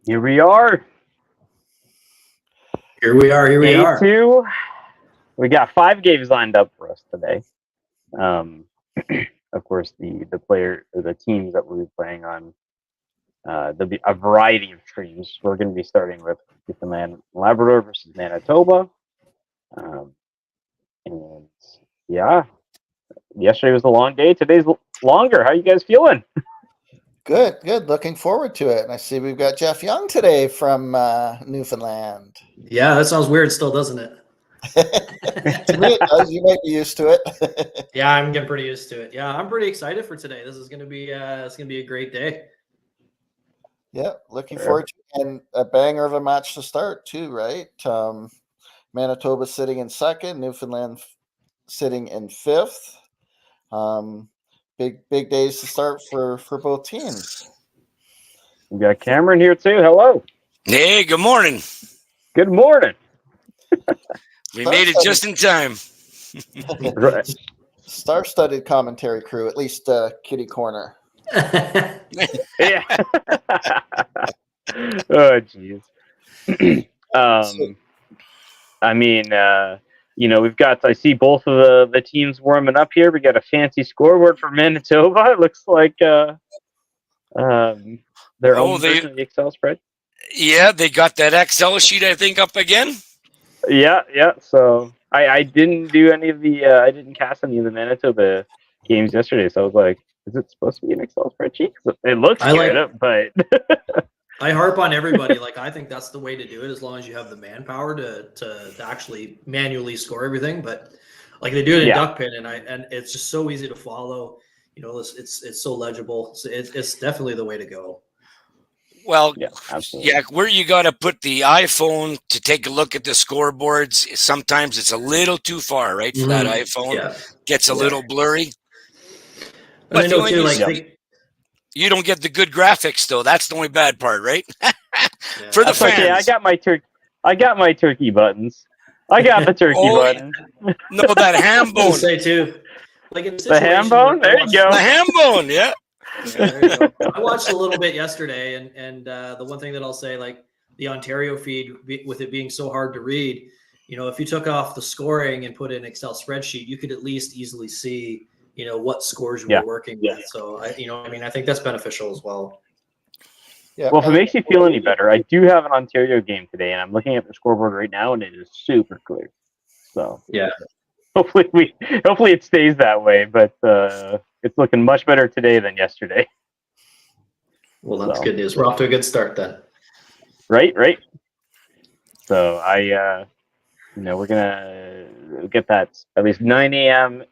Here we are. Here we are. Day 2. We got 5 games lined up for us today. Of course, the teams that we'll be playing on, there'll be a variety of streams. We're going to be starting with Newfoundland, Labrador versus Manitoba. And yeah, yesterday was a long day. Today's longer. How you guys feeling? Good. Looking forward to it. And I see we've got Jeff Young today from Newfoundland. Yeah, that sounds weird still, doesn't it? To me, it does. You might be used to it. Yeah, I'm getting pretty used to it. Yeah, I'm pretty excited for today. This is gonna be a great day. Yeah, looking forward to it. And a banger of a match to start too, right? Manitoba sitting in second, Newfoundland sitting in fifth. Big days to start for both teams. We got Cameron here too. Hello. Hey, good morning. Good morning. We made it just in time. Right. Star-studded commentary crew, at least Kitty Corner. Yeah. Oh, jeez. I mean, we've got, I see both of the teams warming up here. We got a fancy scoreboard for Manitoba. It looks like their own version of the Excel spread. Yeah, they got that Excel sheet, I think, up again. Yeah. So I didn't do any of the, I didn't cast any of the Manitoba games yesterday. So I was like, is it supposed to be an Excel spreadsheet? It looks good, but I harp on everybody. Like, I think that's the way to do it, as long as you have the manpower to actually manually score everything. But like, they do it in duck pin, and it's just so easy to follow. It's so legible. So it's definitely the way to go. Well, absolutely. Where you got to put the iPhone to take a look at the scoreboards, sometimes it's a little too far, right? For that iPhone, gets a little blurry. But I know too, you don't get the good graphics, though. That's the only bad part, right? For the fans. Okay, I got my turkey buttons. I got the turkey buttons. No, that ham bone. Say too. Like in the ham bone. There you go. The ham bone. Yeah. There you go. I watched a little bit yesterday, and the one thing that I'll say, like the Ontario feed, with it being so hard to read, if you took off the scoring and put in an Excel spreadsheet, you could at least easily see, what scores you were working with. So I think that's beneficial as well. Yeah. Well, if it makes you feel any better, I do have an Ontario game today, and I'm looking at the scoreboard right now, and it is super clear. So yeah, hopefully it stays that way. But it's looking much better today than yesterday. Well, that's good news. We're off to a good start then. Right. So we're gonna get that at least 9 a.m.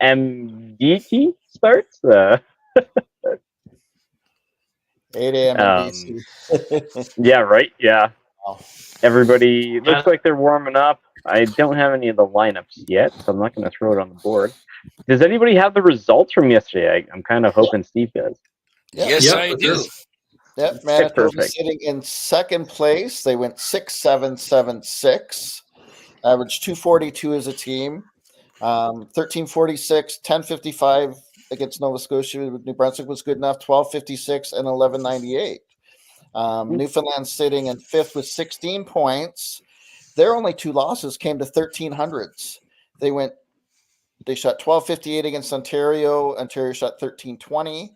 MDT starts. 8 a.m. MDT. Yeah, right. Yeah. Everybody looks like they're warming up. I don't have any of the lineups yet, so I'm not going to throw it on the board. Does anybody have the results from yesterday? I'm kind of hoping Steve does. Yes, I do. Yep, Manitoba sitting in second place. They went 6-7-7-6, averaged 242 as a team. 1346, 1055 against Nova Scotia. New Brunswick was good enough, 1256 and 1198. Newfoundland sitting in fifth with 16 points. Their only 2 losses came to 1300s. They shot 1258 against Ontario. Ontario shot 1320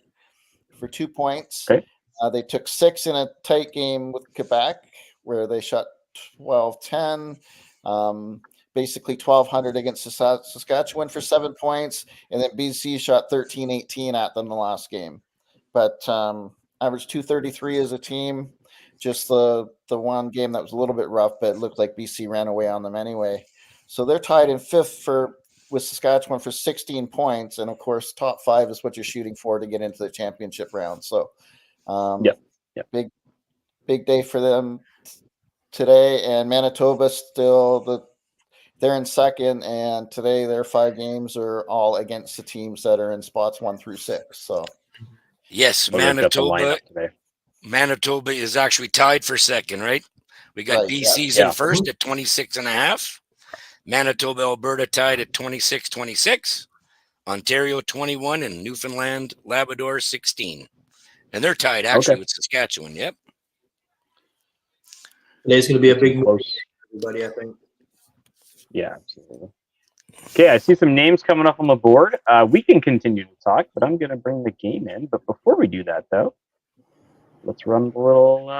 for 2 points. Okay. They took 6 in a tight game with Quebec, where they shot 1210. Basically 1,200 against Saskatchewan for 7 points, and then BC shot 13-18 at them the last game. But averaged 233 as a team. Just the one game that was a little bit rough, but it looked like BC ran away on them anyway. So they're tied in fifth for with Saskatchewan for 16 points, and of course, top 5 is what you're shooting for to get into the championship round. So, big day for them today. And Manitoba still they're in second, and today their 5 games are all against the teams that are in spots 1 through 6. So, yes, Manitoba is actually tied for second, right? We got BC's in first at 26.5. Manitoba, Alberta tied at 26-26. Ontario 21 and Newfoundland, Labrador 16. And they're tied actually with Saskatchewan. Yep. Today's going to be a big move for everybody, I think. Yeah, absolutely. Okay, I see some names coming up on the board. We can continue to talk, but I'm going to bring the game in. But before we do that, though, let's run a little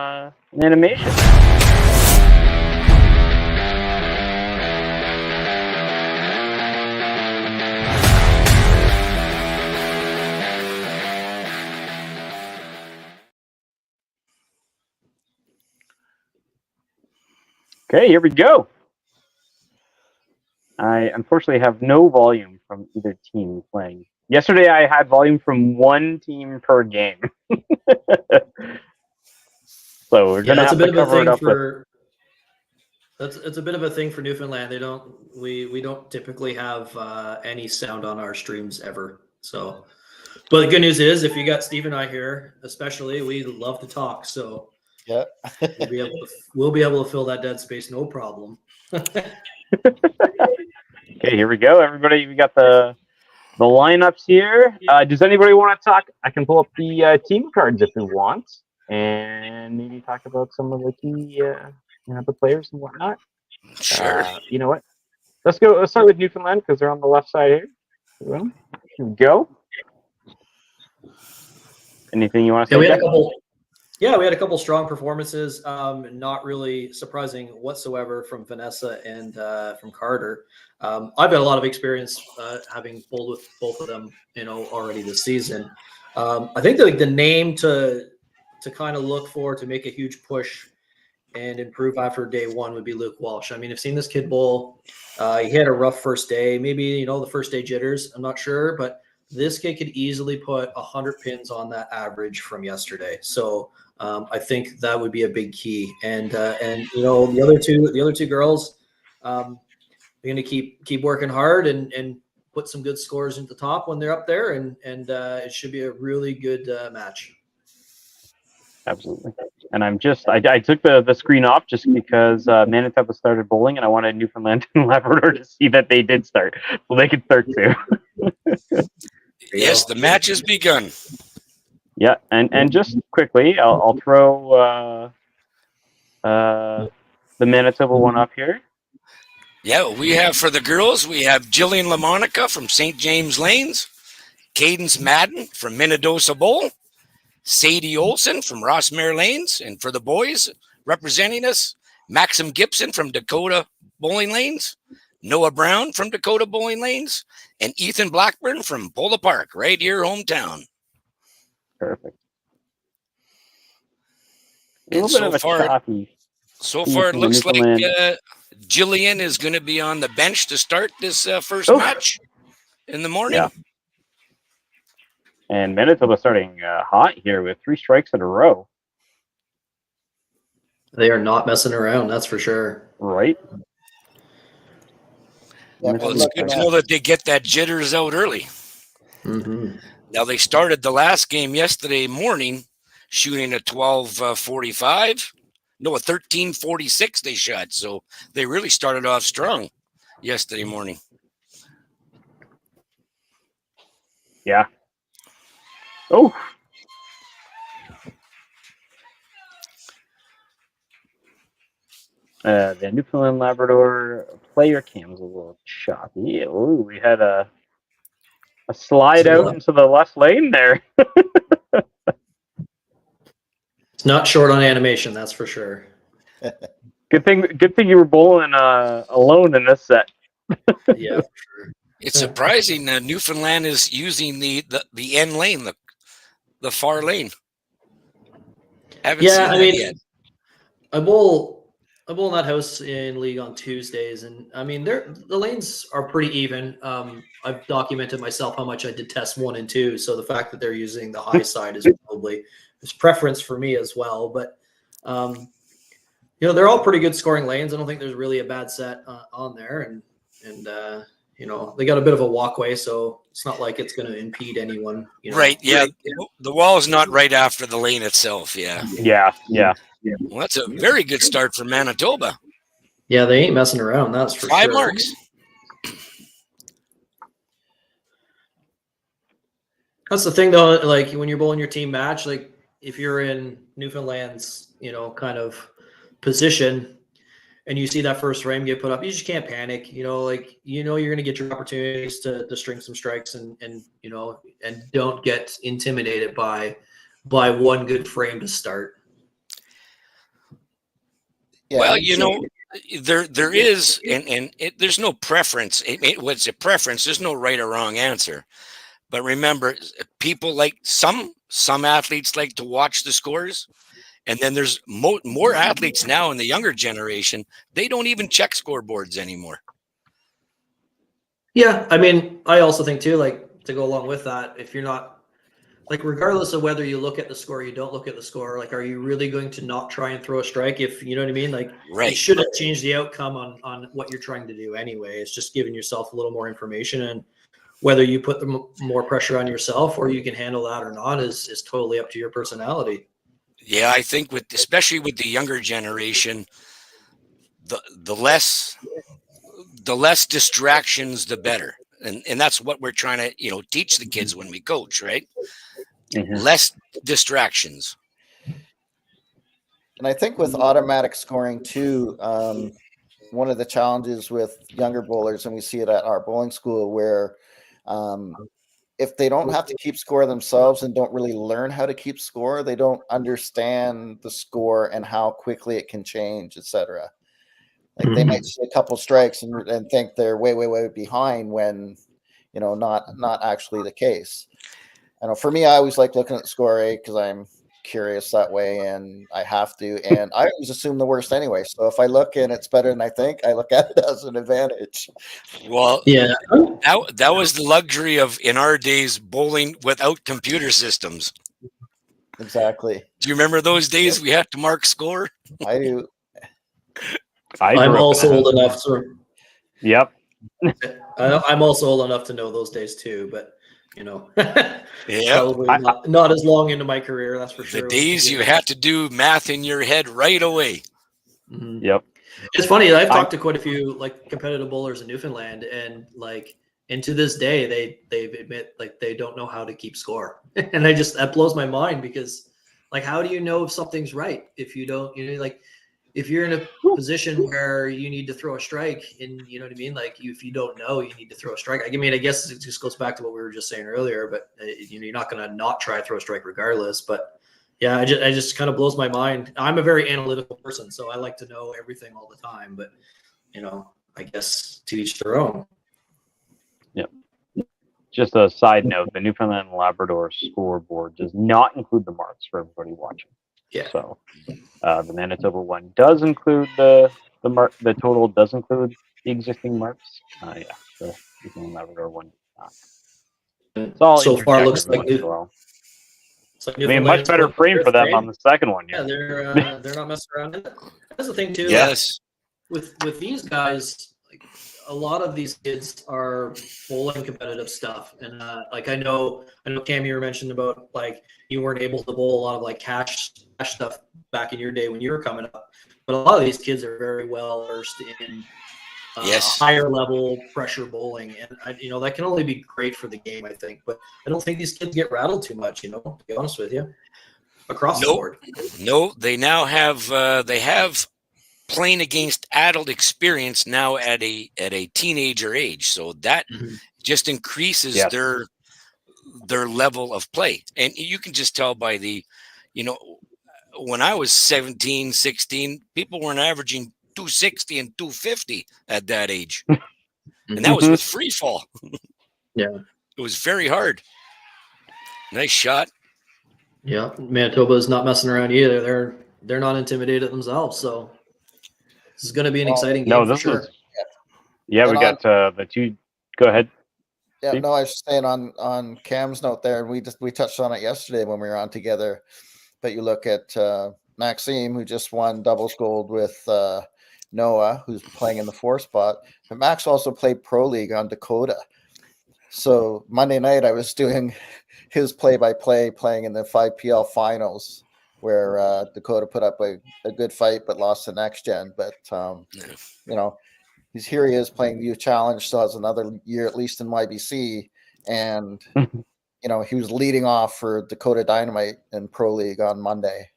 animation. Okay, here we go. I unfortunately have no volume from either team playing. Yesterday, I had volume from one team per game. So we're gonna have to cover it up with. It's a bit of a thing for Newfoundland. We don't typically have any sound on our streams ever. So, but the good news is, if you got Steve and I here, especially, we love to talk. So. Yeah, we'll be able to fill that dead space, no problem. Okay, here we go, everybody. We got the lineups here. Does anybody want to talk? I can pull up the team cards if you want, and maybe talk about some of the key, the players and whatnot. Sure. You know what? Let's go. Let's start with Newfoundland because they're on the left side here. Here we go. Anything you want to say? We had a couple strong performances. Not really surprising whatsoever from Vanessa and from Carter. I've got a lot of experience having bowled with both of them, already this season. I think the name to kind of look for to make a huge push and improve after day one would be Luke Walsh. I mean, I've seen this kid bowl. He had a rough first day, maybe the first day jitters. I'm not sure, but this kid could easily put 100 pins on that average from yesterday. So. I think that would be a big key, and the other two girls, they're going to keep working hard and put some good scores into the top when they're up there, and it should be a really good match. Absolutely. And I took the screen off just because Manitoba started bowling, and I wanted Newfoundland and Labrador to see that they did start, so they could start too. Yes, the match has begun. Yeah, and just quickly, I'll throw the Manitoba one up here. Yeah, we have for the girls, we have Jillian LaMonica from St. James Lanes, Cadence Madden from Minnedosa Bowl, Sadie Olson from Rossmere Lanes, and for the boys representing us, Maxim Gibson from Dakota Bowling Lanes, Noah Brown from Dakota Bowling Lanes, and Ethan Blackburn from Polo Park, right here, hometown. Perfect. And so far, it looks like Jillian is going to be on the bench to start this first match in the morning. Yeah. And Manitoba starting hot here with 3 strikes in a row. They are not messing around, that's for sure. Right. Well, it's good to know that they get that jitters out early. Mm-hmm. Now, they started the last game yesterday morning shooting a 12:45. No, a 13:46 they shot. So they really started off strong yesterday morning. Yeah. Oh. The Newfoundland Labrador player cam was a little choppy. Oh, we had a slide out into the left lane there. It's not short on animation, that's for sure. Good thing you were bowling alone in this set. Yeah, for sure. It's surprising Newfoundland is using the end lane, the far lane. Haven't seen that yet. I bowl I'm bowling that house in league on Tuesdays, and I mean, the lanes are pretty even. I've documented myself how much I detest 1 and 2, so the fact that they're using the high side is probably it's preference for me as well. But they're all pretty good scoring lanes. I don't think there's really a bad set on there, and they got a bit of a walkway, so it's not like it's going to impede anyone. Right. Yeah. The wall is not right after the lane itself. Yeah. Yeah. Well, that's a very good start for Manitoba. Yeah, they ain't messing around. That's for 5 sure. marks. That's the thing, though. Like when you're bowling your team match, like if you're in Newfoundland's, kind of position, and you see that first frame get put up, you just can't panic. You're going to get your opportunities to string some strikes, and don't get intimidated by one good frame to start. Yeah, well, there is, and there's no preference. What's a preference? There's no right or wrong answer. But remember, people like some athletes like to watch the scores, and then there's more athletes now in the younger generation. They don't even check scoreboards anymore. Yeah, I mean, I also think too, like to go along with that, if you're not like, regardless of whether you look at the score, or you don't look at the score, like, are you really going to not try and throw a strike? If you know what I mean, like, Right. It shouldn't change the outcome on what you're trying to do anyway. It's just giving yourself a little more information, and whether you put the more pressure on yourself or you can handle that or not is totally up to your personality. Yeah, I think especially with the younger generation, the less distractions, the better. And that's what we're trying to, teach the kids when we coach, right? Mm-hmm. Less distractions. And I think with automatic scoring too, one of the challenges with younger bowlers, and we see it at our bowling school, where if they don't have to keep score themselves and don't really learn how to keep score, they don't understand the score and how quickly it can change, etc. Like they might see a couple strikes and think they're way, way, way behind when, not actually the case. I know for me, I always like looking at the score because I'm curious that way, and I have to. And I always assume the worst anyway. So if I look and it's better than I think, I look at it as an advantage. Well, yeah, that was the luxury of, in our days, bowling without computer systems. Exactly. Do you remember those days we had to mark score? I do. I'm also old enough to. Yep. I'm also old enough to know those days too, but Yeah, probably not as long into my career. That's for sure. The days you had to do math in your head right away. Mm-hmm. Yep. It's funny. I've talked to quite a few competitive bowlers in Newfoundland, and to this day, they admit they don't know how to keep score, and that blows my mind because how do you know if something's right if you don't? If you're in a position where you need to throw a strike, and you know what I mean, if you don't know you need to throw a strike. I mean, I guess it just goes back to what we were just saying earlier. But you're not going to not try to throw a strike regardless. But yeah, it just kind of blows my mind. I'm a very analytical person, so I like to know everything all the time. But I guess to each their own. Yep. Just a side note: the Newfoundland and Labrador scoreboard does not include the marks for everybody watching. Yeah. So the Manitoba one does include the mark. The total does include the existing marks. The Newfoundland Labrador one does not. So far, looks like much better frame for them on the second one. Yeah, they're not messing around. That's the thing too. Yes. With these guys, a lot of these kids are bowling competitive stuff, and I know Cam, you were mentioning about you weren't able to bowl a lot of cash stuff back in your day when you were coming up, but a lot of these kids are very well versed in higher level pressure bowling, and that can only be great for the game, I think. But I don't think these kids get rattled too much, to be honest with you, across the board. No, they now have playing against adult experience now at a teenager age, so that just increases their level of play. And you can just tell by the when I was 17, 16, people weren't averaging 260 and 250 at that age, and that was with free fall. Yeah, it was very hard. Nice shot. Yeah, Manitoba is not messing around either. They're not intimidated themselves, so This is going to be an exciting No, game for this sure. was. Yeah, we got the two. Go ahead. Yeah, Steve? no, I was saying on Cam's note there, and we touched on it yesterday when we were on together. But you look at Maxime, who just won doubles gold with Noah, who's playing in the 4 spot. But Max also played Pro League on Dakota. So Monday night, I was doing his play-by-play playing in the 5PL finals, where Dakota put up a good fight but lost the next gen. But you know, here he is playing the youth challenge, still has another year at least in YBC, and you know, he was leading off for Dakota Dynamite in Pro League on Monday.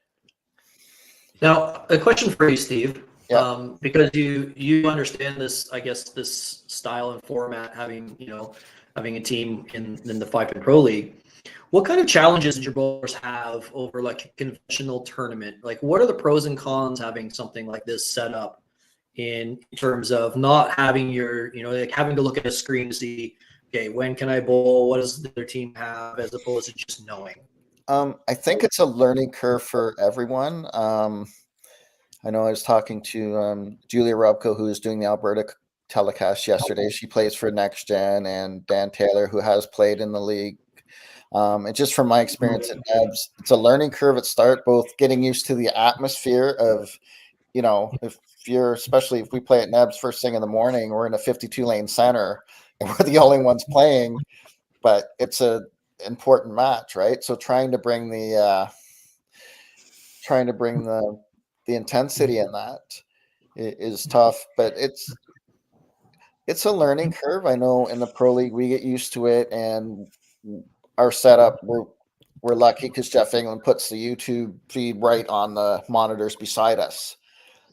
Now, a question for you, Steve. Yeah. Because you understand this, I guess, this style and format, having a team in the 5-pin Pro League. What kind of challenges did your bowlers have over like a conventional tournament? Like, what are the pros and cons having something like this set up in terms of not having your, like having to look at a screen to see, okay, when can I bowl? What does their team have, as opposed to just knowing? I think it's a learning curve for everyone. I know I was talking to Julia Rubko, who was doing the Alberta telecast yesterday. She plays for Next Gen, and Dan Taylor, who has played in the league. And just from my experience at Nebs, it's a learning curve at start, both getting used to the atmosphere of, especially if we play at Nebs first thing in the morning, we're in a 52 lane center and we're the only ones playing, but it's a important match, right? So trying to bring the intensity in that is tough, but it's a learning curve. I know in the Pro League we get used to it, and our setup, we're lucky because Jeff England puts the YouTube feed right on the monitors beside us.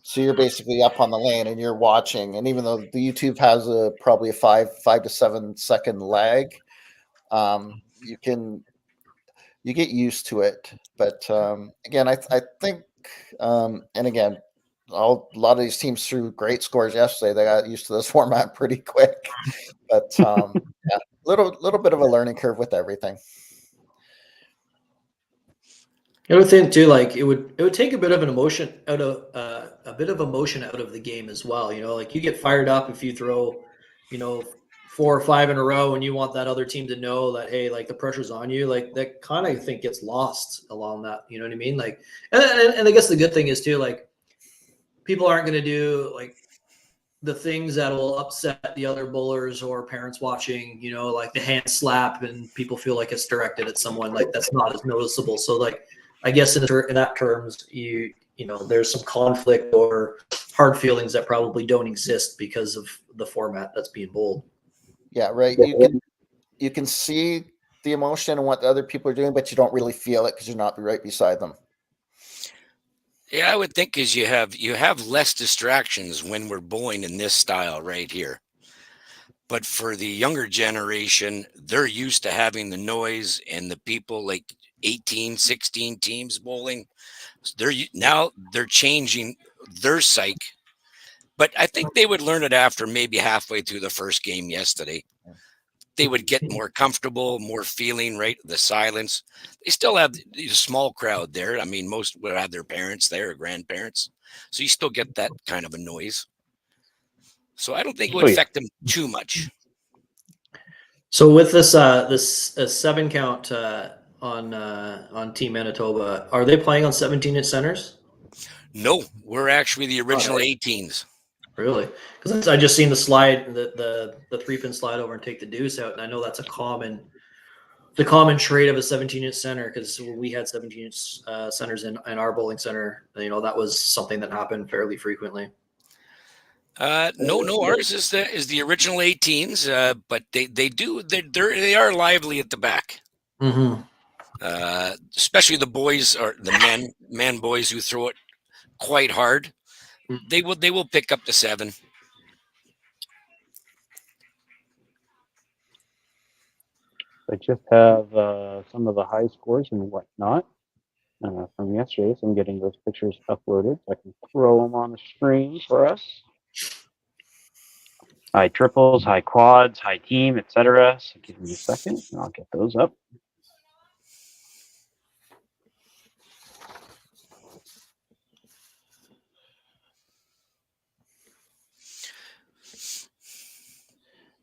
So you're basically up on the lane and you're watching. And even though the YouTube has probably a 5 to 7 second lag, you get used to it. But again, I think, and again, a lot of these teams threw great scores yesterday. They got used to this format pretty quick. But yeah, little bit of a learning curve with everything. I would think too, like it would take a bit of an emotion out of the game as well. Like you get fired up if you throw, 4 or 5 in a row, and you want that other team to know that, hey, like the pressure's on you. Like that kind of think gets lost along that. You know what I mean? Like, and I guess the good thing is too, like people aren't going to do like the things that will upset the other bowlers or parents watching. Like the hand slap, and people feel like it's directed at someone. Like that's not as noticeable. So like, I guess in that terms, there's some conflict or hard feelings that probably don't exist because of the format that's being bowled. Yeah, right. You can see the emotion and what the other people are doing, but you don't really feel it because you're not right beside them. Yeah, I would think because you have less distractions when we're bowling in this style right here. But for the younger generation, they're used to having the noise and the people, like 18, 16 teams bowling. They're changing their psyche. But I think they would learn it after maybe halfway through the first game yesterday. They would get more comfortable, more feeling, right? The silence. They still have a small crowd there. I mean, most would have their parents there or grandparents. So you still get that kind of a noise. So I don't think it would affect them too much. So with this 7 count on Team Manitoba, are they playing on 17-inch centers? No, we're actually the original 18s. Really? Because I just seen the slide, the 3-pin slide over and take the deuce out, and I know that's the common trait of a 17-inch center, because we had 17-inch centers in our bowling center. That was something that happened fairly frequently. No, ours is the original 18s, but they are lively at the back. Mm-hmm. Especially the boys, or the man boys who throw it quite hard. They will pick up the 7. I just have some of the high scores and whatnot from yesterday, so I'm getting those pictures uploaded so I can throw them on the screen for us. High triples, high quads, high team, etc. So give me a second and I'll get those up.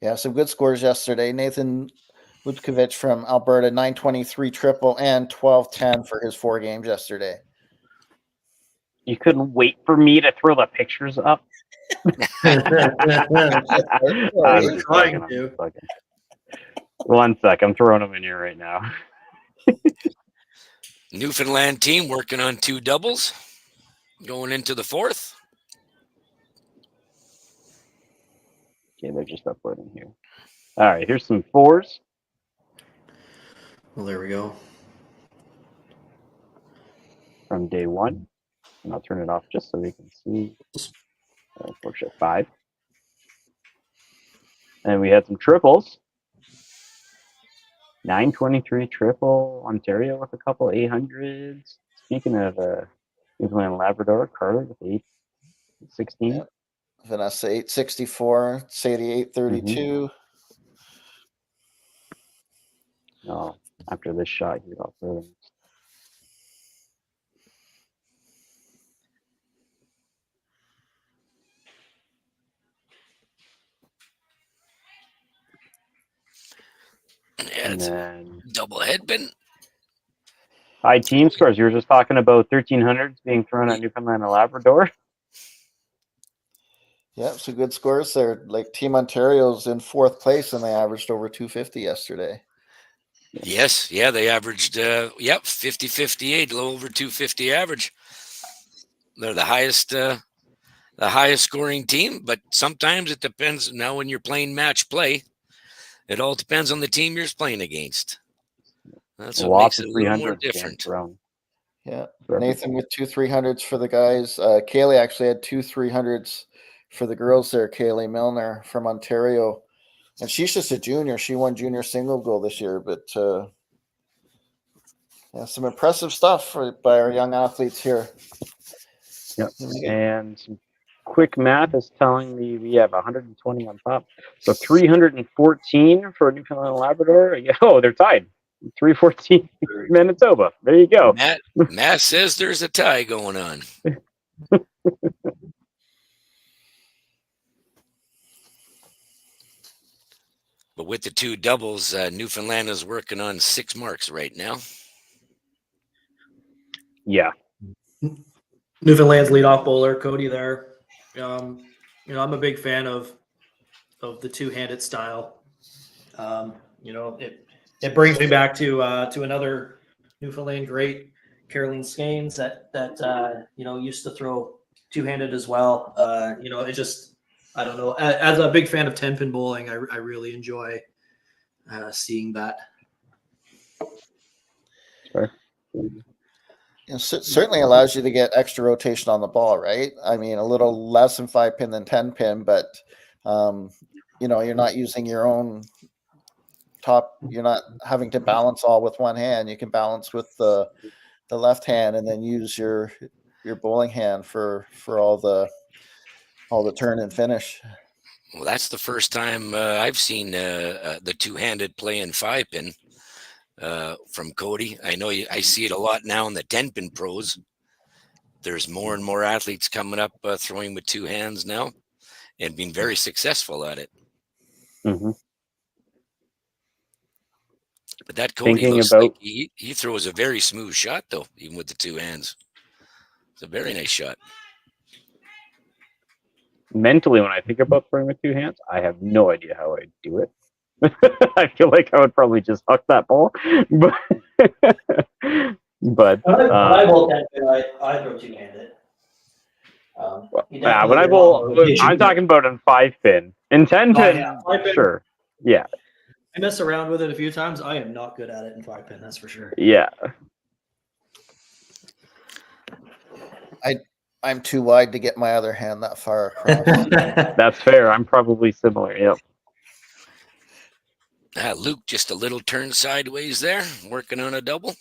Yeah, some good scores yesterday. Nathan Lutkovich from Alberta, 923 triple and 1210 for his 4 games yesterday. You couldn't wait for me to throw the pictures up. I'm just fucking. One sec, I'm throwing them in here right now. Newfoundland team working on 2 doubles, going into the 4th. Okay, they're just uploading here. All right, here's some 4s. Well, there we go. From day 1. And I'll turn it off just so we can see. 5. And we had some triples. 923 triple, Ontario with a couple 800s. Speaking of Newfoundland Labrador, Carter with 816. Yep. Vanessa 864, Sadie 832. Oh, after this shot, he got further. And then double headbin. High team scores. You were just talking about 1300s being thrown at Newfoundland and Labrador. Yep, some good scores there. Like Team Ontario's in 4th place, and they averaged over 250 yesterday. Yes, yeah, they averaged 50-58, a little over 250 average. They're the highest scoring team, but sometimes it depends. Now when you're playing match play, it all depends on the team you're playing against. That's what makes it a little more different. Yeah, Nathan with 2 300s for the guys. Kaylee actually had 2 300s for the girls there. Kaylee Milner from Ontario, and she's just a junior. She won junior single gold this year, but yeah, some impressive stuff by our young athletes here. Yep, and some quick math is telling me we have 120 on top, so 314 for Newfoundland and Labrador. Oh, they're tied. 314 Manitoba. There you go. Matt says there's a tie going on. But with the 2 doubles, Newfoundland is working on 6 marks right now. Yeah. Newfoundland's leadoff bowler, Cody there. I'm a big fan of the 2-handed style. It brings me back to another Newfoundland great, Caroline Skanes, that used to throw 2-handed as well. It just, I don't know. As a big fan of 10-pin bowling, I really enjoy seeing that. Sure. It certainly allows you to get extra rotation on the ball, right? I mean, a little less in 5-pin than 10-pin, but you're not using your own top. You're not having to balance all with one hand. You can balance with the left hand, and then use your bowling hand for all the turn and finish. Well, that's the first time I've seen the 2-handed play in 5-pin. From Cody. I know I see it a lot now in the 10-pin pros. There's more and more athletes coming up throwing with 2 hands now and being very successful at it. Mm-hmm. But that Cody looks like he throws a very smooth shot, though, even with the 2 hands. It's a very nice shot. Mentally, when I think about throwing with 2 hands, I have no idea how I do it. I feel like I would probably just huck that ball, but I bowl 10-pin, I throw 2-handed. When I bowl, I'm talking about in 5-pin. In 10-pin, sure, yeah. I mess around with it a few times. I am not good at it in 5-pin, that's for sure. Yeah. I'm too wide to get my other hand that far across. That's fair. I'm probably similar. Yep. Luke, just a little turn sideways there, working on a double.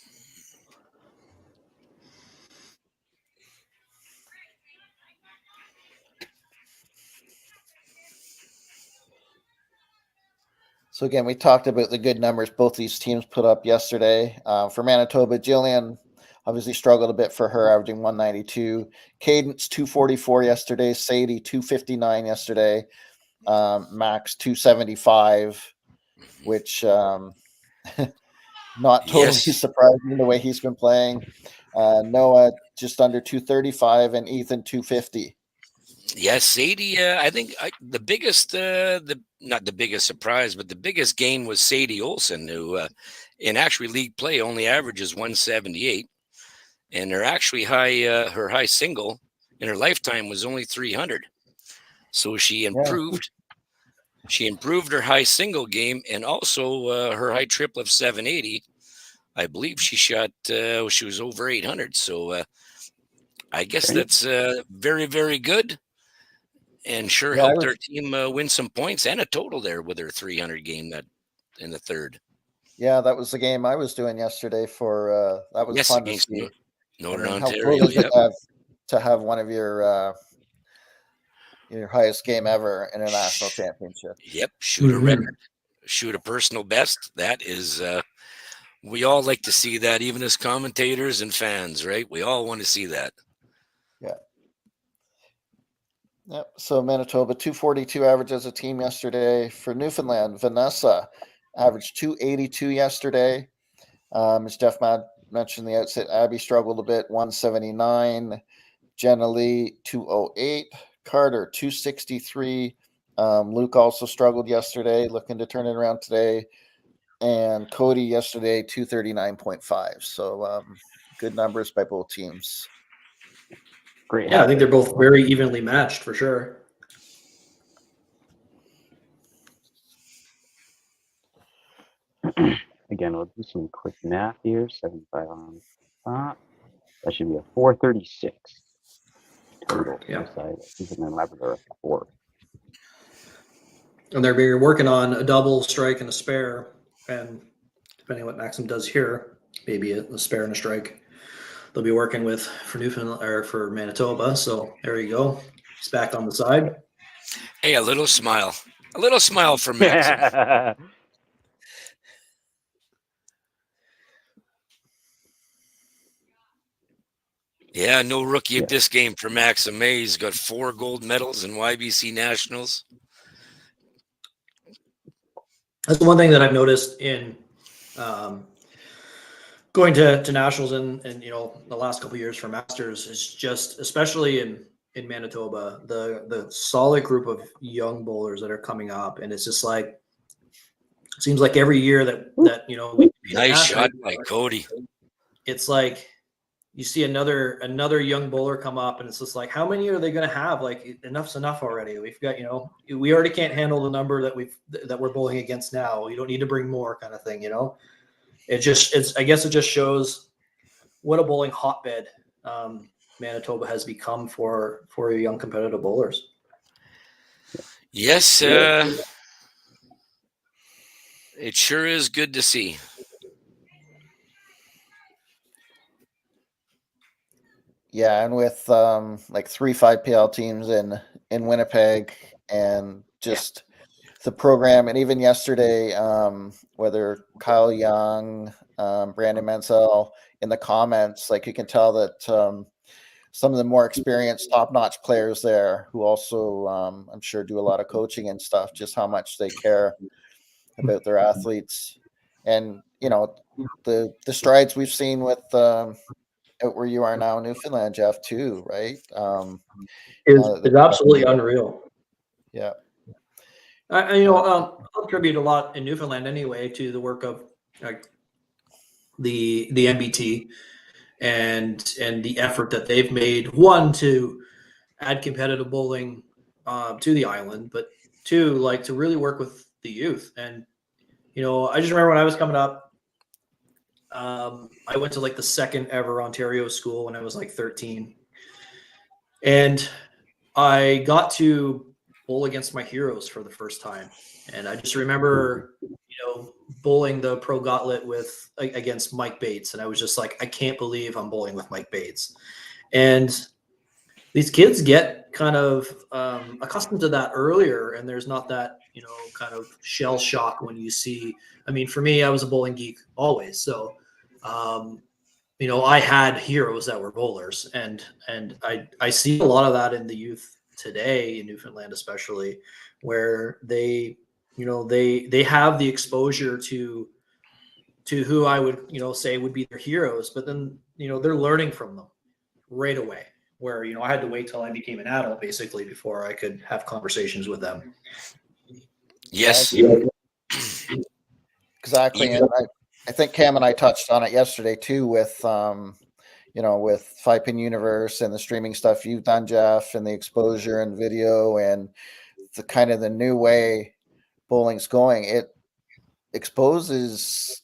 So again, we talked about the good numbers both these teams put up yesterday. For Manitoba, Jillian obviously struggled a bit for her, averaging 192. Cadence 244 yesterday. Sadie 259 yesterday. Max 275, which not totally surprising the way he's been playing. Noah just under 235 and Ethan 250. Yes, Sadie. I think the biggest, not the biggest surprise, but the biggest gain was Sadie Olsen, who in actually league play only averages 178, and her high single in her lifetime was only 300. So she improved. Yeah. She improved her high single game and also her high triple of 780. I believe she shot. She was over 800. So I guess that's very, very good. And helped their team win some points and a total there with their 300 game that in the third. Yeah, that was the game I was doing yesterday for that was fun to see. Northern Ontario. To have one of your highest game ever in a national championship. Yep, shoot a record, shoot a personal best. That is we all like to see that, even as commentators and fans, right? We all want to see that. Yeah. Yep. So Manitoba 242 average as a team yesterday. For Newfoundland, Vanessa averaged 282 yesterday. As Jeff mentioned the outset, Abby struggled a bit, 179. Jenna Lee 208. Carter 263. Luke also struggled yesterday, looking to turn it around today. And Cody yesterday 239.5. So good numbers by both teams. Great. Yeah, I think they're both very evenly matched for sure. Again, we'll do some quick math here. 75 on the top. That should be a 436 total. Yeah. And then Labrador at 4. And they're working on a double strike and a spare. And depending on what Maxim does here, maybe a spare and a strike. They'll be working with for Newfoundland or for Manitoba. So there you go. He's back on the side. Hey, a little smile for Maxim. Yeah, no rookie at this game for Maxim. He's got 4 gold medals in YBC Nationals. That's the one thing that I've noticed in going to nationals and the last couple of years for Masters is just, especially in Manitoba, the solid group of young bowlers that are coming up, and it's just like it seems like every year that we nice shot by Cody. It's like you see another young bowler come up, and it's just like, how many are they going to have? Like, enough's enough already. We've got we already can't handle the number that we're bowling against now. You don't need to bring more, kind of thing. I guess it just shows what a bowling hotbed Manitoba has become for young competitive bowlers. Yes, it sure is good to see. Yeah, and with like 3 5PL teams in Winnipeg, and just the program, and even yesterday, whether Kyle Young, Brandon Mansell in the comments, like you can tell that some of the more experienced, top-notch players there who also, I'm sure, do a lot of coaching and stuff, just how much they care about their athletes. And, the strides we've seen with out where you are now in Newfoundland, Jeff, too, right? It's absolutely unreal. Yeah. I'll attribute a lot in Newfoundland anyway to the work of like the MBT and the effort that they've made, one, to add competitive bowling to the island, but two, like to really work with the youth. And I just remember when I was coming up, I went to like the second ever Ontario school when I was like 13, and I got to bowl against my heroes for the first time. And I just remember, bowling the pro gauntlet against Mike Bates. And I was just like, I can't believe I'm bowling with Mike Bates. And these kids get kind of accustomed to that earlier. And there's not that, kind of shell shock when you see, for me, I was a bowling geek always. So, I had heroes that were bowlers, and I see a lot of that in the youth today in Newfoundland, especially, where they have the exposure to who I would, say would be their heroes, but then, they're learning from them right away, where, I had to wait till I became an adult basically before I could have conversations with them. Yes. Exactly. And I think Cam and I touched on it yesterday too with, with 5-Pin Universe and the streaming stuff you've done, Jeff, and the exposure and video and the kind of the new way bowling's going. It exposes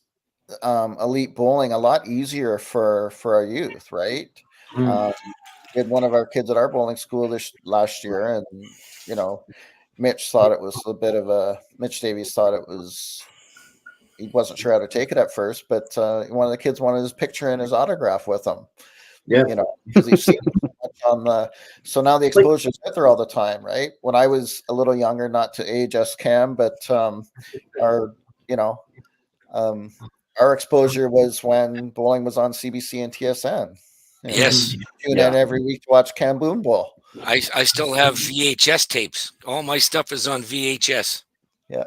elite bowling a lot easier for our youth, right? We had one of our kids at our bowling school last year, and Mitch thought it was a bit of a Mitch Davies thought it was he wasn't sure how to take it at first, but one of the kids wanted his picture and his autograph with him. Yeah, because he's seen it on the. So now the exposure's out there all the time, right? When I was a little younger, not to age us, Cam, but our exposure was when bowling was on CBC and TSN. Yes. Tune in every week to watch Cam Boone Bowl. I still have VHS tapes. All my stuff is on VHS. Yeah.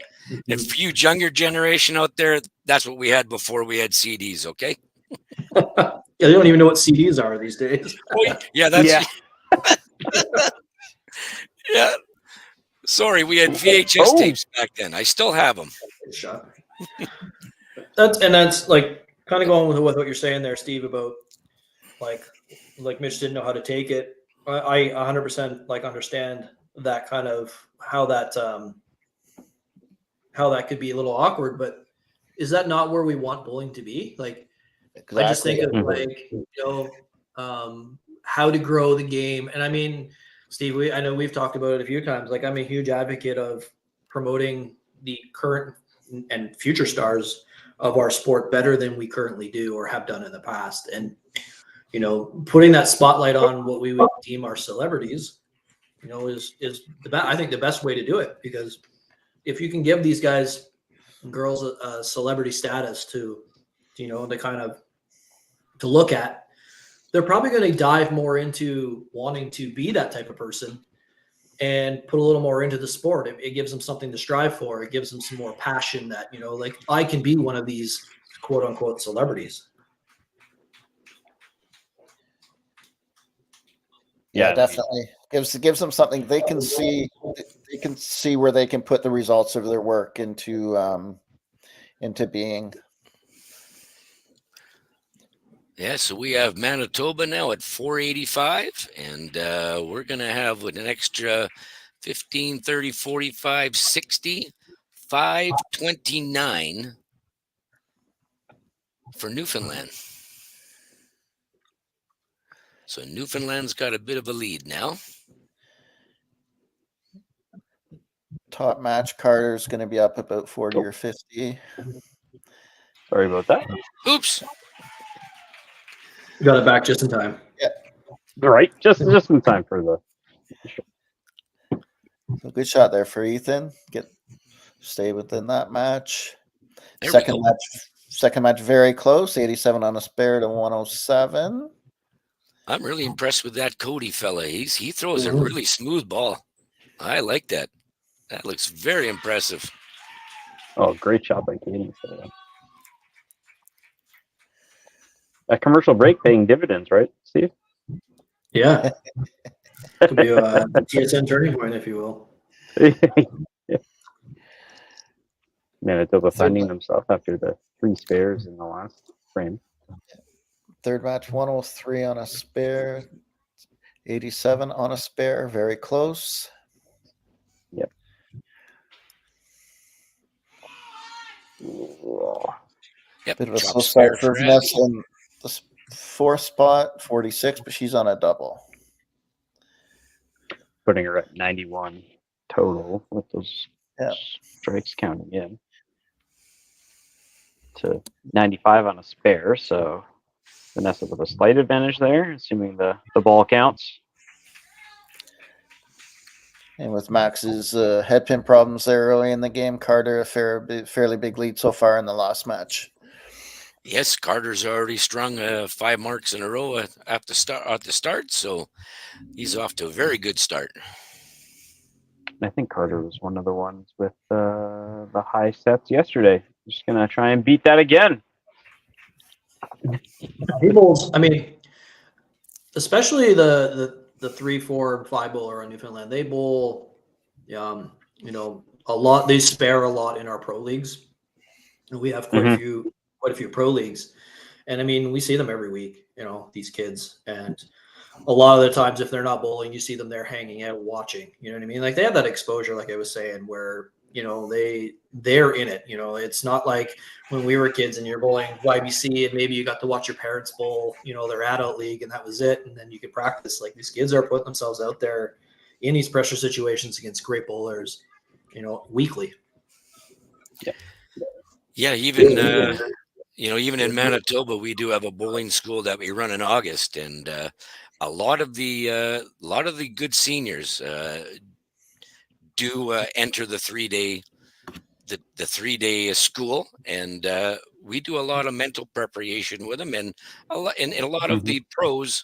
If you younger generation out there, that's what we had before we had CDs, okay? Yeah, they don't even know what CDs are these days. Yeah, that's yeah. Sorry, we had VHS tapes back then. I still have them. That's like kind of going with what you're saying there, Steve, about like Mitch didn't know how to take it. I 100% understand that kind of how that could be a little awkward, but is that not where we want bowling to be? Like, exactly. I just think of how to grow the game. And I mean, Steve, I know we've talked about it a few times. Like, I'm a huge advocate of promoting the current and future stars of our sport better than we currently do or have done in the past. And, putting that spotlight on what we would deem our celebrities, is I think the best way to do it, because if you can give these guys and girls a celebrity status to kind of to look at, they're probably going to dive more into wanting to be that type of person and put a little more into the sport. It gives them something to strive for. It gives them some more passion that, like, I can be one of these quote unquote celebrities. Yeah, definitely gives them something they can see. They can see where they can put the results of their work into being. Yeah, so we have Manitoba now at 485, and we're going to have with an extra 15, 30, 45, 60, 529 for Newfoundland. So Newfoundland's got a bit of a lead now. Top match, Carter's going to be up about 40 or 50. Sorry about that. Oops. Got it back just in time. Yeah. All right. Just in time for the So good shot there for Ethan. Stay within that match. There Second match very close. 87 on a spare to 107. I'm really impressed with that Cody fella. He throws a really smooth ball. I like that. That looks very impressive. Oh, great shot by Katie. That commercial break paying dividends, right, Steve? Yeah. Could be a TSN turning point, if you will. Yeah. Manitoba finding themselves after the 3 spares in the last frame. Third match, 103 on a spare, 87 on a spare, very close. Yep. Yep. Bit of a slow start for Vanessa in the 4th spot, 46, but she's on a double. Putting her at 91 total with those strikes counting in. To 95 on a spare, so Vanessa with a slight advantage there, assuming the ball counts. And with Max's head pin problems there early in the game, Carter a fairly big lead so far in the last match. Yes, Carter's already strung 5 marks in a row at the start, so he's off to a very good start. I think Carter was one of the ones with the high sets yesterday. Just gonna try and beat that again. He bowls. I mean, especially the 3, 4, and 5 bowler on Newfoundland. They bowl, you know, a lot. They spare a lot in our pro leagues, and we have quite a few pro leagues. And I mean, we see them every week. You know, these kids, and a lot of the times, if they're not bowling, you see them there hanging out, watching. You know what I mean? Like they have that exposure, like I was saying, where you know they're in it. You know, it's not like when we were kids and you're bowling YBC and maybe you got to watch your parents bowl, you know, their adult league and that was it, and then you could practice. Like these kids are putting themselves out there in these pressure situations against great bowlers, you know, weekly. Yeah, even you know, even in Manitoba, we do have a bowling school that we run in August, and a lot of the good seniors do enter the 3-day the 3-day school, and we do a lot of mental preparation with them, and a lot of the pros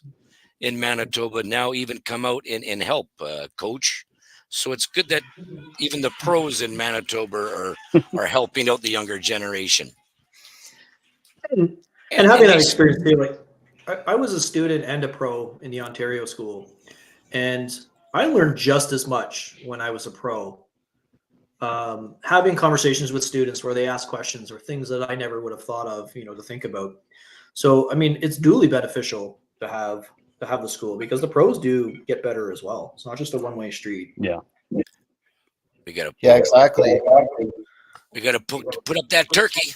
in Manitoba now even come out and help coach. So it's good that even the pros in Manitoba are helping out the younger generation. And having that experience too, like I was a student and a pro in the Ontario school, and I learned just as much when I was a pro. Having conversations with students where they ask questions or things that I never would have thought of, you know, to think about. So, I mean, it's duly beneficial to have the school because the pros do get better as well. It's not just a one-way street. Yeah. We got to exactly. We got to put up that turkey.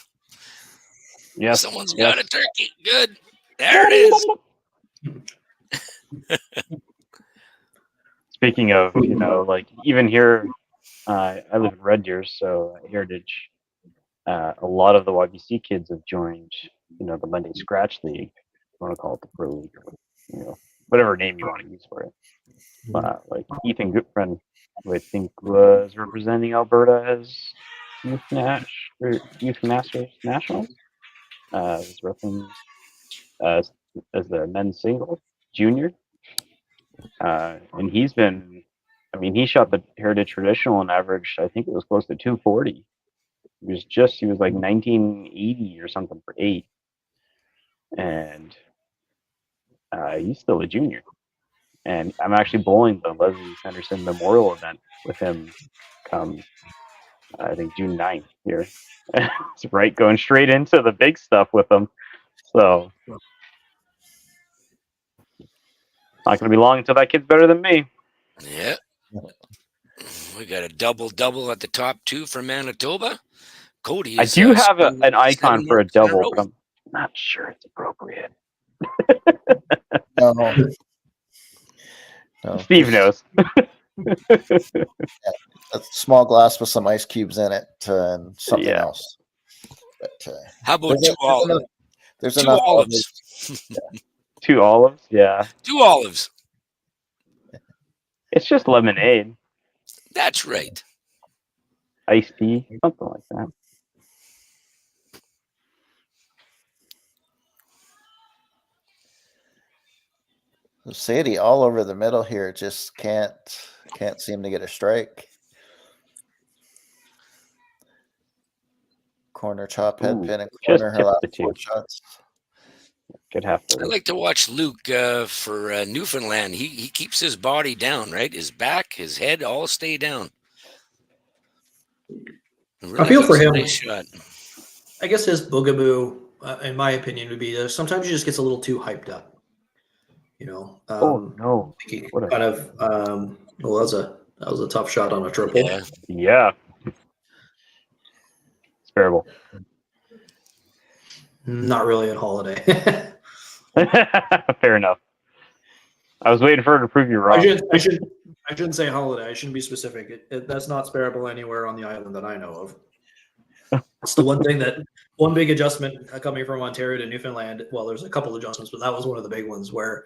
Yes. Someone's got a turkey. Good. There it is. Speaking of, you know, like even here, I live in Red Deer, so Heritage, a lot of the YBC kids have joined, you know, the Monday Scratch League. You want to call it the Pro League, or, you know, whatever name you want to use for it. Like Ethan Goodfriend, who I think was representing Alberta as Youth Masters Nationals. Was repping as the men's single junior, and he's been. I mean, he shot the Heritage Traditional and averaged, I think it was close to 240. He was like 1980 or something for 8, and he's still a junior. And I'm actually bowling the Leslie Sanderson Memorial event with him come, I think, June 9th here. It's right, going straight into the big stuff with him. So, not going to be long until that kid's better than me. Yeah. We got a double at the top 2 for Manitoba. Cody, I do have an icon for a double, but I'm not sure it's appropriate. No. Steve knows. A small glass with some ice cubes in it and something else. But, how about two olives? There's two enough olives. 2 olives, yeah. 2 olives. It's just lemonade. That's right. Iced tea, something like that. Sadie all over the middle here just can't seem to get a strike. Corner chop, head pin, and corner. Her last 4 shots. Good half. I like to watch Luke for Newfoundland. He keeps his body down, right? His back, his head, all stay down. Really I feel for him. Nice shot. I guess his boogaboo, in my opinion, would be sometimes he just gets a little too hyped up. You know. Oh no! Kind of. Well, that was a tough shot on a triple. Yeah. It's terrible. Not really at Holiday. Fair enough. I was waiting for her to prove you wrong. I shouldn't say Holiday. I shouldn't be specific. That's not sparable anywhere on the island that I know of. It's the one big adjustment coming from Ontario to Newfoundland. Well, there's a couple adjustments, but that was one of the big ones where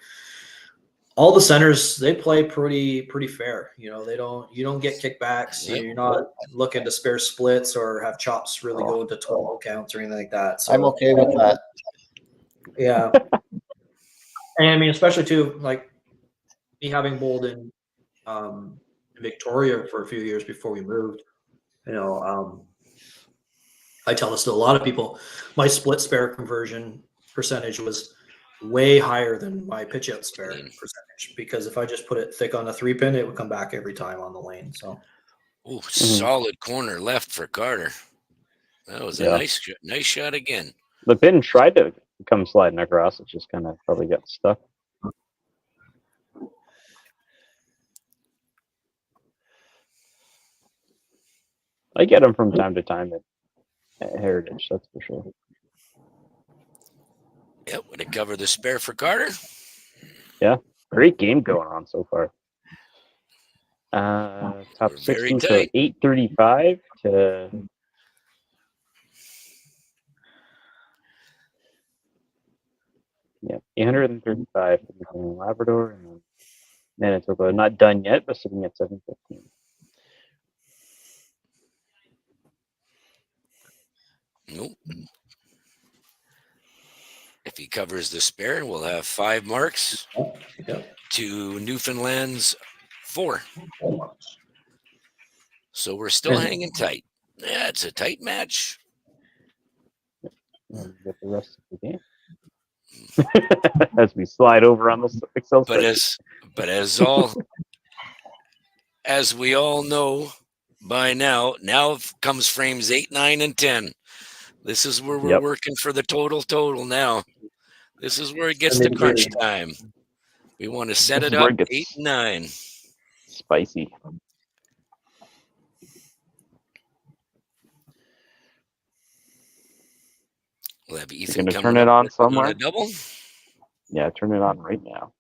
all the centers, they play pretty fair. You know, you don't get kickbacks. Yep. You're not looking to spare splits or have chops really go into 12 counts or anything like that. So I'm okay with that. Yeah. And I mean, especially too, like me having bowled in Victoria for a few years before we moved. I tell this to a lot of people. My split spare conversion percentage was way higher than my pitch out spare percentage, because if I just put it thick on a 3-pin, it would come back every time on the lane. So, solid corner left for Carter. That was a nice shot again. The pin tried to come sliding across. It just kind of probably got stuck. I get them from time to time at Heritage, that's for sure. Yep, would it cover the spare for Carter? Yeah, great game going on so far. Top 16, so 835 to... Yeah, 835 between Labrador and Manitoba. Not done yet, but sitting at 715. Nope. If he covers the spare, we'll have 5 marks to Newfoundland's 4. So we're still hanging tight. Yeah, it's a tight match. And get the rest of the game. As we slide over on the Excel spreadsheet. But as we all know by now comes frames 8, 9, and 10. This is where we're working for the total now. This is where it gets to crunch time. We want to set it up 8 and 9. Spicy. We'll have Ethan gonna turn it on somewhere. On a double. Yeah, turn it on right now.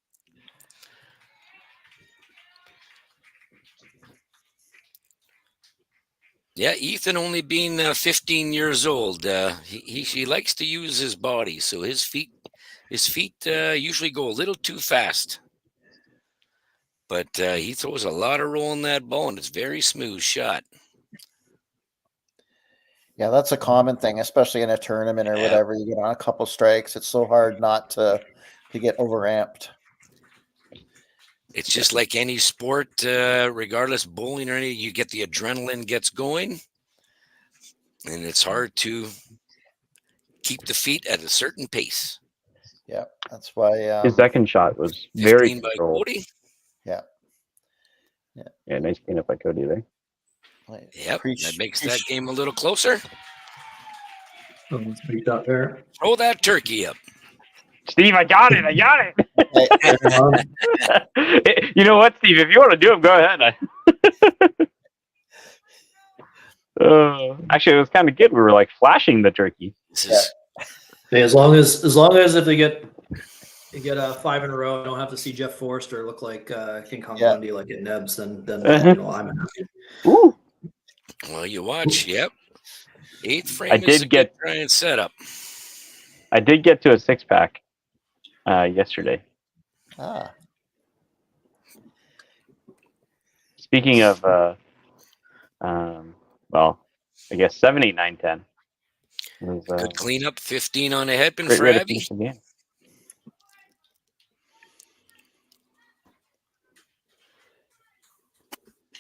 Yeah, Ethan only being 15 years old, he likes to use his body, so his feet usually go a little too fast. But he throws a lot of roll in that ball, and it's very smooth shot. Yeah, that's a common thing, especially in a tournament or whatever. You get on a couple strikes, it's so hard not to get overamped. It's just like any sport, regardless, bowling or anything, you get the adrenaline gets going, and it's hard to keep the feet at a certain pace. Yeah, that's why his second shot was very controlled. Yeah. Yeah, nice cleanup by Cody there. Yep, that makes that game a little closer. Up there. Throw that turkey up. Steve, I got it. You know what, Steve? If you want to do it, go ahead. Actually, it was kind of good. We were like flashing the turkey. Yeah, as long as if they get 5 in a row, I don't have to see Jeff Forrester look like King Kong Bundy like at Nebs. Then I'm happy. Ooh. Well, you watch. Yep. 8th frame is a good giant setup. I did get to a 6-pack yesterday. Speaking of, well, I guess 7, 8, 9, 10. Was, good cleanup, 15 on a headpin for Abby.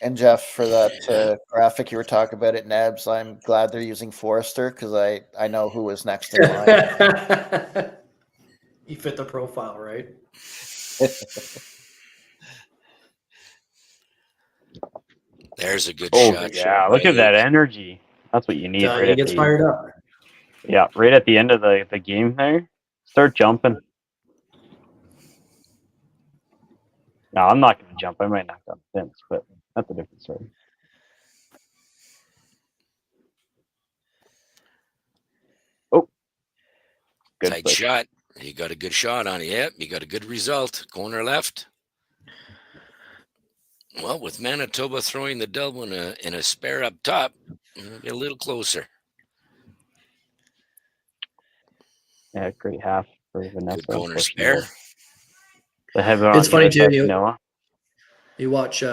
And Jeff, for that graphic you were talking about at Nebs, I'm glad they're using Forrester because I know who was next in line. You fit the profile, right? There's a good shot. Yeah, look at that energy. That's what you need. He gets fired up. Yeah, right at the end of the game there. Start jumping. No, I'm not going to jump. I might knock down the fence, but that's a different story. Oh. Good tight shot. You got a good shot on it. Yep, you got a good result. Corner left. Well, with Manitoba throwing the double in a spare up top, get a little closer. Yeah, great half for Vanessa. Good corner spare. It's funny too. You watch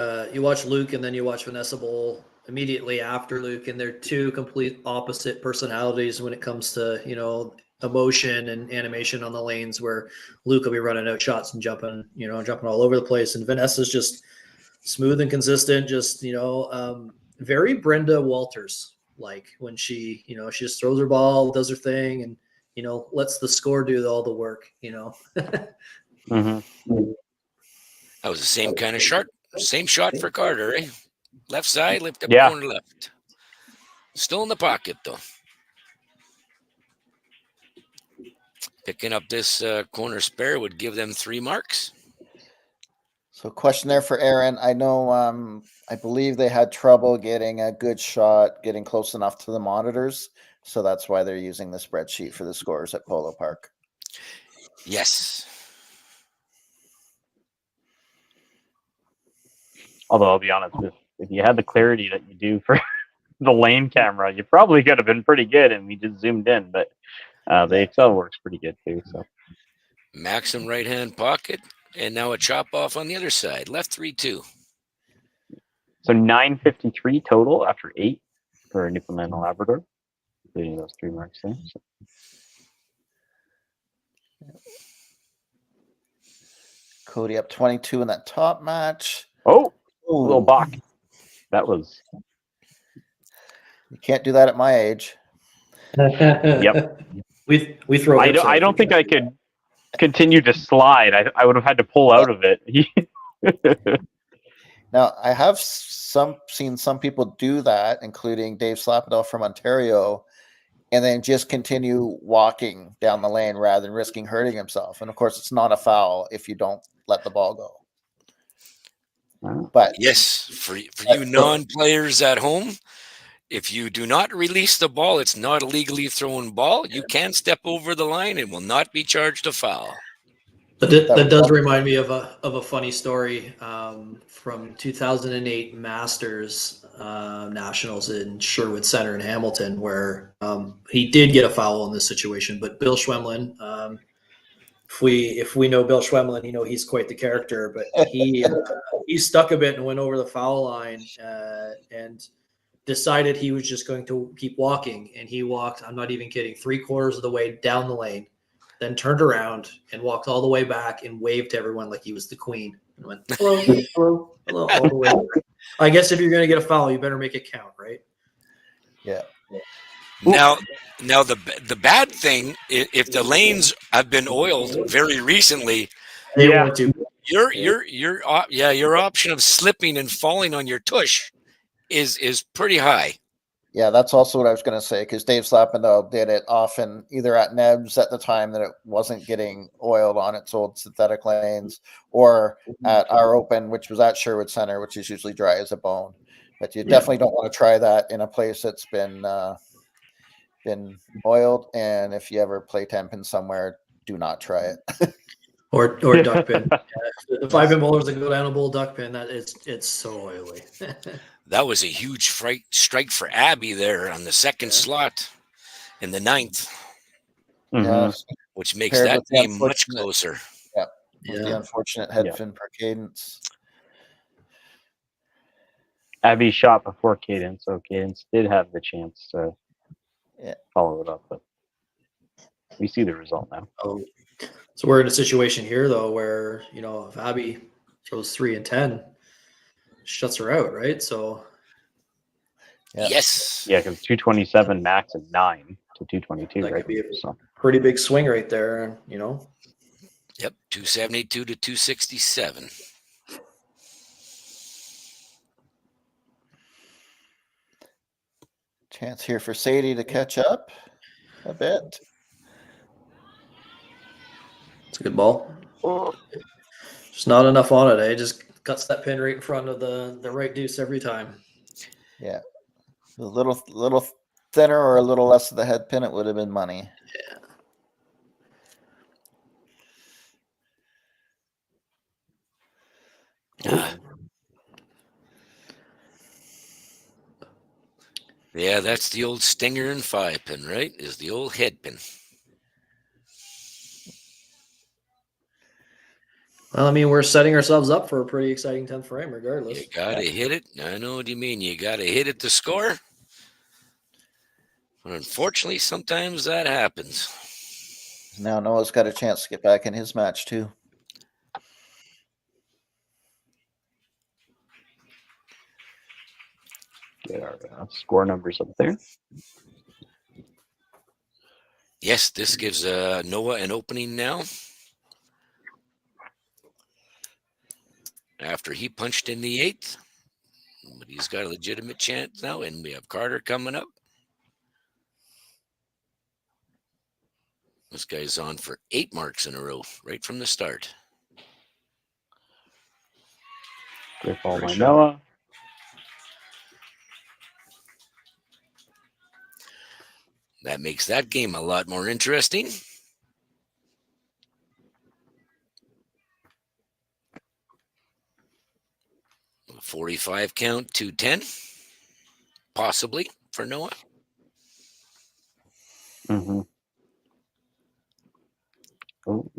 Luke and then you watch Vanessa Bowl immediately after Luke, and they're two complete opposite personalities when it comes to emotion and animation on the lanes. Where Luke will be running out shots and jumping all over the place, and Vanessa's just smooth and consistent. Just very Brenda Walters like when she she just throws her ball, does her thing, and lets the score do all the work. Mm-hmm. That was the same kind of shot. Same shot for Carter, eh? Left side, lift up Yeah. corner left. Still in the pocket, though. Picking up this corner spare would give them 3 marks. So, question there for Aaron. I know, I believe they had trouble getting a good shot, getting close enough to the monitors. So that's why they're using the spreadsheet for the scores at Polo Park. Yes. Although I'll be honest, if you had the clarity that you do for the lane camera, you probably could have been pretty good, and we just zoomed in. But the Excel works pretty good too. So Maxim right hand pocket, and now a chop off on the other side. Left 3-2. So 953 total after 8 for Newfoundland and Labrador, including those 3 marks there. So. Cody up 22 in that top match. Oh, a little balk. That was. You can't do that at my age. Yep. We throw. I don't think I could continue to slide. I would have had to pull out of it. Now, I have seen some people do that, including Dave Slappendale from Ontario, and then just continue walking down the lane rather than risking hurting himself. And of course, it's not a foul if you don't let the ball go. But yes, for you non-players at home, if you do not release the ball, it's not a legally thrown ball. You can step over the line and will not be charged a foul. That does remind me of a funny story from 2008 Masters Nationals in Sherwood Center in Hamilton, where he did get a foul in this situation. But Bill Schwemlin, if we know Bill Schwemlin, he's quite the character. But he stuck a bit and went over the foul line and decided he was just going to keep walking. And he walked, I'm not even kidding, 3/4 of the way down the lane. Then turned around and walked all the way back and waved to everyone like he was the queen and went, hello, hello, hello, all the way back. I guess if you're going to get a foul, you better make it count, right? yeah. Now the bad thing, if the lanes have been oiled very recently, your option of slipping and falling on your tush is pretty high. Yeah, that's also what I was going to say, because Dave Slappendale did it often, either at Nebs at the time that it wasn't getting oiled on its old synthetic lanes, or at our Open, which was at Sherwood Center, which is usually dry as a bone. But you definitely don't want to try that in a place that's been oiled. And if you ever play 10-pin somewhere, do not try it. or duck pin. The 5-pin bowlers that go down a bowl duck pin, it's so oily. That was a huge strike for Abby there on the second slot in the 9th, which makes that game much closer. Yeah, the unfortunate head fin per cadence. Abby shot before Cadence, so Cadence did have the chance to follow it up, but we see the result now. Oh, so we're in a situation here, though, where if Abby throws 3 and 10. Shuts her out, right? So, yes, because 227 max and 9 to 222, that right? could be a pretty big swing right there, Yep, 272 to 267. Chance here for Sadie to catch up a bit. It's a good ball. Just not enough on it, eh? Just cuts that pin right in front of the right deuce every time. Yeah. A little thinner or a little less of the head pin, it would have been money. Yeah, that's the old stinger and 5-pin, right? Is the old head pin. Well, I mean, we're setting ourselves up for a pretty exciting 10th frame regardless. You got to hit it. I know what you mean. You got to hit it to score. But unfortunately, sometimes that happens. Now Noah's got a chance to get back in his match, too. Get our score numbers up there. Yes, this gives Noah an opening now. After he punched in the 8th. But he's got a legitimate chance now, and we have Carter coming up. This guy's on for 8 marks in a row, right from the start. Great ball by Noah. That makes that game a lot more interesting. A 45 count, 210, possibly for Noah. Mm-hmm. Oh.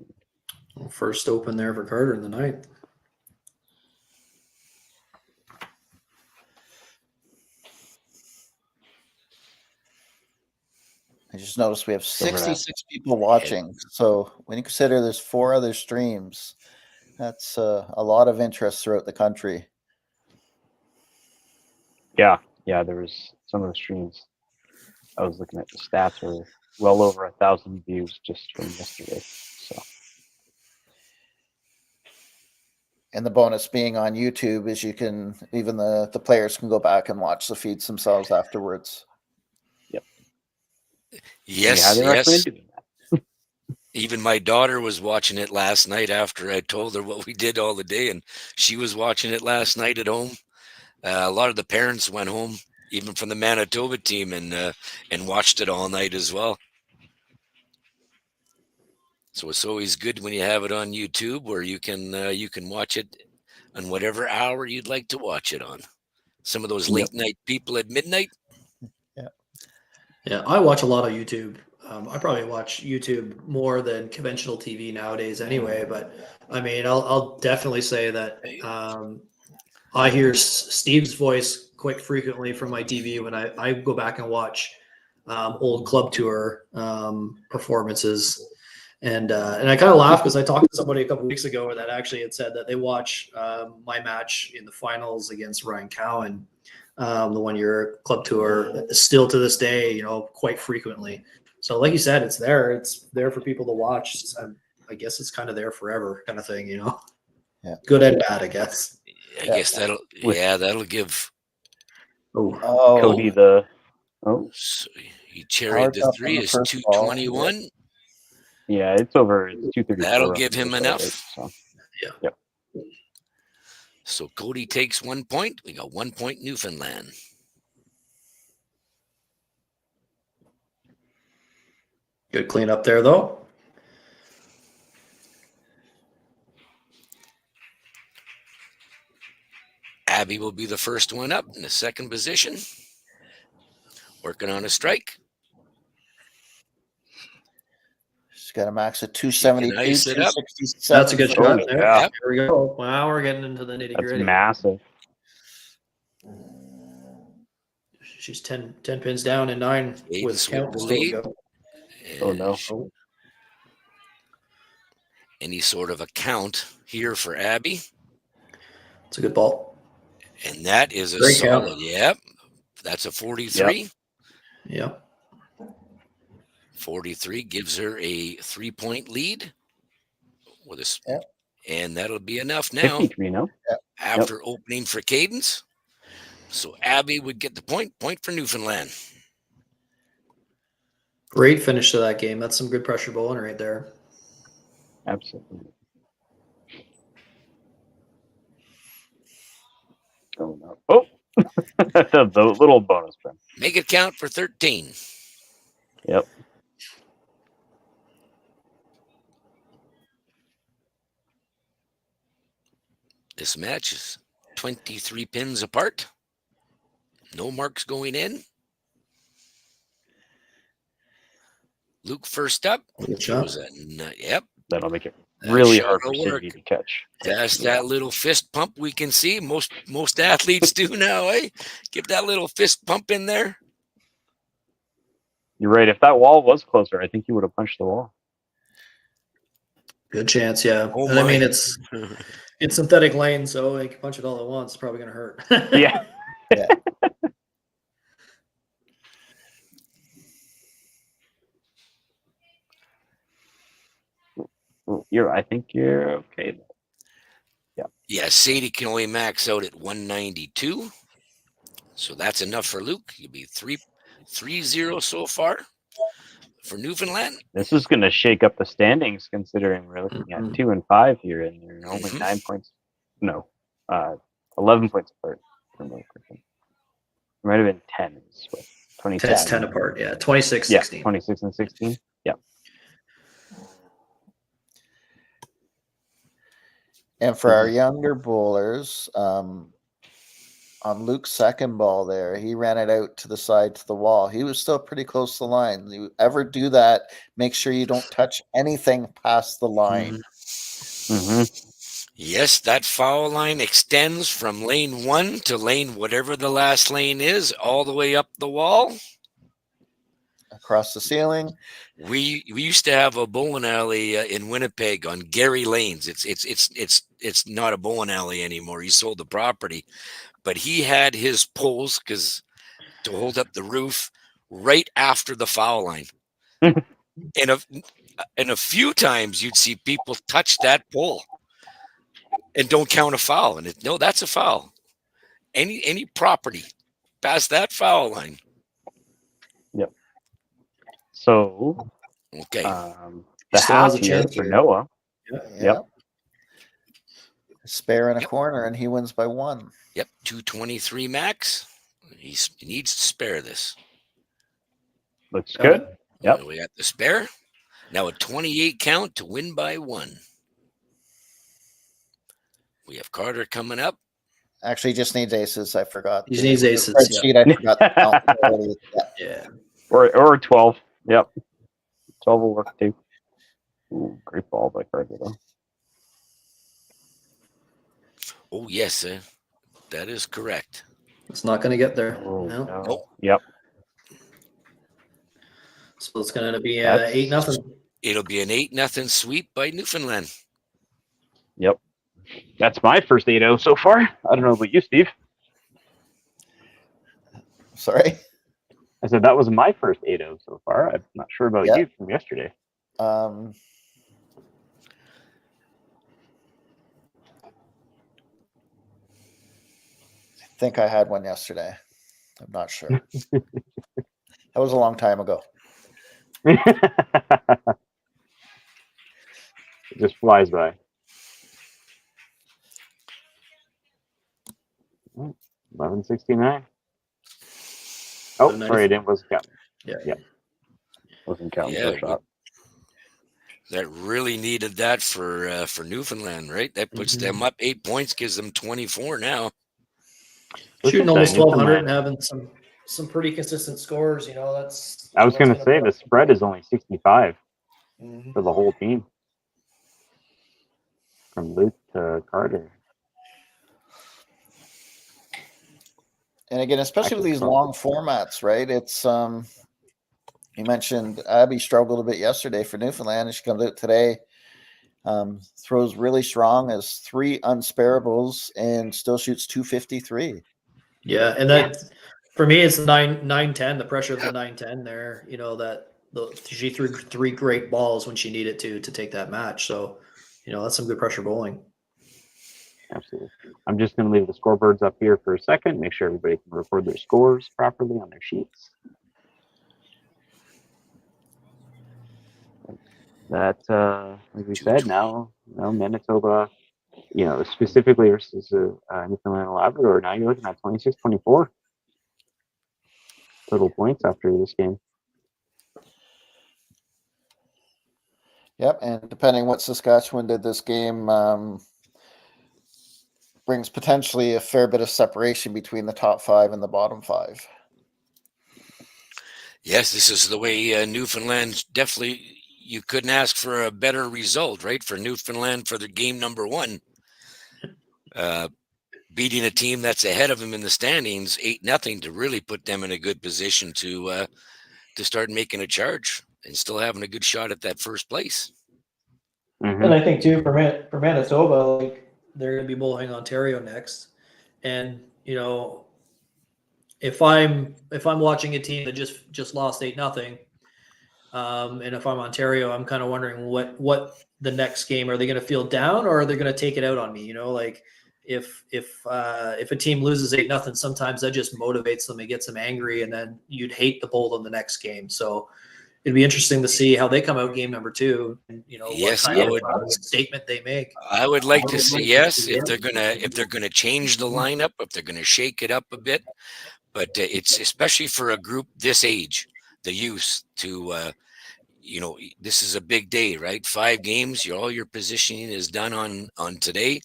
First open there for Carter in the 9th. I just noticed we have 66 people watching. So when you consider there's 4 other streams, that's a lot of interest throughout the country. Yeah, there was some of the streams. I was looking at the stats were well over 1,000 views just from yesterday. So, and the bonus being on YouTube is you can even the players can go back and watch the feeds themselves afterwards. Yep. Yes. Even my daughter was watching it last night after I told her what we did all the day, and she was watching it last night at home. A lot of the parents went home, even from the Manitoba team, and watched it all night as well. So it's always good when you have it on YouTube, where you can watch it on whatever hour you'd like to watch it on. Some of those late night people at midnight. Yeah, I watch a lot of YouTube. I probably watch YouTube more than conventional TV nowadays, anyway. But I mean, I'll definitely say that I hear Steve's voice quite frequently from my TV when I go back and watch old club tour performances. And I kind of laugh because I talked to somebody a couple of weeks ago that actually had said that they watch my match in the finals against Ryan Cowan, the 1-year club tour, still to this day, quite frequently. So like you said, it's there for people to watch. I guess it's kind of there forever kind of thing, Yeah. Good and bad, I guess. I guess that'll give Cody the So he cherried the 3 is 221. Yeah, it's over. It's 234. That'll give him enough. Right, so. Yeah. Yep. So Cody takes 1 point. We got 1 point Newfoundland. Good cleanup there, though. Abby will be the first one up in the second position. Working on a strike. She's got a max of 272, 267. That's a good shot there. Yeah. Here we go. Wow, we're getting into the nitty gritty. That's massive. She's 10 pins down and 9 with count. Lead. Oh, no. Any sort of a count here for Abby. It's a good ball. And that is a Great solid. count. Yep. That's a 43. Yep. 43 gives her a 3-point lead with a, and that'll be enough now. 53 now. After opening for Cadence. So Abby would get the point for Newfoundland. Great finish to that game. That's some good pressure bowling right there. Absolutely. Oh, no. Oh, the little bonus pin. Make it count for 13. Yep. This match is 23 pins apart. No marks going in. Luke first up. Good shot. Yep. That'll make it really hard for Sydney to catch. That's that little fist pump we can see. Most athletes do now, eh? Give that little fist pump in there. You're right. If that wall was closer, I think he would have punched the wall. Good chance, yeah. Oh, and I mean, it's synthetic lane, so he can punch it all at once. It's probably going to hurt. Yeah. I think you're okay. Yeah, Sadie can only max out at 192. So that's enough for Luke. You'll be 3-0 so far for Newfoundland. This is going to shake up the standings, considering we're looking at 2 and 5 here, and they're only 9 points. No, 11 points apart from the person. It might have been 10. It's 26. It's 10 apart. Yeah, 26, Yeah, 16. 26 and 16. Yeah. And for our younger bowlers, on Luke's second ball there, he ran it out to the side to the wall. He was still pretty close to the line. You ever do that, make sure you don't touch anything past the line. Yes, that foul line extends from lane 1 to lane whatever the last lane is, all the way up the wall. Across the ceiling. We used to have a bowling alley in Winnipeg on Gary Lanes. It's not a bowling alley anymore. He sold the property, but he had his poles to hold up the roof right after the foul line. and a few times you'd see people touch that pole and don't count a foul. And no, that's a foul. Any property past that foul line. Yep. So, okay. The half here for Noah. Yep. Spare in a corner, and he wins by 1. Yep, 223 max. He needs to spare this. Looks good. Yep. We got the spare. Now a 28 count to win by 1. We have Carter coming up. Actually, he just needs aces. I forgot. He needs aces. Spreadsheet, I forgot the count already. Yeah. Or 12. Yep. 12 will work too. Ooh, great ball by Carter though. Oh yes, that is correct. It's not going to get there. Oh, no. No. Yep. So it's going to be 8-0. It'll be an 8-0 sweep by Newfoundland. Yep. That's my first 8-0 so far. I don't know about you, Steve. Sorry? I said that was my first 8-0 so far. I'm not sure about you from yesterday. I think I had one yesterday. I'm not sure. That was a long time ago. It just flies by. 1169. Oh, sorry, it wasn't counting. Yeah. Wasn't counting for a shot. That really needed that for Newfoundland, right? That puts them up 8 points, gives them 24 now. Shooting almost 1,200 and having some pretty consistent scores. That's. I was going to say the spread is only 65 for the whole team, from Luke to Carter. And again, especially with these long formats, right? It's you mentioned Abby struggled a bit yesterday for Newfoundland, and she comes out today, throws really strong, has 3 unsparables, and still shoots 253. Yeah, and that for me, it's 9-10. The pressure of the 9-10 there. She threw 3 great balls when she needed to take that match. So, that's some good pressure bowling. Absolutely. I'm just going to leave the scoreboards up here for a second, make sure everybody can record their scores properly on their sheets. That, like we said, now Manitoba, specifically versus Newfoundland and Labrador, now you're looking at 26-24 total points after this game. Yep, and depending what Saskatchewan did this game, brings potentially a fair bit of separation between the top 5 and the bottom 5. Yes, this is the way Newfoundland definitely. You couldn't ask for a better result, right? For Newfoundland for the game number 1, beating a team that's ahead of them in the standings 8-0 to really put them in a good position to start making a charge and still having a good shot at that first place. And I think too for Manitoba, they're going to be bowling Ontario next, and if I'm watching a team that just lost 8-0, and if I'm Ontario, I'm kind of wondering what the next game? Are they going to feel down, or are they going to take it out on me? You know, like if a team loses 8-0, sometimes that just motivates them. It gets them angry, and then you'd hate to bowl them the next game. So it'd be interesting to see how they come out game number 2, and Yes, what kind of statement they make. I would like to see, yes, if they're gonna change the lineup, if they're gonna shake it up a bit. But it's especially for a group this age, the youth, to this is a big day, right? 5 games, all your positioning is done on today,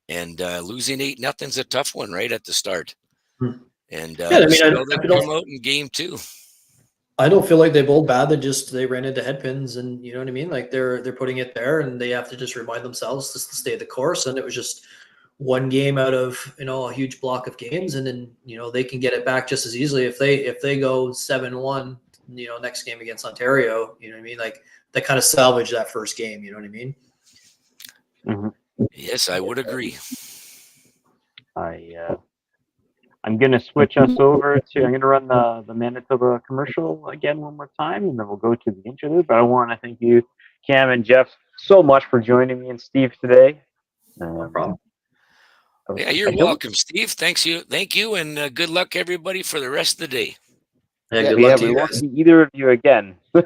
and losing 8-0 is a tough one right at the start. And they come out in game 2. I don't feel like they bowled bad. They ran into headpins, and you know what I mean? Like they're putting it there, and they have to just remind themselves just to stay the course. And it was just one game out of a huge block of games, and then they can get it back just as easily if they go 7-1 next game against Ontario. You know what I mean? Like they kind of salvage that first game. You know what I mean? Mm-hmm. Yes, I would agree. I'm going to switch us over to, I'm going to run the Manitoba commercial again one more time, and then we'll go to the interlude. But I want to thank you, Cam and Jeff, so much for joining me and Steve today. No problem. Yeah, you're welcome, Steve. Thank you, and good luck, everybody, for the rest of the day. Yeah, good luck to we you won't guys. see either of you again. So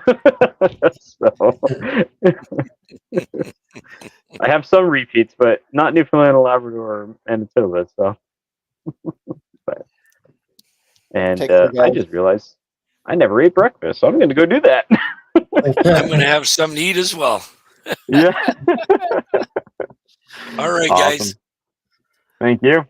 I have some repeats, but not Newfoundland, Labrador, or Manitoba. So. I just realized I never ate breakfast, so I'm going to go do that. I'm going to have something to eat as well. Yeah. All right, awesome. Guys. Thank you.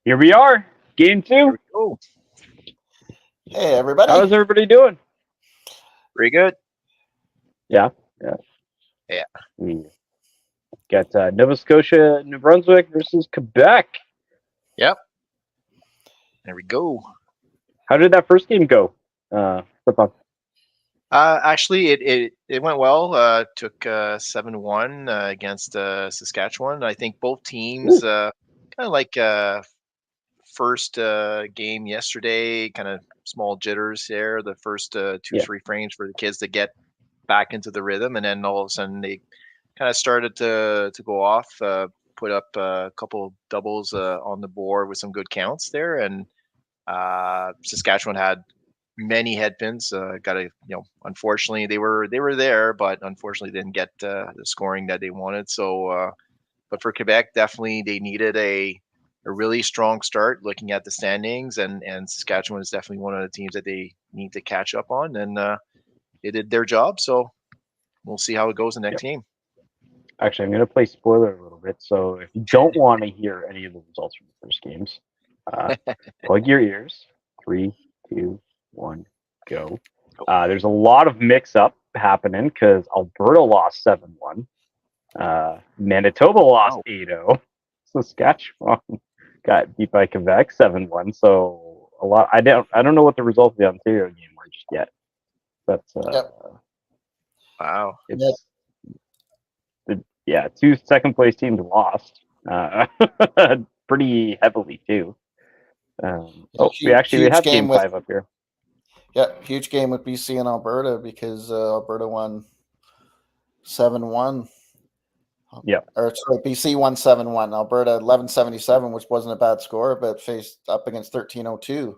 Here we are, game two. Hey, everybody. How's everybody doing? Pretty good. Yeah. We got Nova Scotia, New Brunswick versus Quebec. Yep. There we go. How did that first game go? Flip-on? Actually, it went well. Took 7-1 against Saskatchewan. I think both teams kind of like first game yesterday, kind of small jitters there. The first 2-3 frames for the kids to get back into the rhythm, and then all of a sudden they kind of started to go off. Put up a couple doubles on the board with some good counts there, and Saskatchewan had many headpins. Unfortunately, they were there, but unfortunately didn't get the scoring that they wanted. So, but for Quebec, definitely they needed a really strong start. Looking at the standings, and Saskatchewan is definitely one of the teams that they need to catch up on, and they did their job. So we'll see how it goes in the next game. Actually, I'm going to play spoiler a little bit. So if you don't want to hear any of the results from the first games, plug your ears. 3, 2, 1, go. There's a lot of mix-up happening because Alberta lost 7-1. Manitoba lost 8-0. Saskatchewan got beat by Quebec 7-1. So a lot. I don't know what the results of the Ontario game were just yet. But Wow. two second place teams lost pretty heavily too. We have game 5 up here. Yeah, huge game with BC and Alberta because Alberta won 7-1. Yeah. Or sorry, BC won 7-1. Alberta 11-77, which wasn't a bad score, but faced up against 13-02.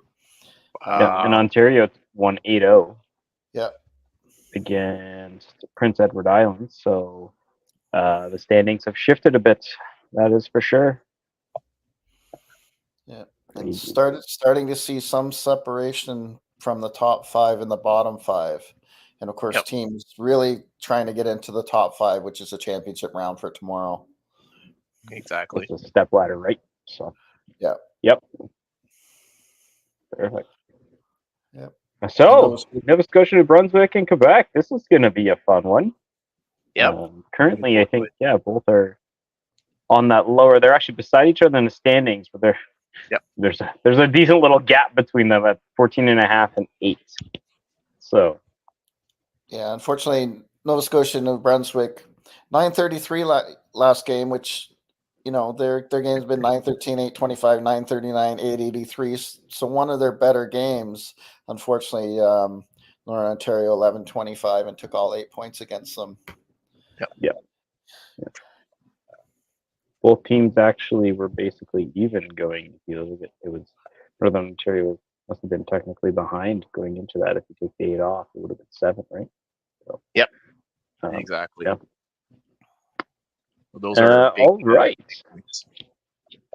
Yeah, and Ontario won 8-0. Yeah. Against Prince Edward Island. So the standings have shifted a bit. That is for sure. Yeah. And starting to see some separation from the top 5 and the bottom 5. And of course, teams really trying to get into the top 5, which is a championship round for tomorrow. Exactly. It's a step ladder, right? So yeah. Yep. Perfect. Yep. So Nova Scotia, New Brunswick, and Quebec. This is going to be a fun one. Yep. Currently, I think both are on that lower. They're actually beside each other in the standings, but they're there's a decent little gap between them at 14.5 and 8. So yeah, unfortunately, Nova Scotia, New Brunswick, 9:33 last game, which their game's been 9:13, 8:25, 9:39, 8:83. So one of their better games, unfortunately, Northern Ontario 11:25 and took all 8 points against them. Yeah. Both teams actually were basically even going. It was Northern Ontario must have been technically behind going into that. If you take the 8 off, it would have been 7, right? So, exactly. Yeah. Well, those are all right.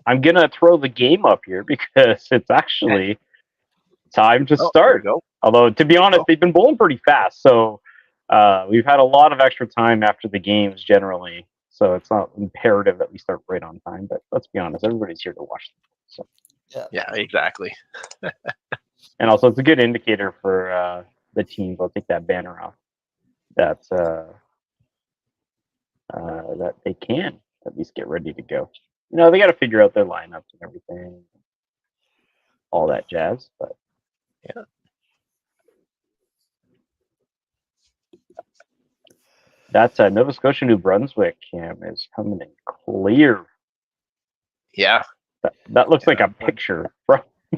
I'm gonna throw the game up here because it's actually time to start. Although, to be honest, they've been bowling pretty fast, so we've had a lot of extra time after the games generally. So it's not imperative that we start right on time. But let's be honest, everybody's here to watch them. So yeah, exactly. And also, it's a good indicator for the teams. I'll take that banner off. That they can at least get ready to go. They got to figure out their lineups and everything, all that jazz. But yeah, that's Nova Scotia, New Brunswick. Cam is coming in clear. Yeah, that looks like a picture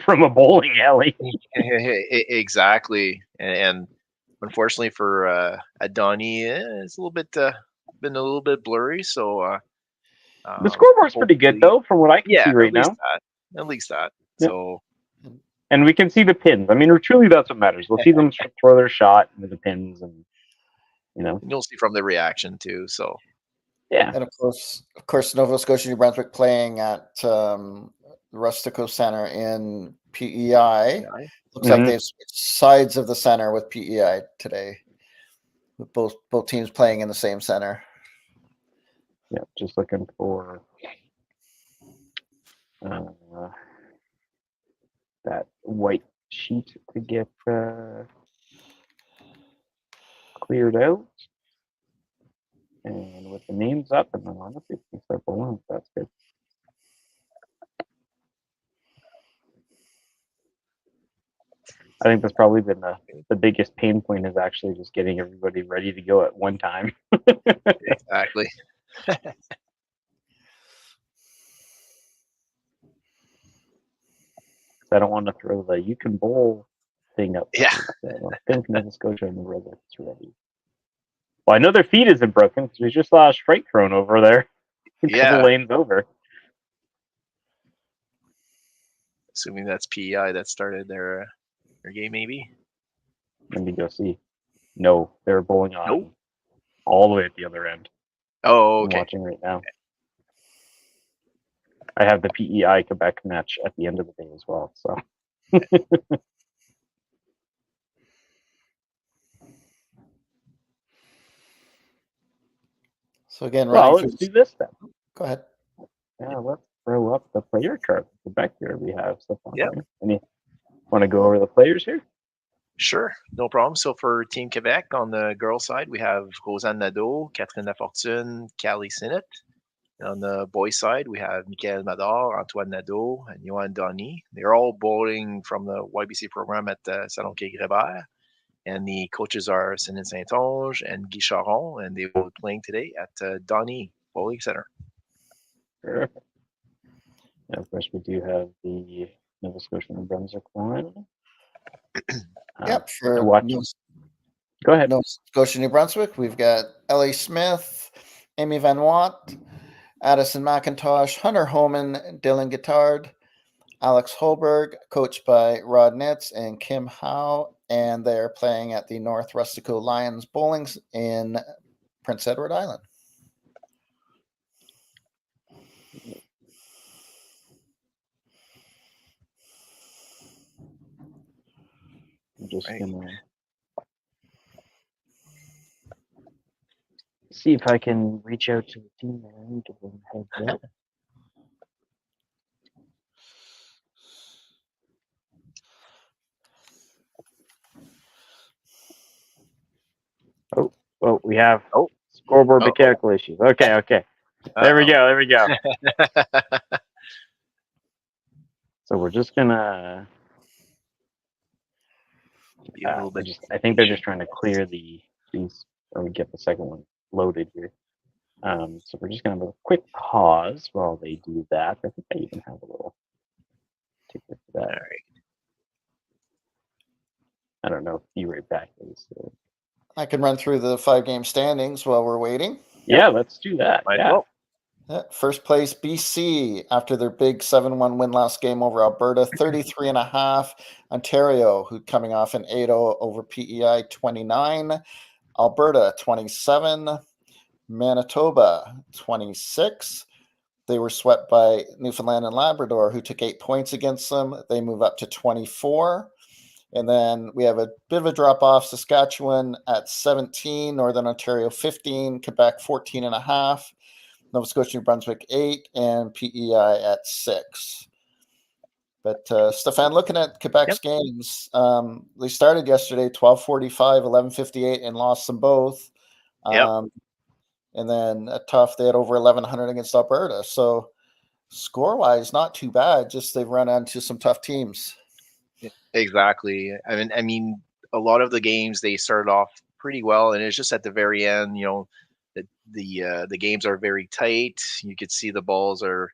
from a bowling alley. Exactly, and unfortunately for Adani, it's a little bit been a little bit blurry. So the scoreboard's pretty good though, from what I can see right now. At least that. Yeah. So, and we can see the pins. I mean, truly, that's what matters. We'll see them throw their shot into the pins, and you'll see from the reaction too. So, yeah, and of course, Nova Scotia, New Brunswick playing at Rustico Center in PEI. Looks like they've switched sides of the center with PEI today. With both teams playing in the same center. Yeah, just looking for that white sheet to get cleared out. And with the names up, and then honestly, we can start bowling. That's good. I think that's probably been the biggest pain point is actually just getting everybody ready to go at one time. Exactly. I don't want to throw the "you can bowl" thing up. Yeah. I think Nova Scotia and the Rebels ready. Well, I know their feed isn't broken because we just saw a strike thrown over there. A couple lanes over. Assuming that's PEI that started their game, maybe. Let me go see. No, they're bowling on all the way at the other end. Oh, okay. I'm watching right now. I have the PEI Quebec match at the end of the day as well. So. So again, let's do this then. Go ahead. Yeah, let's throw up the player card. Quebec here we have stuff on. Yeah. Any want to go over the players here? Sure, no problem. So for Team Quebec on the girls' side, we have Rosanne Nadeau, Catherine Lafortune, Callie Sinnott. On the boys' side, we have Michael Mador, Antoine Nadeau, and Johan Donny. They're all bowling from the YBC program at Salon Quai Grébert. And the coaches are Céline Saint-Onge and Guy Charon, and they will be playing today at Donny Bowling Center. Sure. And of course, we do have the Nova Scotia and Brunswick one. Yep. To watch. Go ahead. Nova Scotia, New Brunswick, we've got Ellie Smith, Amy Van Watt, Addison McIntosh, Hunter Homan, Dylan Guittard, Alex Holberg, coached by Rod Nitz and Kim Howe, and they're playing at the North Rustico Lions Bowlings in Prince Edward Island. I'm just gonna see if I can reach out to the team there and give them a heads up. Oh, we have scoreboard mechanical issues. Okay. There we go. So we're just gonna. I think they're just trying to clear these, or we get the second one loaded here. So we're just gonna have a quick pause while they do that. I think I even have a little ticket for that. All right. I don't know if you right back is. I can run through the 5-game standings while we're waiting. Yeah, let's do that. First place, BC, after their big 7-1 win last game over Alberta, 33.5. Ontario, who coming off an 8-0 over PEI, 29. Alberta, 27. Manitoba, 26. They were swept by Newfoundland and Labrador, who took 8 points against them. They move up to 24. And then we have a bit of a drop off. Saskatchewan at 17, Northern Ontario 15, Quebec 14.5, Nova Scotia, New Brunswick 8, and PEI at 6. But Stefan, looking at Quebec's games, they started yesterday 12:45, 11:58, and lost them both. And then they had over 1,100 against Alberta. So score-wise, not too bad. Just they've run into some tough teams. Exactly. I mean, a lot of the games they started off pretty well, and it's just at the very end, the games are very tight. You could see the balls are a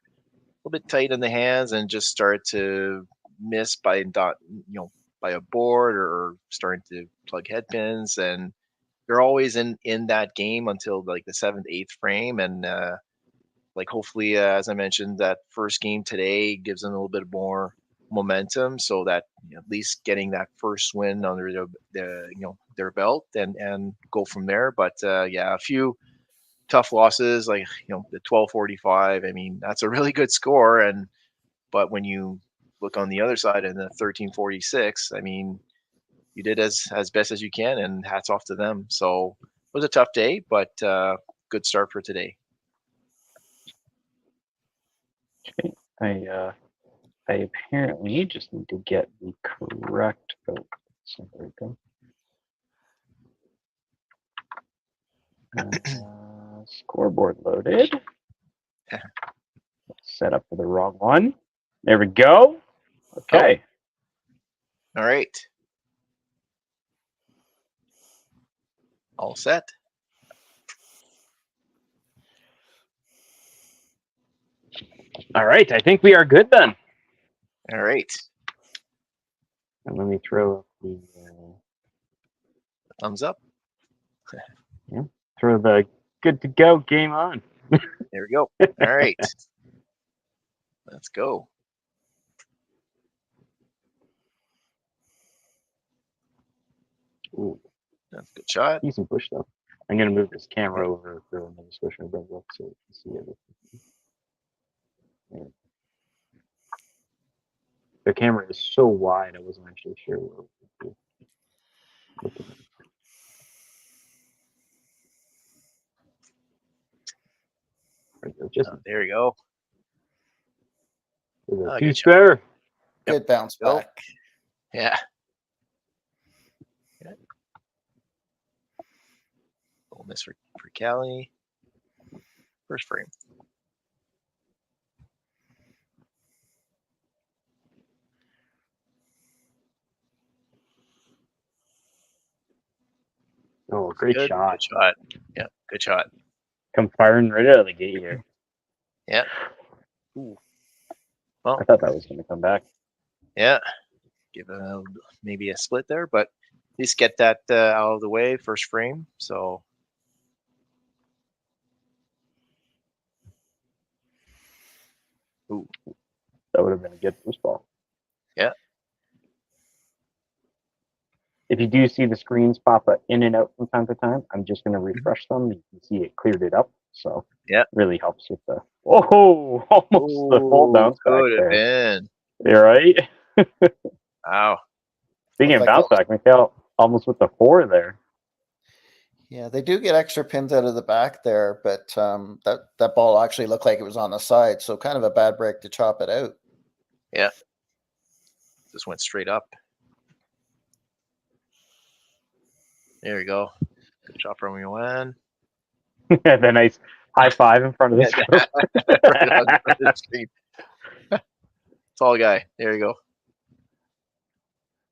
little bit tight in the hands and just start to miss by a board or starting to plug head pins, and they're always in that game until like the 7th, 8th frame, and hopefully, as I mentioned, that first game today gives them a little bit more momentum, so that at least getting that first win under their belt and go from there. But a few tough losses, like the 12:45. I mean, that's a really good score, but when you look on the other side and the 13:46, I mean, you did as best as you can, and hats off to them. So it was a tough day, but good start for today. Okay. I apparently just need to get the correct. So there we go. Scoreboard loaded. Set up for the wrong one. There we go. Okay. All right. All set. All right. I think we are good then. All right. And let me throw the thumbs up. Throw the good to go game on. There we go. All right. Let's go. Ooh. That's a good shot. Decent push though. I'm gonna move this camera over for Nova Scotia and Brunswick so you can see everything. Yeah. The camera is so wide, I wasn't actually sure where we would be. There you go. Two spare. Good bounce back. Yeah. Little miss for Callie. First frame. Oh, great shot. Good shot. Yeah, good shot. come firing right out of the gate here. Yeah. Ooh. Well, I thought that was going to come back. yeah. Give maybe a split there, but at least get that out of the way, first frame. So. Ooh. That would have been a good first ball. Yeah. If you do see the screens pop up in and out from time to time, I'm just going to refresh them. You can see it cleared it up. So yeah, really helps with the almost the full bounce back could have there. been. You're right. Wow. Speaking of bounce back, Mikhail almost with the 4 there. Yeah, they do get extra pins out of the back there, but that ball actually looked like it was on the side, so kind of a bad break to chop it out. Yeah. Just went straight up. There you go. Good shot from Yuan. The nice high five in front of the screen. Right on the screen. Tall guy. There you go.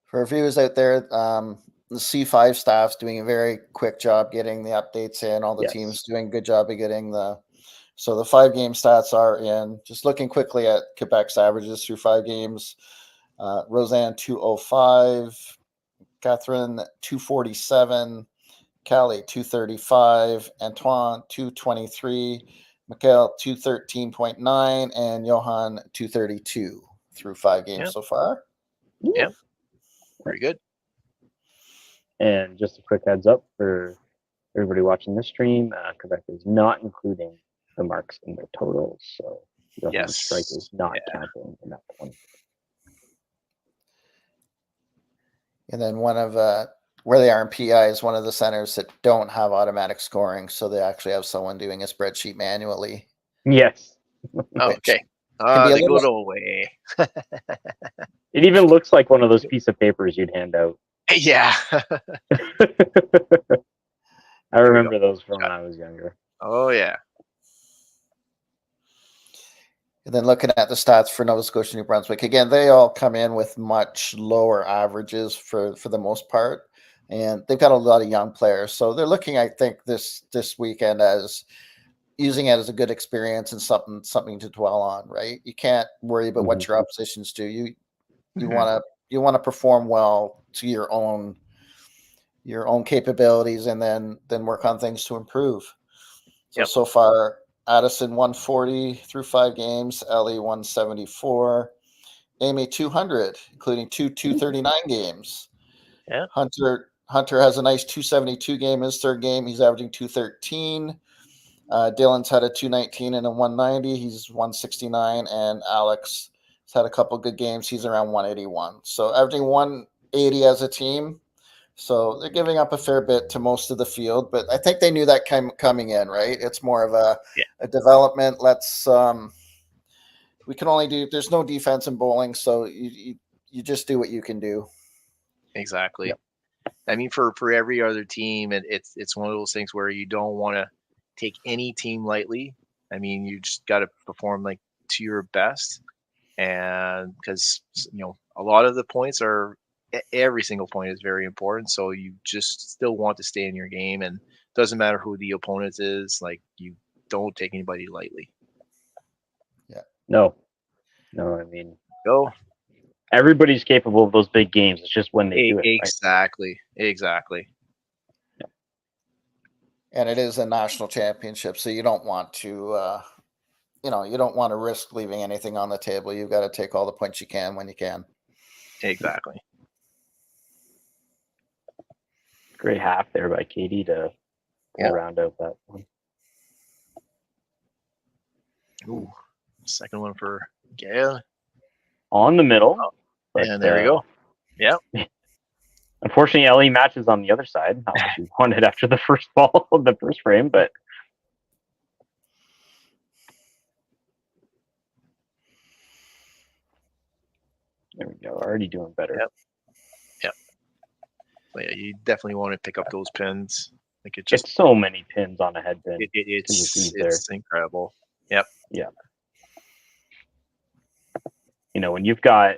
For viewers out there, the C5 staff's doing a very quick job getting the updates in. All the teams doing a good job of getting so the 5-game stats are in. Just looking quickly at Quebec's averages through 5 games. Roseanne 205, Catherine 247, Callie 235, Antoine 223, Mikhail 213.9, and Johan 232 through 5 games so far. Yeah. Very good. And just a quick heads up for everybody watching this stream, Quebec is not including the marks in their totals, so Johan's strike is not counting in that point. And then one of where they are in PI is one of the centers that don't have automatic scoring, so they actually have someone doing a spreadsheet manually. Yes. Okay. The good old way. It even looks like one of those pieces of papers you'd hand out. Yeah. I remember those from when I was younger. Oh, yeah. And then looking at the stats for Nova Scotia, New Brunswick, again, they all come in with much lower averages for the most part. And they've got a lot of young players. So they're looking, I think, this weekend as using it as a good experience and something to dwell on, right? You can't worry about what your oppositions do. You want to perform well to your own capabilities, and then work on things to improve. So far, Addison 140 through 5 games, Ellie 174, Amy 200, including 239 games. Yeah. Hunter has a nice 272 game, his 3rd game. He's averaging 213. Dylan's had a 219 and a 190. He's 169. And Alex has had a couple good games. He's around 181. So averaging 180 as a team. So they're giving up a fair bit to most of the field, but I think they knew that coming in, right? It's more of a development. We can only do, there's no defense in bowling, so you just do what you can do. Exactly. Yep. I mean, for every other team, it's one of those things where you don't want to take any team lightly. I mean, you just got to perform like to your best, and because a lot of the points are, every single point is very important. So you just still want to stay in your game, and it doesn't matter who the opponent is. Like, you don't take anybody lightly. Yeah. No. I mean, everybody's capable of those big games. It's just when they do it. Exactly. Right? Exactly. Yeah. And it is a national championship, so you don't want to, you don't want to risk leaving anything on the table. You've got to take all the points you can when you can. Exactly. Great half there by Katie to round out that one. Ooh, second one for Gail. On the middle. But, and there we go. Yep. Unfortunately, Ellie matches on the other side. Not what she wanted after the first ball of the first frame, but there we go. Already doing better. Yep. But yeah, you definitely want to pick up those pins. Like, it's so many pins on a head pin. It's incredible. Yep. Yeah. When you've got,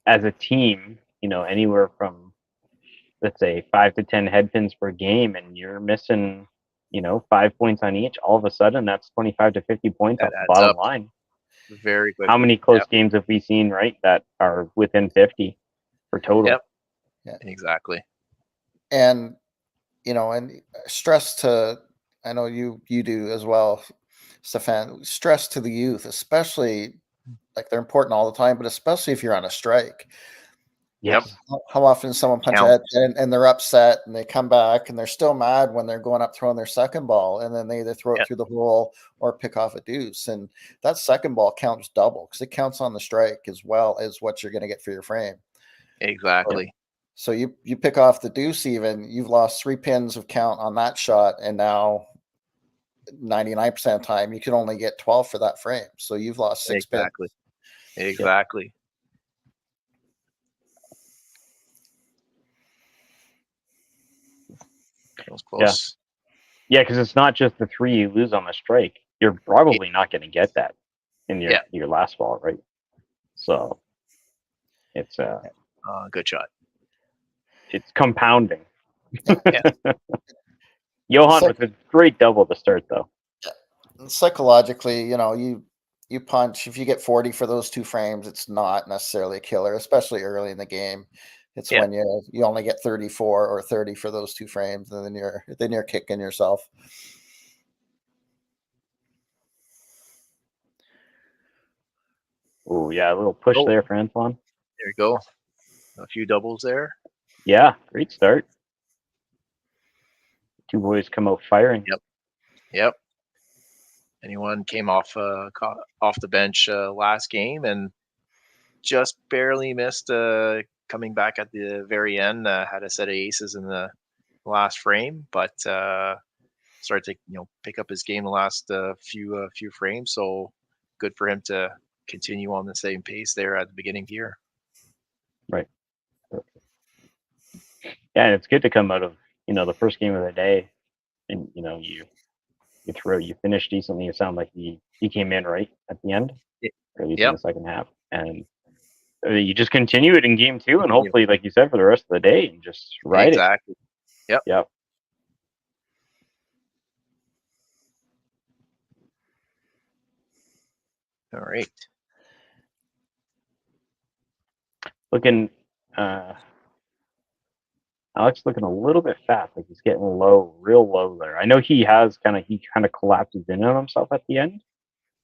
as a team, anywhere from, let's say, 5 to 10 head pins per game, and you're missing, know, 5 points on each, all of a sudden that's 25 to 50 points That off the adds bottom up line. very quickly. How many close games have we seen, right, that are within 50 for total? Yep. Yeah. Exactly. And and stress to, I know you do as well, Stefan, stress to the youth, especially, like, they're important all the time, but especially if you're on a strike. Yes. How often does someone punch a head and they're upset and they come back and they're still mad when they're going up throwing their second ball, and then they either throw it through the hole or pick off a deuce, and that second ball counts double because it counts on the strike as well as what you're going to get for your frame. Exactly. So you pick off the deuce, even you've lost 3 pins of count on that shot, and now 99% of the time you can only get 12 for that frame. So you've lost 6 pins. Exactly. That was close. Yeah, because it's not just the 3 you lose on the strike. You're probably not going to get that in your last ball, right? So it's good shot. It's compounding. Yeah. Johan with a great double to start, though. Psychologically, you punch. If you get 40 for those 2 frames, it's not necessarily a killer, especially early in the game. It's when you only get 34 or 30 for those 2 frames, and then you're kicking yourself. Oh yeah, a little push there for Antoine. There you go. A few doubles there. Yeah, great start. 2 boys come out firing. Yep. Anyone came off the bench last game and just barely missed coming back at the very end. Had a set of aces in the last frame, but started to pick up his game the last few frames. So good for him to continue on the same pace there at the beginning here. Right. Yeah, and it's good to come out of the first game of the day, and you finish decently. It sounded like he came in right at the end, or at least in the second half, and you just continue it in game 2, and hopefully, like you said, for the rest of the day, and just ride it. Exactly. Yep. All right. Looking, Alex looking a little bit fast, like he's getting low, real low there. I know he kind of collapses in on himself at the end,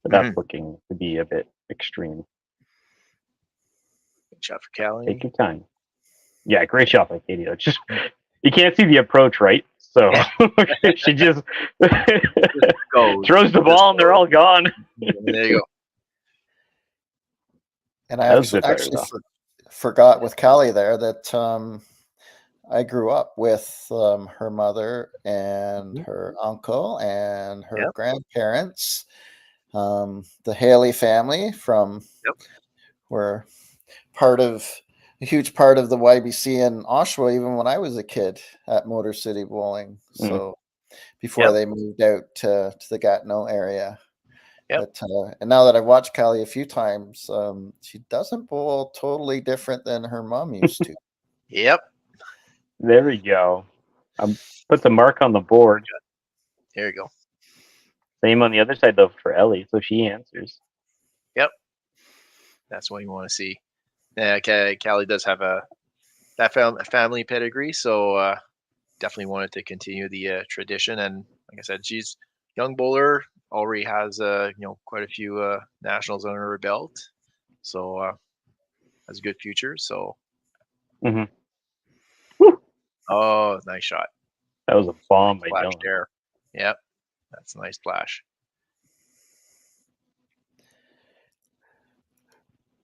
but that's looking to be a bit extreme. Good shot for Callie. Take your time. Yeah, great shot by Katie. It's just you can't see the approach, right? So she just throws the ball and they're all gone. There you go. And I actually forgot with Callie there that I grew up with her mother and her uncle and her grandparents, the Haley family were a huge part of the YBC in Oshawa, even when I was a kid at Motor City Bowling. So before they moved out to the Gatineau area. But, and now that I've watched Callie a few times, she doesn't bowl totally different than her mom used to. Yep. There we go. Put the mark on the board. There you go. Same on the other side, though, for Ellie, so she answers. Yep. That's what you want to see. Yeah, Callie does have that family pedigree, so definitely wanted to continue the tradition. And like I said, she's a young bowler, already has quite a few nationals under her belt, so has a good future. So, oh, nice shot. That was a bomb by Flash Dylan. there. Yep, that's a nice flash.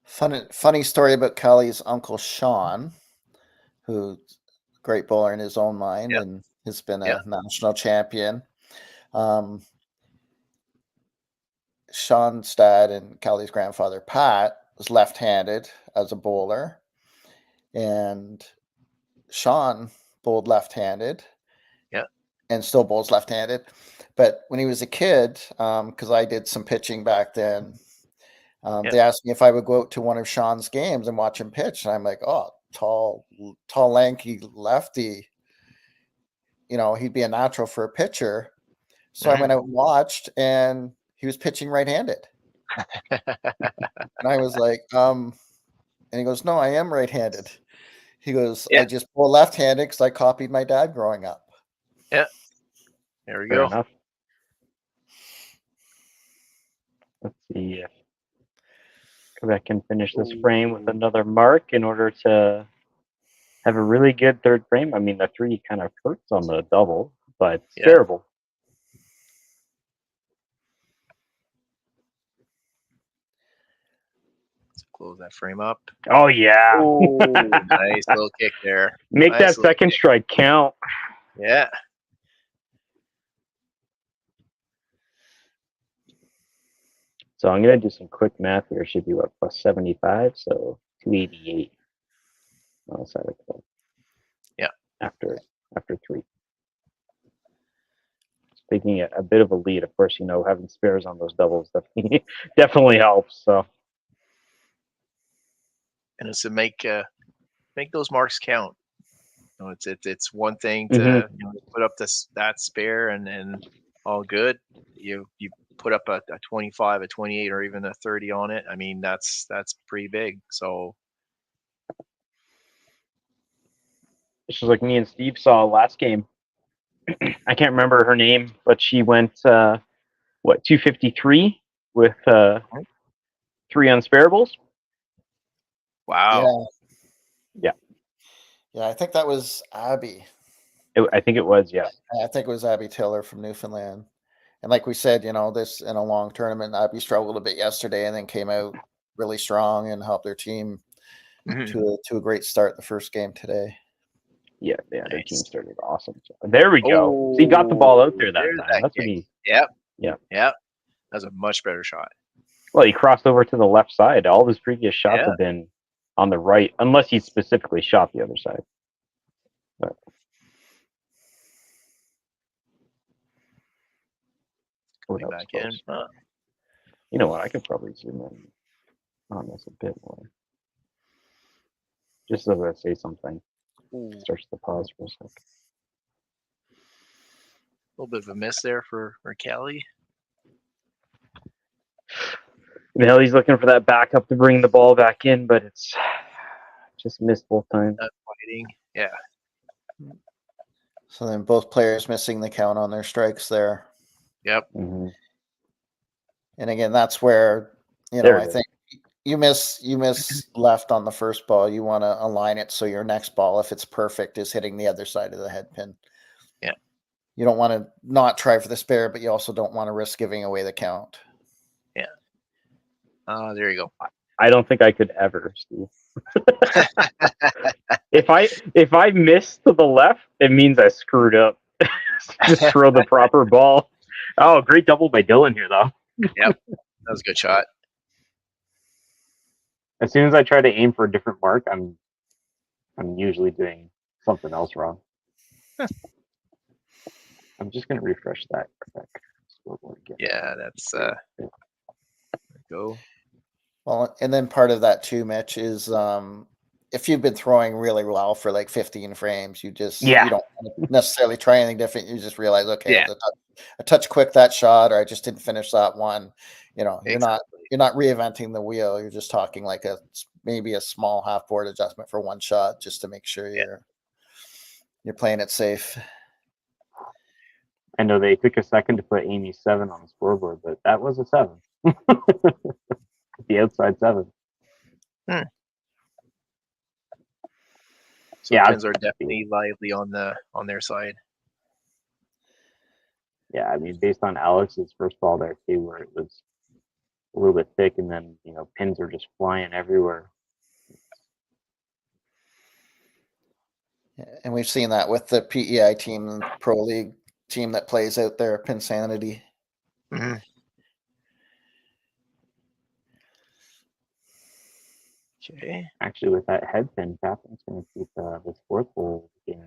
Funny story about Callie's uncle Sean, who's a great bowler in his own mind and has been a national champion. Sean's dad and Callie's grandfather, Pat, was left-handed as a bowler, and Sean bowled left-handed and still bowls left-handed. But when he was a kid, because I did some pitching back then, they asked me if I would go out to one of Sean's games and watch him pitch. And I'm like, oh, tall, lanky lefty. He'd be a natural for a pitcher. So I went out and watched, and he was pitching right-handed. And I was like, and he goes, "No, I am right-handed." He goes, Yeah. "I just pull left-handed because I copied my dad growing up." Yeah. There we Fair go. enough. Let's see if Quebec can finish this frame with another mark in order to have a really good third frame. I mean, the 3 kind of hurts on the double, but it's terrible. Let's close that frame up. Oh, yeah. Oh, nice little kick there. Make Nice that little second kick. strike count. Yeah. So I'm going to do some quick math here. Should be what, plus 75, so 288 on the side of the Yeah. After 3. Taking a bit of a lead. Of course, having spares on those doubles definitely helps. So. And it's to make those marks count. It's one thing to put up that spare and all good. You put up a 25, a 28, or even a 30 on it. I mean, that's pretty big. So This is like me and Steve saw last game. I can't remember her name, but she went 253 with 3 unsparables. wow. Yeah, I think that was Abby. I think it was, yeah. I think it was Abby Tiller from Newfoundland. And like we said, this in a long tournament, Abby struggled a bit yesterday and then came out really strong and helped their team to a great start the first game today. Yeah, their team started awesome. So, there we go. So he got the ball out there that time. That's what he. Yep. Yeah. Yep. That was a much better shot. Well, he crossed over to the left side. All of his previous shots have been on the right, unless he specifically shot the other side. But. Going back in. You know what? I could probably zoom in on this a bit more. Just as I say something. Starts to pause for a sec. A little bit of a miss there for Kelly. Now he's looking for that backup to bring the ball back in, but it's just missed both times. Not fighting. Yeah. So then both players missing the count on their strikes there. Yep. And again, that's where I think you miss left on the first ball. You want to align it so your next ball, if it's perfect, is hitting the other side of the head pin. Yeah. You don't want to not try for the spare, but you also don't want to risk giving away the count. Yeah. There you go. I don't think I could ever, Steve. If I miss to the left, it means I screwed up. Just throw the proper ball. Oh, great double by Dylan here, though. Yep. That was a good shot. As soon as I try to aim for a different mark, I'm usually doing something else wrong. I'm just going to refresh that scoreboard again. Yeah, that's there we go. Well, and then part of that too, Mitch, is if you've been throwing really well for like 15 frames, you don't necessarily try anything different. You just realize, okay, a touch quick that shot, or I just didn't finish that one. You're not reinventing the wheel. You're just talking like maybe a small half board adjustment for one shot, just to make sure you're playing it safe. I know they took a second to put Amy's 7 on the scoreboard, but that was a 7. The outside 7. So Pins are definitely lively on their side. Yeah, I mean, based on Alex's first ball there too, where it was a little bit thick, and then pins are just flying everywhere. And we've seen that with the PEI team, the Pro League team that plays out there, Pinsanity. Okay. Actually, with that head pin, Catherine's going to keep this fourth hole game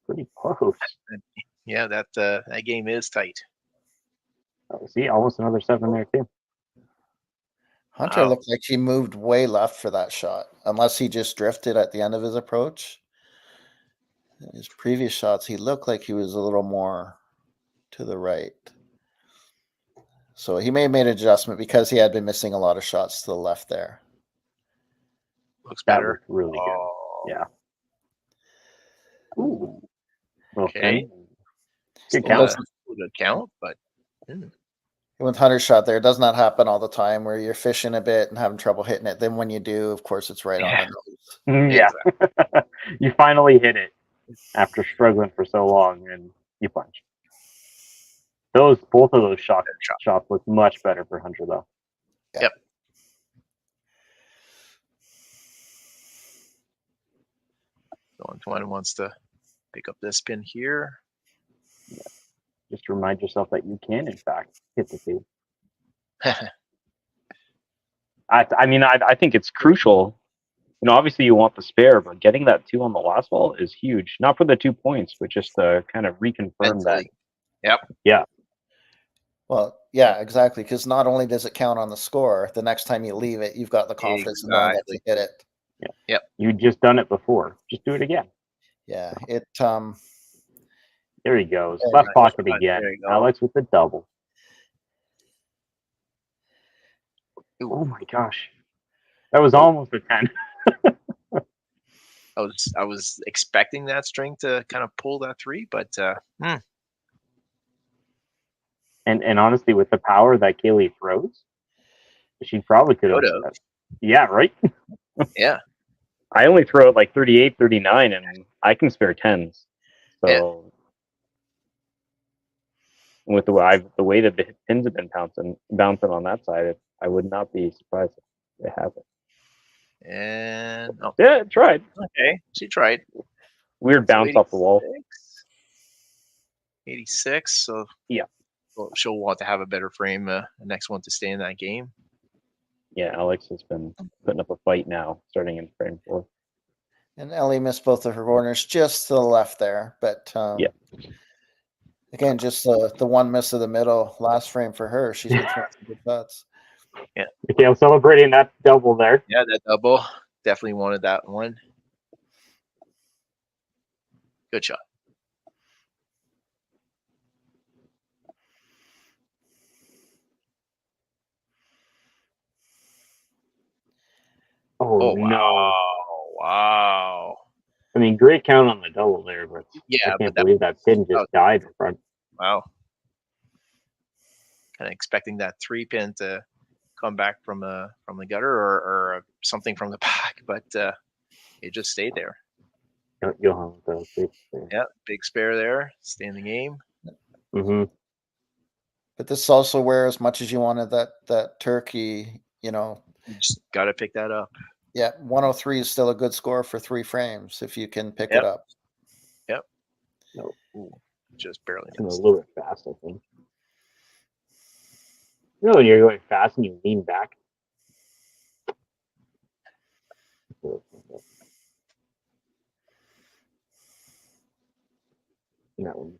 pretty close. Yeah, that game is tight. Oh, see, almost another 7 there too. Hunter looked like he moved way left for that shot, unless he just drifted at the end of his approach. His previous shots, he looked like he was a little more to the right. So he may have made an adjustment because he had been missing a lot of shots to the left there. Looks That better. looked really Oh, good. Yeah. Ooh. Okay. Good Still count. a good count, but With Hunter's shot there, it does not happen all the time where you're fishing a bit and having trouble hitting it. Then when you do, of course, it's right on the nose. Yeah. You finally hit it after struggling for so long, and you punch. Both of those shots look much better for Hunter, though. Yep. So Antoine wants to pick up this pin here. Yeah. Just remind yourself that you can, in fact, hit the tee. I think it's crucial. You know, obviously you want the spare, but getting that 2 on the last ball is huge. Not for the 2 points, but just to kind of reconfirm Mentally. that. Yep. Yeah. Well, yeah, exactly. Because not only does it count on the score, the next time you leave it, you've got the confidence in knowing that you hit it. Yeah. Yep. You've just done it before. Just do it again. Yeah. There he goes. There Left you pocket go. again. There you go. Alex with the double. Ooh. Oh my gosh. That was almost a 10. I was expecting that string to kind of pull that 3, but And honestly, with the power that Kaylee throws, she probably could have. Yeah, right? Yeah. I only throw it like 38, 39, and I can spare 10s. So with the way that the pins have been bouncing on that side, I would not be surprised if it happened. And yeah, it tried. Okay, she tried. Weird bounce off the wall. 86. So yeah, she'll want to have a better frame. The next one to stay in that game. Yeah, Alex has been putting up a fight now, starting in frame 4. And Ellie missed both of her corners just to the left there, but yeah. Again, just the one miss of the middle last frame for her. She's been throwing some good shots. Yeah. Okay, I'm celebrating that double there. Yeah, that double. Definitely wanted that one. Good shot. Oh wow. no. Wow. I mean, great count on the double there, but yeah, I can't believe that pin just died in front. Wow. Kind of expecting that 3-pin to come back from the gutter or something from the back, but it just stayed there. Johan with the big spare. Yeah, big spare there. Stay in the game. Mm-hmm. But this is also where, as much as you wanted that turkey, you just got to pick that up. Yeah, 103 is still a good score for 3 frames if you can pick it up. Yep. No, just barely. A little bit fast, I think. You know, when you're going fast and you lean back. That one.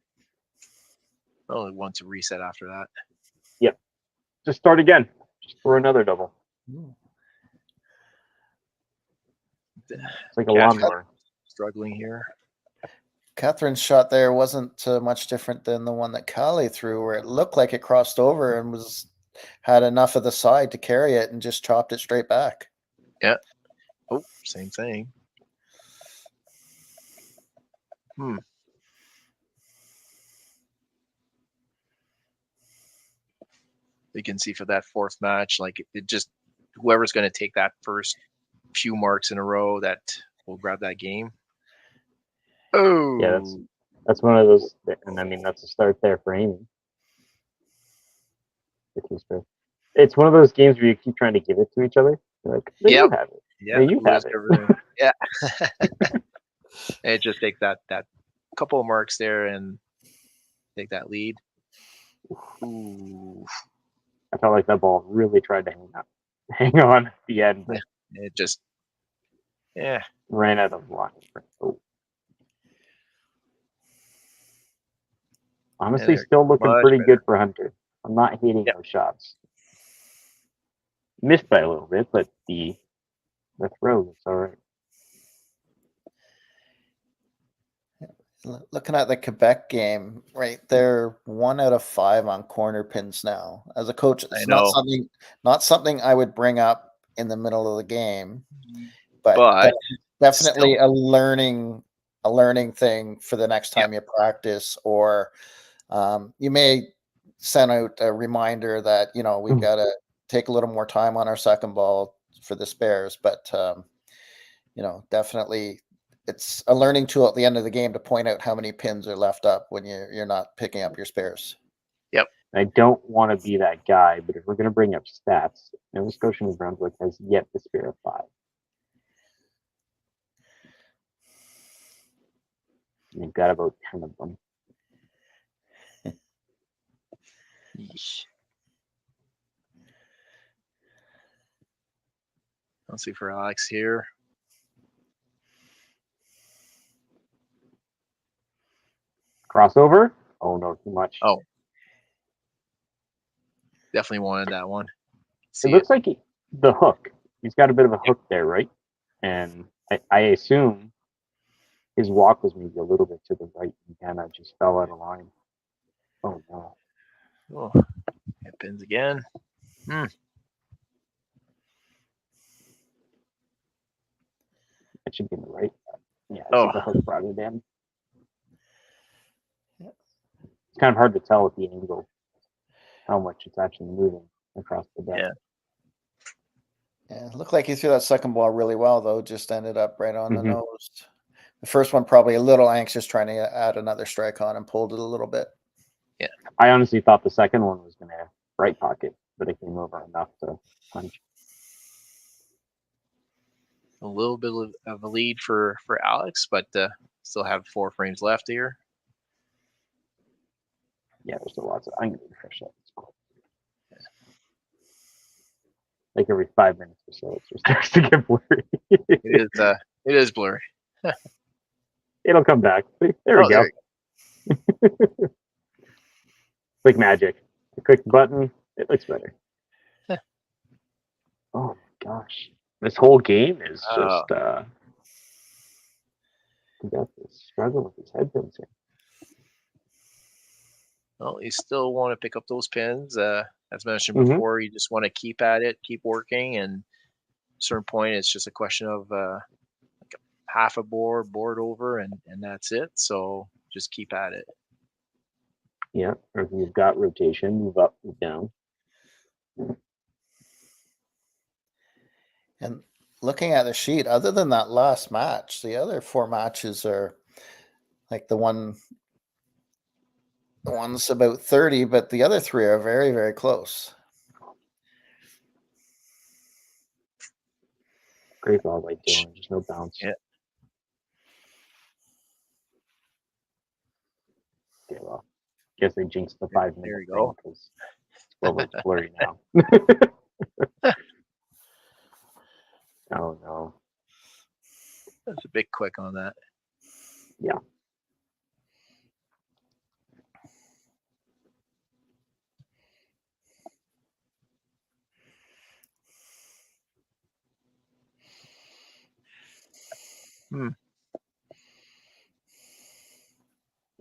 Only one to reset after that. Yep. Just start again. Just for another double. It's like a lawnmower. Struggling here. Catherine's shot there wasn't much different than the one that Callie threw, where it looked like it crossed over and had enough of the side to carry it and just chopped it straight back. Yeah. Oh, same thing. You can see for that 4th match, like it just whoever's going to take that first few marks in a row that will grab that game. Oh, yeah, that's one of those, and I mean that's a start there for Amy. It's one of those games where you keep trying to give it to each other. You're like, you have it. Yeah, you have it. Yeah. It just takes that couple of marks there and take that lead. Ooh. I felt like that ball really tried to hang on at the end. It just, ran out of line. Oh. Honestly, still looking pretty good for Hunter. I'm not hating those shots. Missed by a little bit, but the throw is all right. Looking at the Quebec game, right? They're 1 out of 5 on corner pins now. As a coach, it's know. not something I would bring up in the middle of the game, but But definitely a learning thing for the next time you practice, or you may send out a reminder that we've got to take a little more time on our second ball for the spares. But definitely it's a learning tool at the end of the game to point out how many pins are left up when you're not picking up your spares. Yep. I don't want to be that guy, but if we're going to bring up stats, Nova Scotia and Brunswick has yet to spare 5. You've got about 10 of them. Yeesh. Let's see for Alex here. Crossover? Oh, no, too much. Oh. Definitely wanted that one. It looks like the hook. He's got a bit of a hook there, right? And I assume his walk was maybe a little bit to the right and kind of just fell out of line. Oh, no. Oh, it pins again. It should be in the right. Yeah, the hook brought it in. It's kind of hard to tell at the angle how much it's actually moving across the deck. Yeah, it looked like he threw that second ball really well, though. Just ended up right on the nose. The first one probably a little anxious, trying to add another strike on, and pulled it a little bit. Yeah, I honestly thought the second one was going to right pocket, but it came over enough to punch. A little bit of a lead for Alex, but still have 4 frames left here. Yeah, there's still lots of. I'm going to refresh that. Like every 5 minutes or so, it just starts to get blurry. It is blurry. It'll come back. There we go. Like magic. I click the button, it looks better. Oh my gosh. This whole game is just he got this struggle with his headphones here. Well, you still want to pick up those pins. As mentioned before, you just want to keep at it, keep working, and at a certain point, it's just a question of like half a board over, and that's it. So just keep at it. Yeah, or if you've got rotation, move up, move down. And looking at the sheet, other than that last match, the other 4 matches are like the one's about 30, but the other 3 are very, very close. Great ball by Dylan, just no bounce. Yeah. Okay, well, guess they jinxed the 5 minute There you go. because it's a little blurry now. Oh no. That's a bit quick on that. Yeah.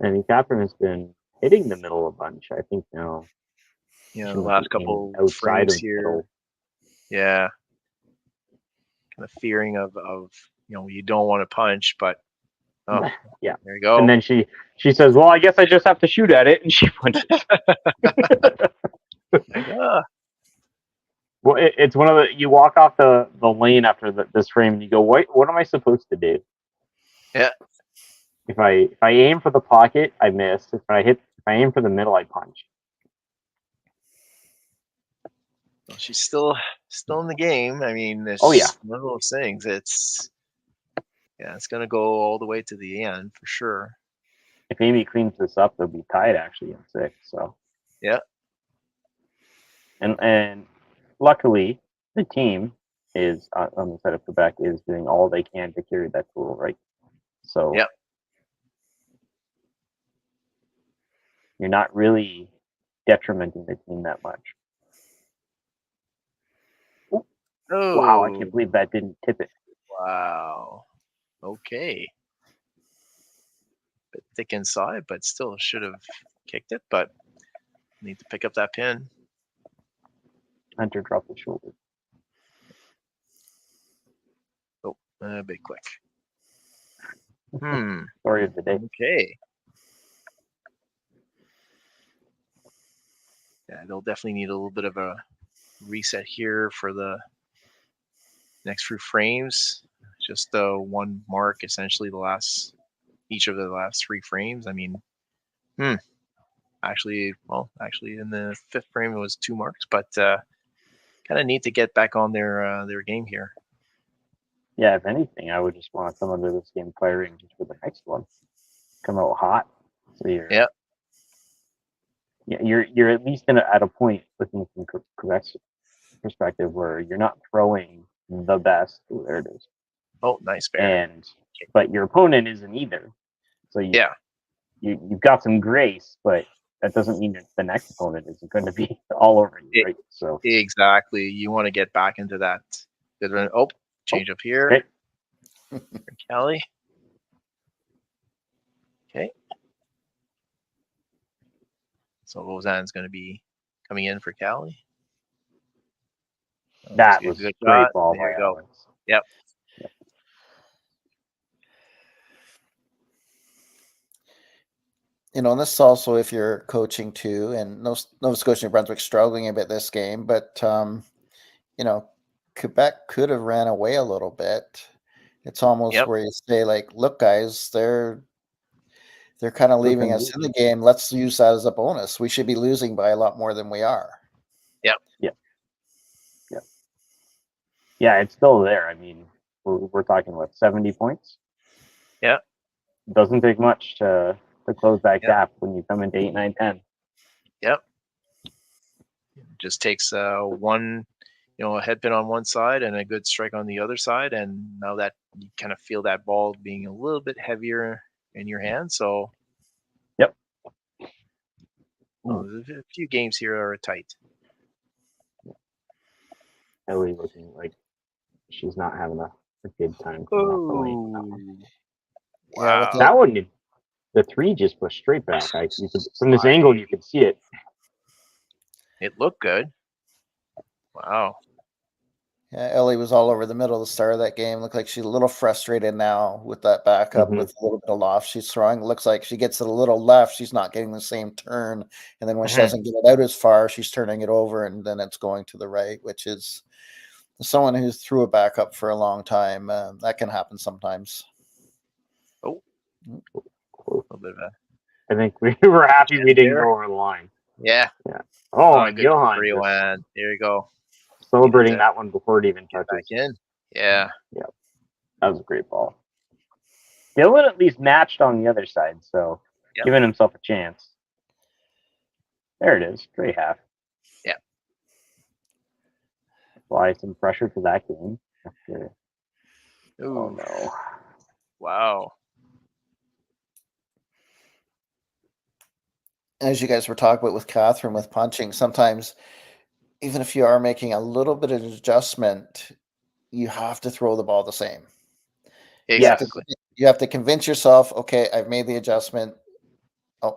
I mean, Catherine has been hitting the middle a bunch. I think now. Yeah, the last couple outside frames of here. middle. Yeah. Kind of fearing of you don't want to punch, but yeah, there you go. And then she says, "Well, I guess I just have to shoot at it," and she punches. Well, it's one of the you walk off the lane after this frame and you go, what am I supposed to do? Yeah. If I aim for the pocket, I miss. If I aim for the middle, I punch. Well, she's still in the game. I mean, it's one of those things. It's gonna go all the way to the end for sure. If Amy cleans this up, they'll be tied actually in 6. So yeah. And luckily, the team is on the side of Quebec is doing all they can to carry that pool, right? So you're not really detrimenting the team that much. Oh. Wow, I can't believe that didn't tip it. Wow. Okay. bit thick inside, but still should have kicked it. But need to pick up that pin. Hunter dropped the shoulder. Oh, a bit quick. Story of the day. Okay. Yeah, they'll definitely need a little bit of a reset here for the next few frames. Just the one mark, essentially each of the last 3 frames. I mean, actually in the 5th frame it was 2 marks, but kind of need to get back on their game here. Yeah, if anything, I would just want to come under this game firing just for the next one. Come out hot. So you're at least at a point looking from Quebec's perspective where you're not throwing the best. Ooh, there it is. Oh, nice bear. But your opponent isn't either. So you've got some grace, but that doesn't mean that the next opponent isn't going to be all over you, right? So exactly, you want to get back into that. Oh, change up here. Okay. For Kelly. Okay. So Lausanne's going to be coming in for Cali. That was a great ball by Alex. Yep. You know, and this is also if you're coaching too, and Nova Scotia and Brunswick struggling a bit this game, but you know, Quebec could have ran away a little bit. It's almost where you say, like, look, guys, they're kind of leaving us in the game. Let's use that as a bonus. We should be losing by a lot more than we are. Yeah, it's still there. I mean, we're talking about 70 points. Yeah. Doesn't take much to close that gap when you come into 8, 9, 10. Yep. Just takes one, a head pin on one side and a good strike on the other side, and now that you kind of feel that ball being a little bit heavier in your hand. So, a few games here are tight. Ellie looking like she's not having a good time. Wow. That one, the 3 just pushed straight back. From this angle, you can see it. It looked good. Wow. Yeah, Ellie was all over the middle of the start of that game. Looked like she's a little frustrated now with that backup with a little bit of loft she's throwing. Looks like she gets it a little left. She's not getting the same turn. And then when she doesn't get it out as far, she's turning it over and then it's going to the right, which is someone who's threw a backup for a long time. That can happen sometimes. Oh, a little bit of a... I think we were happy we didn't go over the line. Yeah. Oh, and Johan. There you go. Celebrating that one before it even touches. Back in. Yeah. That was a great ball. Dylan at least matched on the other side, so giving himself a chance. There it is. Great half. Yeah. Apply some pressure to that game. Ooh. Oh, no. Wow. As you guys were talking about with Catherine, with punching, sometimes even if you are making a little bit of adjustment, you have to throw the ball the same. Exactly. You have to convince yourself, okay, I've made the adjustment. Oh.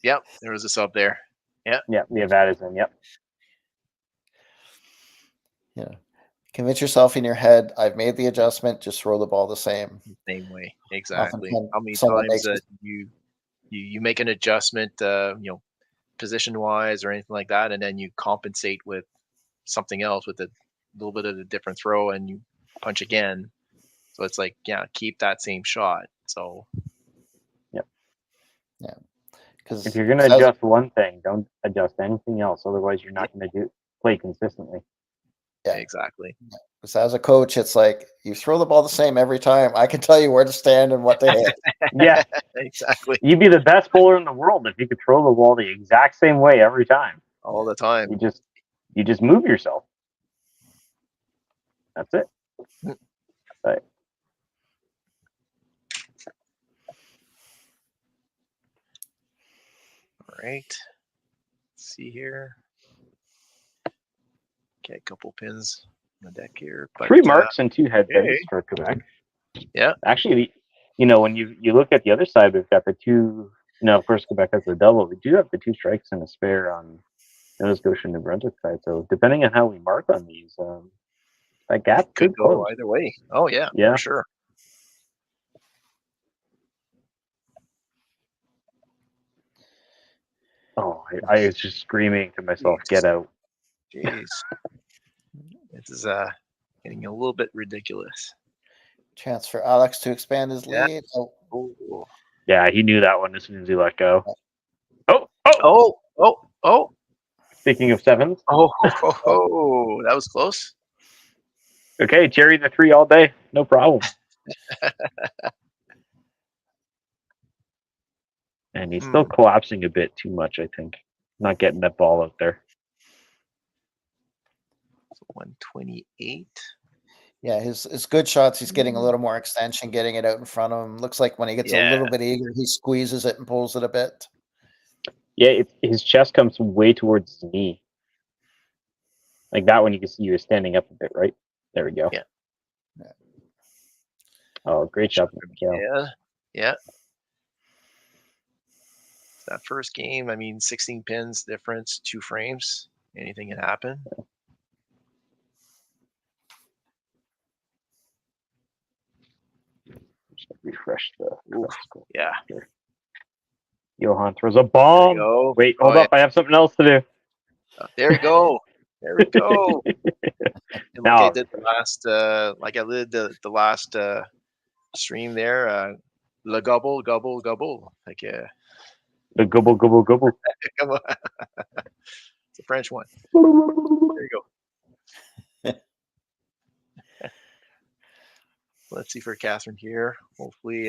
Yep, there was a sub there. Yeah. Yeah, we have Addison. Yep. Yeah. Convince yourself in your head, I've made the adjustment, just throw the ball the same. Same way. Exactly. How many times that you make an adjustment, position wise or anything like that, and then you compensate with something else with a little bit of a different throw and you punch again. So it's like, keep that same shot. So because if you're going to adjust one thing, don't adjust anything else. Otherwise, you're not going to play consistently. Yeah, exactly. Because as a coach, it's like you throw the ball the same every time. I can tell you where to stand and what to hit. Yeah, exactly. You'd be the best bowler in the world if you could throw the ball the exact same way every time. All the time. You just move yourself. That's it. Right. All right. Let's see here. Okay, a couple pins on the deck here. But, 3 marks and 2 head pins for Quebec. Yeah. Actually, you know, when you look at the other side, we've got the two. No, of course, Quebec has the double. We do have the 2 strikes and a spare on Nova Scotia and New Brunswick side. So depending on how we mark on these, that gap Could could go close. either way. Oh yeah, Yeah. for sure. Oh, I was just screaming to myself, Jeez. "Get out!" Jeez. This is getting a little bit ridiculous. Chance for Alex to expand his Yeah. lead. Oh, Oh, Yeah, he knew that one as soon as he let go. Oh. oh. Speaking of sevens, Oh, that was close. okay, Jerry the 3 all day, no problem. And he's still collapsing a bit too much, I think. Not getting that ball out there. 128. yeah, his good shots. He's getting a little more extension, getting it out in front of him. Looks like when he gets a little bit eager, he squeezes it and pulls it a bit. Yeah, his chest comes way towards his knee. Like that one, you can see you're standing up a bit, right? There we go. Yeah. Oh, great job, Mikhail. Yeah. That first game, I mean, 16 pins difference, 2 frames. Anything can happen. Just refresh the score. Yeah. Here. Johan throws a bomb. Go. Wait, hold up. I have something else to do. There we go. There we go. And Now- I did the last, like I did the last stream there. Le gobble, gobble, gobble. Like, The gobble, gobble, gobble. come on. It's a French one. There you go. Let's see for Catherine here. Hopefully,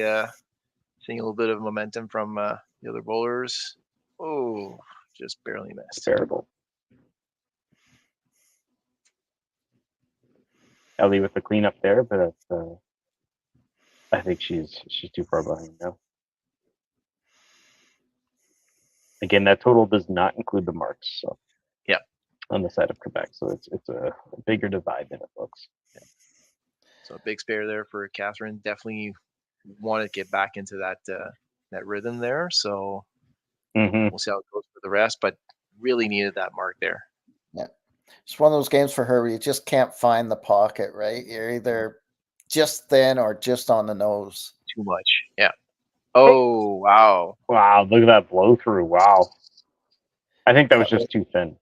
seeing a little bit of momentum from the other bowlers. Oh, just barely missed. Terrible. Ellie with the cleanup there, but I think she's too far behind now. Again, that total does not include the marks. So yeah, on the side of Quebec, so it's a bigger divide than it looks. Yeah. So a big spare there for Catherine. Definitely want to get back into that rhythm there. So we'll see how it goes for the rest, but really needed that mark there. Yeah. It's one of those games for her where you just can't find the pocket, right? You're either just thin or just on the nose. Too much. Yeah. Oh, wow. Wow, look at that blow through. Wow. I think that was just too thin.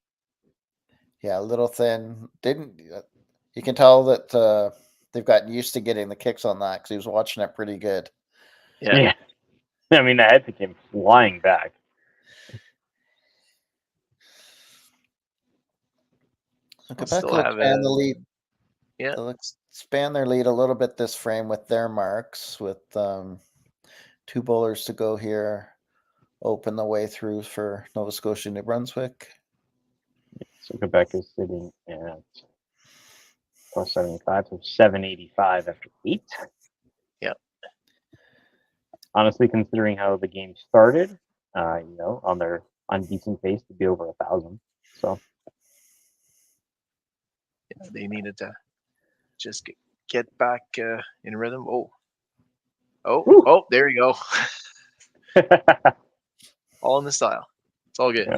Yeah, a little thin. You can tell that they've gotten used to getting the kicks on that because he was watching it pretty good. Yeah. I mean, the head came flying back. Quebec will expand the lead. Yeah, they'll expand their lead a little bit this frame with their marks, with 2 bowlers to go here. Open the way through for Nova Scotia, New Brunswick. So Quebec is sitting at plus 75, so 785 after 8. Yeah. Honestly, considering how the game started, on decent pace to be over 1,000. So yeah, they needed to just get back in rhythm. Oh, there you go. All in the style. It's all good. Yeah.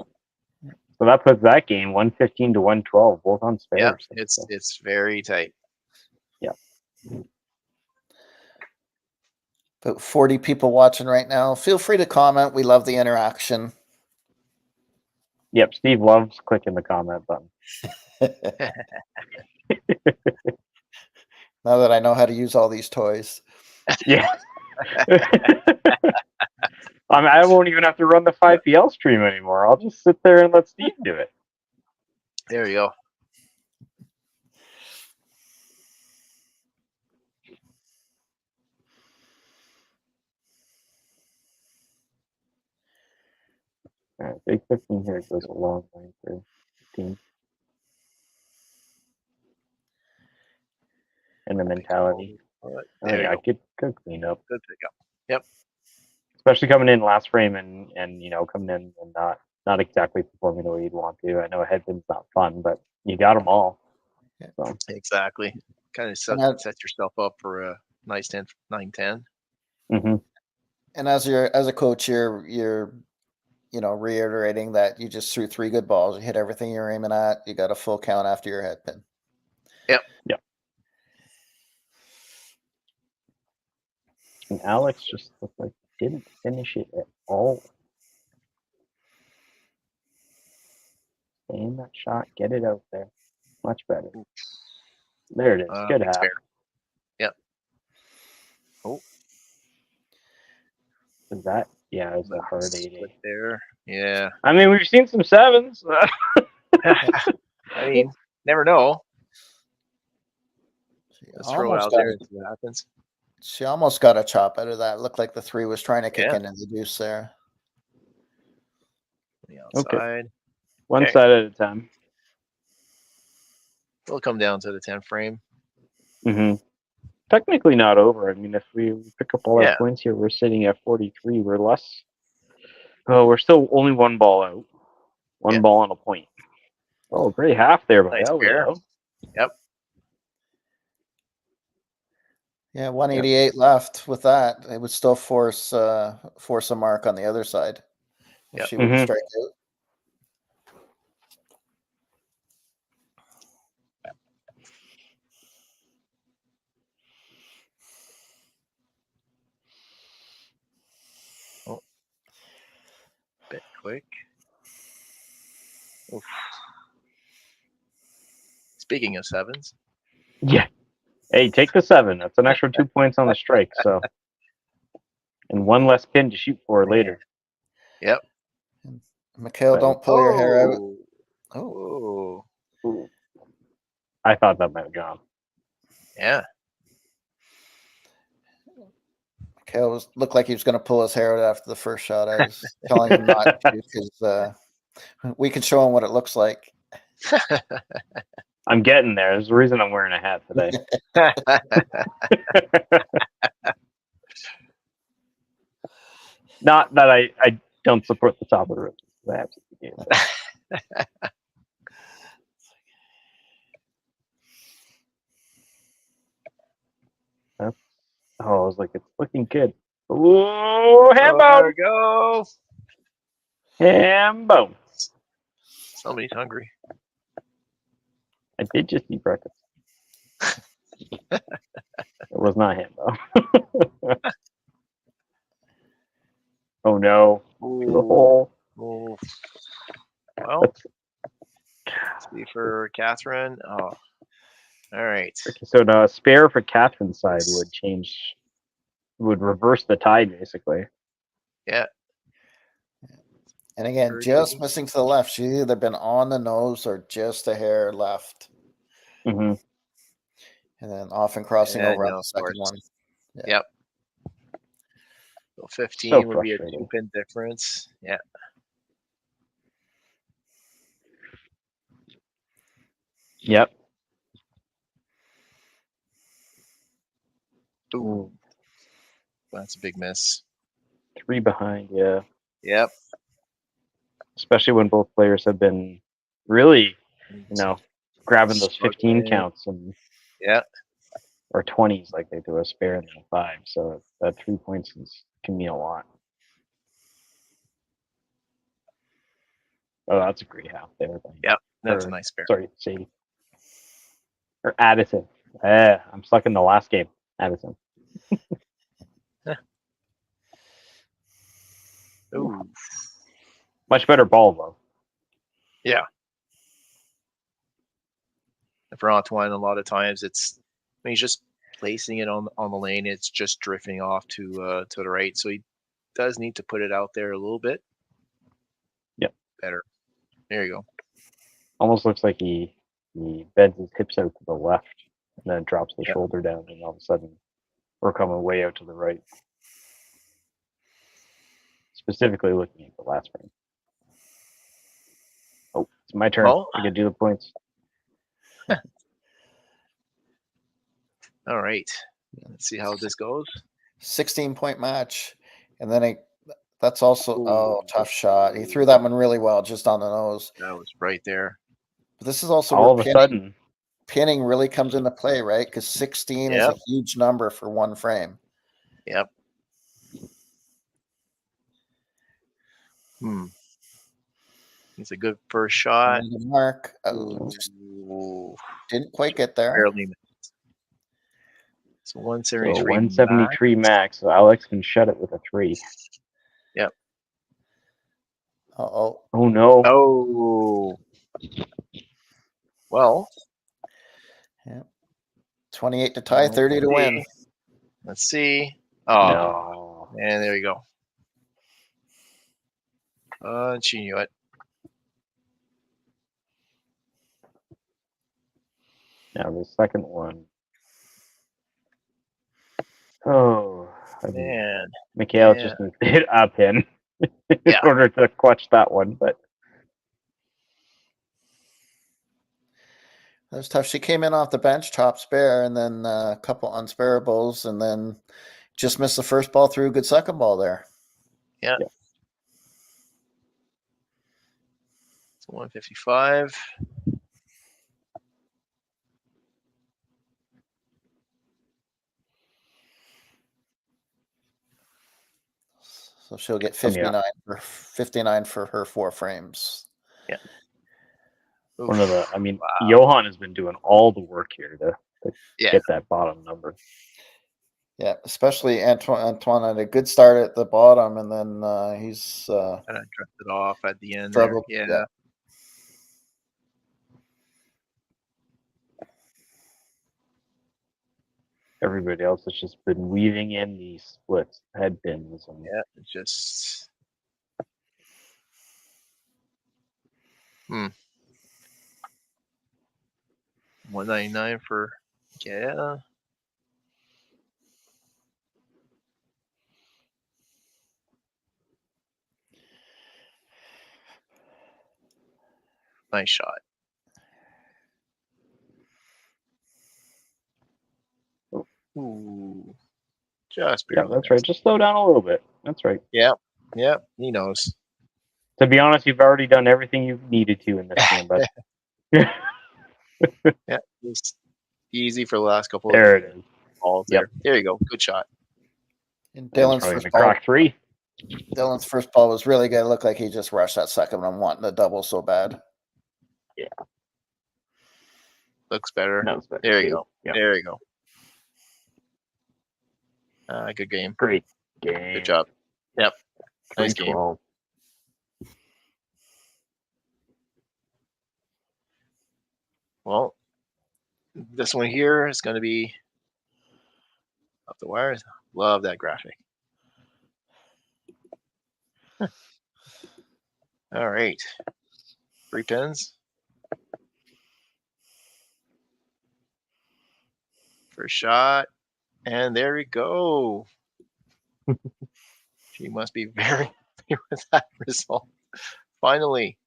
So that puts that game 115 to 112, both on spares. Yeah, it's very tight. Yeah. About 40 people watching right now. Feel free to comment. We love the interaction. Yep, Steve loves clicking the comment button. Now that I know how to use all these toys. Yeah. I won't even have to run the 5PL stream anymore. I'll just sit there and let Steve do it. There you go. All right, big 15 here goes a long way for 15. And the mentality. Good clean up. Good pickup. Yep. Especially coming in last frame and coming in and not exactly performing the way you'd want to. I know a headpin's not fun, but you got them all. So. Exactly. Kind of set yourself up for a nice 9-10. Mm-hmm. And as a coach, you're reiterating that you just threw 3 good balls. You hit everything you're aiming at. You got a full count after your head pin. Yep. Yep. And Alex just looked like he didn't finish it at all. Aim that shot, get it out there. Much better. There it is. Good Big half. spare. Yep. Oh. Is that? Yeah, it was a hard 80. There. Yeah. I mean, we've seen some 7s. I mean, never know. Let's throw it out there and see what happens. She almost got a chop out of that. Looked like the 3 was trying to kick in the deuce there. The outside. Okay. One side at a time. It'll come down to the 10 frame. Mm-hmm. Technically not over. I mean, if we pick up all our points here, we're sitting at 43. We're less. Oh, we're still only 1 ball out. 1 ball on a point. Oh, great half there by Elio. Yep. Yeah, 188 left. With that, it would still force a mark on the other side. If she would strike out. Oh, bit quick. Oof. Speaking of 7s. Yeah. Hey, take the 7. That's an extra 2 points on the strike. So, and 1 less pin to shoot for later. Yep. Mikhail, don't pull your hair out. Oh. I thought that might have gone. Yeah. Mikhail looked like he was going to pull his hair out after the first shot. I was telling him not to because we can show him what it looks like. I'm getting there. There's a reason I'm wearing a hat today. Not that I don't support the top of the roof. I absolutely do. I was like, it's looking good. Ooh, Hambo! There we go. Hambo. Somebody's hungry. I did just eat breakfast. It was not Hambo. Oh no. To the hole. Well, let's see for Catherine. Oh, all right. Okay, so the spare for Catherine's side would reverse the tie, basically. Yeah. And again, just missing to the left. She's either been on the nose or just a hair left. Mm-hmm. And then often crossing over on the second one. Yeah. Yep. So 15 would be a 2-pin difference. Yeah. Yep. Ooh. That's a big miss. 3 behind, yeah. Yep. Especially when both players have been really, grabbing those 15 counts and or 20s like they do a spare and then a 5. So that 3 points can mean a lot. Oh, that's a great half there. Yep, that's a nice spare. Sorry, Sadie. Or Addison. I'm stuck in the last game. Addison. Ooh. Much better ball, though. Yeah. For Antoine, a lot of times he's just placing it on the lane. It's just drifting off to the right. So he does need to put it out there a little bit. Yep. Better. There you go. Almost looks like he bends his hips out to the left and then drops the shoulder down, and all of a sudden we're coming way out to the right. Specifically looking at the last frame. Oh, it's my turn. I can do the points. All right. Let's see how this goes. 16-point match. And then that's also tough shot. He threw that one really well, just on the nose. That was right there. But this is also all of a sudden pinning really comes into play, right? Because 16 is a huge number for one frame. Yep. He's a good first shot. Mark just didn't quite get there. Barely missed. So 173. So 173 max. So Alex can shut it with a 3. Yep. Oh no. Oh. Well. Yeah. 28 to tie, 30 to win. Let's see. Oh, No. and there you go. She knew it. Now the second one. Oh, I mean, Man. Mikhail Yeah. just needs to hit a pin in Yeah. order to clutch that one, but That was tough. She came in off the bench, top spare, and then a couple unsparables, and then just missed the first ball through. Good second ball there. Yeah. Yeah. It's 155. So she'll get 59 for her 4 frames. Yeah. one of the, I mean, Johan has been doing all the work here to get that bottom number. Yeah, especially Antoine had a good start at the bottom, and then he's kind of drifted off at the end. struggled. There. Yeah. Everybody else has just been weaving in these splits, head pins. And It's just. 199 for nice shot. Ooh, just barely. Yeah, that's right. Just slow down a little bit. That's right. Yeah, he knows. To be honest, you've already done everything you've needed to in this game, but Yeah, it's easy for the last couple there of it is. balls. Yep. There you go. Good shot. And Dylan's crack 3. Dylan's first ball was really good. It looked like he just rushed that second one, wanting to double so bad. Yeah. Looks better. Better there too. you go. Yep. There you go. Good game. Great game. Good job. Yep. Nice game. 3-12. Well, this one here is going to be up the wires. Love that graphic. All right. 3 pins. First shot. And there we go. She must be very happy with that result. Finally.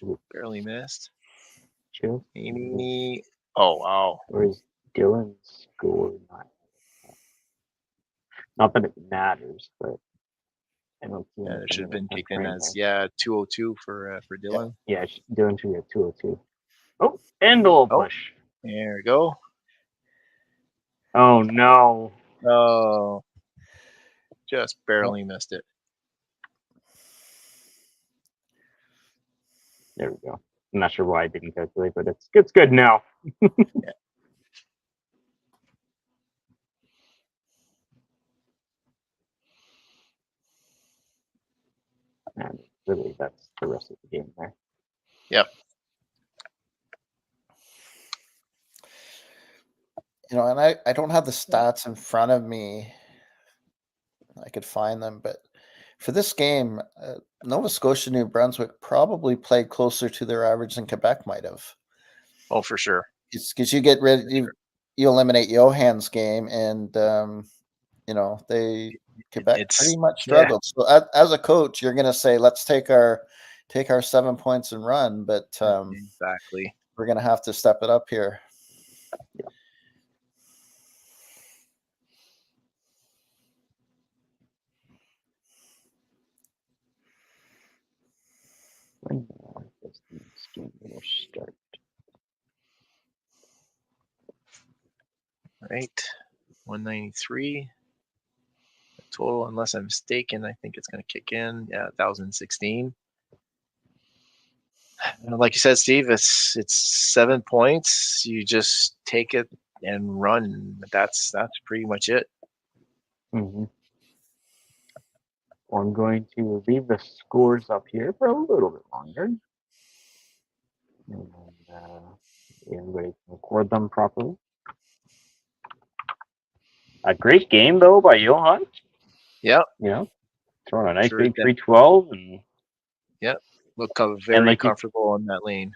Ooh, barely missed. Chill. Amy. Oh, wow. Where's Dylan's score? Not that it matters, but I don't see. Yeah, there should have been kicked in frame as there. 202 for Dylan. Yeah, Dylan should get 202. Oh, and a little push. There we go. Oh no. Oh, just barely missed it. There we go. I'm not sure why I didn't calculate, but it's good now. Yeah. And really, that's the rest of the game there. Yep. You know, and I don't have the stats in front of me. I could find them, but for this game, Nova Scotia, New Brunswick probably played closer to their average than Quebec might have. Oh, for sure. It's because you get rid, you eliminate Johan's game, and you know Quebec pretty much struggled. So as a coach, you're going to say, let's take our 7 points and run, but exactly, we're going to have to step it up here. Yeah. When does the Game will start. Right. 193 total, unless I'm mistaken. I think it's going to kick in. Yeah, 1,016. Like you said, Steve, it's 7 points. You just take it and run. That's pretty much it. Mm-hmm. Well, I'm going to leave the scores up here for a little bit longer. And everybody can record them properly. A great game, though, by Johan. Yep. You know, throwing a nice Sure big did. 312. And Look very like comfortable on that lane.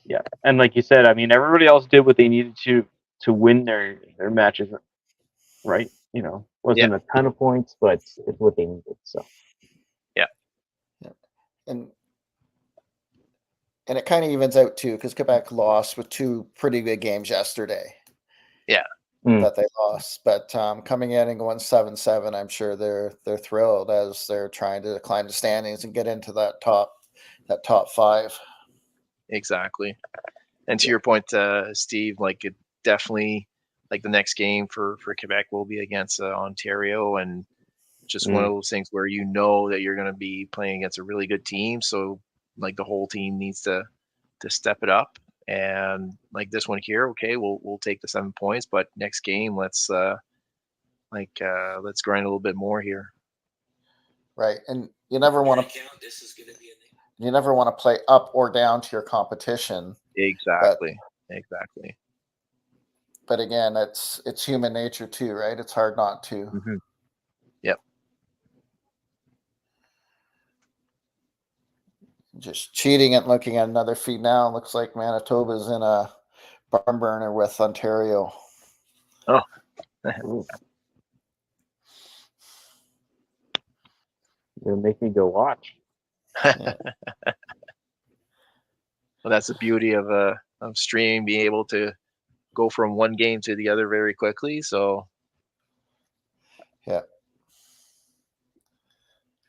yeah, and like you said, I mean, everybody else did what they needed to win their matches, right? You know, wasn't a ton of points, but it's what they needed. So And it kind of evens out too, because Quebec lost with 2 pretty good games yesterday. Yeah. That they lost, but coming in and going 7-7, I'm sure they're thrilled as they're trying to climb the standings and get into that top 5. Exactly. And to your point, Steve, like it definitely, like the next game for Quebec will be against Ontario, and just one of those things where you know that you're going to be playing against a really good team. So like the whole team needs to step it up. And like this one here, okay, we'll take the 7 points, but next game let's grind a little bit more here. Right, and you never want to play up or down to your competition. Exactly. But again, it's human nature too, right? It's hard not to. Mm-hmm. Yep. Just cheating and looking at another feed now. Looks like Manitoba's in a barn burner with Ontario. Oh. it'll make me go watch. Yeah. Well, that's the beauty of streaming, being able to go from one game to the other very quickly. So Yeah.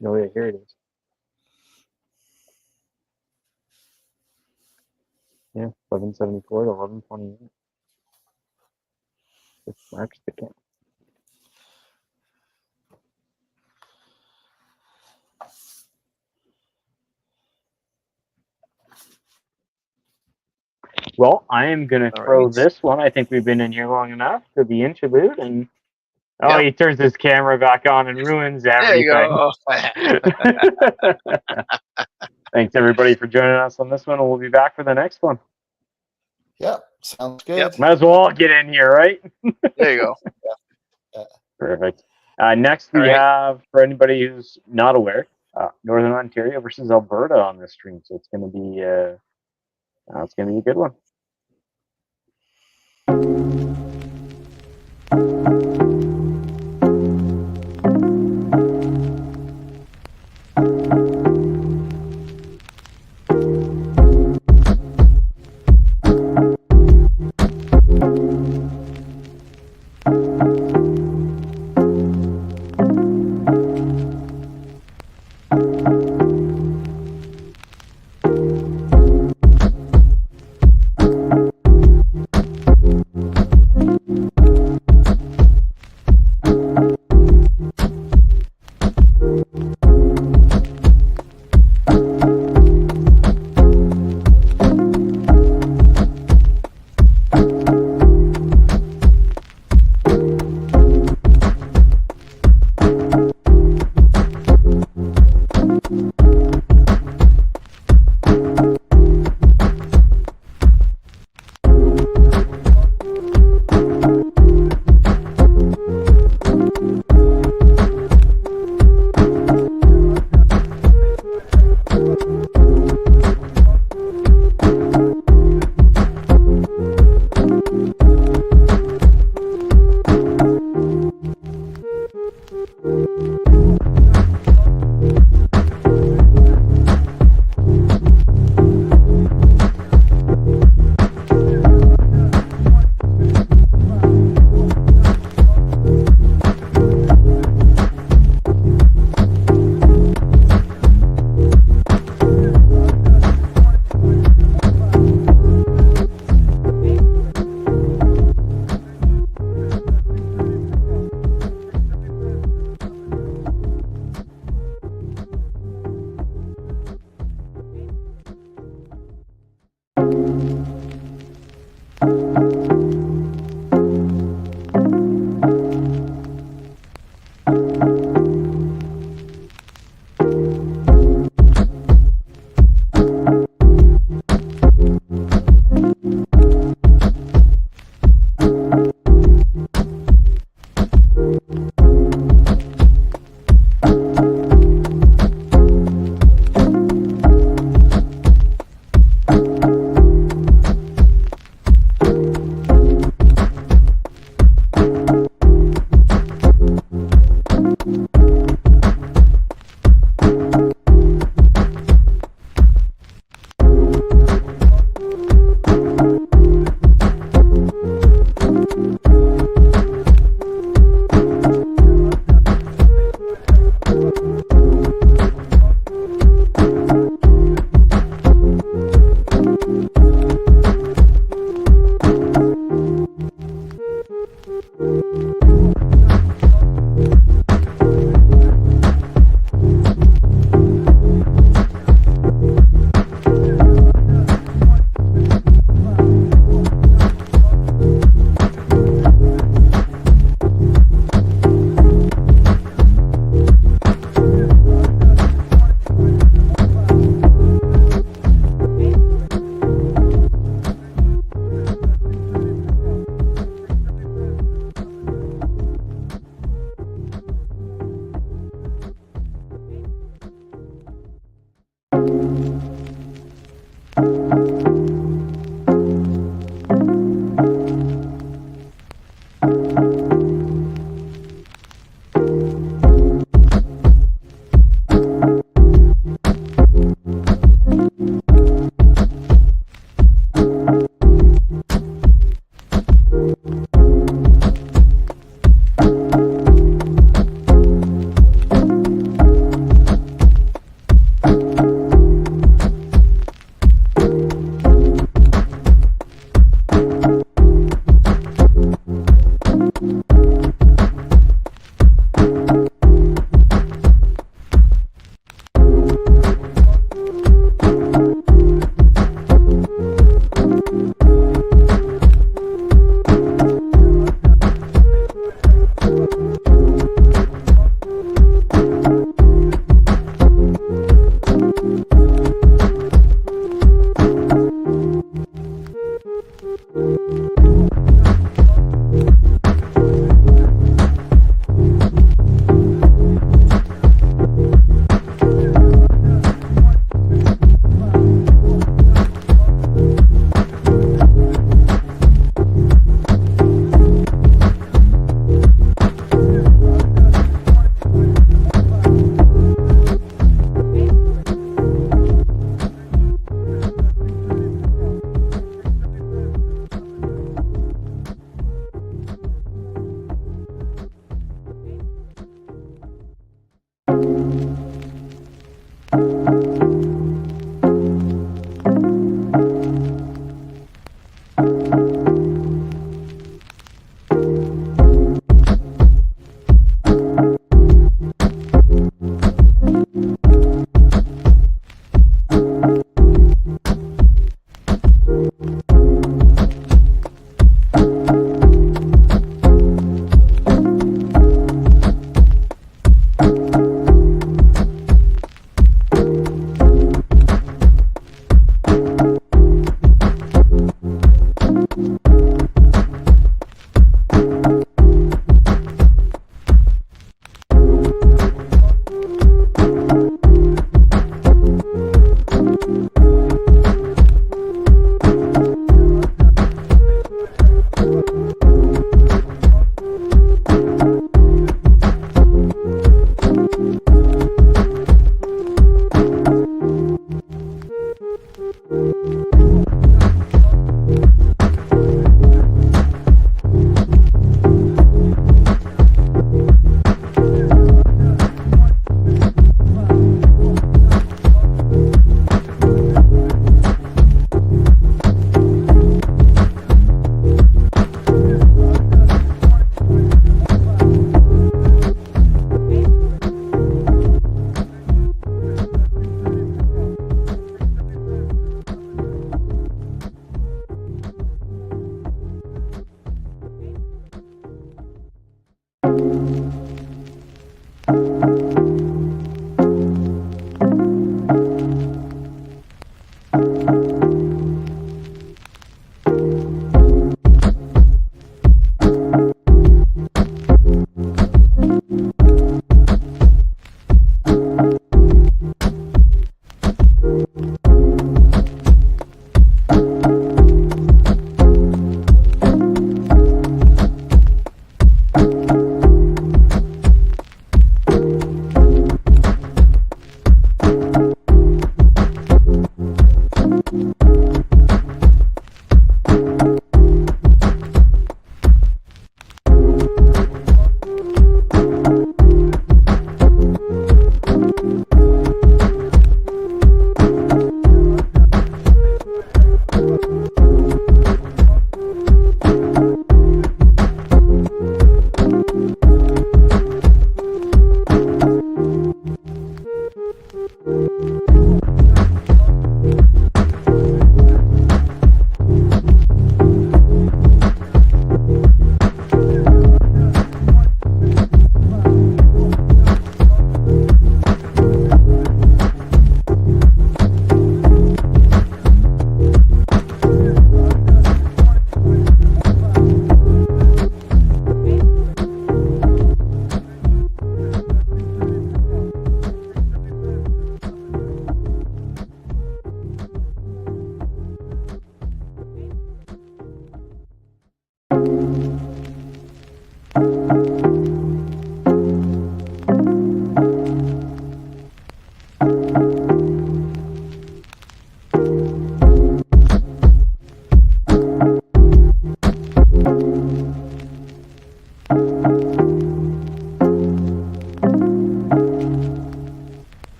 No, yeah, here it is. Yeah, 1174 to 1128. Just marks the count. Well, I am going to throw this one. I think we've been in here long enough for the interlude. And he turns his camera back on and ruins everything. There you go. Thanks, everybody, for joining us on this one. And we'll be back for the next one. Yeah, sounds good. Yep. Might as well all get in here, right? There you go. Perfect. Next, we have, for anybody who's not aware, Northern Ontario versus Alberta on this stream. So it's going to be a good one.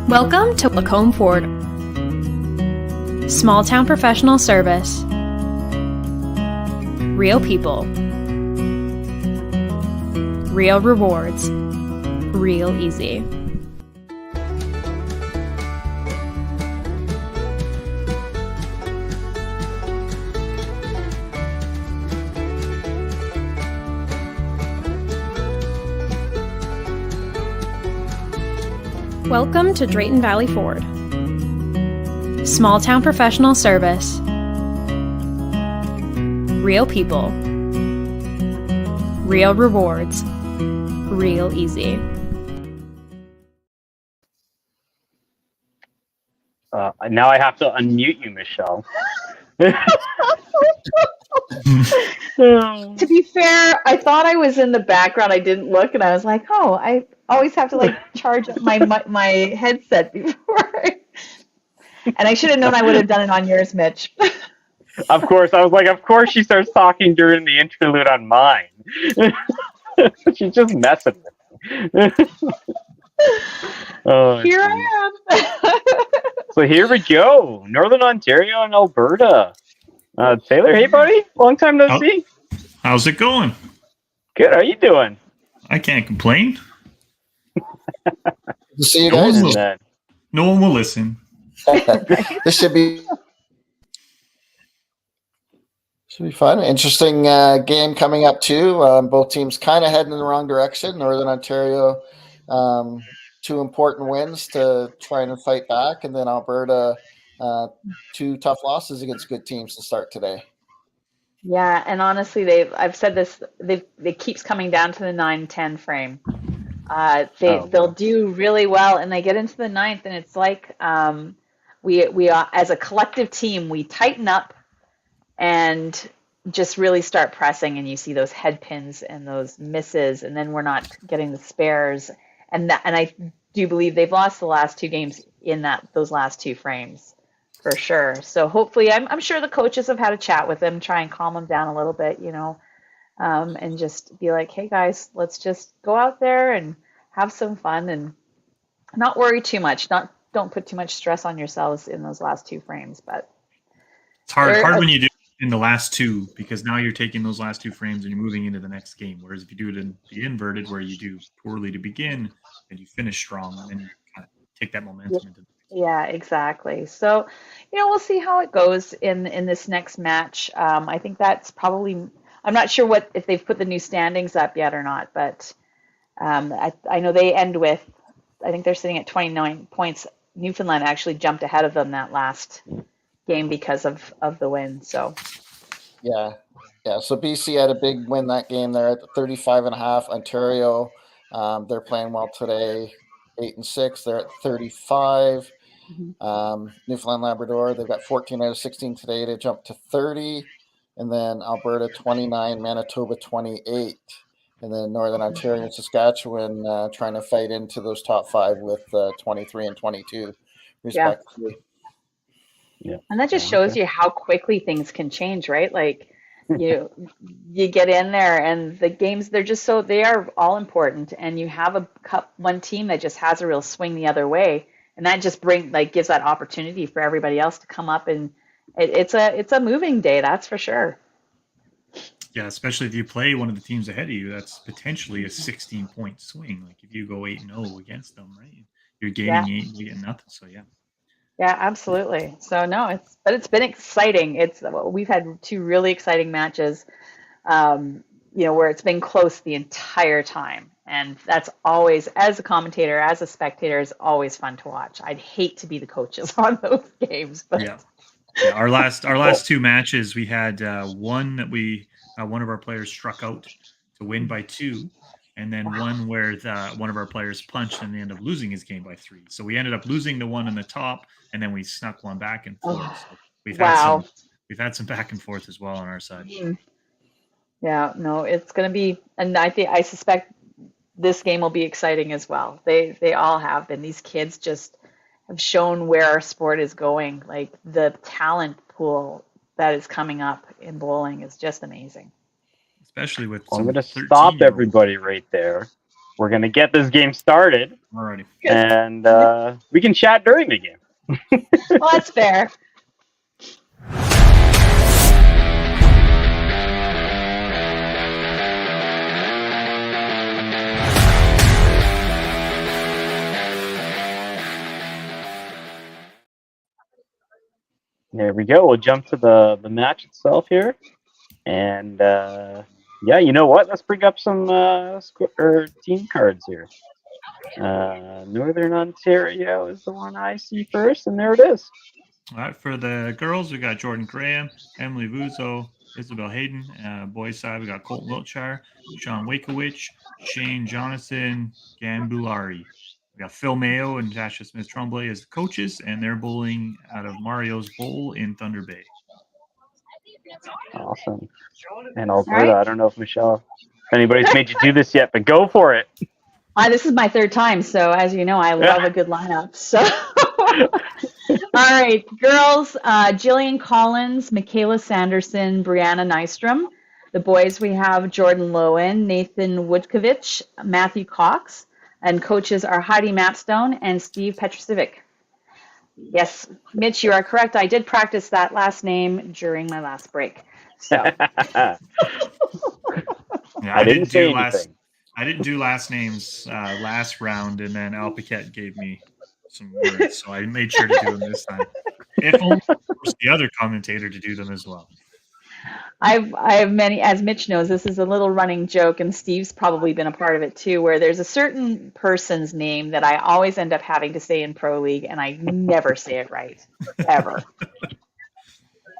Welcome to Lacombe Ford. Small town professional service. Real people. Real rewards. Real easy. Welcome to Drayton Valley Ford. Small town professional service. Real people. Real rewards. Real easy. Now I have to unmute you, Michelle. To be fair, I thought I was in the background. I didn't look, and I was like, "Oh, I always have to like charge up my headset before." And I should have known I would have done it on yours, Mitch. Of course, I was like, of course she starts talking during the interlude on mine. She's just messing with me. Oh, Here I am. so here we go. Northern Ontario and Alberta. Taylor, hey buddy, long time no see. How's it going? Good. How you doing? I can't complain. To see you guys. No one will listen. This should be fun. Interesting game coming up too. Both teams kind of heading in the wrong direction. Northern Ontario, 2 important wins to try and fight back, and then Alberta, 2 tough losses against good teams to start today. Yeah, and honestly, I've said this. It keeps coming down to the 9-10 frame. They'll do really well, and they get into the 9th, and it's like we as a collective team, we tighten up and just really start pressing, and you see those head pins and those misses, and then we're not getting the spares, and I do believe they've lost the last 2 games in those last 2 frames for sure. So hopefully, I'm sure the coaches have had a chat with them, try and calm them down a little bit, and just be like, hey guys, let's just go out there and have some fun and not worry too much. Don't put too much stress on yourselves in those last 2 frames. But it's hard when you do it in the last 2, because now you're taking those last 2 frames and you're moving into the next game. Whereas if you do it in the inverted, where you do poorly to begin and you finish strong, and then you kind of take that momentum into. Yeah, exactly. So, we'll see how it goes in this next match. I think that's probably. I'm not sure if they've put the new standings up yet or not, but I know they end with. I think they're sitting at 29 points. Newfoundland actually jumped ahead of them that last game because of the win. So. Yeah. So BC had a big win that game. They're at 35.5. Ontario, they're playing well today. 8-6. They're at 35. Newfoundland, Labrador, they've got 14 out of 16 today to jump to 30. And then Alberta 29, Manitoba 28. And then Northern Ontario and Saskatchewan trying to fight into those top 5 with 23 and 22, respectively. Yeah. And that just shows you how quickly things can change, right? Like you get in there and the games, they are all important, and you have one team that just has a real swing the other way, and that just gives that opportunity for everybody else to come up, and it's a moving day, that's for sure. Yeah, especially if you play one of the teams ahead of you, that's potentially a 16-point swing. Like if you go 8-0 against them, right? You're gaining 8, you get nothing. So yeah. Yeah, absolutely. So no, it's been exciting. We've had 2 really exciting matches, where it's been close the entire time, and that's always, as a commentator, as a spectator, is always fun to watch. I'd hate to be the coaches on those games, but yeah. Our last 2 matches, we had one that one of our players struck out to win by 2. And then one where one of our players punched and they ended up losing his game by 3. So we ended up losing the one in the top, and then we snuck one back and forth. So we've had some back and forth as well on our side. Yeah, no, it's going to be, and I suspect this game will be exciting as well. They all have been. These kids just have shown where our sport is going. Like the talent pool that is coming up in bowling is just amazing. Especially with I'm going to stop everybody right there. we're gonna get this game started. Alrighty. And we can chat during the game. Well, that's fair. There we go. We'll jump to the match itself here. And yeah, you know what? Let's bring up some team cards here. Northern Ontario is the one I see first, and there it is. All right, for the girls, we got Jordan Graham, Emily Vuzo, Isabel Hayden. Boys side, we got Colton Wiltshire, Sean Wakowicz, Shane Jonathan Gambulari. We got Phil Mayo and Tasha Smith Tremblay as the coaches, and they're bowling out of Mario's Bowl in Thunder Bay. Awesome. And Alberta, I don't know if Michelle, if anybody's made you do this yet, but go for it. This is my third time, so as you know, I love a good lineup. So, all right, girls: Jillian Collins, Michaela Sanderson, Brianna Nystrom. The boys, we have Jordan Lowen, Nathan Woodkovich, Matthew Cox, and coaches are Heidi Mapstone and Steve Petrosivic. Yes, Mitch, you are correct. I did practice that last name during my last break. So, yeah, I didn't say anything. I didn't do last names last round, and then Al Paquette gave me some words, so I made sure to do them this time. If only was the other commentator to do them as well. I have many, as Mitch knows, this is a little running joke, and Steve's probably been a part of it too, where there's a certain person's name that I always end up having to say in Pro League, and I never say it right, ever.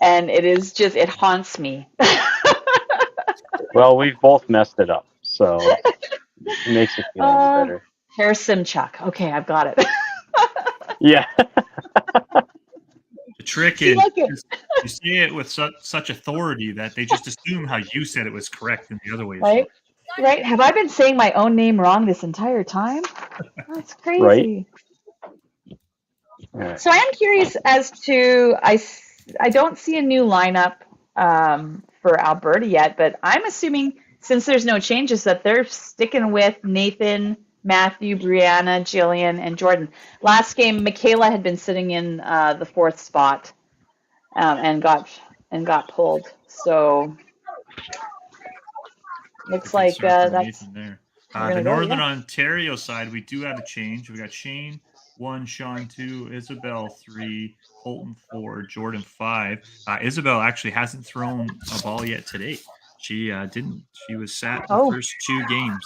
And it is just, it haunts me. Well, we've both messed it up, so it makes it feel better. Simchuk. Okay, I've got it. Yeah. The trick is you say it with such authority that they just assume how you said it was correct in the other way. Right? Right? Have I been saying my own name wrong this entire time? That's crazy. Right. So I am curious as to, I don't see a new lineup for Alberta yet, but I'm assuming since there's no changes that they're sticking with Nathan, Matthew, Brianna, Jillian, and Jordan. Last game, Michaela had been sitting in the fourth spot and got pulled. So looks like that's there. The Northern Ontario side, we do have a change. We got Shane 1, Sean 2, Isabel 3, Colton 4, Jordan 5. Isabel actually hasn't thrown a ball yet today. She didn't. She was sat the first 2 games,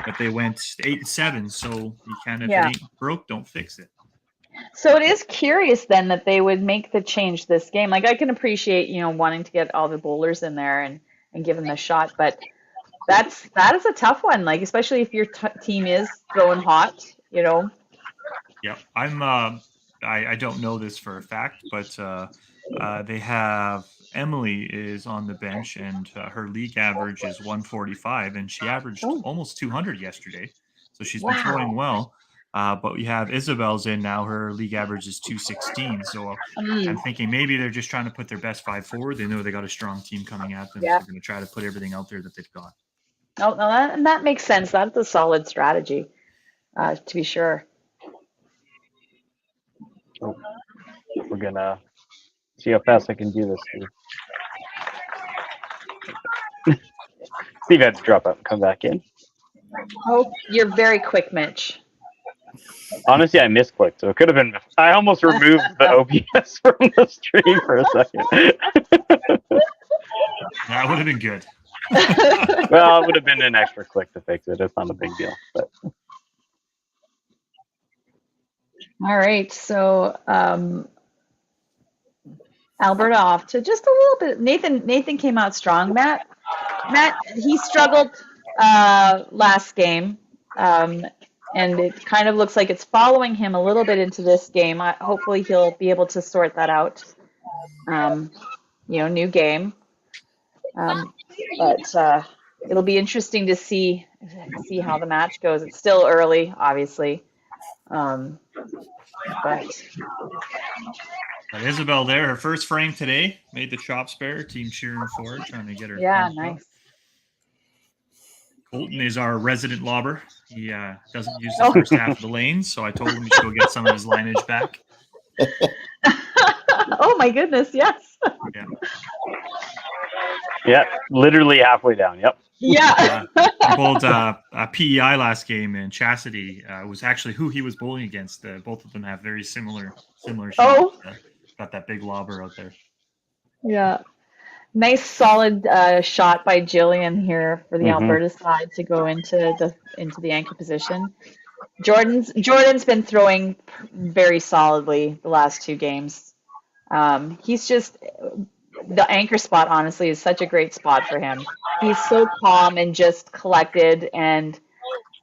but they went 8-7. So you kind of, if it ain't broke, don't fix it. So it is curious then that they would make the change this game. Like I can appreciate, wanting to get all the bowlers in there and give them a shot, but that is a tough one. Like especially if your team is going hot, Yeah, I don't know this for a fact, but they have Emily is on the bench, and her league average is 145, and she averaged almost 200 yesterday, so she's been throwing well. But we have Isabel's in now. Her league average is 216, so I'm thinking maybe they're just trying to put their best 5 forward. They know they got a strong team coming at them, so they're going to try to put everything out there that they've got. Oh, no, that makes sense. That's a solid strategy, to be sure. Oh, we're gonna see how fast I can do this. Steve had to drop out and come back in. Oh, you're very quick, Mitch. Honestly, I misclicked, so it could have been. I almost removed the OBS from the stream for a second. That would have been good. Well, it would have been an extra click to fix it. It's not a big deal. But. All right, so Alberta off to just a little bit. Nathan came out strong. Matt, he struggled last game, and it kind of looks like it's following him a little bit into this game. Hopefully, he'll be able to sort that out. New game, but it'll be interesting to see how the match goes. It's still early, obviously. But Isabel there, her first frame today, made the chop spare. Team cheering for her, trying to get her. Yeah, nice. Colton is our resident lobber. He doesn't use the first half of the lanes, so I told him he should go get some of his lineage back. Oh my goodness, yes. Yeah. Yeah, literally halfway down. Yep. Yeah. He bowled a PEI last game, and Chastity was actually who he was bowling against. Both of them have very similar shots. Oh. Got that big lobber out there. Yeah. Nice solid shot by Jillian here for the Alberta side to go into the anchor position. Jordan's been throwing very solidly the last 2 games. He's just the anchor spot, honestly, is such a great spot for him. He's so calm and just collected and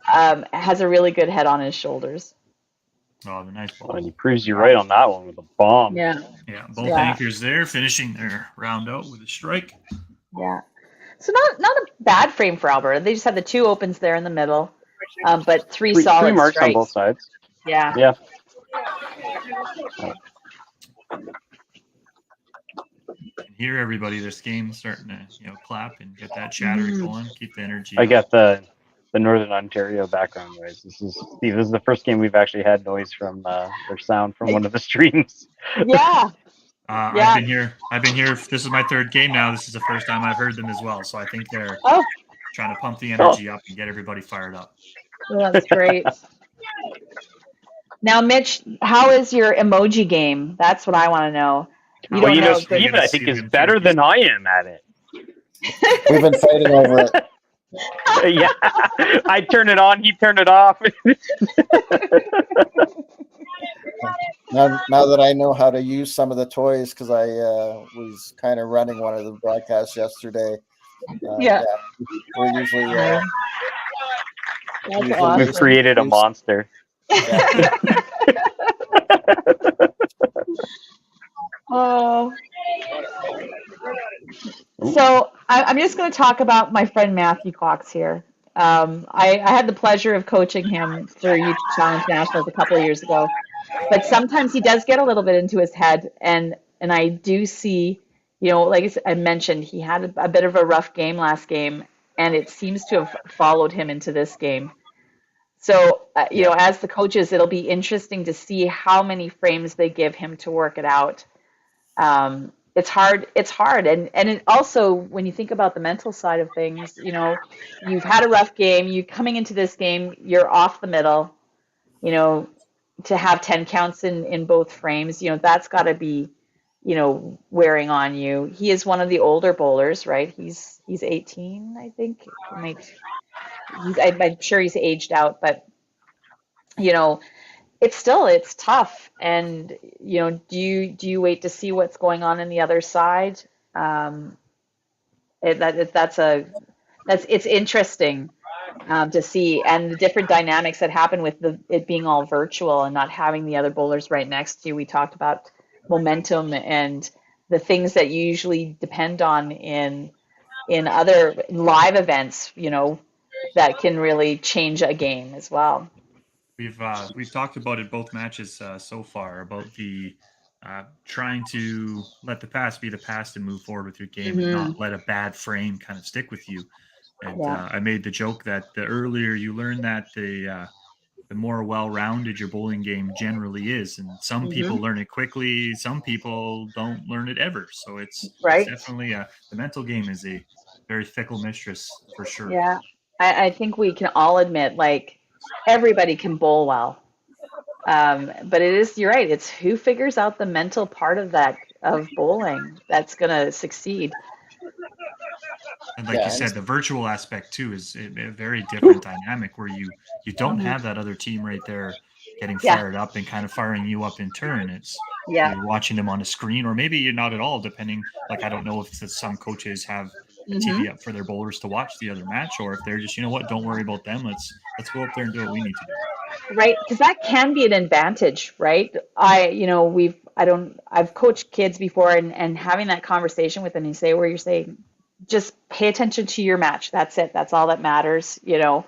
has a really good head on his shoulders. Oh, the nice ball. And he proves you right on that one with a bomb. Yeah. Yeah, both anchors there finishing their round out with a strike. Yeah. So not a bad frame for Alberta. They just had the 2 opens there in the middle, but three solid marks strikes on both sides. Yeah. Yeah. Hear everybody, this game's starting to clap and get that chatter going, keep the energy. I got the Northern Ontario background noise. This is the first game we've actually had noise from or sound from one of the streams. Yeah. I've been here. This is my 3rd game now. This is the first time I've heard them as well. So I think they're trying to pump the energy up and get everybody fired up. Well, that's great. Now, Mitch, how is your emoji game? That's what I want to know. Steve, I think, is better than I am at it. We've been fighting over it. Yeah, I turn it on, he turned it off. Now that I know how to use some of the toys, because I was kind of running one of the broadcasts yesterday. We're usually awesome. We've created a monster. Yeah. Oh. So I'm just going to talk about my friend Matthew Cox here. I had the pleasure of coaching him for Youth Challenge Nationals a couple of years ago, but sometimes he does get a little bit into his head, and I do see, like I mentioned, he had a bit of a rough game last game, and it seems to have followed him into this game. So, as the coaches, it'll be interesting to see how many frames they give him to work it out. It's hard. And it also, when you think about the mental side of things, you've had a rough game, you coming into this game, you're off the middle, to have 10 counts in both frames, that's got to be, wearing on you. He is one of the older bowlers, right? He's 18, I think. I'm sure he's aged out, but, it's tough. And, do you wait to see what's going on the other side? It's interesting to see, and the different dynamics that happen with it being all virtual and not having the other bowlers right next to you. We talked about momentum and the things that you usually depend on in other live events, that can really change a game as well. We've talked about it both matches so far, about the trying to let the past be the past and move forward with your game and not let a bad frame kind of stick with you. And I made the joke that the earlier you learn that, the more well-rounded your bowling game generally is. And some people learn it quickly, some people don't learn it ever. So it's definitely the mental game is a very fickle mistress for sure. Yeah, I think we can all admit, like, everybody can bowl well. But you're right, it's who figures out the mental part of bowling that's going to succeed. And like you said, the virtual aspect too is a very different dynamic where you don't have that other team right there getting fired up and kind of firing you up in turn. It's you're watching them on a screen, or maybe you're not at all, depending. Like, I don't know if some coaches have the TV up for their bowlers to watch the other match, or if they're just, don't worry about them. Let's go up there and do what we need to do. Right, because that can be an advantage, right? I've coached kids before, and having that conversation with them, you're saying, just pay attention to your match. That's it. That's all that matters, and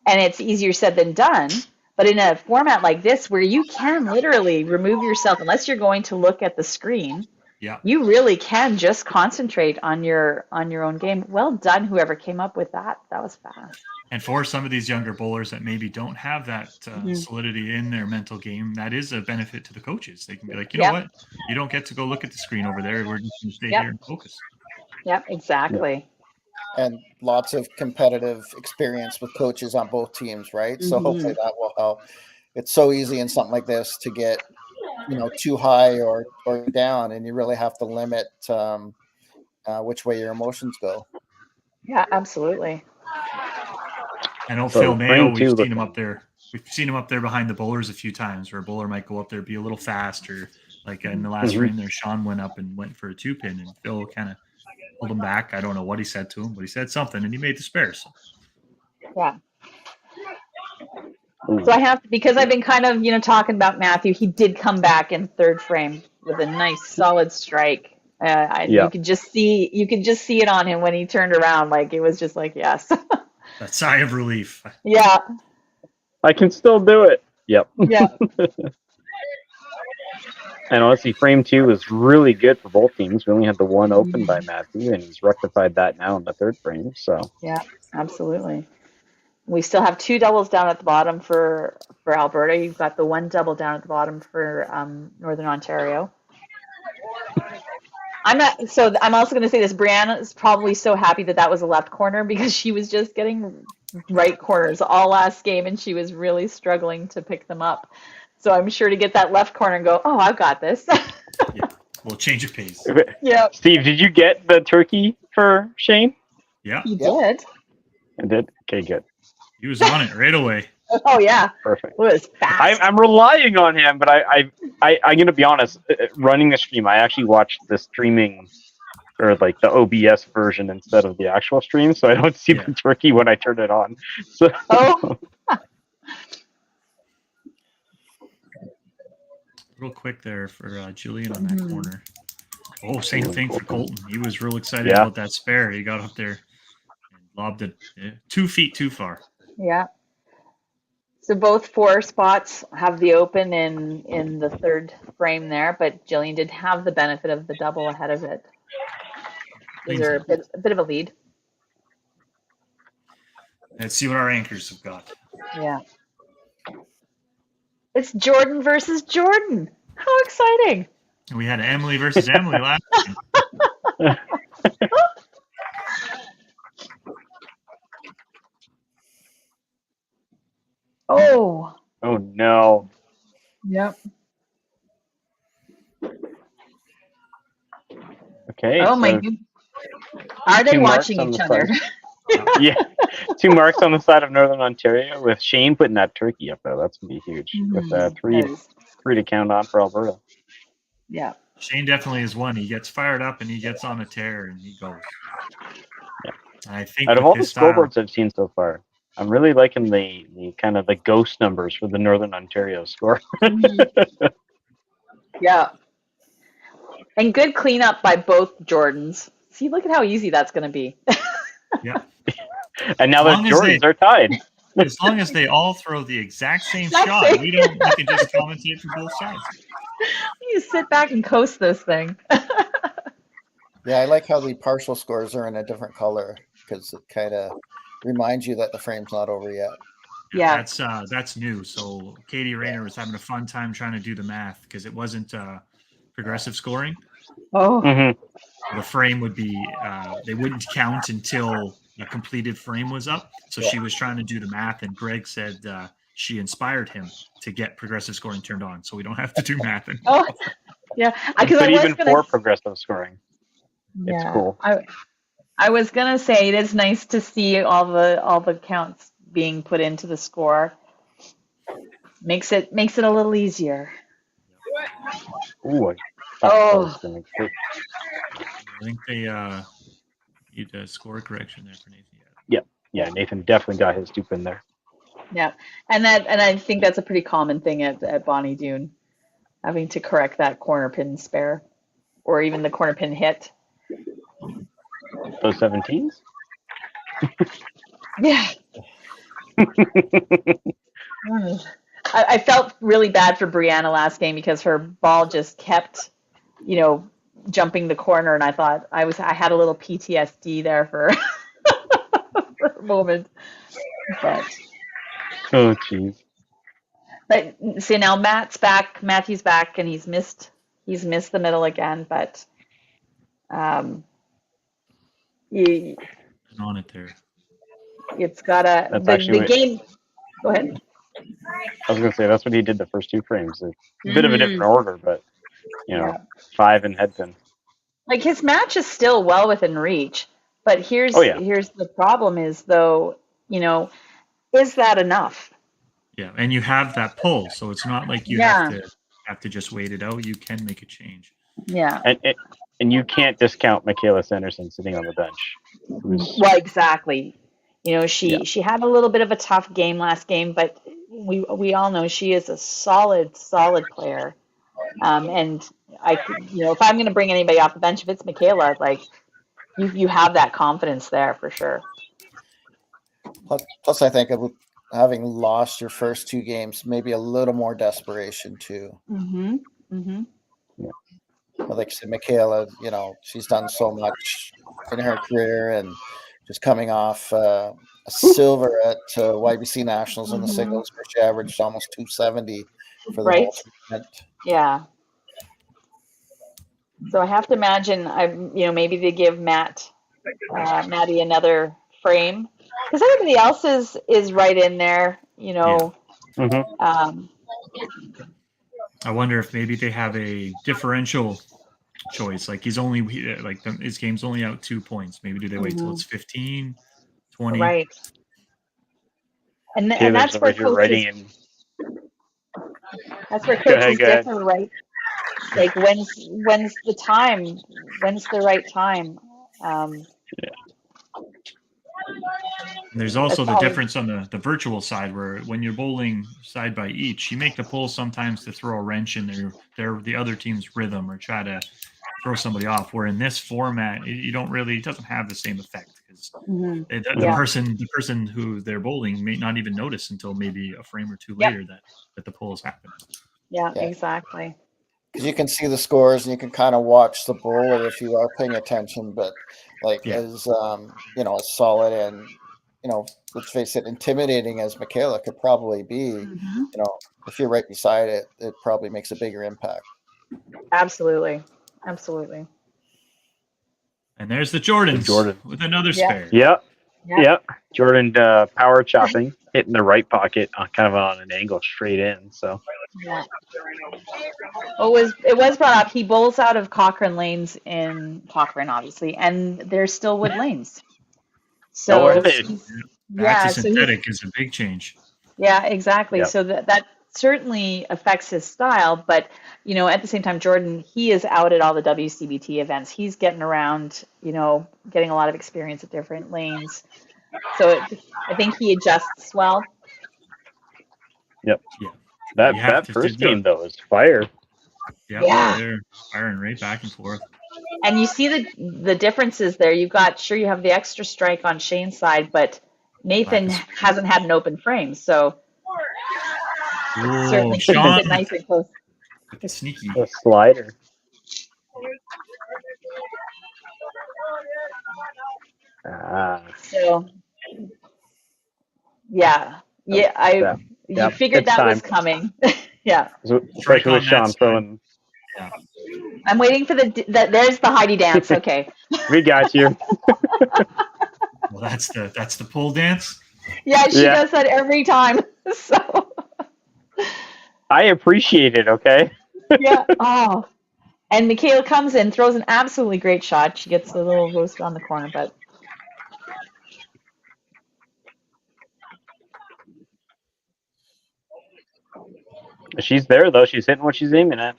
it's easier said than done. But in a format like this, where you can literally remove yourself, unless you're going to look at the screen, Yeah. You really can just concentrate on your own game. Well done, whoever came up with that. That was fast. And for some of these younger bowlers that maybe don't have that solidity in their mental game, that is a benefit to the coaches. They can be like, you know what? You don't get to go look at the screen over there. We're just going to stay here and focus. Yep, exactly. And lots of competitive experience with coaches on both teams, right? So hopefully that will help. It's so easy in something like this to get, too high or down, and you really have to limit which way your emotions go. Yeah, absolutely. I know Phil Mayo, we've seen him up there. We've seen him up there behind the bowlers a few times where a bowler might go up there, be a little fast, or like in the last frame there, Sean went up and went for a 2-pin, and Phil kind of pulled him back. I don't know what he said to him, but he said something, and he made the spare. So. Yeah. So I have to, because I've been kind of, talking about Matthew, he did come back in third frame with a nice solid strike. You could just see it on him when he turned around. Like, it was just like, yes. That sigh of relief. Yeah. I can still do it. Yep. Yeah. And honestly, frame 2 was really good for both teams. We only had the one open by Matthew, and he's rectified that now in the third frame. So yeah, absolutely. We still have 2 doubles down at the bottom for Alberta. You've got the 1 double down at the bottom for Northern Ontario. I'm also going to say this. Brianna is probably so happy that was a left corner, because she was just getting right corners all last game, and she was really struggling to pick them up. So I'm sure to get that left corner and go, oh, I've got this. Yeah, we'll change of pace. Yeah. Steve, did you get the turkey for Shane? Yeah. You did? I did? Okay, good. He was on it right away. Oh, yeah. Perfect. It was fast. I'm relying on him, but I'm going to be honest. Running the stream, I actually watched the streaming, or like the OBS version instead of the actual stream, so I don't see the turkey when I turn it on. So. Oh. Real quick there for Jillian on that corner. Oh, same thing for Colton. He was real excited about that spare. He got up there and lobbed it 2 feet too far. Yeah. So both 4 spots have the open in the third frame there, but Jillian did have the benefit of the double ahead of it. Is there a bit of a lead? Let's see what our anchors have got. Yeah. It's Jordan versus Jordan. How exciting. We had Emily versus Emily last time. Oh. Oh, no. Yep. Okay. Oh, my goodness. Are they watching each other? Yeah. 2 marks on the side of Northern Ontario, with Shane putting that turkey up there. That's going to be huge. With 3 to count on for Alberta. Yeah. Shane definitely is one. He gets fired up and he gets on a tear and he goes. Yeah. I think out of all the scoreboards I've seen so far, I'm really liking the kind of the ghost numbers for the Northern Ontario score. Yeah. And good cleanup by both Jordans. See, look at how easy that's going to be. Yeah. And now the Jordans are tied. As long as they all throw the exact same shot, we can just commentate from both sides. You sit back and coast this thing. Yeah, I like how the partial scores are in a different color, because it kind of reminds you that the frame's not over yet. Yeah. That's new. So Katie Rayner was having a fun time trying to do the math, because it wasn't progressive scoring. Oh. Mm-hmm. The frame would be they wouldn't count until a completed frame was up. So she was trying to do the math, and Greg said she inspired him to get progressive scoring turned on, so we don't have to do math anymore. Oh, yeah. But even for progressive scoring, it's cool. I was gonna say it is nice to see all the counts being put into the score. Makes it a little easier. Ooh, I think they need a score correction there for Nathan. Yeah, Nathan definitely got his 2 in there. Yeah, and I think that's a pretty common thing at Bonnie Doon, having to correct that corner pin spare, or even the corner pin hit. Those 17s? Yeah. I felt really bad for Brianna last game, because her ball just kept, jumping the corner, and I thought I had a little PTSD there for, for a moment. But Oh, jeez. But see now Matthew's back, and he's missed the middle again. But you, On it there. it's gotta That's the actually the game. Go ahead. I was gonna say that's what he did the first 2 frames. It's a bit of a different order, but Yeah. 5 and head pin. Like his match is still well within reach, but here's Oh, yeah. here's the problem is though, is that enough? Yeah, and you have that pull, so it's not like you Yeah. have to just wait it out. You can make a change. Yeah. And you can't discount Michaela Sanderson sitting on the bench. Well, exactly. She had a little bit of a tough game last game, but we all know she is a solid player. And if I'm going to bring anybody off the bench, if it's Michaela, like you have that confidence there for sure. Plus, I think having lost your first 2 games, maybe a little more desperation too. Mm-hmm. Mm-hmm. Like I said, Michaela, she's done so much in her career, and just coming off a silver at YBC Nationals in the singles, where she averaged almost 270 for the whole tournament. Yeah. So I have to imagine, maybe they give Maddie another frame, because everybody else is right in there. I wonder if maybe they have a differential choice. Like his game's only out 2 points. Maybe do they wait till it's 15, 20? Right. And that's where coaches, differ, right? Like when's the time? When's the right time? And there's also the difference on the virtual side, where when you're bowling side by each, you make the pull sometimes to throw a wrench in the other team's rhythm or try to throw somebody off. Where in this format, it doesn't have the same effect, because the person who they're bowling may not even notice until maybe a frame or 2 later that the pull has happened. Yeah, exactly. Because you can see the scores and you can kind of watch the bowler if you are paying attention, but as solid and let's face it, intimidating as Michaela could probably be, if you're right beside it, it probably makes a bigger impact. Absolutely. And there's the Jordan with another spare. Yep. Jordan power chopping, hitting the right pocket, kind of on an angle straight in. So. Yeah. It was brought up. He bowls out of Cochrane lanes in Cochrane, obviously, and they're still wood lanes. So back to synthetic is a big change. Yeah, exactly. Yep. So that certainly affects his style, but at the same time, Jordan, he is out at all the WCBT events. He's getting around, getting a lot of experience at different lanes. So I think he adjusts well. Yep. Yeah. That first game though is fire. Yeah. They're firing right back and forth. And you see the differences there. You have the extra strike on Shane's side, but Nathan hasn't had an open frame, so certainly keep it nice and close. Sneaky. A slider. So you figured that was coming. Yeah. Especially with Sean throwing. Yeah. I'm waiting for there's the Heidi dance. Okay. We got you. Well, that's the pole dance. Yeah, she does that every time. So I appreciate it, okay? Yeah. Oh. And Michaela comes in, throws an absolutely great shot. She gets the little roast on the corner, but she's there though. She's hitting what she's aiming at.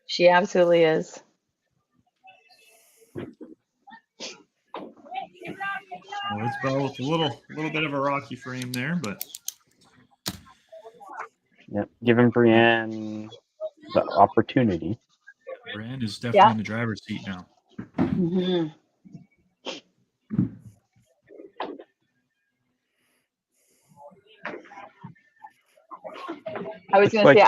She absolutely is. Well, it's both a little bit of a rocky frame there, but giving Brienne the opportunity. Brienne is definitely in the driver's seat now. Mm-hmm. I was going to say,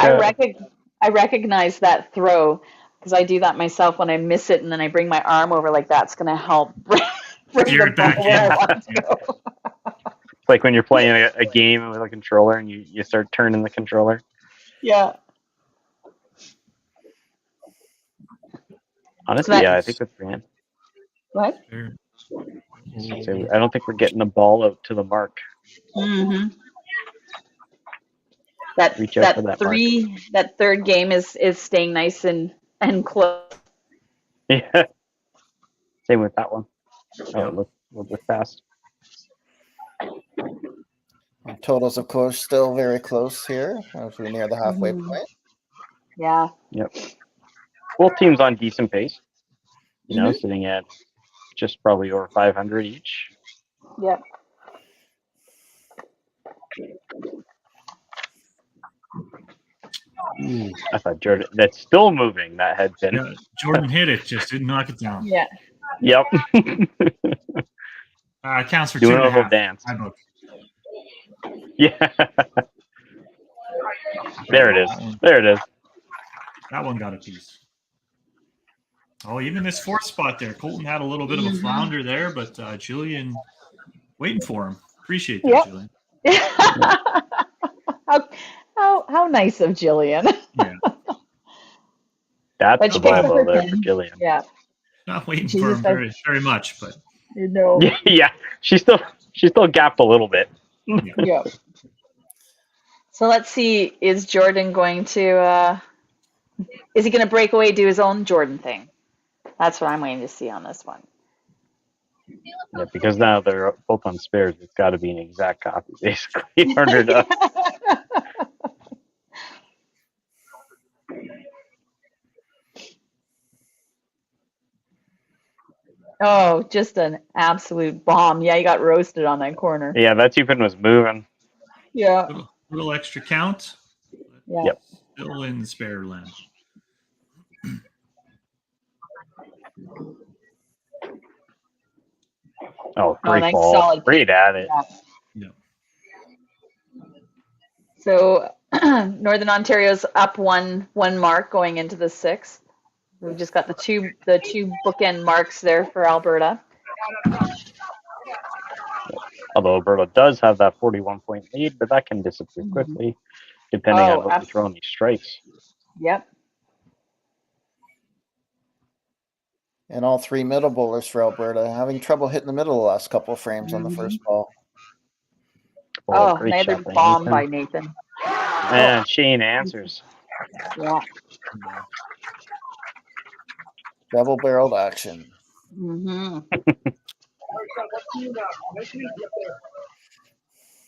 I recognize that throw because I do that myself when I miss it, and then I bring my arm over like that's going to help bring Steer the it back ball where I in. want to go. It's like when you're playing a game with a controller and you start turning the controller. Yeah. Honestly, yeah, I think that's grand. What? So I don't think we're getting the ball out to the mark. Mm-hmm. That Reach out for that that third game is staying nice and close. Yeah. Same with that one. Oh, it looked fast. Totals, of course, still very close here as we're near the halfway point. Yeah. Yep. Both teams on decent pace. You know, sitting at just probably over 500 each. Yep. I thought Jordan. That's still moving. That head pin. Yeah, Jordan hit it, just didn't knock it down. Yeah. Yep. Counts for Doing 2.5. a little dance. I book. Yeah. There it is. There it is. That one got a piece. Oh, even this fourth spot there. Colton had a little bit of a flounder there, but Julian waiting for him. Appreciate that, Julian. How nice of Jillian. Yeah. That's the Bible there for Jillian. Yeah. Not waiting for him very, very much, but you know. Yeah. She's still gapped a little bit. Yeah. So let's see. Is Jordan going to? Is he going to break away, do his own Jordan thing? That's what I'm waiting to see on this one. Yeah, because now they're both on spares. It's got to be an exact copy, basically. Harder enough. Oh, just an absolute bomb. Yeah, you got roasted on that corner. Yeah, that 2-pin was moving. Yeah. Little extra count. Yeah. Yep. Still in spare land. Oh, great nice, ball. solid Great at it. Yeah. So Northern Ontario's up one mark going into the 6th. We've just got the two bookend marks there for Alberta. Although Alberta does have that 41-point lead, but that can disappear quickly depending on what you throw in these strikes. Yep. And all three middle bowlers for Alberta having trouble hitting the middle the last couple of frames on the first ball. Oh, great another shot by bomb Nathan. by Nathan. And Shane answers. Yeah. Double-barreled action. Mm-hmm.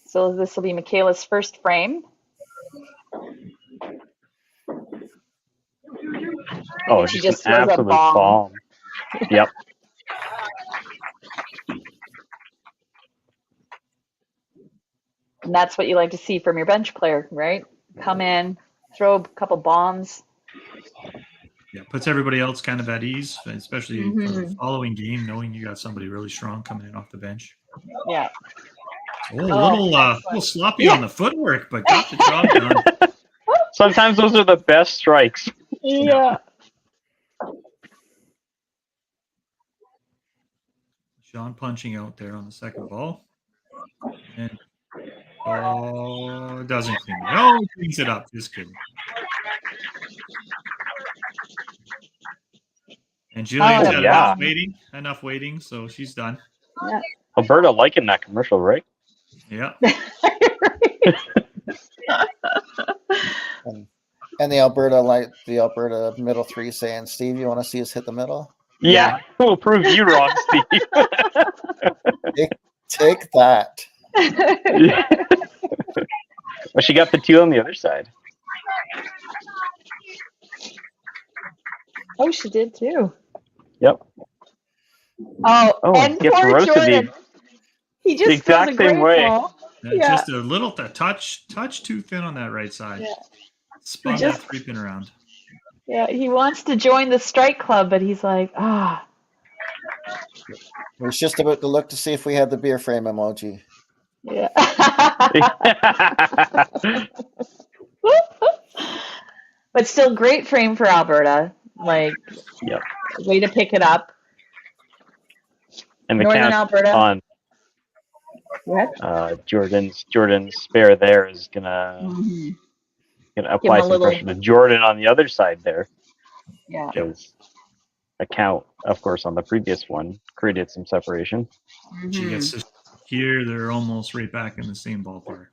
So this will be Michaela's first frame. Oh, She just just an throws a absolute bomb. bomb. Yep. And that's what you like to see from your bench player, right? Come in, throw a couple bombs. Yeah, puts everybody else kind of at ease, especially for the following game, knowing you got somebody really strong coming in off the bench. Yeah. Oh, a little sloppy on the footwork, but got the job done. Sometimes those are the best strikes. Yeah. Sean punching out there on the second ball. And doesn't clean it. Oh, he cleans it up. Just kidding. And Julian's had enough waiting, so she's done. Yeah. Alberta liking that commercial, right? Yeah. And the Alberta middle three saying, Steve, you want to see us hit the middle? Yeah. We'll prove you wrong, Steve. Take that. Well, she got the 2 on the other side. Oh, she did too. Yep. Oh, and gets poor roasted Jordan. He just the exact same way. Just a little touch too thin on that right side. Yeah. Spun that 3-pin around. Yeah, he wants to join the strike club, but he's like, I was just about to look to see if we had the beer frame emoji. Yeah. But still, great frame for Alberta. Like, Yep. way to pick it up. And the Northern count Alberta. on What? Jordan's spare there is gonna apply a some little- pressure to Jordan on the other side there. Yeah. Because a count, of course, on the previous one created some separation. She gets to here, they're almost right back in the same ballpark.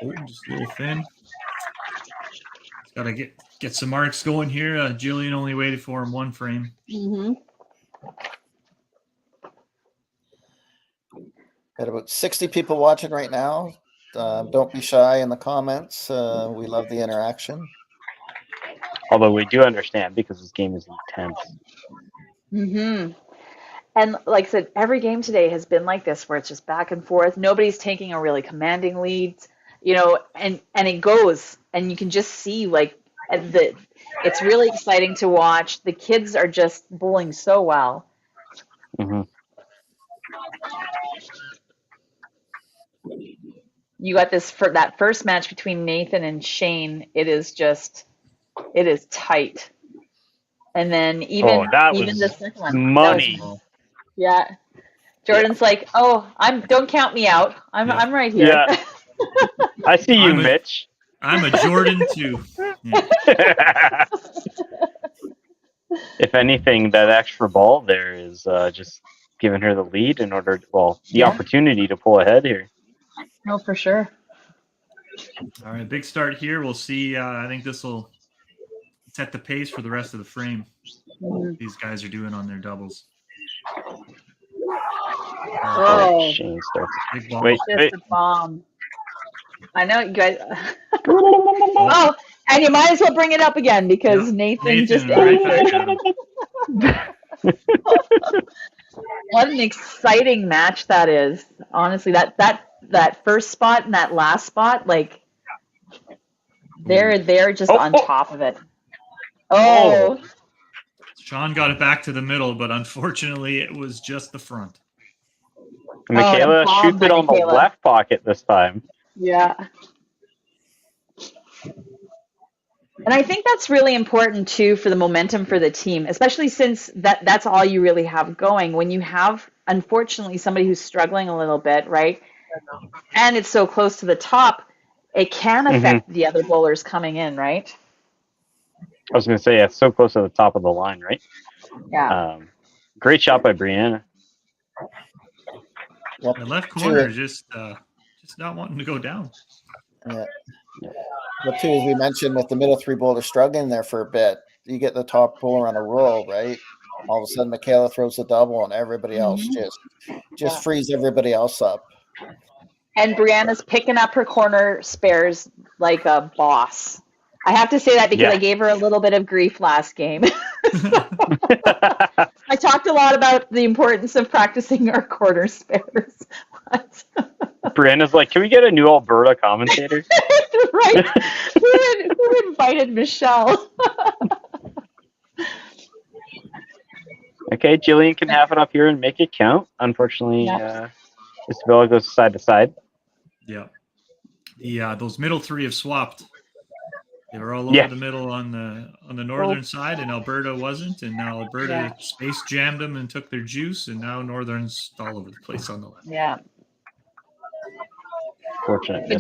Oh, just a little thin. He's got to get some marks going here. Jillian only waited for him one frame. Got about 60 people watching right now. Don't be shy in the comments. We love the interaction. Although we do understand because this game is intense. And like I said, every game today has been like this, where it's just back and forth. Nobody's taking a really commanding lead, and it goes, and you can just see like it's really exciting to watch. The kids are just bowling so well. You got that first match between Nathan and Shane. It is tight. And then even the second one, money. Yeah. Jordan's like, "Oh, don't count me out. I'm right here." Yeah. I see you, Mitch. I'm a Jordan too. If anything, that extra ball there is just giving her the lead in order, opportunity to pull ahead here. No, for sure. All right, big start here. We'll see. I think this will set the pace for the rest of the frame. These guys are doing on their doubles. Oh, Shane starts. Big ball. Wait. just a bomb. I know you guys. Oh, and you might as well bring it up again because Nathan just right back at him. What an exciting match that is. Honestly, that first spot and that last spot, like they're just on top of it. Oh. Sean got it back to the middle, but unfortunately it was just the front. Michaela shoots it on the left pocket this time. Yeah. And I think that's really important too for the momentum for the team, especially since that's all you really have going. When you have, unfortunately, somebody who's struggling a little bit, right? And it's so close to the top, it can affect the other bowlers coming in, right? I was going to say, it's so close to the top of the line, right? Yeah. Great shot by Brianna. Well, The left corner just not wanting to go down. Yeah. Well, too, as we mentioned, with the middle three bowlers struggling there for a bit, you get the top bowler on a roll, right? All of a sudden, Michaela throws the double, and everybody else just frees everybody else up. And Brianna's picking up her corner spares like a boss. I have to say that because I gave her a little bit of grief last game. I talked a lot about the importance of practicing our corner spares. Brianna's like, can we get a new Alberta commentator? Right. Who invited Michelle? Okay, Jillian can have it up here and make it count. Unfortunately, Isabella goes side to side. Yeah. Those middle three have swapped. They were all over the middle on the northern side, and Alberta wasn't. And now Alberta space jammed them and took their juice, and now Northern's all over the place on the left. Yeah. Fortunate. But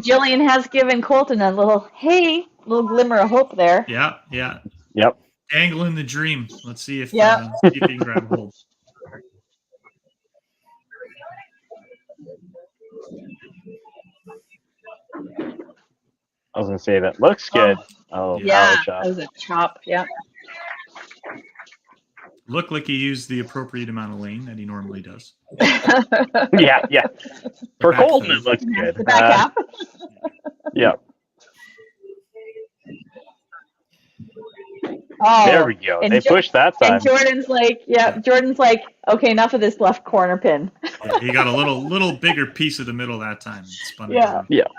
Jillian has given Colton a little glimmer of hope there. Yeah. Yep. Dangling the dream. Let's see if he can grab hold. I was going to say that looks good. That was a chop. Yeah. Looked like he used the appropriate amount of lane that he normally does. Yeah. For Colton, it looks good. The back half. Yeah. Oh, there we go. They pushed that time. And Jordan's like, okay, enough of this left corner pin. He got a little bigger piece of the middle that time. Spun it Yeah.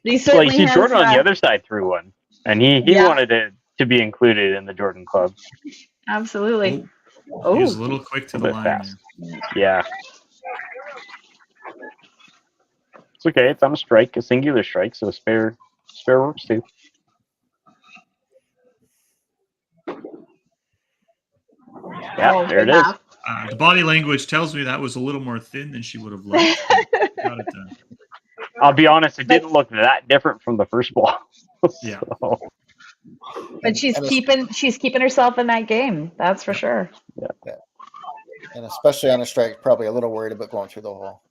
He certainly see Jordan on the other side threw one, and he wanted it to be be in the Jordan Club. Absolutely. He was a little quick to the line. Fast. Yeah. It's okay. It's on a strike, a singular strike, so a spare works too. Yeah, there it is. The body language tells me that was a little more thin than she would have liked. Got it done. I'll be honest, it didn't look that different from the first ball. Yeah. So, But she's keeping herself in that game. That's for sure. Yeah. And especially on a strike, probably a little worried about going through the hole.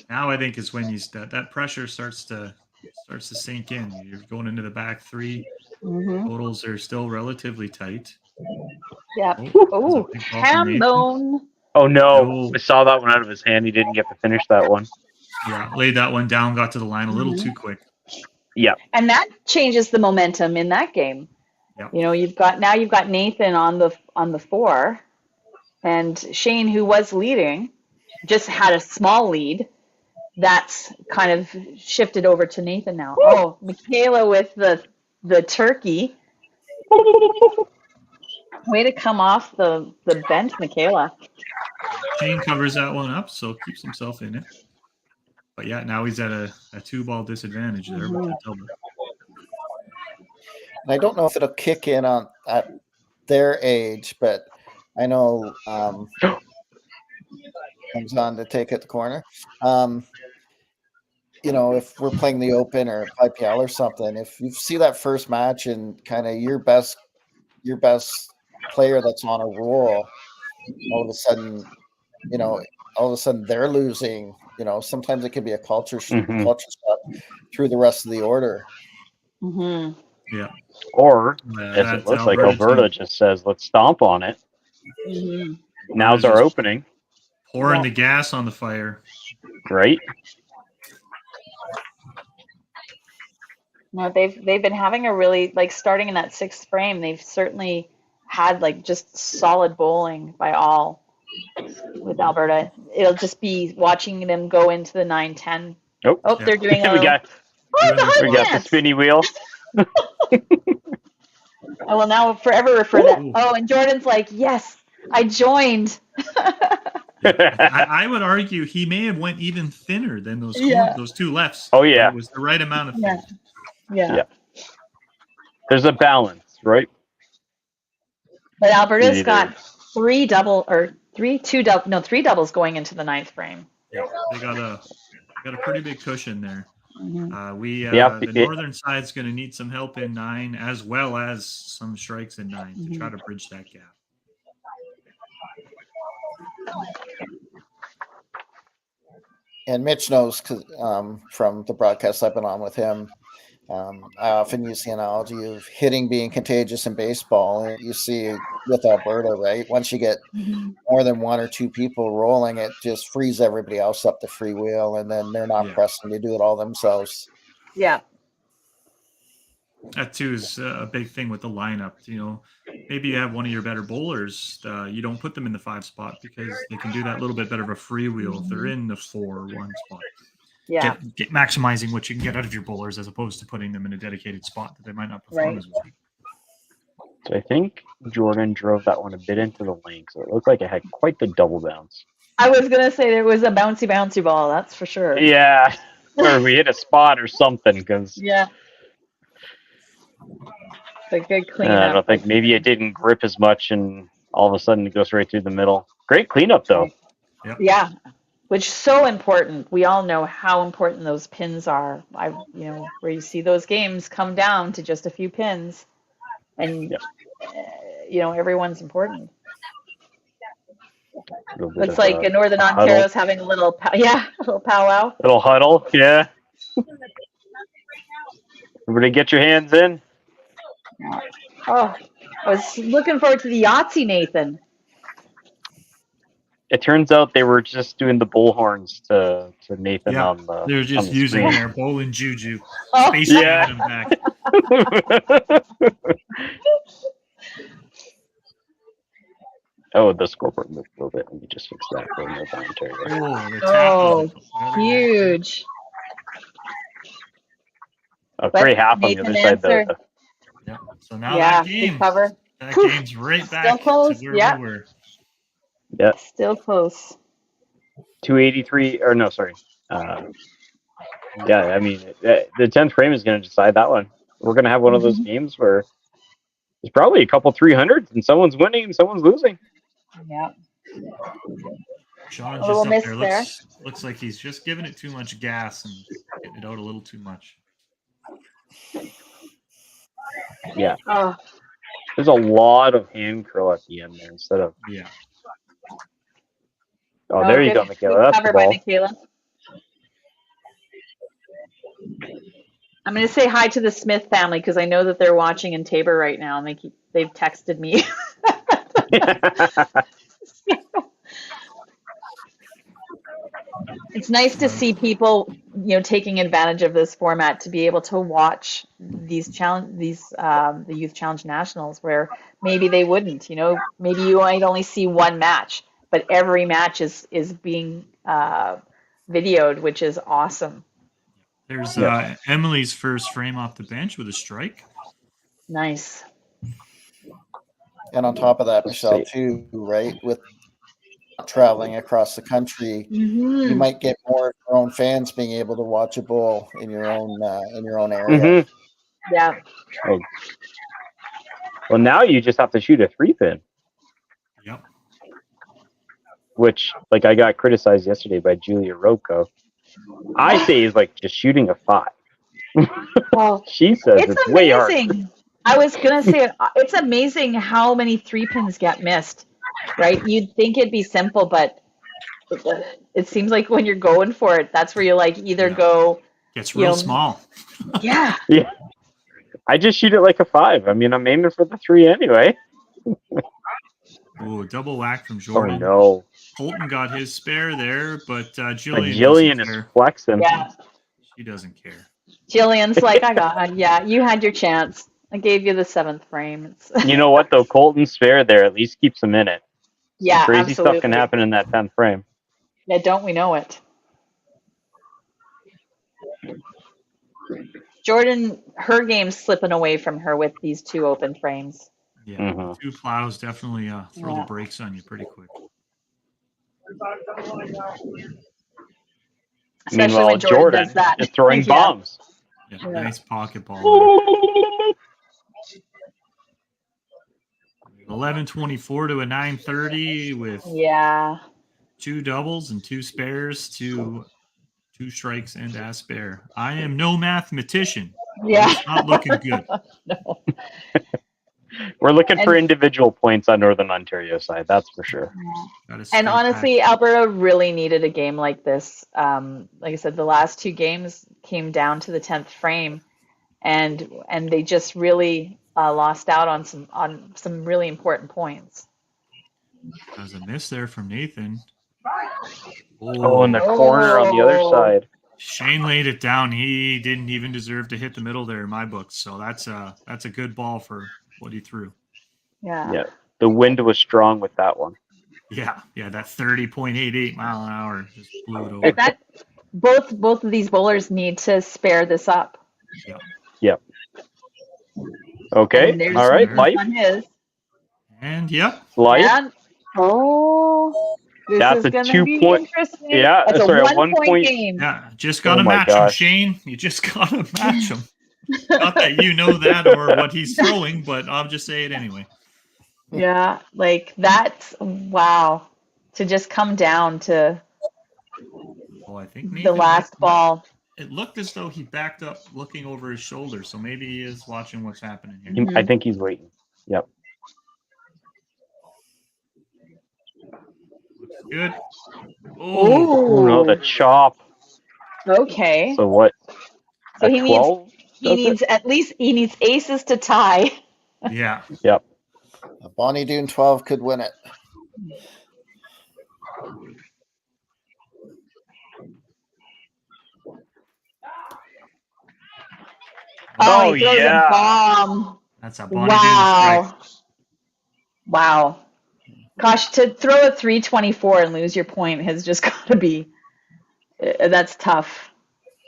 Now I think is when that pressure starts to sink in. You're going into the back three. Mm-hmm. Totals are still relatively tight. Yeah. Oh, ham bone. Oh no! I saw that one out of his hand. He didn't get to finish that one. Yeah, laid that one down, got to the line a little too quick. Yeah. And that changes the momentum in that game. Yeah. You know, you've got Nathan on the 4, and Shane, who was leading, just had a small lead. That's kind of shifted over to Nathan now. Woo! Oh, Michaela with the turkey. Way to come off the bench, Michaela. Shane covers that one up, so keeps himself in it. But yeah, now he's at a 2-ball disadvantage there with the double. And I don't know if it'll kick in at their age, but I know comes on to take at the corner. You know, if we're playing the Open or IPL or something, if you see that first match and kind of your best player that's on a roll, all of a sudden they're losing. You know, sometimes it could be a culture shock through the rest of the order. Mm-hmm. Yeah. Or as it looks like Alberta just says, let's stomp on it. Mm-hmm. Now's our opening. Pouring the gas on the fire. Right. No, they've been having a really, like, starting in that 6th frame, they've certainly had like just solid bowling by all with Alberta. It'll just be watching them go into the 9-10. Oh, they're doing a we got the spinny wheel. I will now forever refer that. Oh, and Jordan's like, yes, I joined. I would argue he may have went even thinner than those 2 lefts. Oh yeah, it was the right amount of thin. Yeah. There's a balance, right? But Alberta's got 3 doubles going into the 9th frame. Yeah, they got a pretty big cushion there. Mm-hmm. The northern side's going to need some help in 9 as well as some strikes in 9 to try to bridge that gap. And Mitch knows from the broadcast I've been on with him. I often use the analogy of hitting being contagious in baseball. You see with Alberta, right? Once you get more than 1 or 2 people rolling, it just frees everybody else up the freewheel, and then they're not pressing to do it all themselves. Yeah. That too is a big thing with the lineup. You know, maybe you have one of your better bowlers. You don't put them in the 5 spot because they can do that little bit better of a freewheel if they're in the 4-1 spot. Yeah. Get maximizing what you can get out of your bowlers as opposed to putting them in a dedicated spot that they might not perform as well. So I think Jordan drove that one a bit into the lane, so it looked like it had quite the double bounce. I was going to say there was a bouncy ball, that's for sure. Yeah. Or we hit a spot or something, because... Yeah. It's a good cleanup. I don't think maybe it didn't grip as much, and all of a sudden it goes right through the middle. Great cleanup, though. Yep. Yeah. Which is so important. We all know how important those pins are. Where you see those games come down to just a few pins, and everyone's important. Looks like Northern Ontario's having a little, powwow. Little huddle, yeah. Everybody, get your hands in. Oh, I was looking forward to the Yahtzee, Nathan. It turns out they were just doing the bullhorns to Nathan on the. They're just using their bowling juju. Oh, him back. Oh, the scoreboard moved a little bit. Let me just fix that for no commentary. Oh, huge. Oh, great half on the other side. Yeah. So now that game's right back still close. to where we were. Yeah. Still close. 283, or no, sorry. Yeah, I mean, the 10th frame is going to decide that one. We're going to have one of those games where There's probably a couple 300s, and someone's winning and someone's losing. Yeah. Sean A just little up miss there there. looks like he's just giving it too much gas and getting it out a little too much. Yeah. Oh, There's a lot of hand curl at the end there instead of. Yeah. Oh, there you good. go, Michaela. That's the Cover by ball. Michaela. I'm going to say hi to the Smith family because I know that they're watching in Tabor right now, and they've texted me. It's nice to see people, taking advantage of this format to be able to watch the Youth Challenge Nationals where maybe they wouldn't. Maybe you might only see one match, but every match is being videoed, which is awesome. There's Emily's first frame off the bench with a strike. Nice. And on top of that, Michelle, too, right? With traveling across the country, you might get more of your own fans being able to watch a bowl in your own area. Yeah. Oh. Well, now you just have to shoot a 3-pin. Yep. Which, like, I got criticized yesterday by Julia Rocco. I say is like just shooting a 5. Well, she says it's way harder. I was gonna say it's amazing how many 3-pins get missed. Right? You'd think it'd be simple, but it seems like when you're going for it, that's where you either go. It's real small. Yeah. Yeah. I just shoot it like a 5. I mean, I'm aiming for the 3 anyway. Oh, double whack from Jordan. Oh no. Colton got his spare there, but Jillian. Jillian is flexing. Yeah. She doesn't care. Jillian's like, you had your chance. I gave you the 7th frame. You know what though? Colton's spare there at least keeps him in it. Yeah, crazy absolutely. stuff can happen in that 10th frame. Yeah, don't we know it? Jordan, her game's slipping away from her with these 2 open frames. Yeah, 2 plows definitely throw the brakes on you pretty quick. Especially meanwhile, when Jordan does that. is throwing bombs. Yeah, nice pocket ball. 11:24 to a 9:30 with 2 doubles and 2 spares, 2 strikes and a spare. I am no mathematician. Yeah, it's not looking good. No. We're looking for individual points on Northern Ontario side, that's for sure. And honestly, Alberta really needed a game like this. Like I said, the last 2 games came down to the 10th frame, and they just really lost out on some really important points. There's a miss there from Nathan. Oh, in the corner on the other side. Shane laid it down. He didn't even deserve to hit the middle there in my books. So that's a good ball for what he threw. Yeah. The wind was strong with that one. Yeah, that 30.88 mile an hour just blew it over. That both of these bowlers need to spare this up. Yep. Okay. All right. Life. And Life. And, that's a 2-point. Yeah, that's sorry, a 1 point game. Yeah, just gotta match him, Shane. You just gotta match him. Not that you know that or what he's throwing, but I'll just say it anyway. Yeah, like that's wow. To just come down to I think the last ball. It looked as though he backed up looking over his shoulder, so maybe he is watching what's happening here. I think he's waiting. Yep. Looks good. Oh no, the chop. Okay. So what? So he needs aces to tie. Yeah. Yep. Bonnie Doon 12 could win it. Oh, he throws a bomb. That's a Bonnie Doon strike. Wow. Gosh, to throw a 324 and lose your point has just got to be. That's tough.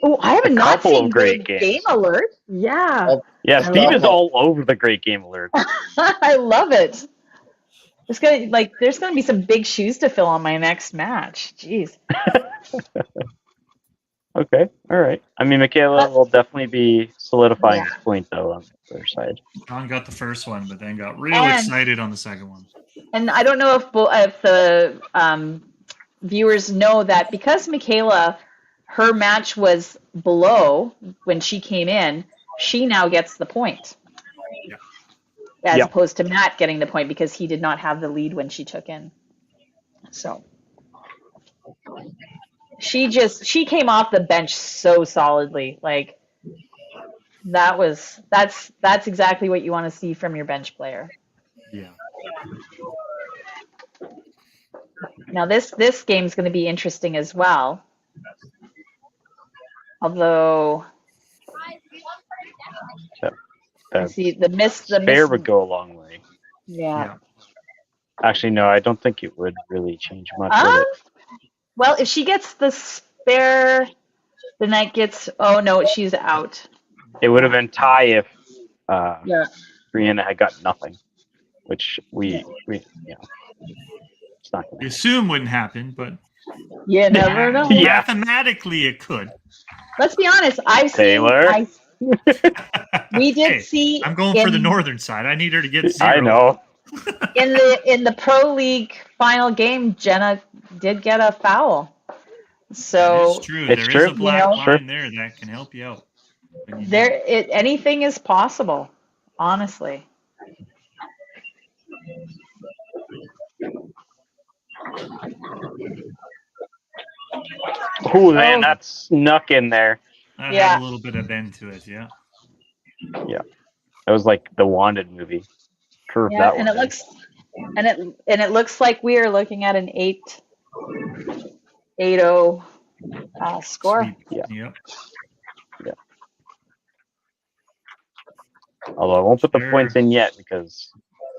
Oh, I have not seen great game alert. Yeah. Yeah, Steve is all over the great game alert. I love it. There's gonna be some big shoes to fill on my next match. Jeez. Okay. All right. I mean, Michaela will definitely be solidifying this point, though, on their side. John got the first one, but then got real And- excited on the second one. And I don't know if the viewers know that because Michaela, her match was below when she came in, she now gets the point. Yeah. As Yeah. opposed to Matt getting the point because he did not have the lead when she took in. So she came off the bench so solidly. Like that's exactly what you want to see from your bench player. Yeah. Now this game's going to be interesting as well. Although I see the miss. Spare would go a long way. Yeah. Actually, no, I don't think it would really change much. Would it? Well, if she gets the spare, the knight gets. Oh no, she's out. It would have been tie if Yeah. Brianna had got nothing, which we it's not We gonna assume wouldn't happen, but You never know. Yeah. mathematically it could. Let's be honest. Taylor? We did Hey, see. I'm going for the northern side. I need her to get 0. I know. in the pro league final game, Jenna did get a foul. So It's true. It's There true. is a black You know? line there that can help you out. when you need it. anything is possible. Honestly. Ooh, man, that snuck in there. That Yeah. had a little bit of bend to it, yeah. That was like the Wanted movie. Curve Yeah, that and one. it looks like we are looking at an 8-0 score. Sweep. Yeah. Yep. Although I won't put the Sure. points in yet because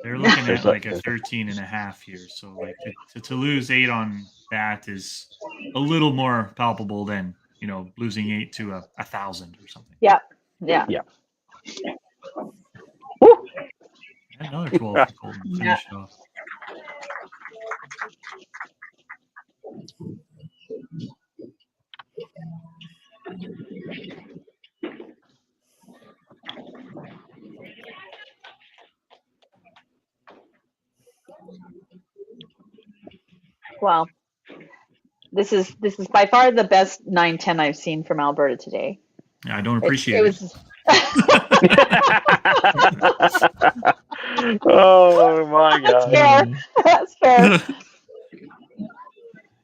They're looking There's at a- like a 13 and a half here. So like to lose 8 on that is a little more palpable than, losing 8 to 1,000 or something. Yeah. Yeah. And another 12 for Colton. Yeah. Finish it off. Well, this is by far the best 9-10 I've seen from Alberta today. Yeah, I don't appreciate it. was oh my That's god. fair. That's fair.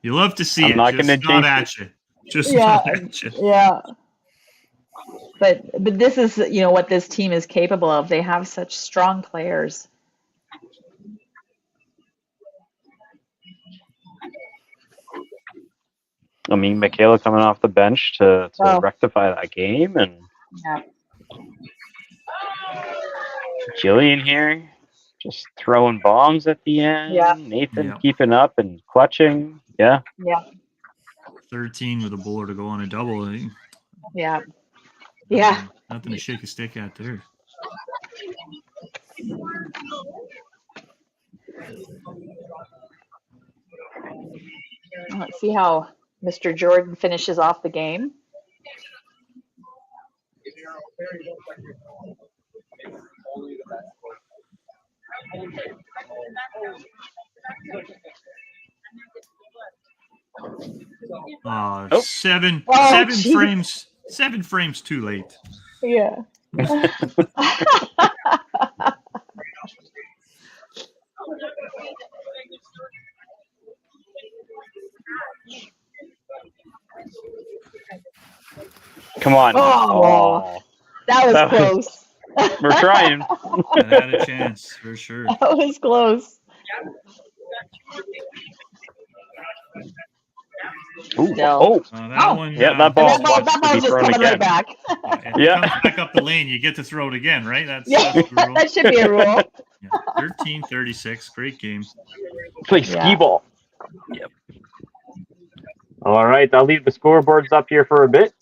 You love to see I'm it. not Just gonna not jinx at you. Just Yeah. not at you. Yeah. But this is what this team is capable of. They have such strong players. I mean, Michaela coming off the bench to Wow. rectify that game, and Yeah. Jillian here just throwing bombs at the end. Yeah. Nathan Yeah. keeping up and clutching. Yeah. Yeah. 13 with a bowler to go on a double. I think. Yeah. Yeah. Nothing to shake a stick at there. Let's see how Mr. Jordan finishes off the game. Oh. Seven Oh, geez. frames. 7 frames too late. Yeah. Come on. Oh. That was That was- close. We're trying. That had a chance for sure. That was close. Ooh, Still. oh, That Oh. one. yeah, that ball That ball, wants to be just thrown coming right again. back. It Yeah. comes back up the lane. You get to throw it again, right? That's Yeah, the rule. that should be a rule. Yeah. 13-36. Great game. Play Yeah. skee ball. Yep. All right, I'll leave the scoreboards up here for a bit.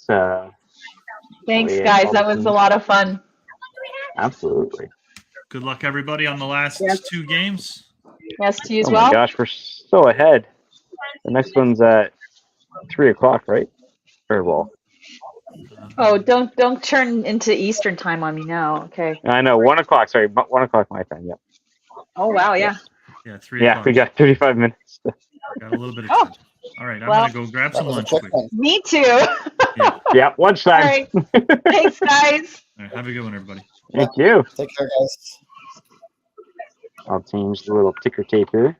Thanks, Yeah, guys. That was a lot of fun. Absolutely. Good luck, everybody, on the last Yes. 2 games. Yes, to you as Oh well. my gosh, we're so ahead. The next one's at 3:00, right? Or well, Oh, don't turn into Eastern time on me now. Okay. I know 1 o'clock. Sorry, 1 o'clock my time. Yep. Oh wow, yeah. Yeah, 3 Yeah, o'clock. we got 35 minutes. Got a little bit of Oh. time. All right, I'm Well, gonna go grab That some was a lunch quick quick. one. Me too. Yeah. Yeah, lunchtime. All right. Thanks, guys. All right, have a good one, everybody. Thank you. Take care, guys. I'll change the little ticker tape here.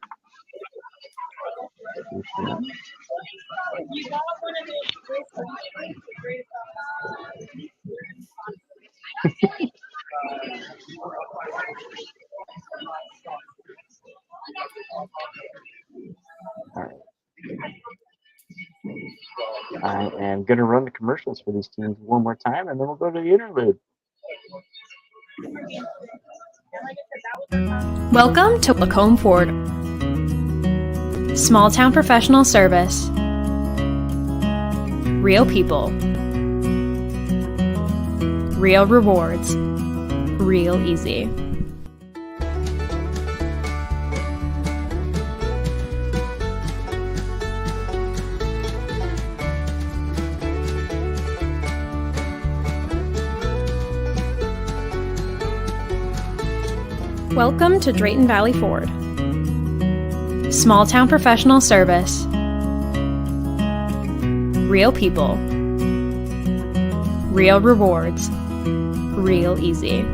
All right. I am going to run the commercials for these teams one more time, and then we'll go to the interlude. Welcome to Lacombe Ford. Small town professional service. Real people. Real rewards. Real easy. Welcome to Drayton Valley Ford. Small town professional service. Real people. Real rewards. Real easy.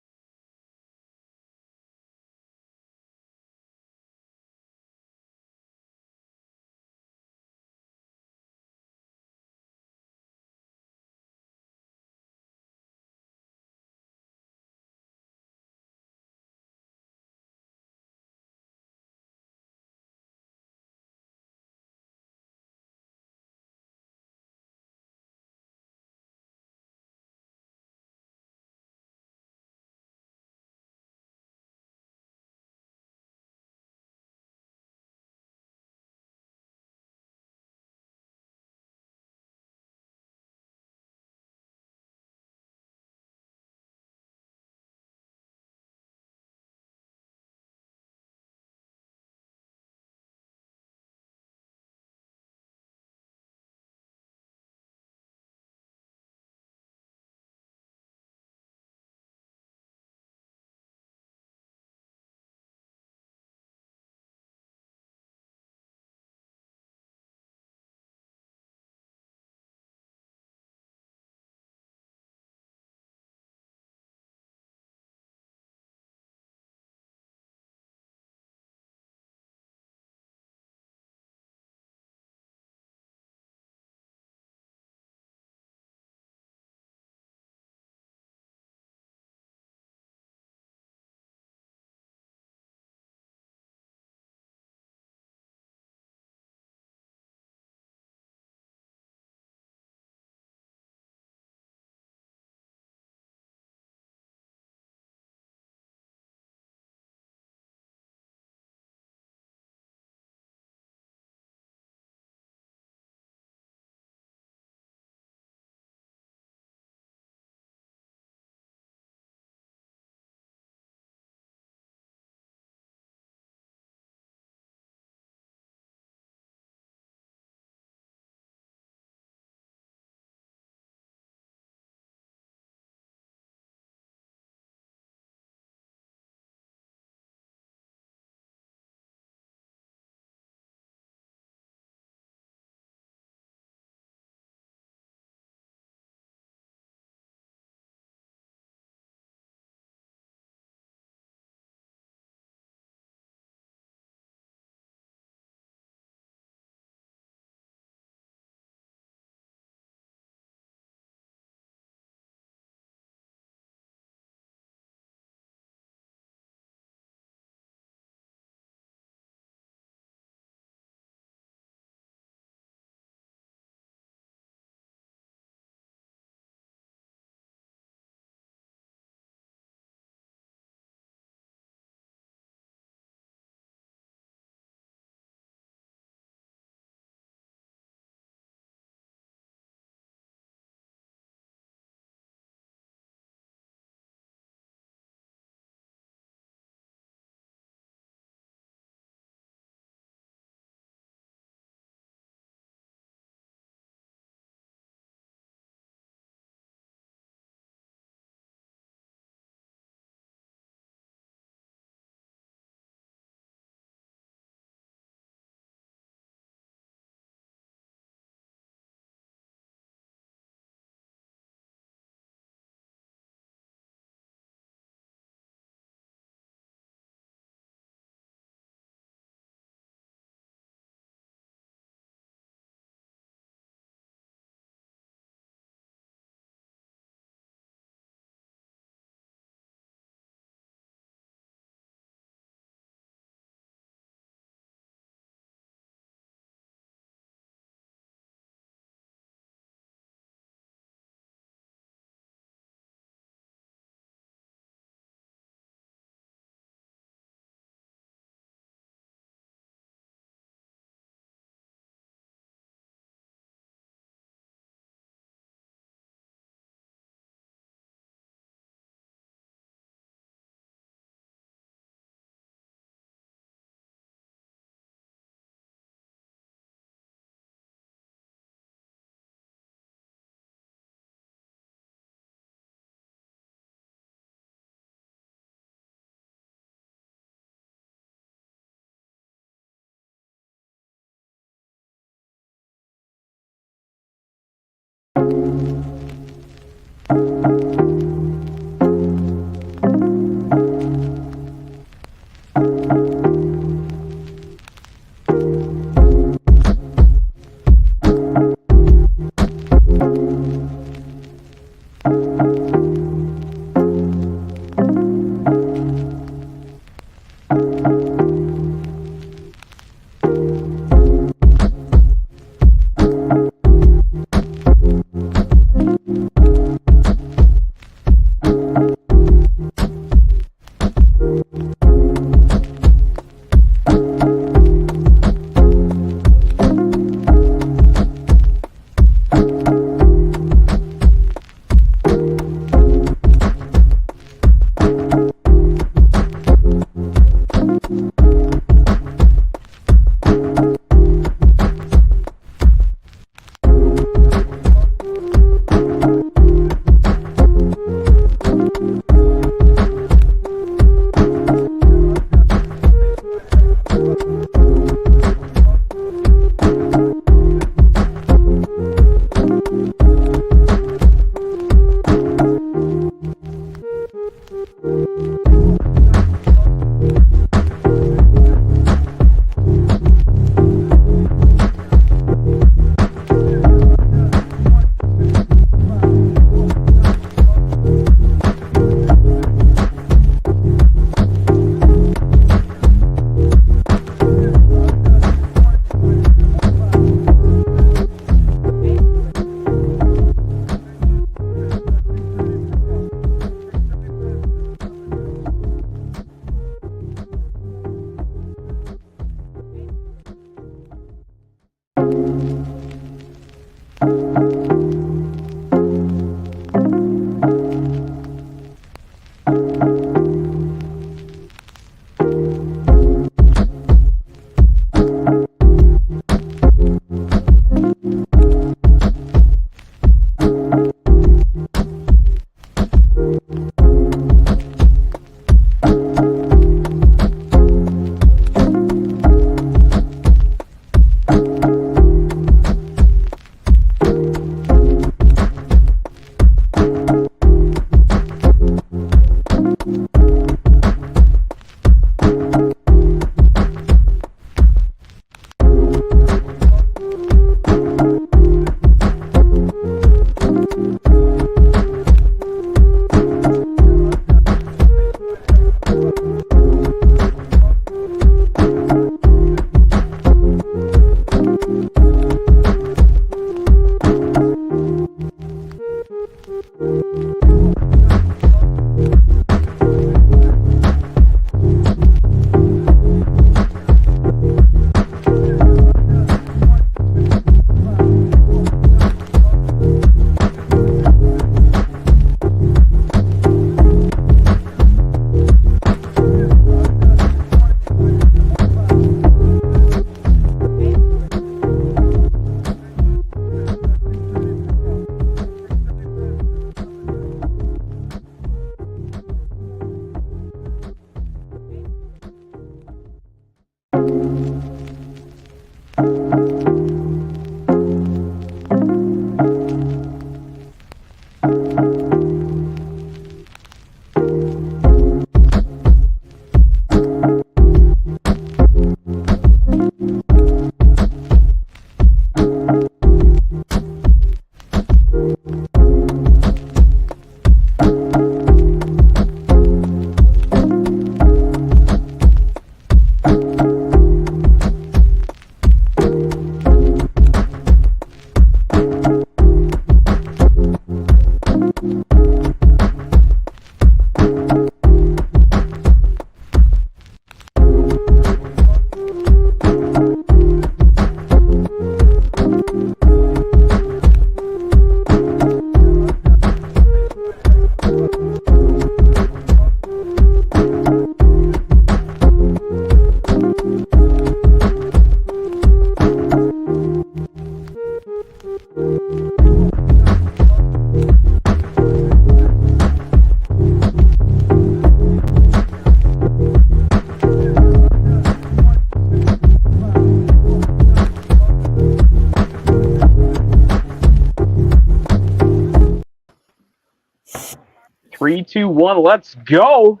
3, 2, 1. Let's go.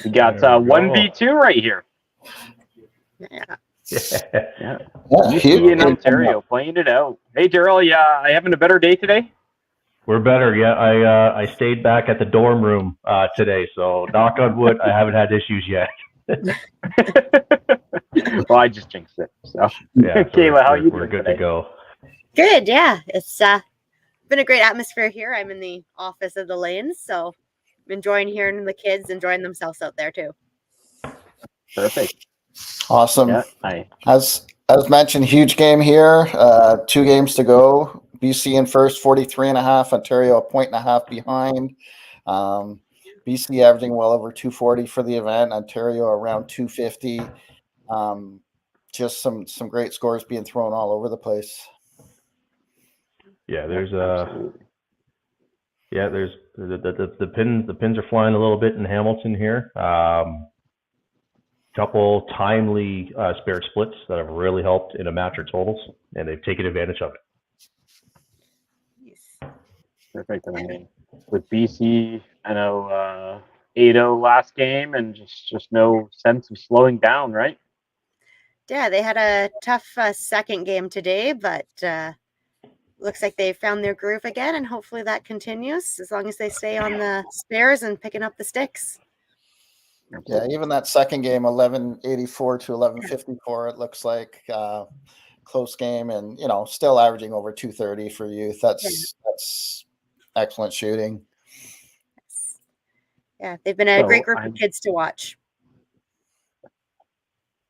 We got 1v2 right here. Yeah. Yeah. Yeah, BC in Ontario playing it out. Hey, Daryl, I having a better day today? We're better. Yeah, I stayed back at the dorm room today, so knock on wood, I haven't had issues yet. Well, I just jinxed it. So, yeah, Kayla, how are you we're doing good today? to go. Good. Yeah. It's been a great atmosphere here. I'm in the office of the Lanes, so I'm enjoying hearing the kids enjoying themselves out there too. Perfect. Awesome. Yeah, As mentioned, huge game here. 2 games to go. BC in first, 43.5. Ontario a 1.5 behind. BC averaging well over 240 for the event. Ontario around 250. Just some great scores being thrown all over the place. Yeah, there's the pins are flying a little bit in Hamilton here. Couple timely spare splits that have really helped in a match or totals, and they've taken advantage of it. perfect. I mean, with BC, I know 8-0 last game, and just no sense of slowing down, right? Yeah, they had a tough second game today, but looks like they found their groove again, and hopefully that continues as long as they stay on the spares and picking up the sticks. Yeah, even that second game, 1184 to 1154, it looks like close game, and still averaging over 230 for youth. That's excellent shooting. Yeah, they've been a great group of kids to watch.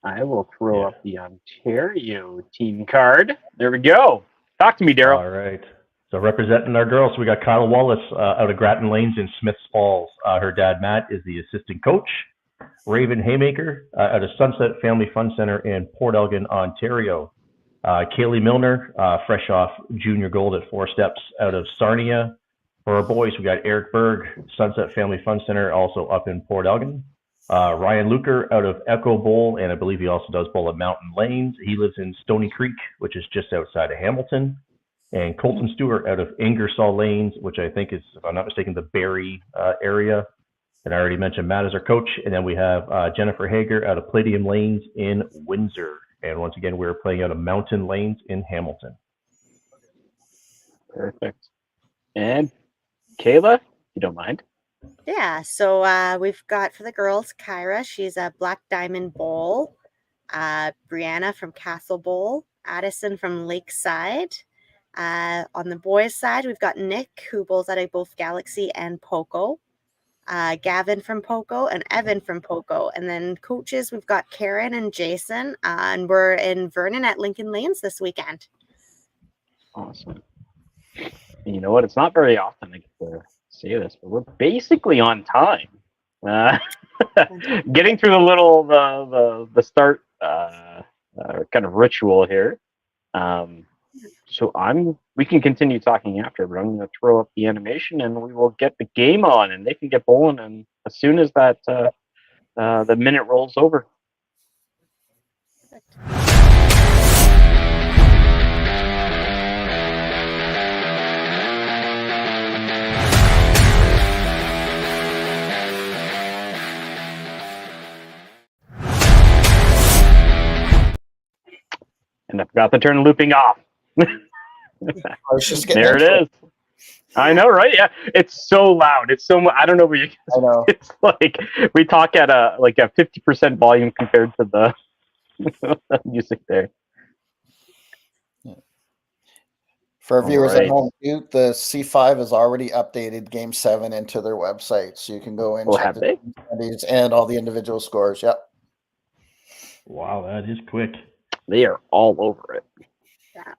I will throw up the Ontario team card. There we go. Talk to me, Daryl. All right. So representing our girls, we got Kyle Wallace out of Grattan Lanes in Smiths Falls. Her dad, Matt, is the assistant coach. Raven Haymaker out of Sunset Family Fun Center in Port Elgin, Ontario. Kaylee Milner, fresh off junior gold at 4 steps out of Sarnia. For our boys, we got Eric Berg, Sunset Family Fun Center, also up in Port Elgin. Ryan Luker out of Echo Bowl, and I believe he also does bowl at Mountain Lanes. He lives in Stony Creek, which is just outside of Hamilton. And Colton Stewart out of Ingersoll Lanes, which I think is, if I'm not mistaken, the Barrie area. And I already mentioned Matt as our coach. And then we have Jennifer Hager out of Palladium Lanes in Windsor. And once again, we're playing out of Mountain Lanes in Hamilton. Perfect. And Kayla, if you don't mind. Yeah, so we've got for the girls, Kyra, she's a Black Diamond Bowl. Brianna from Castle Bowl. Addison from Lakeside. On the boys' side, we've got Nick, who bowls at both Galaxy and Poco. Gavin from Poco and Evan from Poco. And then coaches, we've got Karen and Jason. And we're in Vernon at Lincoln Lanes this weekend. Awesome. And you know what? It's not very often I get to say this, but we're basically on time. Getting through the start kind of ritual here. So we can continue talking after, but I'm going to throw up the animation and we will get the game on, and they can get bowling. And as soon as that the minute rolls over. And I forgot to turn looping off. There it is. I know, right? Yeah, it's so loud. It's so. I don't know where you. I know. It's like we talk at a 50% volume compared to the music there. For our viewers at home, too, the C5 has already updated Game 7 into their website, so you can go and check the standings and all the individual scores. Yep. Wow, that is quick. They are all over it. Yeah.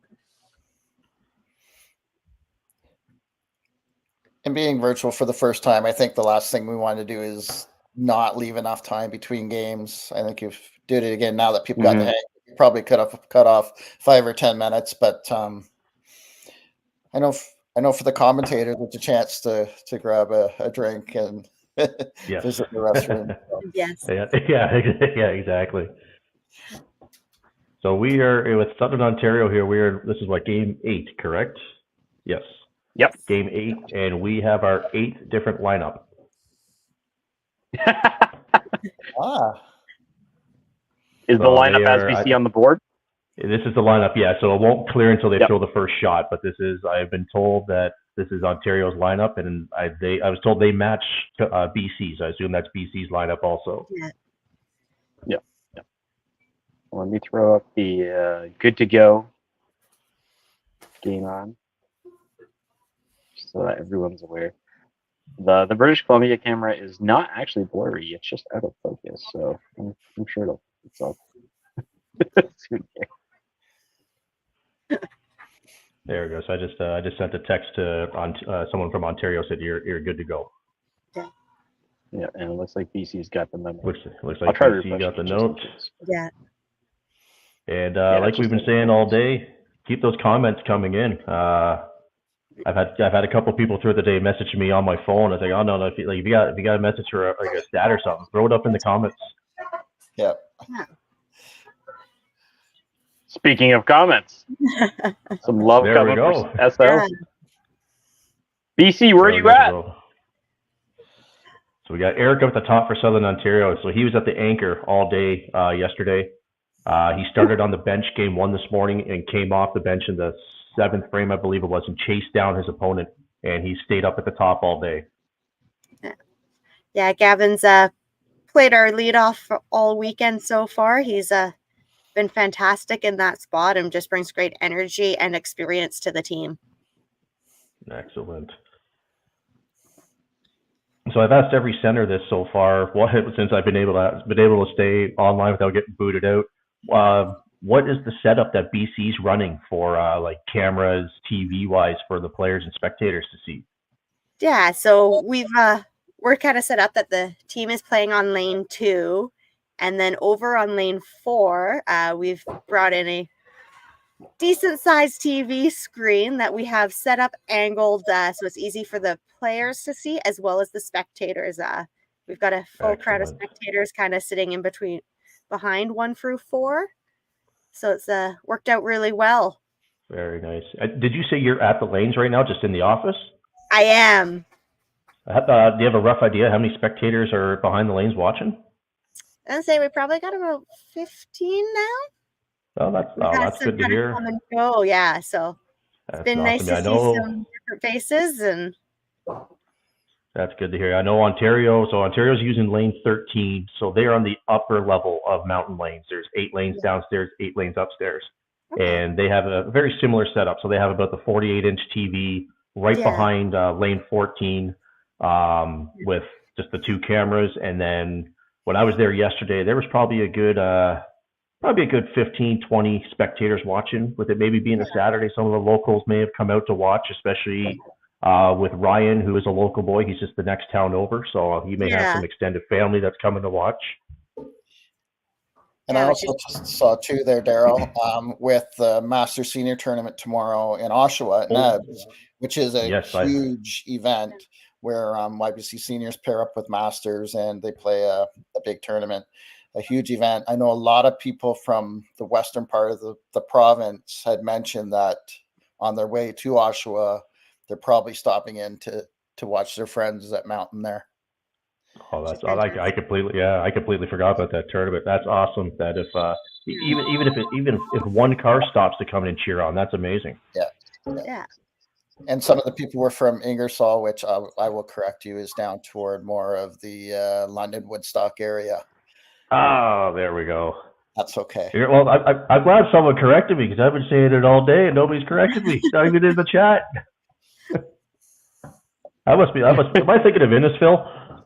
And being virtual for the first time, I think the last thing we want to do is not leave enough time between games. I think you've did it again now that people got the hang. You probably could have cut off 5 or 10 minutes, but I know for the commentators, it's a chance to grab a drink and visit the restroom. So. Yes. Yeah, exactly. So we are with Southern Ontario here. This is what, game 8, correct? Yes. Yep. Game 8, and we have our 8th different lineup. Is the lineup as we see on the board? This is the lineup, yeah. So it won't clear until they throw the first shot. But I've been told that this is Ontario's lineup, and I was told they match BC's. I assume that's BC's lineup also. Yeah. Let me throw up the good to go game on, so that everyone's aware. The British Columbia camera is not actually blurry; it's just out of focus. So I'm sure it'll itself. There we go. So I just sent a text to someone from Ontario, said you're good to go. Yeah, and it looks like BC's got the memo. Looks like BC got the note. Yeah. And like we've been saying all day, keep those comments coming in. I've had a couple people throughout the day message me on my phone. I was like, oh no, if you got a message or like a stat or something, throw it up in the comments. Yeah. Speaking of comments, some love there coming we go. for SL. Yeah. BC, where are you at? So we got Eric up at the top for Southern Ontario. So he was at the anchor all day yesterday. He started on the bench game 1 this morning and came off the bench in the 7th frame, I believe it was, and chased down his opponent. And he stayed up at the top all day. Yeah, Gavin's played our leadoff all weekend so far. He's been fantastic in that spot and just brings great energy and experience to the team. Excellent. So I've asked every center this so far. Since I've been able to stay online without getting booted out. What is the setup that BC's running for like cameras, TV wise, for the players and spectators to see? Yeah, so we're kind of set up that the team is playing on lane 2. And then over on lane 4, we've brought in a decent-sized TV screen that we have set up angled so it's easy for the players to see as well as the spectators. We've got a full crowd of spectators kind of sitting in behind 1 through 4. So it's worked out really well. Very nice. Did you say you're at the lanes right now, just in the office? I am. Do you have a rough idea how many spectators are behind the lanes watching? I'd say we probably got about 15 now. Oh, that's good to hear. Oh, yeah. So it's been nice to see some different faces, and that's good to hear. I know Ontario's using lane 13, so they're on the upper level of mountain lanes. There's 8 lanes downstairs, 8 lanes upstairs, and they have a very similar setup. So they have about the 48-inch TV right behind lane 14 with just the 2 cameras, and then when I was there yesterday, there was probably a good 15, 20 spectators watching. With it maybe being a Saturday, some of the locals may have come out to watch, especially with Ryan, who is a local boy. He's just the next town over, so he may have some extended family that's coming to watch. And I also just saw too there, Daryl, with the Master Senior Tournament tomorrow in Oshawa at Nebs, which is a huge event where YBC seniors pair up with Masters and they play a big tournament, a huge event. I know a lot of people from the western part of the province had mentioned that on their way to Oshawa, they're probably stopping in to watch their friends at Mountain there. Oh, I completely forgot about that tournament. That's awesome. That even if one car stops to come in and cheer on, that's amazing. Yeah. And some of the people were from Ingersoll, which I will correct you, is down toward more of the London Woodstock area. Oh, there we go. That's okay. Well, I'm glad someone corrected me because I've been saying it all day and nobody's corrected me. Not even in the chat. Am I thinking of Innisfil?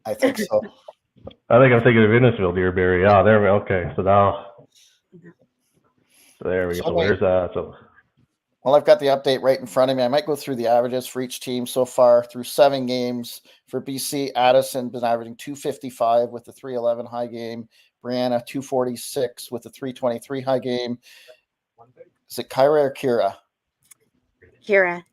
I think so. I think I'm thinking of Innisfil, dear Barry. Oh, there we go. Okay. So there we go. Well, I've got the update right in front of me. I might go through the averages for each team so far through 7 games. For BC, Addison been averaging 255 with the 311 high game. Brianna 246 with the 323 high game. Is it Kyra or Kira? Kira.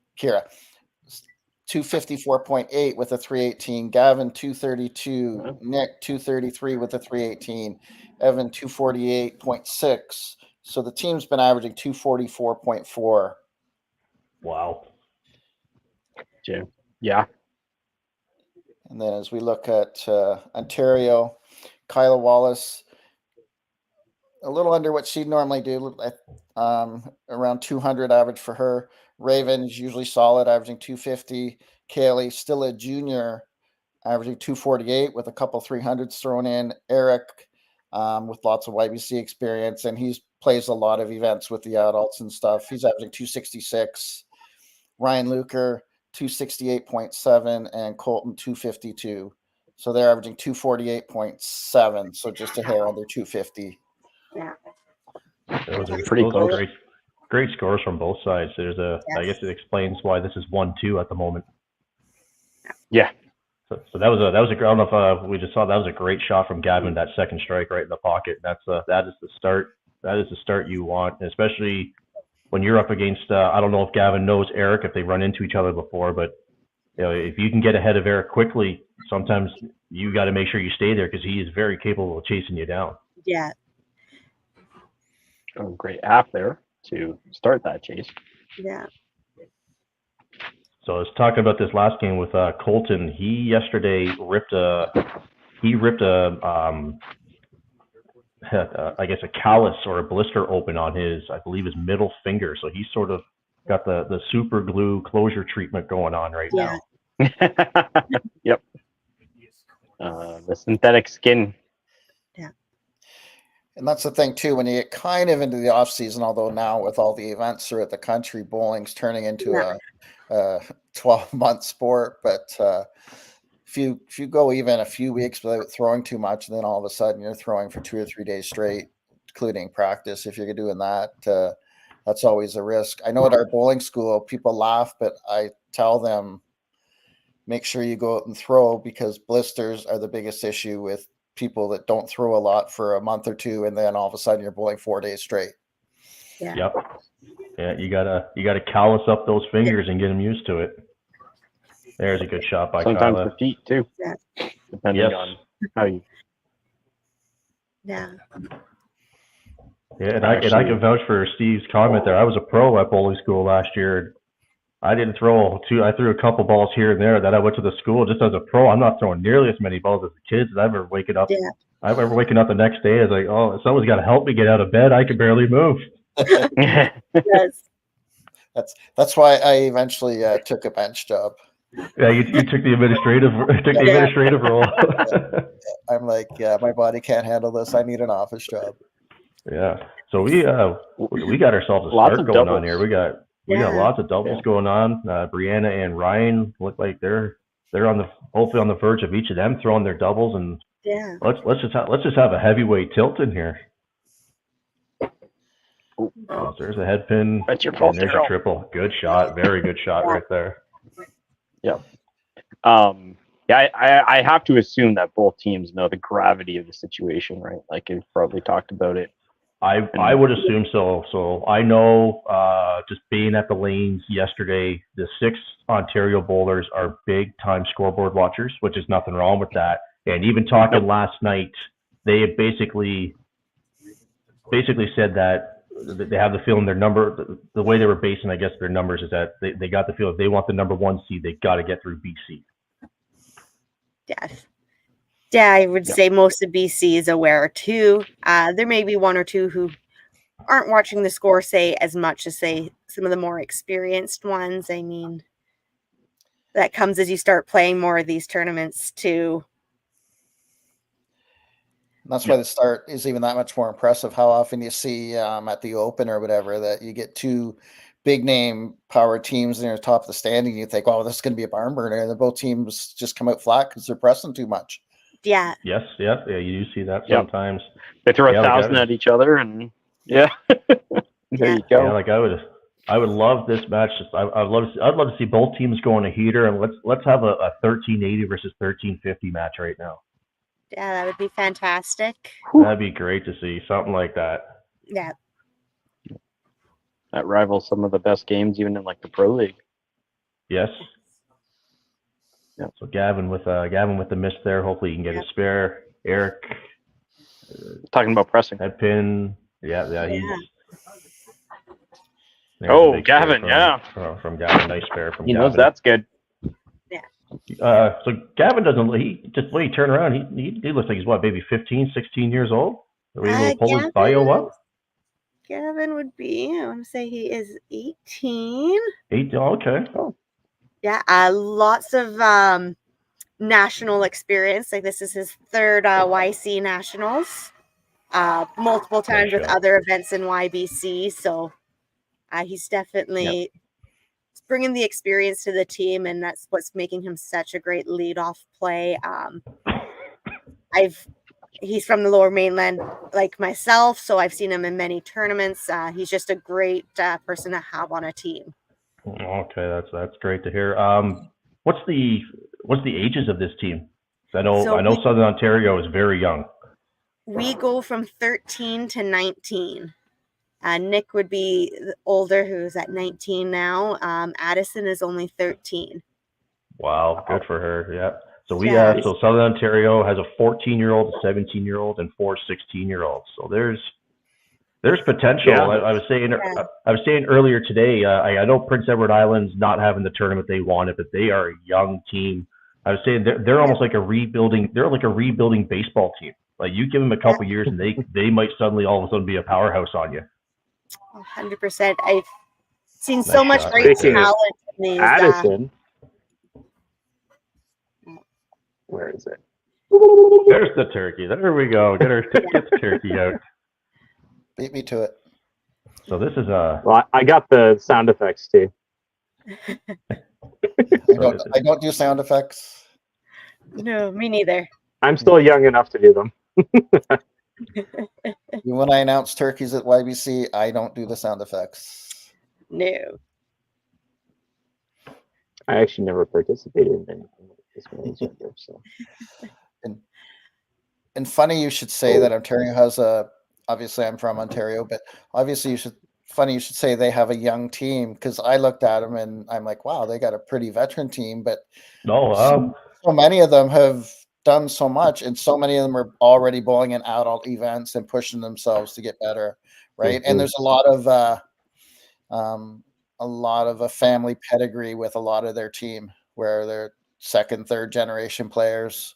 254.8 with a 318. Gavin 232. Nick 233 with a 318. Evan 248.6. So the team's been averaging 244.4. Wow. too. Yeah. And then as we look at Ontario, Kyla Wallace, a little under what she'd normally do, around 200 average for her. Raven's usually solid, averaging 250. Kaylee, still a junior, averaging 248 with a couple 300s thrown in. Eric, with lots of YBC experience, and he plays a lot of events with the adults and stuff. He's averaging 266. Ryan Luker, 268.7, and Colton, 252. So they're averaging 248.7, so just a hair under 250. Yeah. Those are Pretty close. great scores from both sides. I guess it explains why this is 1-2 at the moment. Yeah. So that was a I don't know if we just saw, that was a great shot from Gavin, that second strike right in the pocket. That is the start. That is the start you want, especially when you're up against. I don't know if Gavin knows Eric, if they run into each other before, but if you can get ahead of Eric quickly, sometimes you got to make sure you stay there because he is very capable of chasing you down. Yeah. Oh, great app there to start that chase. Yeah. So I was talking about this last game with Colton. He yesterday ripped a I guess a callus or a blister open on his, I believe, his middle finger. So he's sort of got the super glue closure treatment going on right now. Yep. The synthetic skin. And that's the thing too, when you get kind of into the off season, although now with all the events throughout the country, bowling's turning into a 12-month sport. But if you go even a few weeks without throwing too much, and then all of a sudden you're throwing for 2 or 3 days straight, including practice, if you're doing that, that's always a risk. I know at our bowling school, people laugh, but I tell them, make sure you go out and throw, because blisters are the biggest issue with people that don't throw a lot for a month or two, and then all of a sudden you're bowling 4 days straight. Yeah. Yep. Yeah, you gotta callus up those fingers and get them used to it. There's a good shot by Sometimes Kyla. the feet too, depending on how you. Yeah. Yeah, and I can vouch for Steve's comment there. I was a pro at bowling school last year. I didn't throw I threw a couple balls here and there. That I went to the school just as a pro. I'm not throwing nearly as many balls as the kids. I've ever waken up. Yeah. I've ever waken up the next day. I was like, oh, someone's got to help me get out of bed. I can barely move. Yes. That's why I eventually took a bench job. Yeah, you took the administrative role. I'm like, yeah, my body can't handle this. I need an office job. Yeah. So we got ourselves a Lots start of going doubles. on here. We got lots of doubles going on. Brianna and Ryan look like they're hopefully on the verge of each of them throwing their doubles, and let's just have a heavyweight tilt in here. Oh, there's a head pin. That's your and there's a triple. Good shot. Very good shot right there. Yep. I have to assume that both teams know the gravity of the situation, right? Like you've probably talked about it. I would assume so. So I know, just being at the lanes yesterday, the 6 Ontario bowlers are big time scoreboard watchers, which is nothing wrong with that. And even talking last night, they had basically said that they have the feeling their number, the way they were basing, I guess, their numbers is that they got the feel if they want the number 1 seed, they got to get through BC. Yes. Yeah, I would say most of BC is aware too. There may be 1 or 2 who aren't watching the score, say, as much as, say, some of the more experienced ones. I mean, that comes as you start playing more of these tournaments too. And that's why the start is even that much more impressive. How often you see at the Open or whatever that you get 2 big name power teams near the top of the standing. You think, oh, this is going to be a barn burner. And both teams just come out flat because they're pressing too much. Yeah. Yes. Yeah. You do see that sometimes. They throw 1,000 at each other, and there you go. Yeah, like I would love this match. I'd love to see both teams go on a heater, and let's have a 1380 versus 1350 match right now. Yeah, that would be fantastic. That'd be great to see something like that. Yeah. That rivals some of the best games, even in like the Pro League. Yes. Yeah. So Gavin with the miss there. Hopefully he can get his spare. Eric. Talking about pressing. Head pin. Yeah. Oh, Gavin, from Gavin. Nice spare from Gavin. He knows that's good. So Gavin doesn't. He just when he turned around, he looks like he's what, maybe 15, 16 years old. Are we able to pull his bio up? Gavin would be. I want to say he is 18. 18. Okay. Oh. Yeah. Lots of national experience. Like this is his third YC nationals. Multiple times with other events in YBC. So he's definitely bringing the experience to the team, and that's what's making him such a great leadoff play. He's from the Lower Mainland like myself, so I've seen him in many tournaments. He's just a great person to have on a team. Okay, that's great to hear. What's the ages of this team? I know Southern Ontario is very young. We go from 13 to 19. Nick would be older, who's at 19 now. Addison is only 13. Wow, good for her. Yeah. So we have Southern Ontario has a 14-year-old, a 17-year-old, and 4 16-year-olds. So there's potential. Yeah. I was saying earlier today. I know Prince Edward Island's not having the tournament they wanted, but they are a young team. I was saying they're almost like a rebuilding. They're like a rebuilding baseball team. Like you give them a couple years, and they might suddenly all of a sudden be a powerhouse on you. 100%. I've seen so much great talent in these. Addison. Where is it? There's the turkey. There we go. Get the turkey out. Beat me to it. So this is Well, I got the sound effects too. I don't do sound effects. No, me neither. I'm still young enough to do them. When I announce turkeys at YBC, I don't do the sound effects. No. I actually never participated in anything like this. So. And funny you should say that Ontario has obviously I'm from Ontario, but obviously you should say they have a young team, because I looked at them and I'm like, wow, they got a pretty veteran team, but so many of them have done so much, and so many of them are already bowling in adult events and pushing themselves to get better, right? And there's a lot of a family pedigree with a lot of their team, where they're second, third generation players.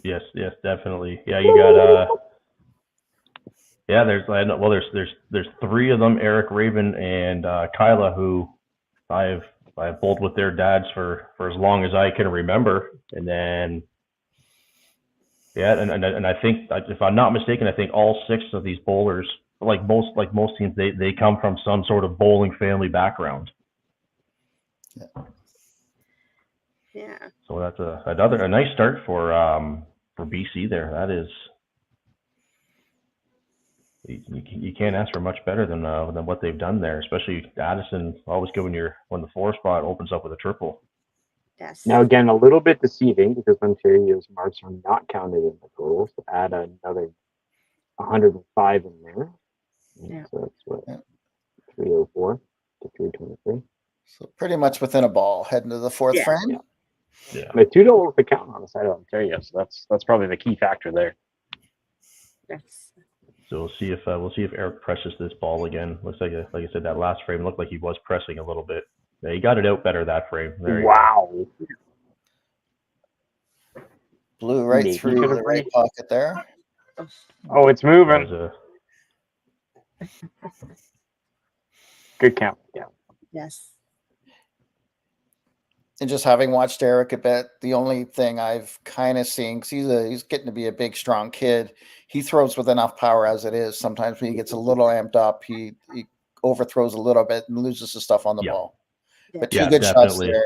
Yes, definitely. Yeah, you got there's 3 of them, Eric, Raven, and Kyla, who I've bowled with their dads for as long as I can remember. And then and I think, if I'm not mistaken, I think all 6 of these bowlers, like most teams, they come from some sort of bowling family background. Yeah. So that's a nice start for BC there. That is, you can't ask for much better than what they've done there, especially Addison, always good when the 4 spot opens up with a triple. Yes. Now again, a little bit deceiving, because Ontario's marks are not counted in the totals. So add another 105 in there. Yeah. So that's what 304 to 323. So pretty much within a ball heading to the 4th frame. Yeah. The 2 don't the count on the side of Ontario, so that's probably the key factor there. Yes. So we'll see if Eric presses this ball again. Looks like I said, that last frame looked like he was pressing a little bit. Yeah, he got it out better that frame. Wow. Blew right through the right pocket there. Oh, it's moving. Good count. Yeah. Yes. And just having watched Eric a bit, the only thing I've kind of seen, because he's getting to be a big, strong kid, he throws with enough power as it is. Sometimes when he gets a little amped up, he overthrows a little bit and loses the stuff on the ball. But 2 good shots there.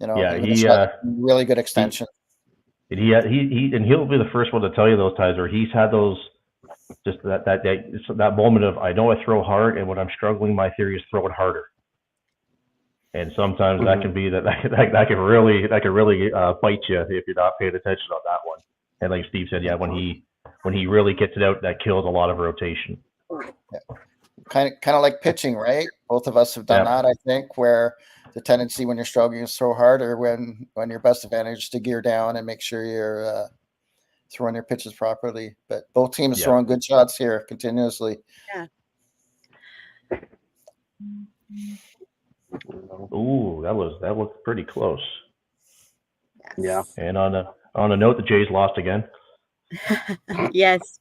He really good extension. He'll be the first one to tell you those times where he's had those, just that moment of, I know I throw hard, and when I'm struggling, my theory is throw it harder. And sometimes that can be that can really bite you if you're not paying attention on that one. And like Steve said, when he really gets it out, that kills a lot of rotation. Yeah. Kind of like pitching, right? Both of us have done that, I think, where the tendency when you're struggling is throw harder, when your best advantage is to gear down and make sure you're throwing your pitches properly. But both teams throwing good shots here continuously. Yeah. Ooh, that looked pretty close. Yeah. And on a note, the Jays lost again. Yes.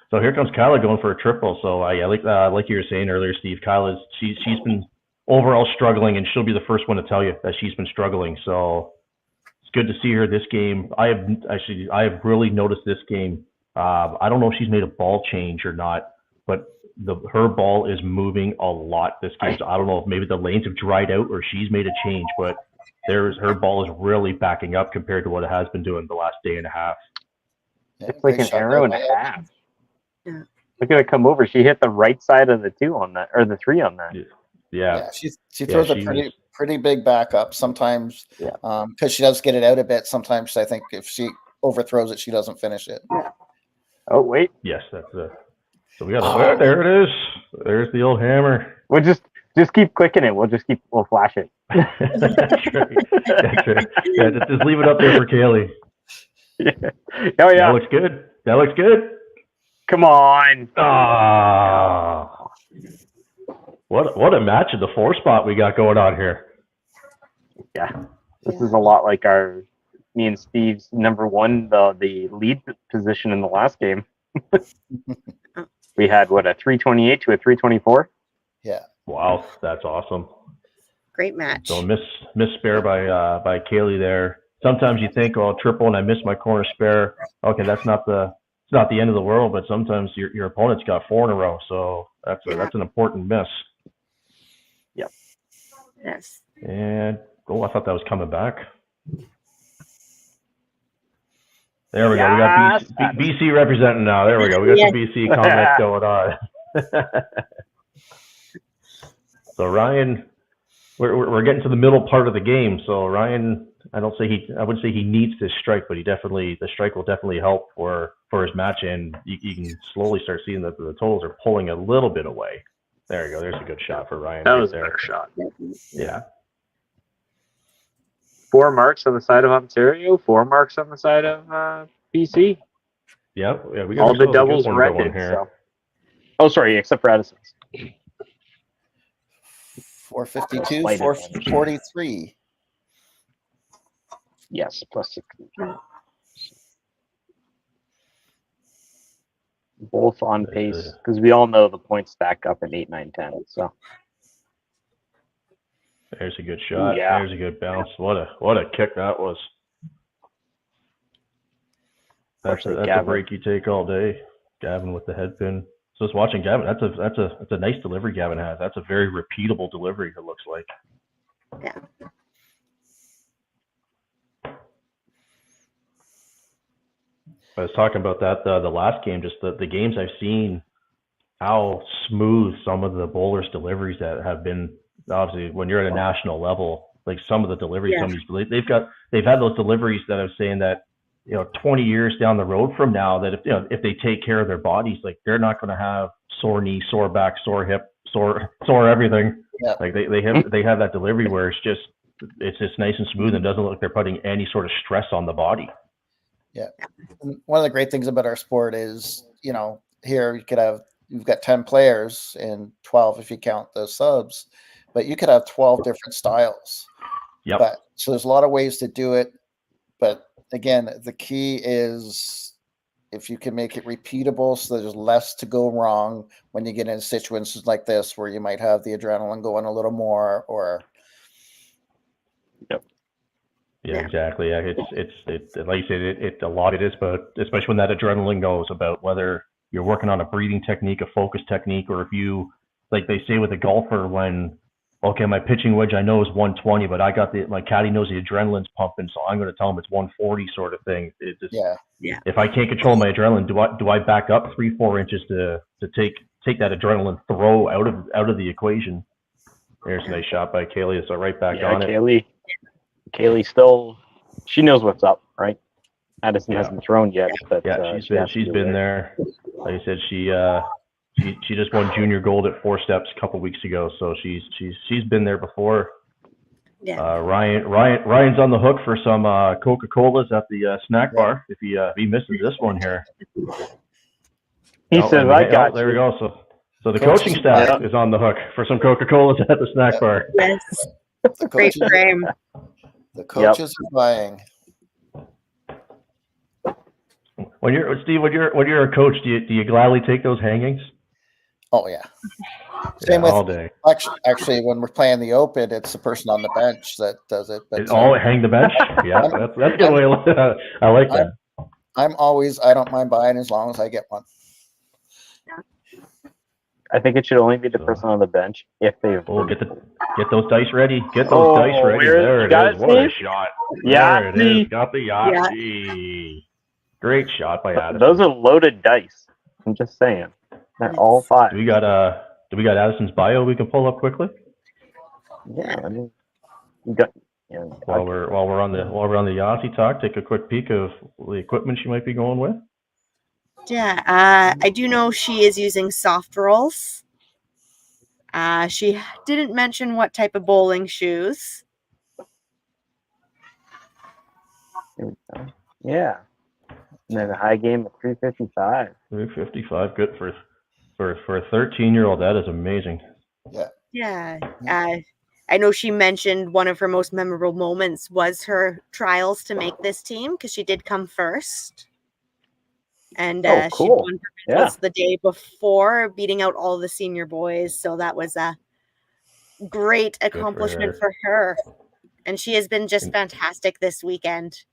So here comes Kyla going for a triple. So like you were saying earlier, Steve, Kyla's she's been overall struggling, and she'll be the first one to tell you that she's been struggling. So it's good to see her this game. I have really noticed this game. I don't know if she's made a ball change or not, but her ball is moving a lot this game. So I don't know if maybe the lanes have dried out or she's made a change, but her ball is really backing up compared to what it has been doing the last day and a half. Yeah, It's like great an shot arrow there and by a Ed. half. Yeah. Look at it come over. She hit the right side of the 2 on that, or the 3 on that. Yeah. She throws she a pretty big backup sometimes. Yeah. Because she does get it out a bit. Sometimes I think if she overthrows it, she doesn't finish it. Oh wait, Yes, that's so we got there it is. There's the old hammer. we'll just keep clicking it. We'll flash it. That's right. That's right. Yeah, just leave it up there for Kaylee. Yeah. Oh yeah. That looks good. Come on. Ah. What a match at the 4 spot we got going on here. Yeah. This is a lot like me and Steve's number 1, the lead position in the last game. We had a 328 to a 324. Yeah. Wow, that's awesome. Great match. So miss spare by Kaylee there. Sometimes you think, oh, triple and I missed my corner spare. Okay, it's not the end of the world, but sometimes your opponent's got 4 in a row, so that's an important miss. Yep. Yes. And I thought that was coming back. There we go. We got BC representing now. There we go. We got some BC comments going on. So Ryan, we're getting to the middle part of the game. So Ryan, I wouldn't say he needs this strike, but the strike will definitely help for his match, and you can slowly start seeing that the totals are pulling a little bit away. There you go. There's a good shot for Ryan. That right was there. a better shot. Yeah. 4 marks on the side of Ontario, 4 marks on the side of BC. Yeah, we got all the doubles one rented. here. So. Oh, sorry, except for Addison's. 452, 443. Yes, plus 60. Both on pace, because we all know the points stack up in 8, 9, 10. So there's a good shot. Yeah. There's a good bounce. What a kick that was. That's a break you take all day. Gavin with the head pin. So just watching Gavin, that's a nice delivery Gavin has. That's a very repeatable delivery, it looks like. Yeah. I was talking about that the last game, just the games I've seen, how smooth some of the bowlers' deliveries that have been. Obviously, when you're at a national level, like some of the deliveries, they've had those deliveries that I was saying that 20 years down the road from now, that if they take care of their bodies, like they're not going to have sore knee, sore back, sore hip, sore everything. Yeah. Like they have that delivery where it's just nice and smooth and doesn't look like they're putting any sort of stress on the body. Yeah. And one of the great things about our sport is, here you've got 10 players and 12 if you count the subs, but you could have 12 different styles. Yep. But so there's a lot of ways to do it. But again, the key is if you can make it repeatable so there's less to go wrong when you get into situations like this where you might have the adrenaline going a little more or. Yep. Yeah, exactly. Yeah, it's like you said, it a lot it is, but especially when that adrenaline goes about whether you're working on a breathing technique, a focus technique, or if you, like they say with a golfer, when okay, my pitching wedge I know is 120, but I got my caddy knows the adrenaline's pumping, so I'm going to tell him it's 140 sort of thing. It just, yeah. If I can't control my adrenaline, do I back up 3-4 inches to take that adrenaline throw out of the equation? There's a nice shot by Kaylee. So right back on it. Kaylee still, she knows what's up, right? Addison hasn't thrown yet, but she's been there. Like I said, she just won junior gold at 4 steps a couple weeks ago, so she's been there before. Yeah. Ryan's on the hook for some Coca-Colas at the snack bar if he misses this one here. He says, "I got you." There we go. So So the coaching staff is on the hook for some Coca-Colas at the snack bar. Yes. Great frame. The coaches are buying. When you're Steve, when you're a coach, do you gladly take those hangings? Oh yeah. Same with all day. Actually, when we're playing the Open, it's the person on the bench that does it. But hang the bench. Yeah, that's a good way. I like that. I don't mind buying as long as I get one. I think it should only be the person on the bench if they. Get those dice ready. Get those dice ready. There it is. What a shot. There it is. Got the Yahtzee. Great shot by Addison. Those are loaded dice. I'm just saying. They're all 5. Do we got Addison's bio we can pull up quickly? Yeah, I mean, we got. Yeah, while we're on the Yahtzee talk, take a quick peek of the equipment she might be going with. Yeah, I do know she is using soft rolls. She didn't mention what type of bowling shoes. Yeah. And then a high game of 355. 355, good for a 13-year-old. That is amazing. Yeah. Yeah. I know she mentioned one of her most memorable moments was her trials to make this team because she did come first. And she won provincials the day before, beating out all the senior boys. So that was a great accomplishment for her. And she has been just fantastic this weekend.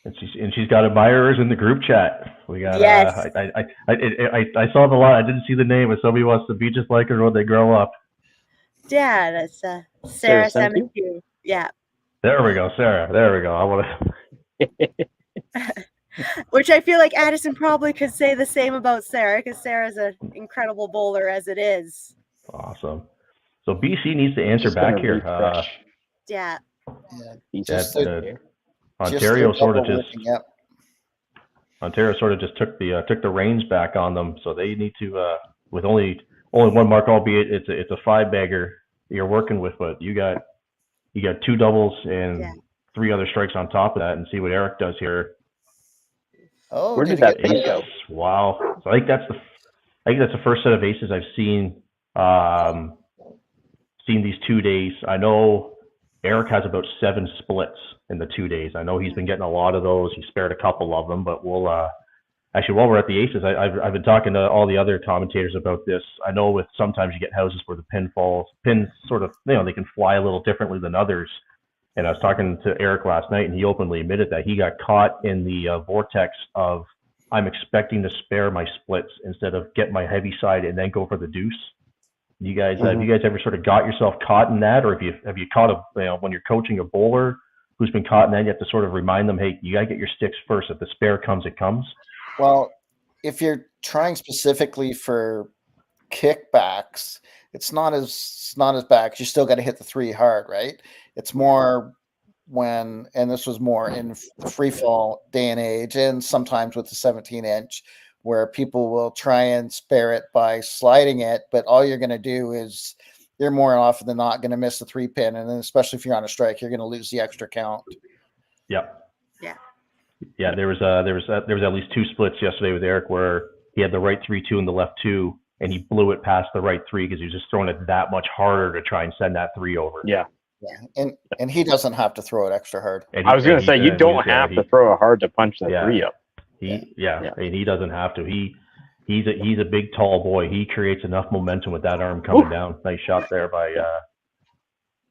And she's got admirers in the group chat. We got. Yes. I saw the line. I didn't see the name, but somebody wants to be just like her when they grow up. Yeah, that's Sarah Semenku. Yeah. There we go, Sarah. There we go. I want to. Which I feel like Addison probably could say the same about Sarah, because Sarah's an incredible bowler as it is. Awesome. So BC needs to answer back here. Yeah. Ontario sort of just took the reins back on them, so they need to with only one mark, albeit it's a 5-bagger you're working with, but you got 2 doubles and 3 other strikes on top of that, and see what Eric does here. Oh, where did that ace go? Wow. So I think that's the first set of aces I've seen these 2 days. I know Eric has about 7 splits in the 2 days. I know he's been getting a lot of those. He spared a couple of them, but we'll actually, while we're at the aces, I've been talking to all the other commentators about this. I know sometimes you get houses where the pins sort of, they can fly a little differently than others. And I was talking to Eric last night, and he openly admitted that he got caught in the vortex of, I'm expecting to spare my splits instead of get my heavy side and then go for the deuce. You guys, have you guys ever sort of got yourself caught in that, or have you caught when you're coaching a bowler who's been caught in that, you have to sort of remind them, hey, you got to get your sticks first. If the spare comes, it comes. Well, if you're trying specifically for kickbacks, it's not as bad. You still got to hit the 3 hard, right? It's more and this was more in free fall day and age, and sometimes with the 17-inch, where people will try and spare it by sliding it, but all you're going to do is you're more often than not going to miss the 3-pin, and then especially if you're on a strike, you're going to lose the extra count. Yep. Yeah. There was at least 2 splits yesterday with Eric where he had the right 3-2 and the left 2, and he blew it past the right 3 because he was just throwing it that much harder to try and send that 3 over. Yeah. And he doesn't have to throw it extra hard. I was going to say, you don't have to throw it hard to punch the 3 up. And he doesn't have to. He's a big, tall boy. He creates enough momentum with that arm coming down. Nice shot there by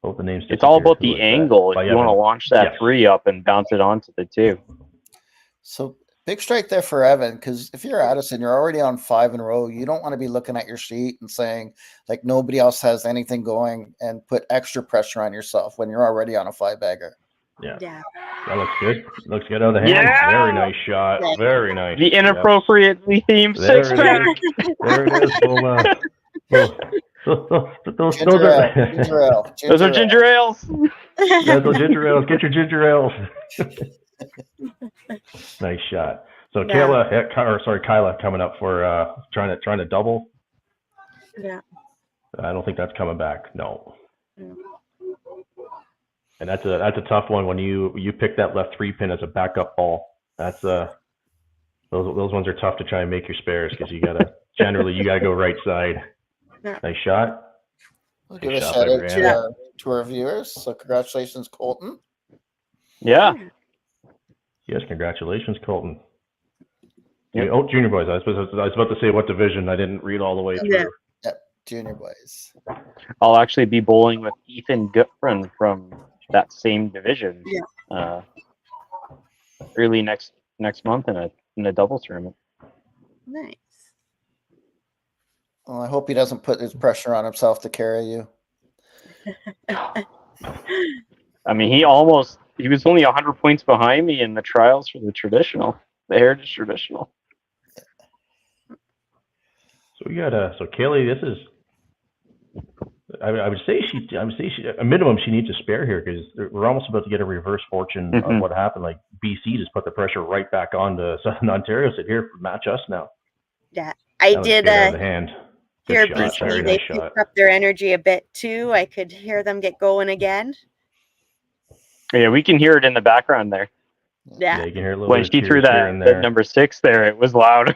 both the names. It's all about the angle if you want to launch that 3 up and bounce it onto the 2. So big strike there for Evan, because if you're Addison, you're already on 5 in a row. You don't want to be looking at your sheet and saying, like, nobody else has anything going and put extra pressure on yourself when you're already on a 5-bagger. Yeah. That looks good. Looks good out of the hand. Yeah. Very nice shot. Very nice. The inappropriately themed 6-pack. There it is. Those are ginger ales. Yeah, those ginger ales. Get your ginger ales. Nice shot. So Kyla coming up for trying to double. Yeah. I don't think that's coming back. No. And that's a tough one when you pick that left 3-pin as a backup ball. That's those ones are tough to try and make your spares because you gotta go right side. Nice shot. We'll give a Nice shot shout by out Brianna. to our viewers. So congratulations, Colton. Yeah. Yes, congratulations, Colton. Yep. Oh, junior boys. I was about to say what division. I didn't read all the way through. Yeah. Yep, junior boys. I'll actually be bowling with Ethan Gutfrin from that same division. Yeah. Early next month in a doubles tournament. Nice. Well, I hope he doesn't put his pressure on himself to carry you. I mean, he was only 100 points behind me in the trials for the Heritage Traditional. So we got so Kaylee, this is. I would say she a minimum she needs a spare here because we're almost about to get a reverse fortune of what happened. Like BC just put the pressure right back on to Southern Ontario. Said here, match us now. Yeah, I did. The hand. Hear Good shot. BC, Very they nice shot. picked up their energy a bit too. I could hear them get going again. Yeah, we can hear it in the background there. Yeah, you can hear a little When bit she of threw tears here and that there. number 6 there, it was loud.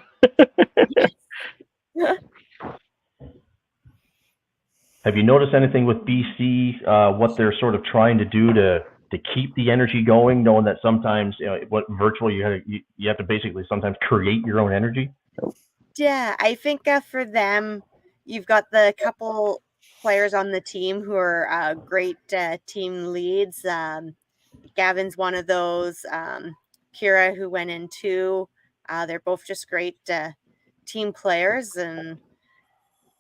Have you noticed anything with BC? What they're sort of trying to do to keep the energy going, knowing that sometimes what virtual you have to basically sometimes create your own energy. Yeah, I think for them, you've got the couple players on the team who are great team leads. Gavin's one of those. Kira, who went in too. They're both just great team players, and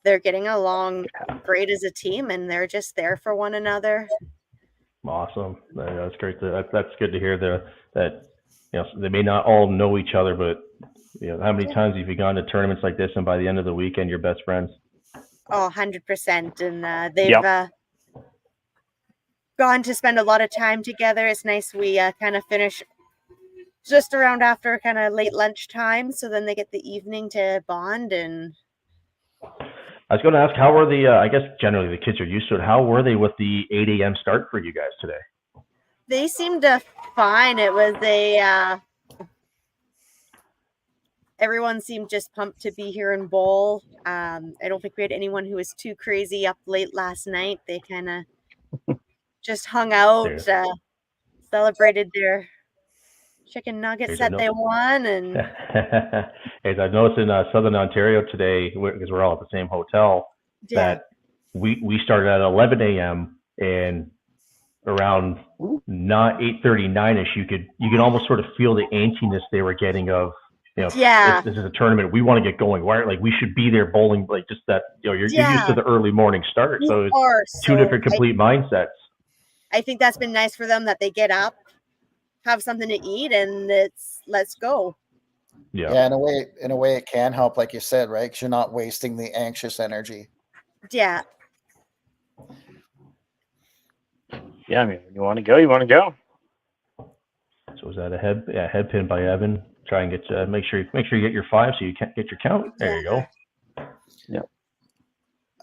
they're getting along great as a team, and they're just there for one another. Awesome. That's great. That's good to hear that they may not all know each other, but how many times have you gone to tournaments like this and by the end of the weekend you're best friends? Oh, 100%. And they've gone to spend a lot of time together. It's nice we kind of finish just around after kind of late lunchtime, so then they get the evening to bond. And I was going to ask, how were I guess generally the kids are used to it. How were they with the 8 a.m. start for you guys today? They seemed fine. It was everyone seemed just pumped to be here and bowl. I don't think we had anyone who was too crazy up late last night. They kind of just hung out, celebrated their chicken nuggets that they won. And as I've noticed in Southern Ontario today, because we're all at the same hotel, that we started at 11 a.m. and around 8:39ish, you could almost sort of feel the antsiness they were getting of, this is a tournament, we want to get going. Why, we should be there bowling, just that, you're used to the early morning start. So it's two different complete mindsets. I think that's been nice for them, that they get up, have something to eat, and let's go. Yeah, in a way it can help, like you said, right? Because you're not wasting the anxious energy. Yeah. Yeah, I mean, when you want to go, you want to go. So is that a head pin by Evan? Try and get make sure you get your 5 so you can't get your count. There you go. Yeah.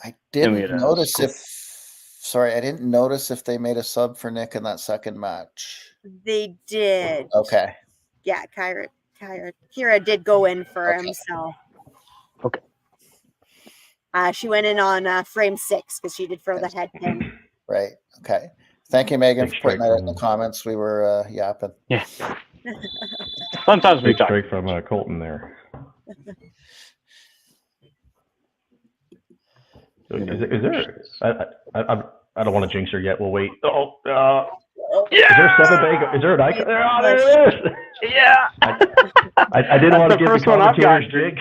I didn't notice if they made a sub for Nick in that second match. They did. Okay. Yeah, Kira did go in for him, so. Okay. She went in on frame 6 because she did throw the head pin. Right. Okay. Thank you, Megan, for putting that in the comments. We were yapping. Yeah. Sometimes we talk. Straight from Colton there. Is there? I don't want to jinx her yet. We'll wait. Is there a 7-bag? Is there an icon? There it is. Yeah. I didn't want to give the commentators jinx.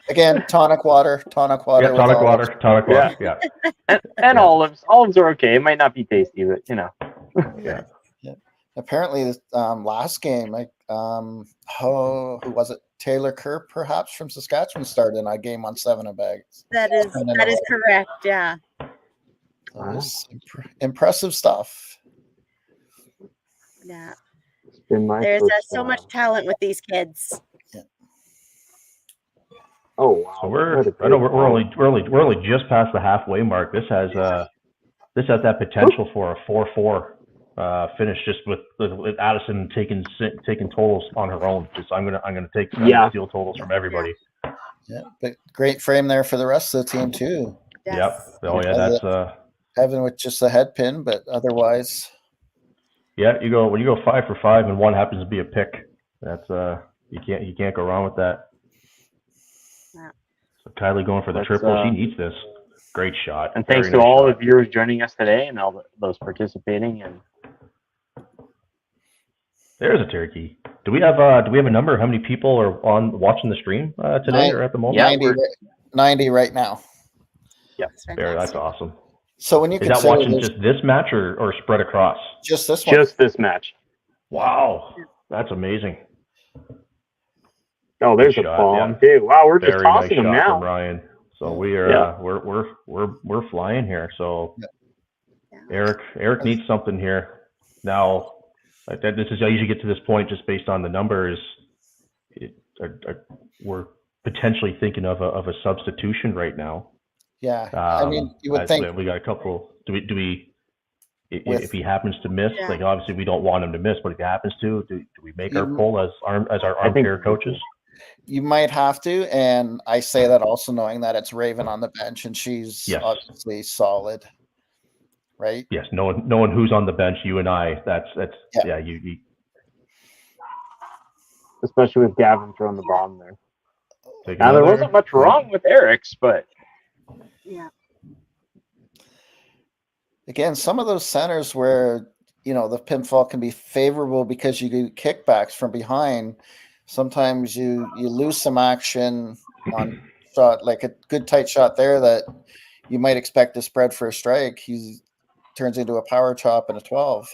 Again, tonic water. Yeah, tonic water. Yeah. And olives. Olives are okay. It might not be tasty, but Yeah. Apparently, last game, who was it? Taylor Kerr, perhaps from Saskatchewan, started in a game on 7-bags. That is correct. Yeah. Impressive stuff. Yeah. There's so much talent with these kids. Yeah. Oh wow! So we're only just past the halfway mark. This has that potential for a 4-4 finish, just with Addison taking totals on her own. I'm gonna take steal totals from everybody. Yeah, but great frame there for the rest of the team too. Yes. Yep. Oh yeah, that's Evan with just a head pin, but otherwise. Yeah, when you go 5 for 5 and one happens to be a pick, that's you can't go wrong with that. Yeah. So Kylie going for the triple. She needs this. Great shot. And thanks to all the viewers joining us today and all those participating. And there's a turkey. Do we have a number of how many people are watching the stream today or at the moment? Yeah, 90 right now. Yep. That's awesome. So when you is that watching just this match or spread across? Just this one. Just this match. Wow, that's amazing. Oh, there's a bomb too. Wow, we're just tossing them now. From Ryan. So we are we're flying here. So Eric needs something here. Now, this is I usually get to this point just based on the numbers. We're potentially thinking of a substitution right now. Yeah, I mean, you would think we got a couple. Do we? If he happens to miss, like obviously we don't want him to miss, but if he happens to, do we make our poll as our armchair coaches? You might have to, and I say that also knowing that it's Raven on the bench and she's obviously solid, right? Yes, knowing who's on the bench, you and I. That's you. Especially with Gavin throwing the bomb there. Now there wasn't much wrong with Eric's, but. Yeah. Again, some of those centers where the pinfall can be favorable because you get kickbacks from behind. Sometimes you lose some action on shot, like a good tight shot there that you might expect to spread for a strike. He turns into a power chop and a 12.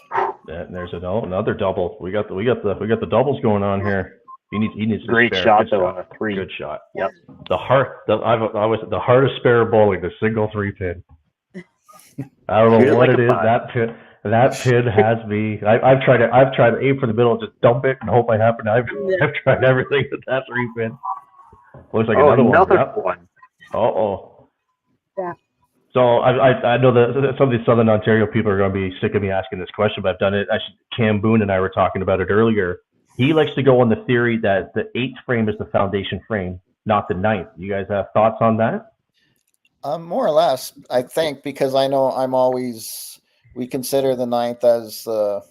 Yeah, and there's another double. We got the doubles going on here. He needs great shot though on a 3. Good shot. Yep. The hardest spare bowling, the single 3-pin. I don't know what it is. That pin has me. I've tried to aim for the middle, just dump it and hope I happen. I've tried everything with that 3-pin. Looks like another one. Uh-oh. Yeah. So I know that some of the Southern Ontario people are going to be sick of me asking this question, but I've done it. Cam Boone and I were talking about it earlier. He likes to go on the theory that the 8th frame is the foundation frame, not the 9th. You guys have thoughts on that? More or less, I think, because I know we consider the 9th as the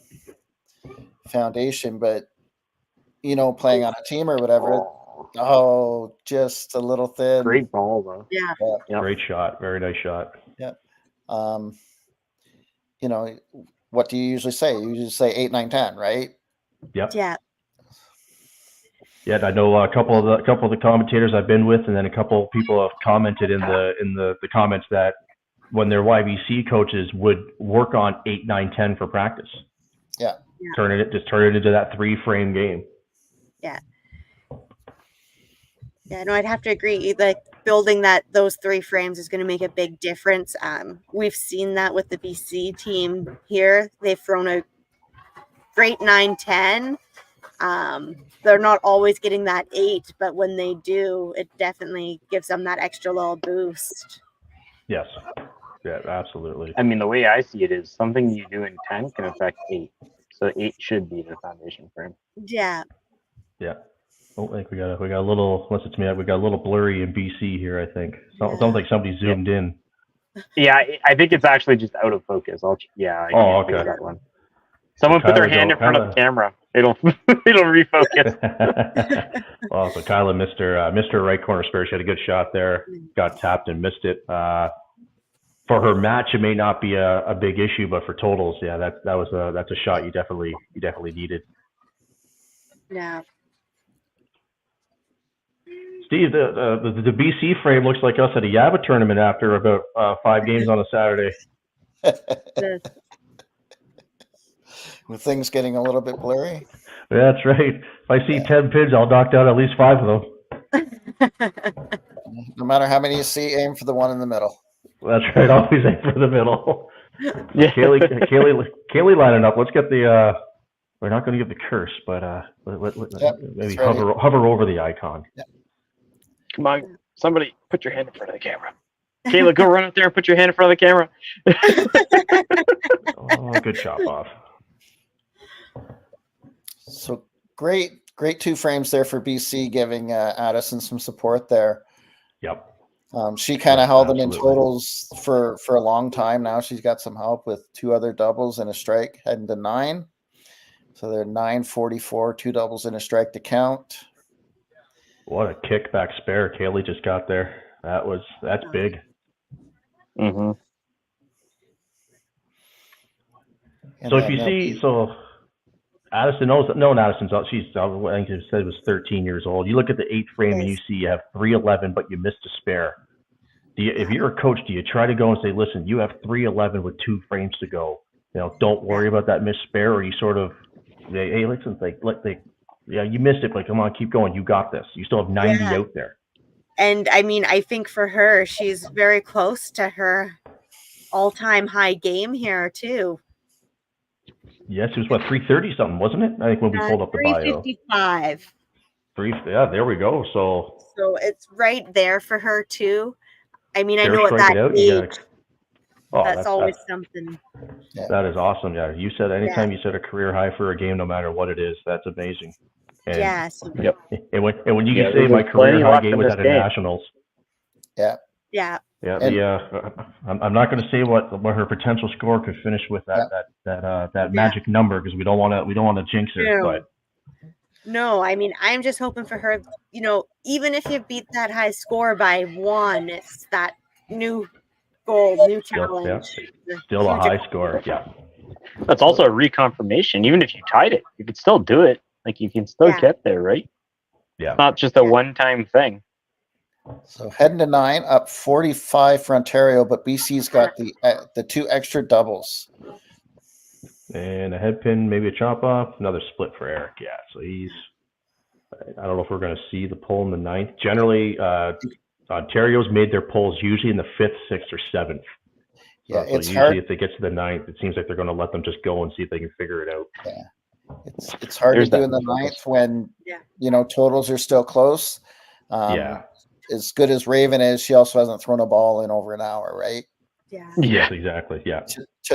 foundation, but playing on a team or whatever, just a little thin. Great ball though. Yeah. Great shot. Very nice shot. Yeah. What do you usually say? You usually say 8, 9, 10, right? Yep. Yeah. Yeah, I know a couple of the commentators I've been with, and then a couple of people have commented in the comments that when their YVC coaches would work on 8, 9, 10 for practice. Yeah. Turn it into that 3-frame game. Yeah. Yeah, no, I'd have to agree. Like building those 3 frames is going to make a big difference. We've seen that with the BC team here. They've thrown a great 9, 10. They're not always getting that 8, but when they do, it definitely gives them that extra little boost. Yes. Yeah, absolutely. I mean, the way I see it is something you do in 10 can affect 8. So 8 should be the foundation frame. Yeah. Yeah. Oh, I think we got a little, unless it's me, we got a little blurry in BC here, I think. Sounds like somebody zoomed in. Yeah, I think it's actually just out of focus. I can't fix that one. Someone put their hand in front of the camera. It'll refocus. Well, so Kyla, Mr. Right corner spare. She had a good shot there. Got tapped and missed it. For her match, it may not be a big issue, but for totals, yeah, that's a shot you definitely needed. Yeah. Steve, the BC frame looks like us at a Yaba tournament after about 5 games on a Saturday. With things getting a little bit blurry. That's right. If I see 10 pins, I'll knock down at least 5 of them. No matter how many you see, aim for the one in the middle. That's right. Always aim for the middle. Yeah. Kaylee lining up. Let's get the. We're not going to give the curse, but maybe hover over the icon. Yep. Come on, somebody, put your hand in front of the camera. Kayla, go run up there and put your hand in front of the camera. Oh, good chop off. So great Great 2 frames there for BC, giving Addison some support there. Yep. She kind of held them in absolutely. totals for a long time now. She's got some help with 2 other doubles and a strike heading to 9. So they're 9:44, 2 doubles and a strike to count. What a kickback spare Kaylee just got there. That's big. Mm-hmm. So if you see, Addison knows that. No, Addison's out. She's, I think you said it was 13 years old. You look at the 8th frame and you see you have 311, but you missed a spare. If you're a coach, do you try to go and say, listen, you have 311 with 2 frames to go. Don't worry about that missed spare, or you sort of say, hey, listen, yeah, you missed it, but come on, keep going. You got this. You still have 90 out there. And I mean, I think for her, she's very close to her all-time high game here too. Yes, it was 330 something, wasn't it? I think when we pulled up the bio. 355. Yeah, there we go. So it's right there for her too. I mean, I Fair know at strike that it out, age, oh, that's always something. That is awesome. Yeah, you said anytime you set a career high for a game, no matter what it is, that's amazing. And, Yes. Yep. And when you can say there's my career plenty high left game in was this at a game. nationals. Yeah. Yeah. And- I'm not going to say what her potential score could finish with that magic number, because we don't want to jinx her. No. But No, I mean, I'm just hoping for her, even if you beat that high score by 1, it's that new goal, new challenge. Still a high score. Yeah. That's also a reconfirmation. Even if you tied it, you could still do it. Like, you can still get there, right? Yeah. It's not just a one-time thing. So heading to 9, up 45 for Ontario, but BC's got the 2 extra doubles. And a head pin, maybe a chop off, another split for Eric. Yeah, so I don't know if we're going to see the pull in the 9th. Generally, Ontario's made their pulls usually in the 5th, 6th, or 7th. Yeah, so it's usually hard. If they get to the 9th, it seems like they're going to let them just go and see if they can figure it out. Yeah, it's hard to do in the 9th when totals are still close. As good as Raven is, she also hasn't thrown a ball in over an hour, right? Yeah. Yes, exactly. Yeah.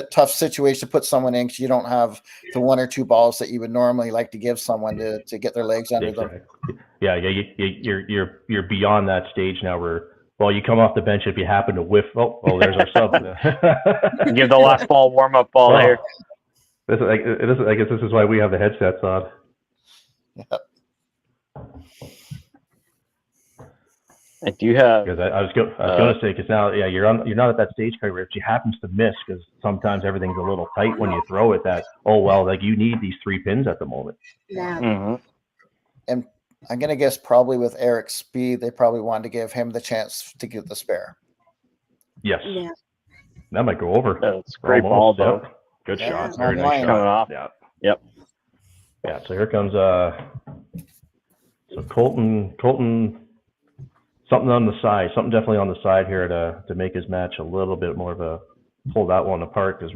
Tough situation to put someone in because you don't have the 1 or 2 balls that you would normally like to give someone to get their legs under them. Yeah, you're beyond that stage now where, well, you come off the bench if you happen to whiff. Oh, there's our sub. Give the last ball warm-up ball here. I guess this is why we have the headsets on. Yep. I do have. Because I was going to say, because now, you're not at that stage where if she happens to miss, because sometimes everything's a little tight when you throw it. You need these 3 pins at the moment. Yeah. Mm-hmm. And I'm gonna guess probably with Eric's speed, they probably wanted to give him the chance to get the spare. Yes. Yeah. That might go over. That's a great ball, though. Yep. Good shot. Very Very nice nice. shot. Coming off. Yeah. Yep. Yeah. So here comes so Colton, something on the side, something definitely on the side here to make his match a little bit more of a pull that one apart, because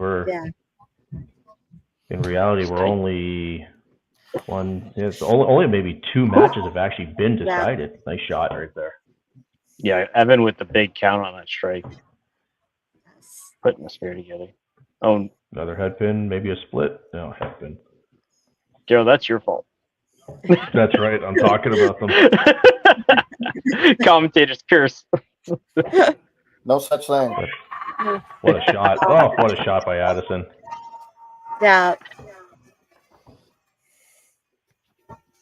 in reality we're only only maybe 2 matches have actually been decided. Nice shot right there. Yeah, Evan with the big count on that strike. Putting the spare together. Oh, Another head pin, maybe a split. No, head pin. Joe, that's your fault. That's right. I'm talking about them. Commentator's curse. No such thing. What a shot. Oh, what a shot by Addison. Yeah.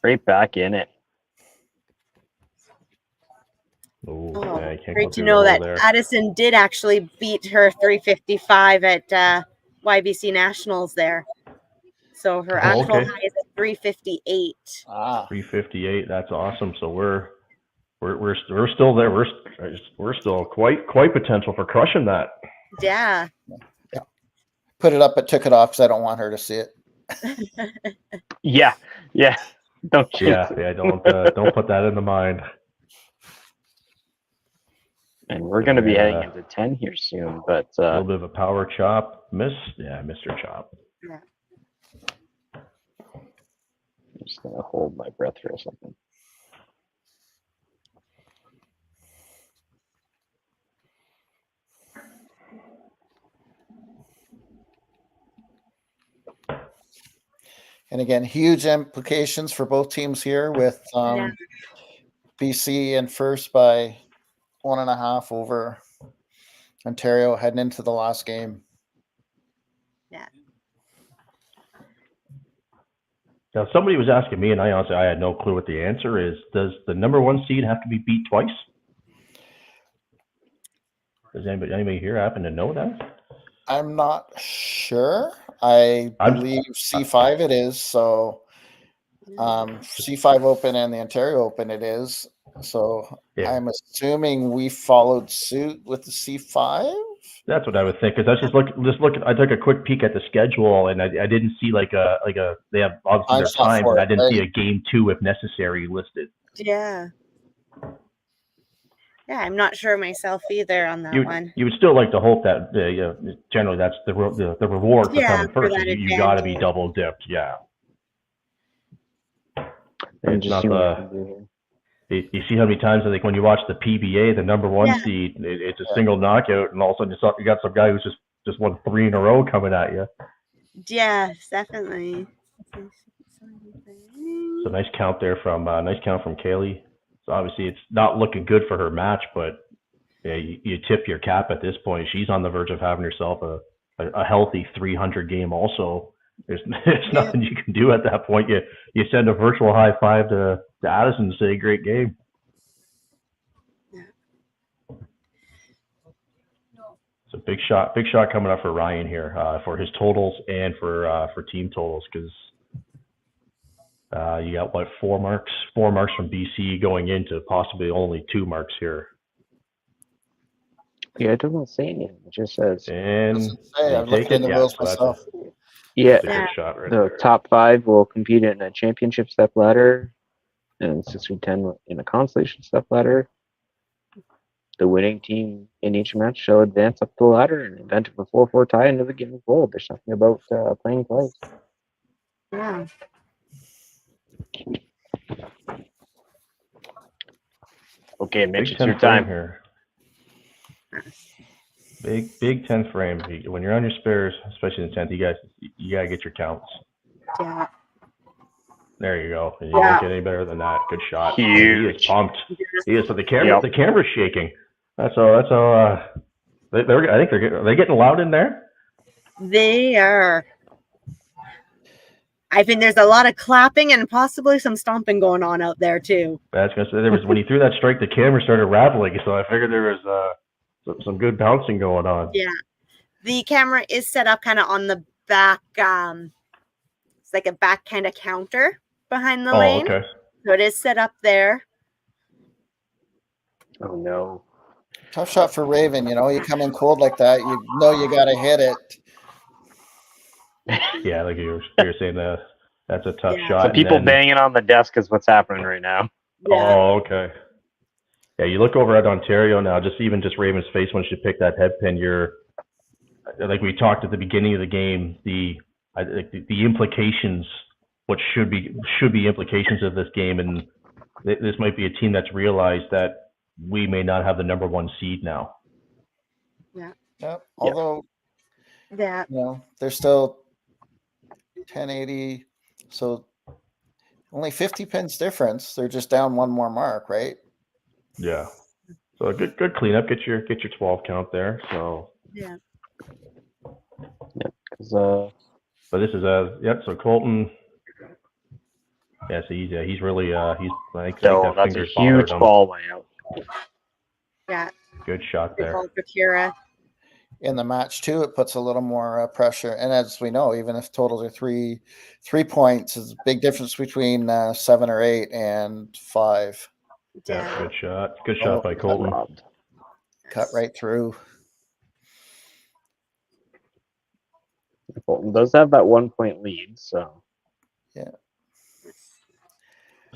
Right back in it. Oh, I can't Great go to through know the that hole there. Addison did actually beat her 355 at YBC Nationals there. So her actual high is at 358. 358. That's awesome. So we're still there. We're still quite potential for crushing that. Yeah. Put it up, but took it off because I don't want her to see it. Yeah. Don't you? Yeah. Don't put that in the mind. And we're going to be heading into 10 here soon, but a little bit of a power chop. Missed her chop. Yeah. I'm just going to hold my breath for a second. And again, huge implications for both teams here with BC in first by 1.5 over Ontario heading into the last game. Yeah. Now, somebody was asking me, and I had no clue what the answer is. Does the number 1 seed have to be beat twice? Does anybody here happen to know that? I'm not sure. I believe C5 it is. So C5 Open and the Ontario Open it is. So I'm assuming we followed suit with the C5. That's what I would think. Because I was just looking. I took a quick peek at the schedule, and I didn't see like a they have obviously their time, and I didn't see a game 2 if necessary listed. Yeah. Yeah, I'm not sure myself either on that one. You would still like to hope that generally that's the reward for coming first. You got to be double dipped. Yeah. It's not you see how many times I think when you watch the PBA, the number 1 seed, it's a single knockout, and all of a sudden you got some guy who's just won 3 in a row coming at you. Yes, definitely. So nice count there from Kaylee. So obviously it's not looking good for her match, but you tip your cap at this point. She's on the verge of having herself a healthy 300 game also. There's nothing you can do at that point. You send a virtual high five to Addison and say, great game. So big shot coming up for Ryan here for his totals and for team totals, because you got 4 marks from BC going into possibly only 2 marks here. Yeah, it doesn't say anything. It just says. And I'm looking at the rules myself. That's a good shot right there. The top 5 will compete in a championship step ladder and 6-10 in a consolation step ladder. The winning team in each match shall advance up the ladder in the event of a 4-4 tie into the game of gold. There's something about playing twice. Yeah. Okay, Mitch, it's your time here. Big 10 frame. When you're on your spares, especially in the 10th, you gotta get your counts. Yeah. There you go. And you don't get any better than that. Good shot. Huge. He is pumped. He is. So the camera's shaking. That's all. I think are they getting loud in there? They are. I think there's a lot of clapping and possibly some stomping going on out there too. That's gonna say there was when he threw that strike, the camera started rattling. So I figured there was some good bouncing going on. Yeah, the camera is set up kind of on the back. It's like a back kind of counter behind the lane. Okay. So it is set up there. Oh no! Tough shot for Raven. You come in cold like that. You know you got to hit it. Yeah, like you were saying that's a tough shot. So people banging on the desk is what's happening right now. Yeah. Oh, okay. Yeah, you look over at Ontario now. Just Raven's face when she picked that head pin. You're like we talked at the beginning of the game. The implications, what should be implications of this game, and this might be a team that's realized that we may not have the number 1 seed now. Yeah. Yep. Although, they're still 1080, so only 50 pins difference. They're just down 1 more mark, right? Yeah. So a good cleanup. Get your 12 count there. So yeah. Because but this is so Colton. Yeah, so he's really I think that that's a finger's huge bothered him. ball way out. Yeah. Good shot there. In the match too, it puts a little more pressure. And as we know, even if totals are 3 points, is a big difference between 7 or 8 and 5. Yeah, good shot. Good shot by Colton. Cut right through. Colton does have that 1 point lead, so yeah.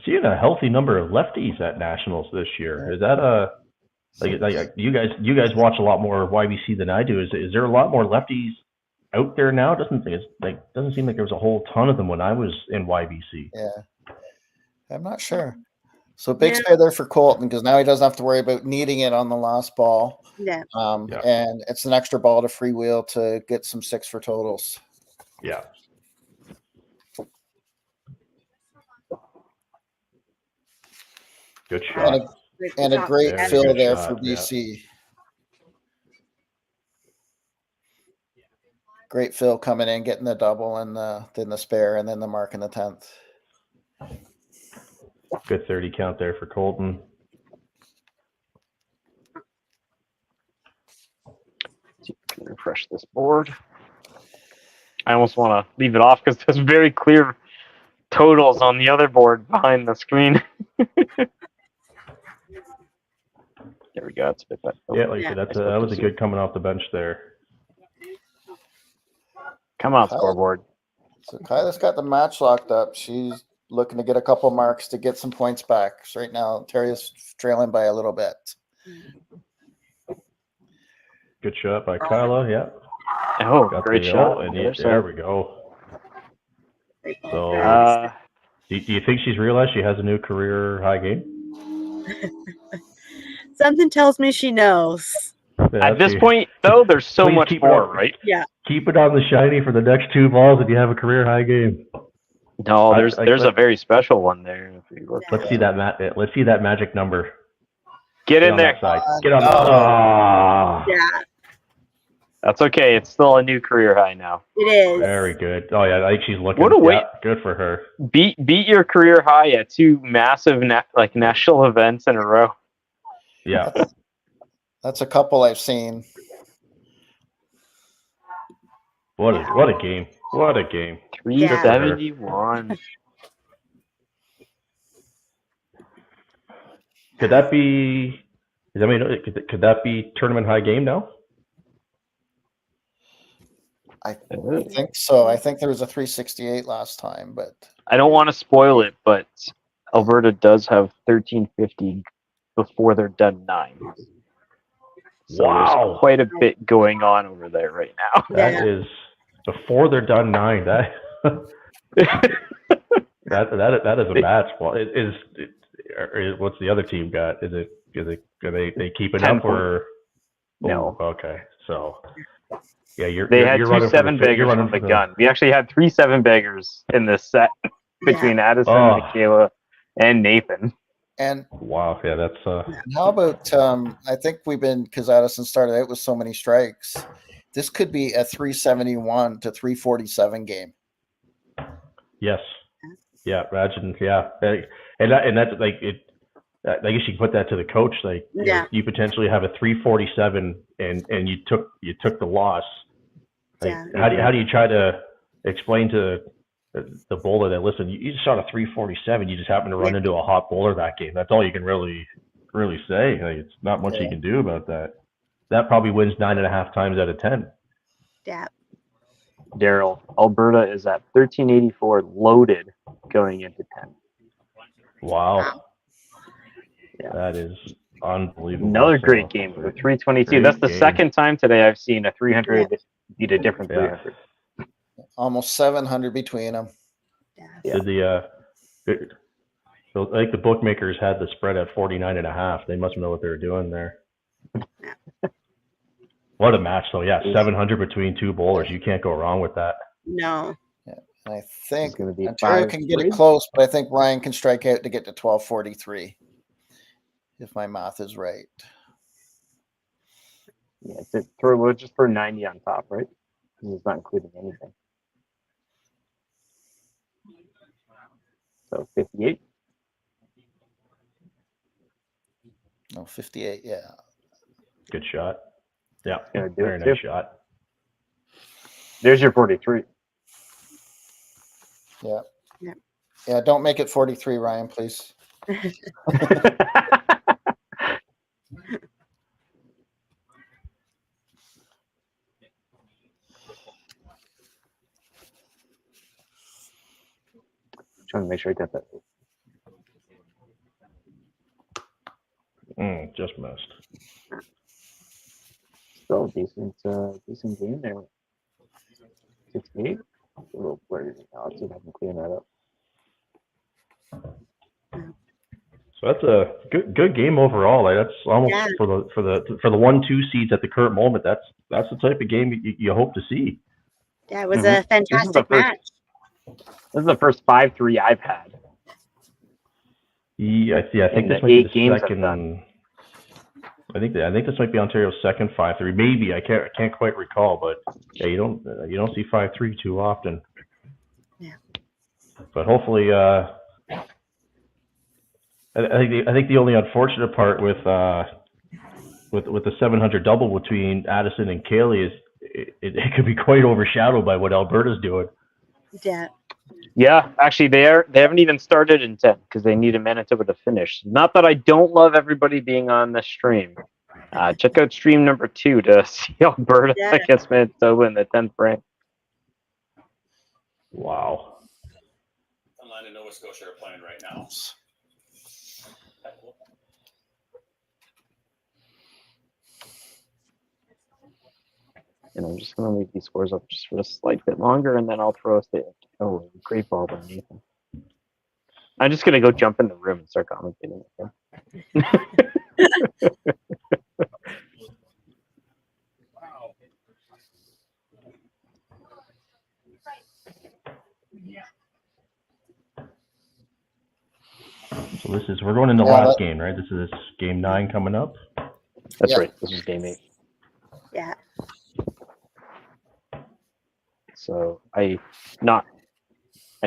Seeing a healthy number of lefties at nationals this year. Is that like you guys watch a lot more YBC than I do? Is there a lot more lefties out there now? Doesn't seem like there was a whole ton of them when I was in YBC. Yeah, I'm not sure. So big spare there for Colton because now he doesn't have to worry about needing it on the last ball. Yeah. And it's an extra ball to freewheel to get some 6 for totals. Yeah. Good shot. And a great Very fill good there shot, for BC. Great fill coming in, getting the double and then the spare, and then the mark in the 10th. Good 30 count there for Colton. Refresh this board. I almost want to leave it off because there's very clear totals on the other board behind the screen. There we go. That's a bit better. Yeah, like that was a good coming off the bench there. Come on, scoreboard. So Kyla's got the match locked up. She's looking to get a couple marks to get some points back. So right now, Terry's trailing by a little bit. Good shot by Kyla. Yeah. Oh, Got great the shot. and there we go. So, do you think she's realized she has a new career high game? Something tells me she knows. Yeah, at this point, though, there's so much more, right? Yeah. Keep it on the shiny for the next 2 balls if you have a career high game. No, there's a very special one there. Let's see that. Let's see that magic number. Get in there. Get on the. Yeah. That's okay. It's still a new career high now. It is. Very good. Oh yeah, I think she's looking. What a way! Yeah, good for her. Beat your career high at 2 massive national events in a row. Yeah. That's a couple I've seen. What a game! What a game! 371. Could that be? Could that be tournament high game now? I think so. I think there was a 368 last time, but I don't want to spoil it, but Alberta does have 1350 before they're done 9. So there's quite a bit going on over there right now. That is before they're done 9. That that is a match. Well, what's the other team got? Are they keeping up or no? Okay, so. Yeah, they had 2 7-baggers from the gun. We actually had 3 7-baggers in this set between Addison, Michaela, and Nathan. And wow, yeah, that's. How about I think because Addison started out with so many strikes. This could be a 371 to 347 game. Yes. Yeah. Imagine. Yeah. And that's like it. I guess you can put that to the coach. Like, you potentially have a 347, and you took the loss. Like, how do you try to explain to the bowler that, listen, you just shot a 347, you just happened to run into a hot bowler that game? That's all you can really say. Like, it's not much you can do about that. That probably wins 9.5 times out of 10. Yeah. Daryl, Alberta is at 1384 loaded going into 10. Wow. Yeah. That is unbelievable. Another great game for 322. That's the second time today I've seen a 300 beat a different 300. Almost 700 between them. Yeah. Did I think the bookmakers had the spread at 49.5. They must know what they were doing there. What a match, though. Yeah, 700 between 2 bowlers. You can't go wrong with that. No. Yeah. And I think Ontario can get it close, but I think Ryan can strike out to get to 1243. If my math is right. Yeah, we'll just throw 90 on top, right? Because it's not including anything. So 58. No, 58, yeah. Good shot. Yeah, very nice shot. There's your 43. Yeah. Yeah, don't make it 43, Ryan, please. Trying to make sure I got that. Just missed. Still a decent game there. 68. A little blurry now. Let's see if I can clean that up. So that's a good game overall. Like, that's almost for the 1-2 seeds at the current moment. That's the type of game you hope to see. Yeah, it was a fantastic match. This is the first 5-3 I've had. Yeah, I think in this the might be 8 the games I've second. done. I think this might be Ontario's second 5-3. Maybe I can't quite recall, but yeah, you don't see 5-3 too often. Yeah. But hopefully, I think the only unfortunate part with the 700 double between Addison and Kaylee is it could be quite overshadowed by what Alberta's doing. Yeah. Yeah, actually, they haven't even started in 10 because they need a Manitoba to finish. Not that I don't love everybody being on this stream. Check out stream number 2 to see Alberta against Manitoba in the 10th frame. Wow. Newfoundland and Nova Scotia are playing right now. And I'm just going to leave these scores up just for a slight bit longer, and then I'll throw a statement. Oh, great ball by Nathan. I'm just going to go jump in the room and start commentating. So we're going into last game, right? This is game 9 coming up. That's right. This is game 8. Yeah. So I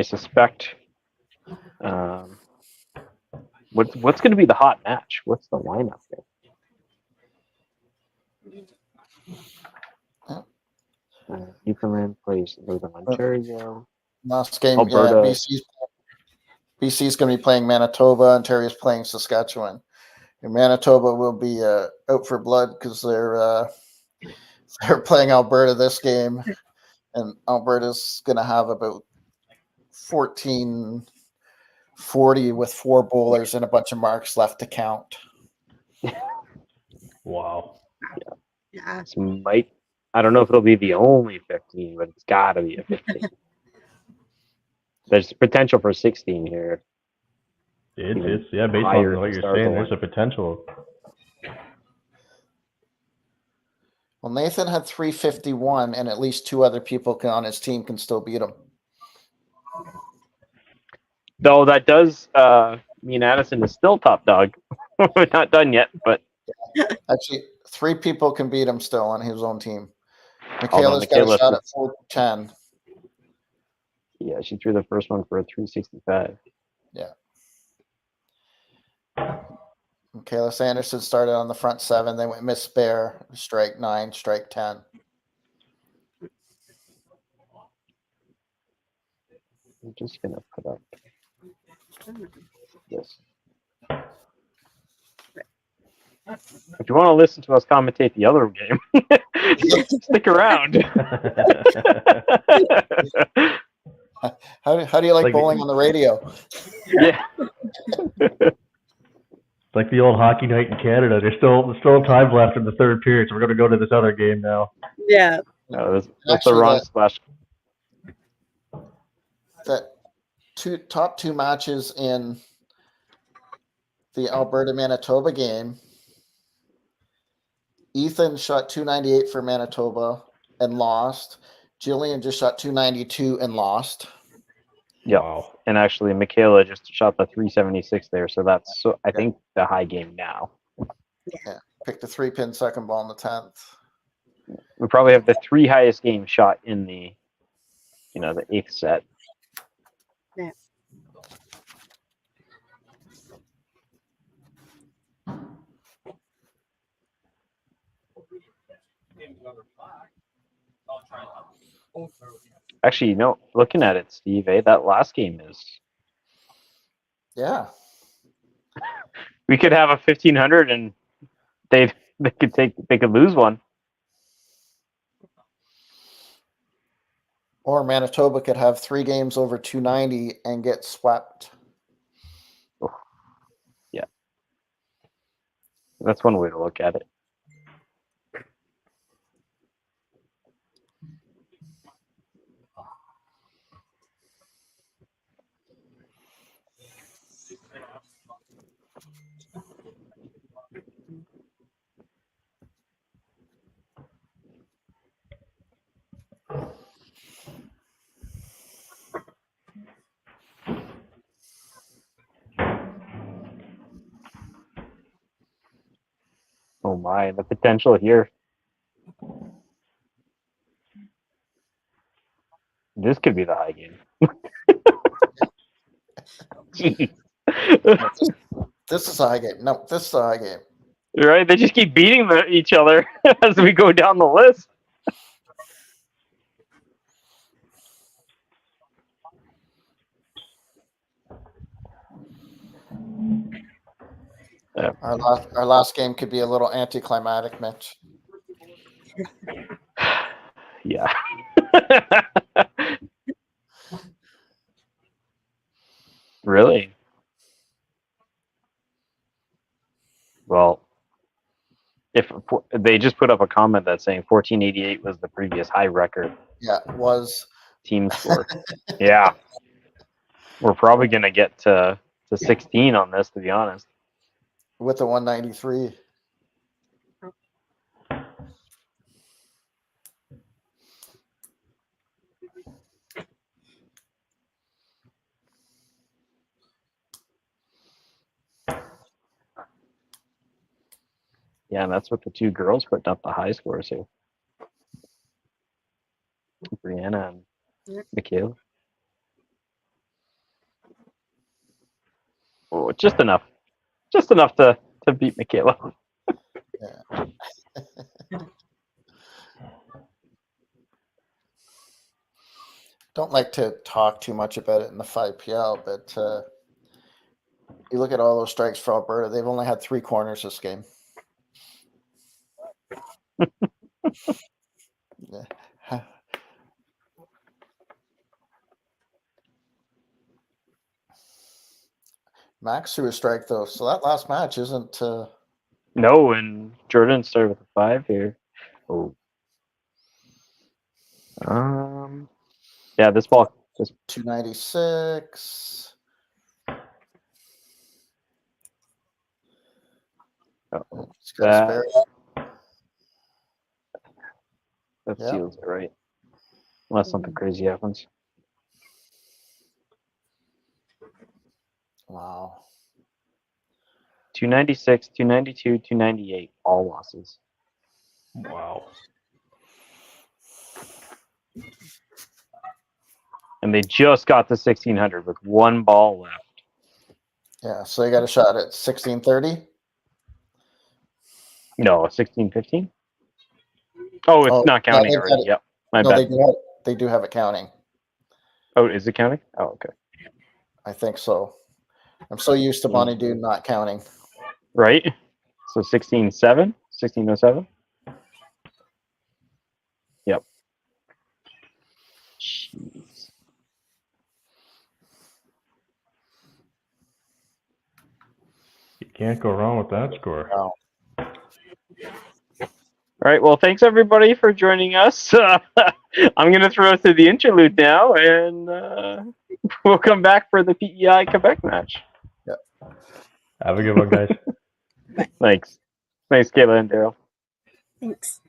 suspect what's going to be the hot match? What's the lineup there? Newfoundland plays Northern Ontario. Last game, Alberta. Yeah, BC's going to be playing Manitoba. Ontario's playing Saskatchewan. And Manitoba will be out for blood because they're playing Alberta this game, and Alberta's going to have about 1440 with 4 bowlers and a bunch of marks left to count. Wow. Yeah. This might. I don't know if it'll be the only 15, but it's got to be a 15. There's potential for 16 here. It's based on what you're saying, there's a potential. Well, Nathan had 351, and at least 2 other people on his team can still beat him. Though that does mean Addison is still top dog. We're not done yet, but actually 3 people can beat him still on his own team. Although Michaela's got a shot at 410. Yeah, she threw the first one for a 365. Yeah. Michaela Sanderson started on the front 7. They went miss spare, strike 9, strike 10. I'm just going to put up this. If you want to listen to us commentate the other game, stick around. How do you like bowling on the radio? Yeah. Like the old hockey night in Canada. There's still time left in the third period, so we're going to go to this other game now. Yeah. No, that's the wrong splash. That top 2 matches in the Alberta-Manitoba game, Ethan shot 298 for Manitoba and lost. Jillian just shot 292 and lost. Yeah. Wow. And actually, Michaela just shot the 376 there, so that's I think the high game now. Yeah. Picked a 3-pin second ball in the 10th. We probably have the 3 highest games shot in the, the 8th set. Yeah. Actually, looking at it, Steve, that last game is. Yeah. We could have a 1500 and they could lose one. Or Manitoba could have 3 games over 290 and get swept. Yeah. That's one way to look at it. Oh my, the potential here. This could be the high game. Jeez. This is a high game. No, this is a high game. Right? They just keep beating each other as we go down the list. Yeah. Our last game could be a little anticlimactic, Mitch. Yeah. Really? Well, if they just put up a comment that's saying 1488 was the previous high record Yeah, it was. team score. Yeah. We're probably going to get to 16 on this, to be honest. With the 193. Yeah, and that's what the two girls putting up the high scores here. Brianna and Michaela. Oh, just enough. Just enough to beat Michaela. Yeah. Don't like to talk too much about it in the 5PL, but you look at all those strikes for Alberta, they've only had 3 corners this game. Yeah. Max threw a strike though, so that last match isn't. No, and Jordan started with a 5 here. Oh. Yeah, this ball. 296. That Yeah. seals it, right? Unless something crazy happens. Wow. 296, 292, 298, all losses. Wow. And they just got to 1600 with one ball left. Yeah, so you got a shot at 1630. No, 1615. Oh, it's not counting already. Yep, my bad. They do have it counting. Oh, is it counting? Oh, okay. I think so. I'm so used to Bonnie Dude not counting. Right. So 1607, 1607. Yep. Jeez. You can't go wrong with that score. Wow. All right. Well, thanks everybody for joining us. I'm going to throw us to the interlude now, and we'll come back for the PEI Quebec match. Yeah. Have a good one, guys. Thanks. Thanks, Kayla and Daryl. Thanks.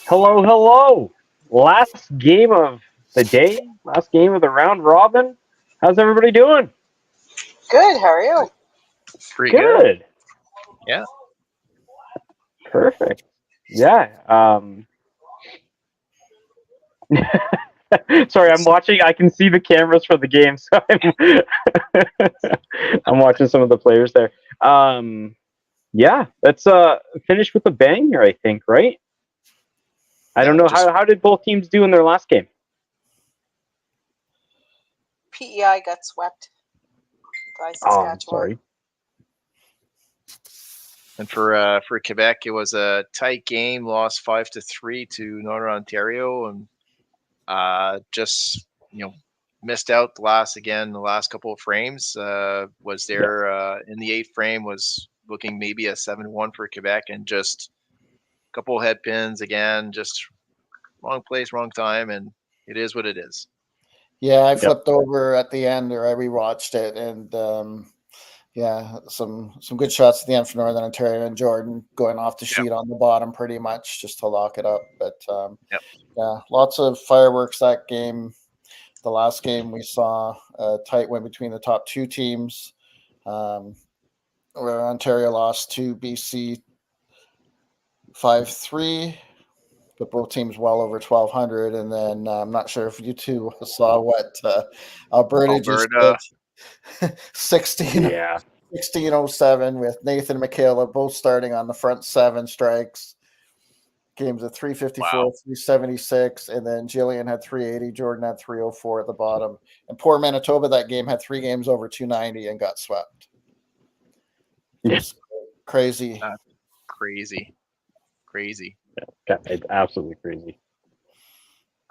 Hello, hello. Last game of the day, last game of the round robin. How's everybody doing? Good. How are you? Pretty good. Good. Yeah. Perfect. Yeah. Sorry, I'm watching. I can see the cameras for the game, so I'm watching some of the players there. Yeah, let's finish with a bang here, I think, right? I don't know how did both teams do in their last game? PEI got swept by Saskatchewan. Oh, sorry. And for Quebec, it was a tight game, lost 5-3 to Northern Ontario, and just missed out the last couple of frames. Was there in the 8th frame, was looking maybe a 7-1 for Quebec, and just a couple of head pins again, just wrong place, wrong time, and it is what it is. Yeah, I flipped over at the end, or I rewatched it, and yeah, some good shots at the end for Northern Ontario, and Jordan going off the sheet on the bottom pretty much just to lock it up. But yeah, lots of fireworks that game. The last game we saw a tight win between the top two teams, where Ontario lost to BC 5-3, but both teams well over 1,200. And then I'm not sure if you two saw what Alberta just did. 1607 with Nathan and Michaela both starting on the front 7 strikes. Games at 354, 376, and then Jillian had 380, Jordan had 304 at the bottom. And poor Manitoba that game had 3 games over 290 and got swept. Yes. Crazy. Crazy. Yeah, it's absolutely crazy.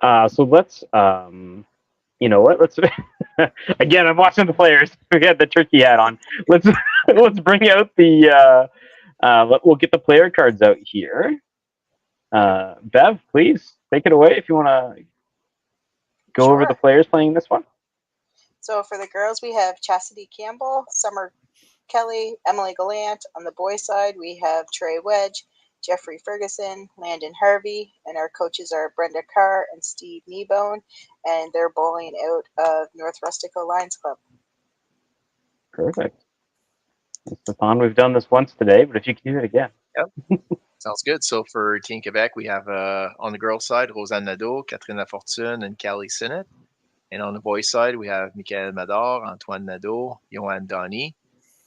So let's you know what? Let's again. I'm watching the players. We had the turkey hat on. Let's bring out the. We'll get the player cards out here. Bev, please take it away if you want to go over the players playing this one. So for the girls, we have Chastity Campbell, Summer Kelly, Emily Gallant. On the boys' side, we have Trey Wedge, Jeffrey Ferguson, Landon Harvey, and our coaches are Brenda Carr and Steve Kneebone, and they're bowling out of North Rustico Lions Club. Perfect. Stefan, we've done this once today, but if you can do it again. Yep. Sounds good. So for Team Quebec, we have on the girls' side, Rosanne Nadeau, Catherine Lafortune, and Callie Sinnott. And on the boys' side, we have Michael Mador, Antoine Nadeau, Johan Donny.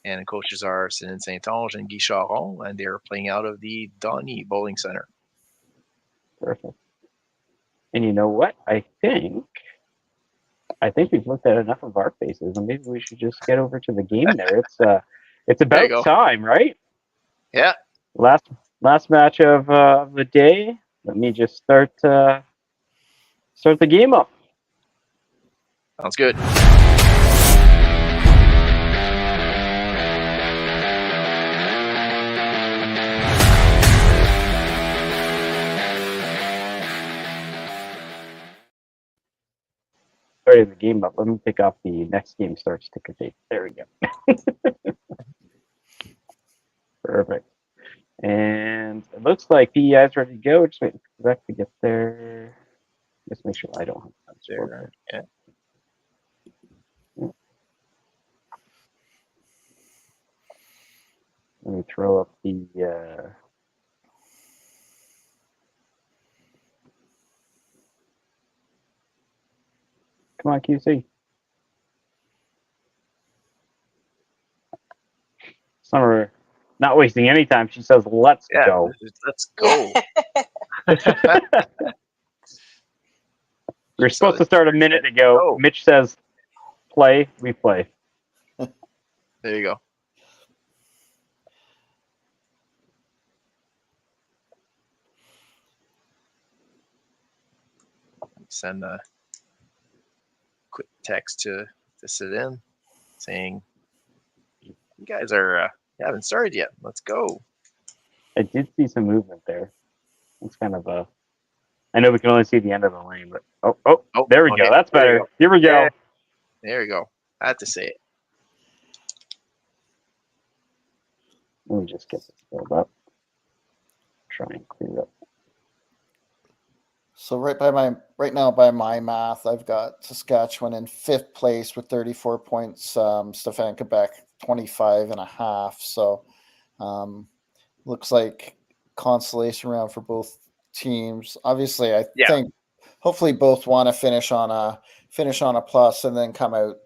And the coaches are Céline Saint-Onge and Guy Charon, and they're playing out of the Donny Bowling Center. Perfect. And you know what? I think we've looked at enough of our faces, and maybe we should just get over to the game there. It's about time, right? Yeah. Last match of the day. Let me just start the game up. Sounds good. Starting the game up. Let me pick up the next game starts ticker tape. There we go. Perfect. And it looks like PEI is ready to go. Just waiting for Quebec to get there. Just make sure I don't have that there. Yeah. Let me throw up the come on, QC. Summer not wasting any time. She says, let's go. Let's go. We're supposed to start a minute ago. Mitch says, play, we play. There you go. Send a quick text to sit in saying, you guys are you haven't started yet. Let's go. I did see some movement there. It's kind of a. I know we can only see the end of the lane, but there we go. That's better. Here we go. Yeah. There you go. I had to say it. Let me just get this filled up. try and clear up. So right now by my math, I've got Saskatchewan in 5th place with 34 points. Stefan Quebec 25.5. So looks like consolation round for both teams. Obviously, I think hopefully both want to finish on a plus and then come out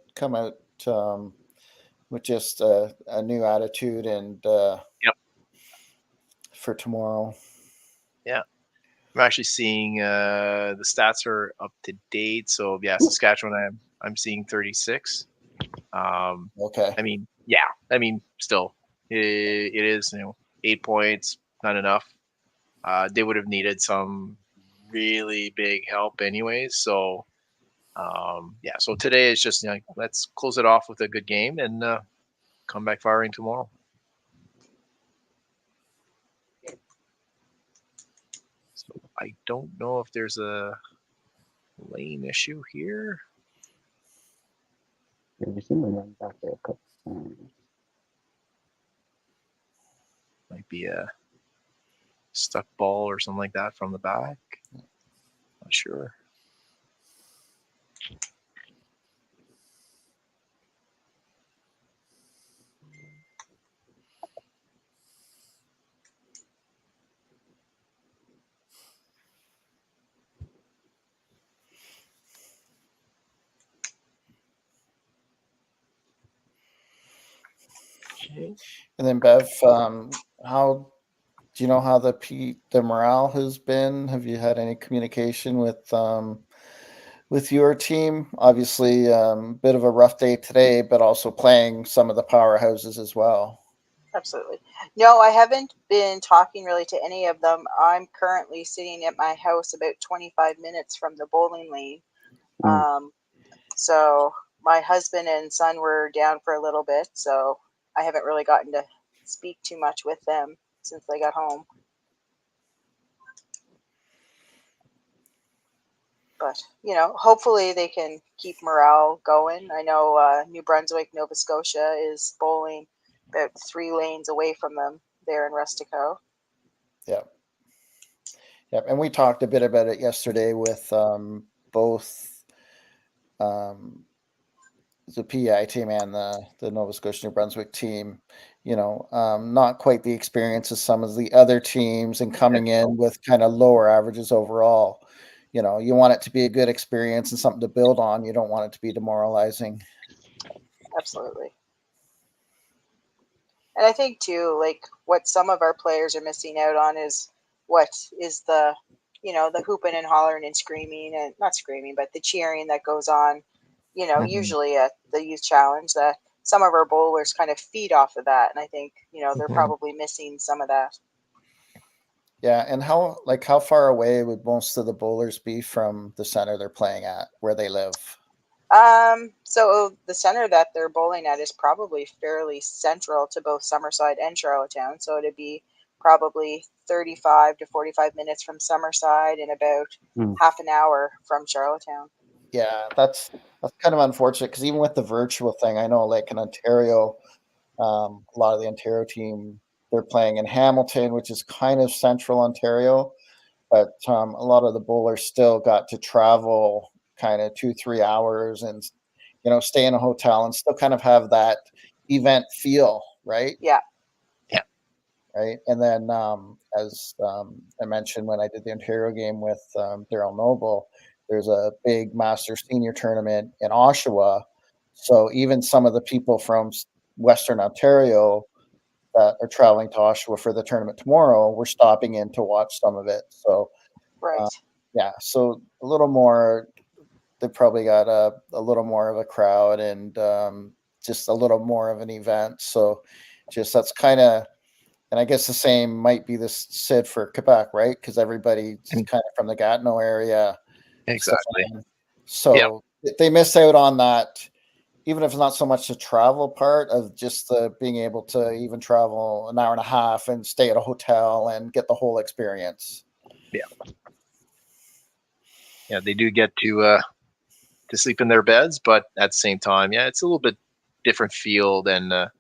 with just a new attitude and for tomorrow. Yeah. I'm actually seeing the stats are up to date. So yeah, Saskatchewan, I'm seeing 36. Okay. I mean, still, it is 8 points, not enough. They would have needed some really big help anyways. So so today is just let's close it off with a good game and come back firing tomorrow. So I don't know if there's a lane issue here. Yeah, we seem to run back there a couple times. Might be a stuck ball or something like that from the back. Not sure. Okay. And then Bev, how do you know how the morale has been? Have you had any communication with your team? Obviously, bit of a rough day today, but also playing some of the powerhouses as well. Absolutely. No, I haven't been talking really to any of them. I'm currently sitting at my house about 25 minutes from the bowling lane. So my husband and son were down for a little bit, so I haven't really gotten to speak too much with them since they got home. But, hopefully they can keep morale going. I know New Brunswick, Nova Scotia is bowling about 3 lanes away from them there in Rustico. Yep. And we talked a bit about it yesterday with both the PEI team and the Nova Scotia New Brunswick team. Not quite the experience as some of the other teams and coming in with kind of lower averages overall. You want it to be a good experience and something to build on. You don't want it to be demoralizing. Absolutely. And I think too, like what some of our players are missing out on is the hooping and hollering and screaming, and not screaming, but the cheering that goes on, usually at the youth challenge, that some of our bowlers kind of feed off of that. And I think, they're probably missing some of that. Yeah. And how far away would most of the bowlers be from the center they're playing at where they live? So the center that they're bowling at is probably fairly central to both Summerside and Charlottetown. So it'd be probably 35 to 45 minutes from Summerside and about half an hour from Charlottetown. Yeah, that's kind of unfortunate because even with the virtual thing, I know like in Ontario, a lot of the Ontario team, they're playing in Hamilton, which is kind of central Ontario, but a lot of the bowlers still got to travel kind of 2-3 hours and stay in a hotel and still kind of have that event feel, right? Yeah. Right. And then as I mentioned when I did the Ontario game with Daryl Noble, there's a big master senior tournament in Oshawa. So even some of the people from Western Ontario that are traveling to Oshawa for the tournament tomorrow, we're stopping in to watch some of it. So right. So a little more, they probably got a little more of a crowd and just a little more of an event. So just that's kind of, and I guess the same might be said for Quebec, right? Because everybody's kind of from the Gatineau area. Exactly. So they miss out on that, even if it's not so much the travel part of just the being able to even travel an hour and a half and stay at a hotel and get the whole experience. Yeah, they do get to sleep in their beds, but at the same time, it's a little bit different feel than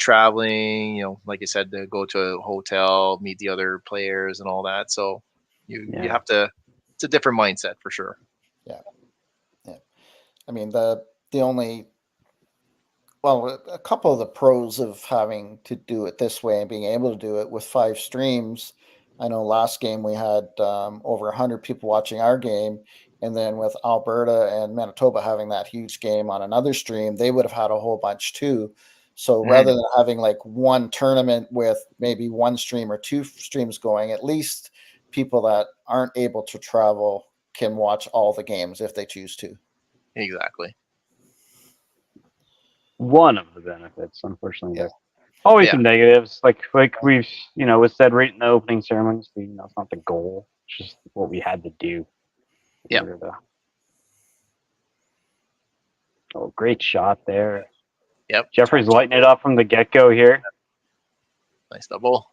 traveling, like I said, to go to a hotel, meet the other players and all that. So you have to, it's a different mindset for sure. Yeah. I mean, a couple of the pros of having to do it this way and being able to do it with 5 streams. I know last game we had over 100 people watching our game, and then with Alberta and Manitoba having that huge game on another stream, they would have had a whole bunch too. So rather than having like one tournament with maybe 1 stream or 2 streams going, at least people that aren't able to travel can watch all the games if they choose to. Exactly. One of the benefits, unfortunately, there's always some negatives. Like we've was said right in the opening ceremonies. It's not the goal; it's just what we had to do. Yeah. Oh, great shot there. Yep. Jeffrey's lighting it up from the get-go here. Nice double.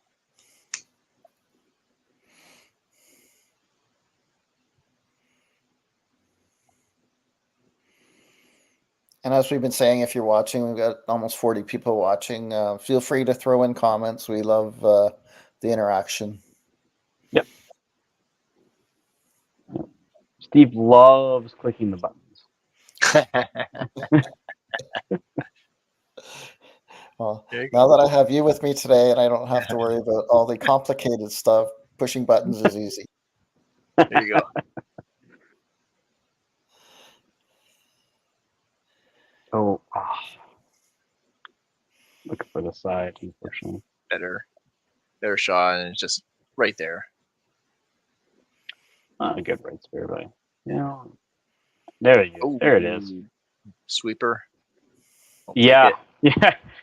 And as we've been saying, if you're watching, we've got almost 40 people watching. Feel free to throw in comments. We love the interaction. Yep. Steve loves clicking the buttons. Well, now that I have you with me today and I don't have to worry about all the complicated stuff, pushing buttons is easy. There you go. Looking for the side, unfortunately. Better shot, and it's just right there. A good right spear by. Yeah. There you go. There it is. Sweeper. Yeah.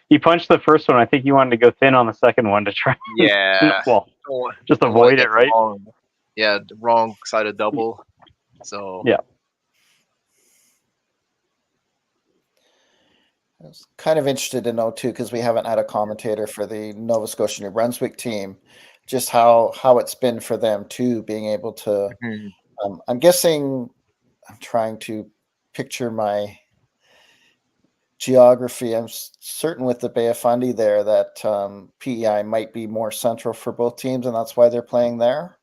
He punched the first one. I think you wanted to go thin on the second one to try. Yeah. Just avoid it, right? The wrong side of double. So yeah. I was kind of interested to know too, because we haven't had a commentator for the Nova Scotia New Brunswick team, just how it's been for them too, being able to. I'm guessing. I'm trying to picture my geography. I'm certain with the Bay of Fundy there that PEI might be more central for both teams, and that's why they're playing there.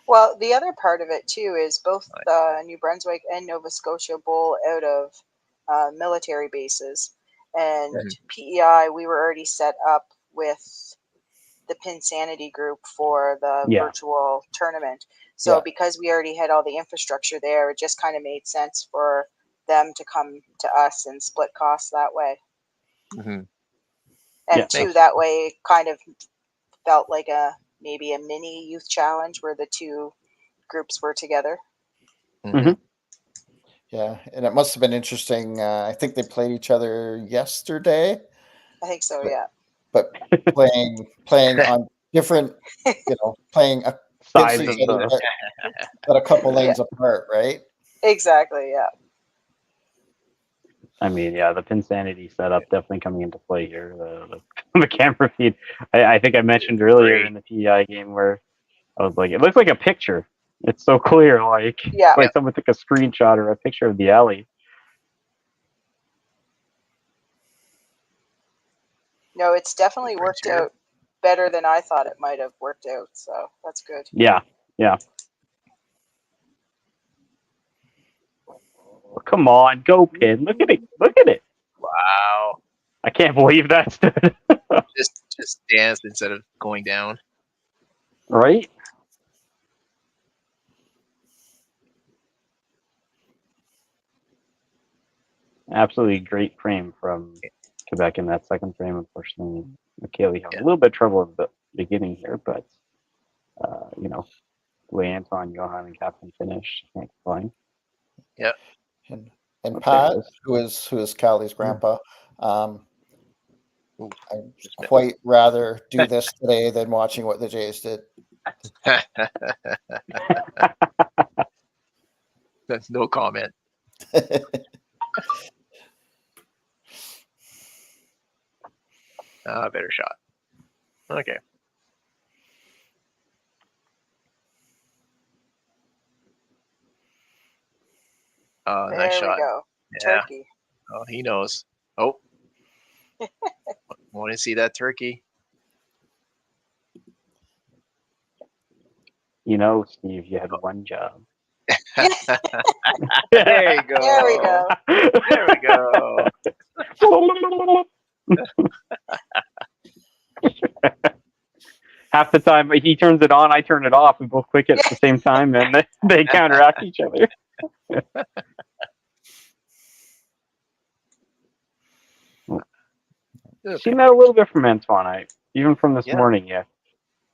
Well, the other part of it too is both New Brunswick and Nova Scotia bowl out of military bases, and PEI, we were already set up with the Pinsanity group for the virtual tournament. So because we already had all the infrastructure there, it just kind of made sense for them to come to us and split costs that way. And two, that way it kind of felt like maybe a mini youth challenge where the two groups were together. Yeah, and it must have been interesting. I think they played each other yesterday. I think so, yeah. But playing on different, playing sides of the, but a couple lanes apart, right? Exactly, yeah. I mean, the Pinsanity setup definitely coming into play here. The camera feed. I think I mentioned earlier in the PEI game where I was like, it looks like a picture. It's so clear, like someone took a screenshot or a picture of the alley. No, it's definitely worked out better than I thought it might have worked out. So that's good. Yeah. Oh, come on, go Pin! Look at it! Wow! I can't believe that stood. just danced instead of going down. Right? Absolutely great frame from Quebec in that second frame. Unfortunately, McKaylee had a little bit of trouble at the beginning here, but the way Anton, Johan, and Captain finished, can't complain. Yeah. And Pat, who is Callie's grandpa, I'd quite rather do this today than watching what the Jays did. That's no comment. Better shot. Okay. Oh, nice shot. There we go. Yeah. Turkey. Oh, he knows. Oh. Want to see that turkey? You know, Steve, you had one job. There you go. There we go. There we go. Half the time he turns it on, I turn it off. We both click it at the same time, and they counteract each other. Seen that a little bit from Antoine, even from this morning. Yeah,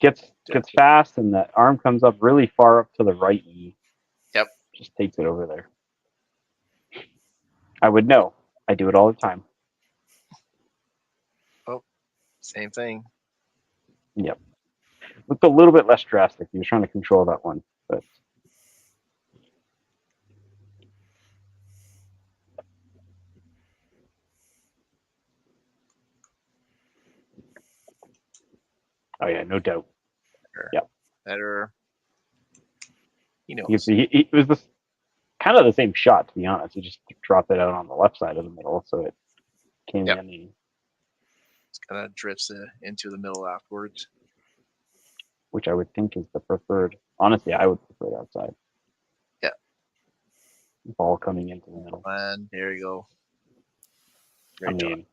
gets fast, and that arm comes up really far up to the right knee. Yep, just takes it over there. I would know. I do it all the time. Oh, same thing. Yep. Looked a little bit less drastic. He was trying to control that one, but. Oh yeah, no doubt. Yeah, better. You know, he was this kind of the same shot, to be honest. He just dropped it out on the left side of the middle, so it came in. And it kind of drifts into the middle afterwards, which I would think is the preferred. Honestly, I would prefer that side. Yeah. Ball coming into the middle. And there you go. Great job.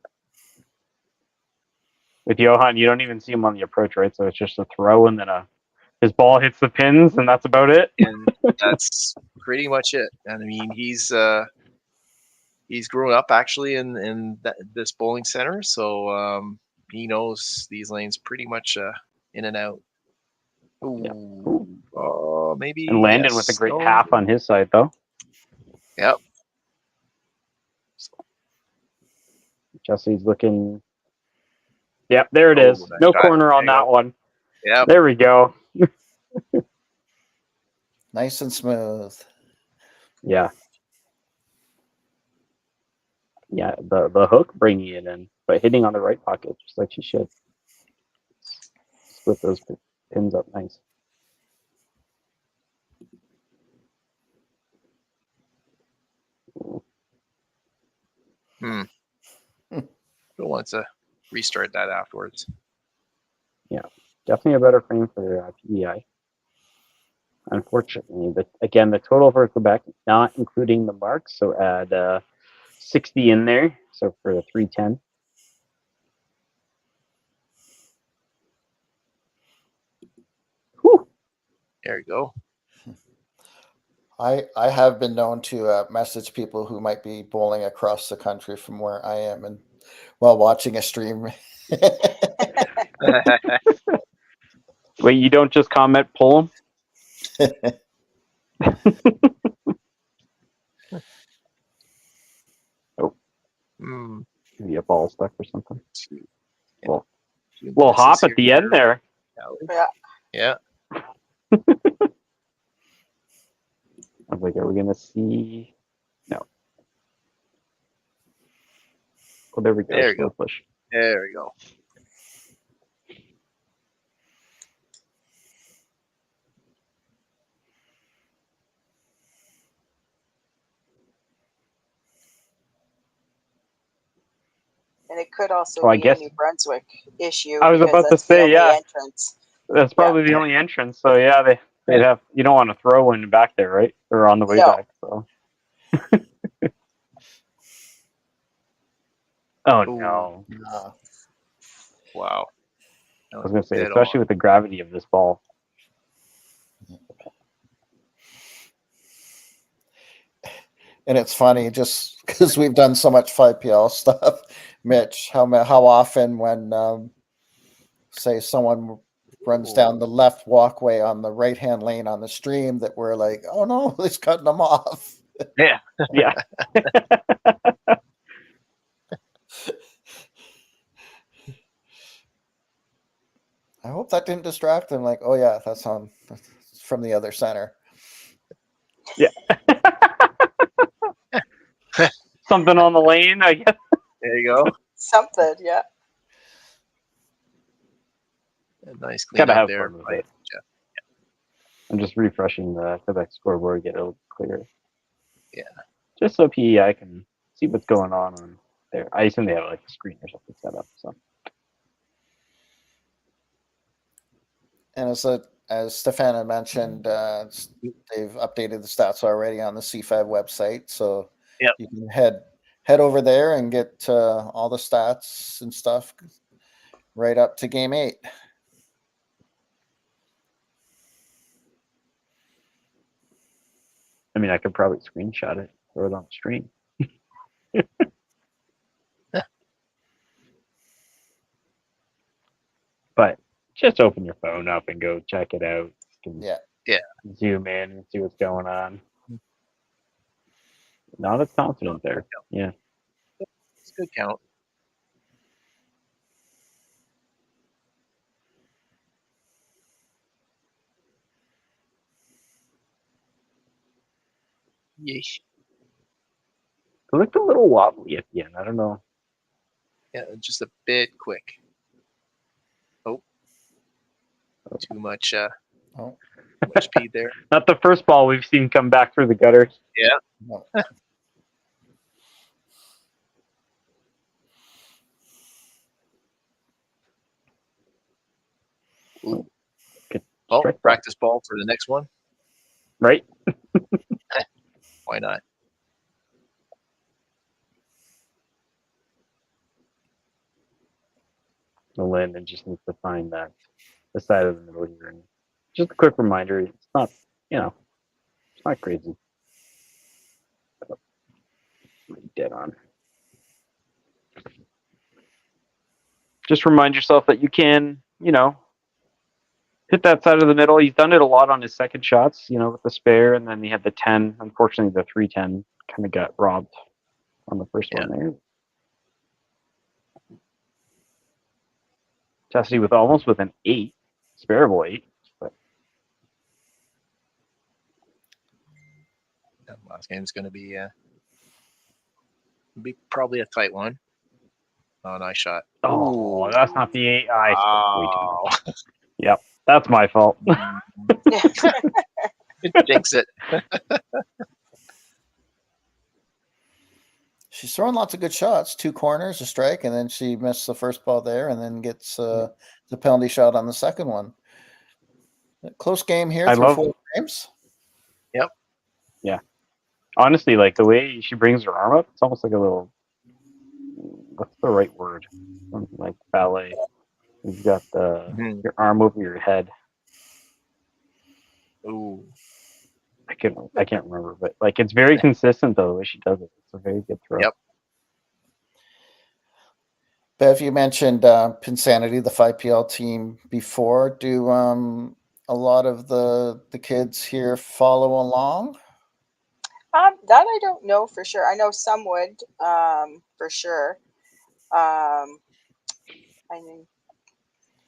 With Johan, you don't even see him on the approach, right? So it's just a throw, and then his ball hits the pins, and that's about it. And that's pretty much it. And I mean, he's grown up actually in this bowling center, so he knows these lanes pretty much in and out. Ooh. Yeah. Oh, maybe. And Landon with a great half on his side, though. Yep. Jesse's looking. Yep, there it is. No corner on that one. Yeah. There we go. Nice and smooth. Yeah. Yeah, the hook bringing it in, but hitting on the right pocket, just like she should. Split those pins up nice. Who wants to restart that afterwards? Yeah, definitely a better frame for PEI. Unfortunately, but again, the total for Quebec, not including the marks, so add 60 in there, so for the 310. Whew. There you go. I have been known to message people who might be bowling across the country from where I am, and while watching a stream. Wait, you don't just comment, pull them? Oh. Maybe a ball stuck or something. Well, little hop at the end there. Yeah. I was like, are we going to see? No. Oh, there we go. There you go. Push. There we go. And it could also I be guess, a New Brunswick issue. I was about to say, yeah. Entrance. That's probably the only entrance. So, yeah, they'd have, you don't want to throw one back there, right? Or on the way back. So. Oh, no. Wow. I was going to say, especially with the gravity of this ball. And it's funny, just because we've done so much 5PL stuff, Mitch, how often when, say, someone runs down the left walkway on the right-hand lane on the stream that we're like, oh, no, he's cutting them off. Yeah, yeah. I hope that didn't distract them. Like, oh, yeah, that's from the other center. Yeah. Something on the lane, I guess. There you go. Something, yeah. A nice clean up there. Yeah. I'm just refreshing the Quebec scoreboard, get it a little clearer. Yeah. Just so PEI can see what's going on there. I assume they have like a screen or something set up. So. as Stefan had mentioned, they've updated the stats already on the C5 website, so Yep. you can head over there and get all the stats and stuff right up to game 8. I mean, I could probably screenshot it, throw it on the stream. But just open your phone up and go check it out. You can zoom in and see what's going on. Not as confident there. Yeah. It's a good count. Yeesh. It looked a little wobbly at the end. I don't know. Yeah, just a bit quick. Oh. Too much much speed there. Not the first ball we've seen come back through the gutters. Yeah. Ooh. Well, practice ball for the next one. Right? Why not? Landon just needs to find the side of the middle here. And just a quick reminder, it's not, it's not crazy. Dead on. Just remind yourself that you can, hit that side of the middle. He's done it a lot on his second shots, with the spare, and then he had the 10. Unfortunately, the 310 kind of got robbed on the first one there. Chastity with an 8, spareable 8. But last game's going to be probably a tight one. Oh, nice shot. Oh, ooh. That's not the 8. Oh. Yep, that's my fault. Jinx it. She's throwing lots of good shots, 2 corners, a strike, and then she missed the first ball there and then gets the penalty shot on the second one. Close game here through 4 frames. Yep. Yeah. Honestly, like the way she brings her arm up, it's almost like a little, what's the right word? Something like ballet. You've got your arm over your head. Ooh. I can't remember, but like it's very consistent though the way she does it. It's a very good throw. Yep. Bev, you mentioned Pinsanity, the 5PL team before. Do a lot of the kids here follow along? That I don't know for sure. I know some would, for sure. I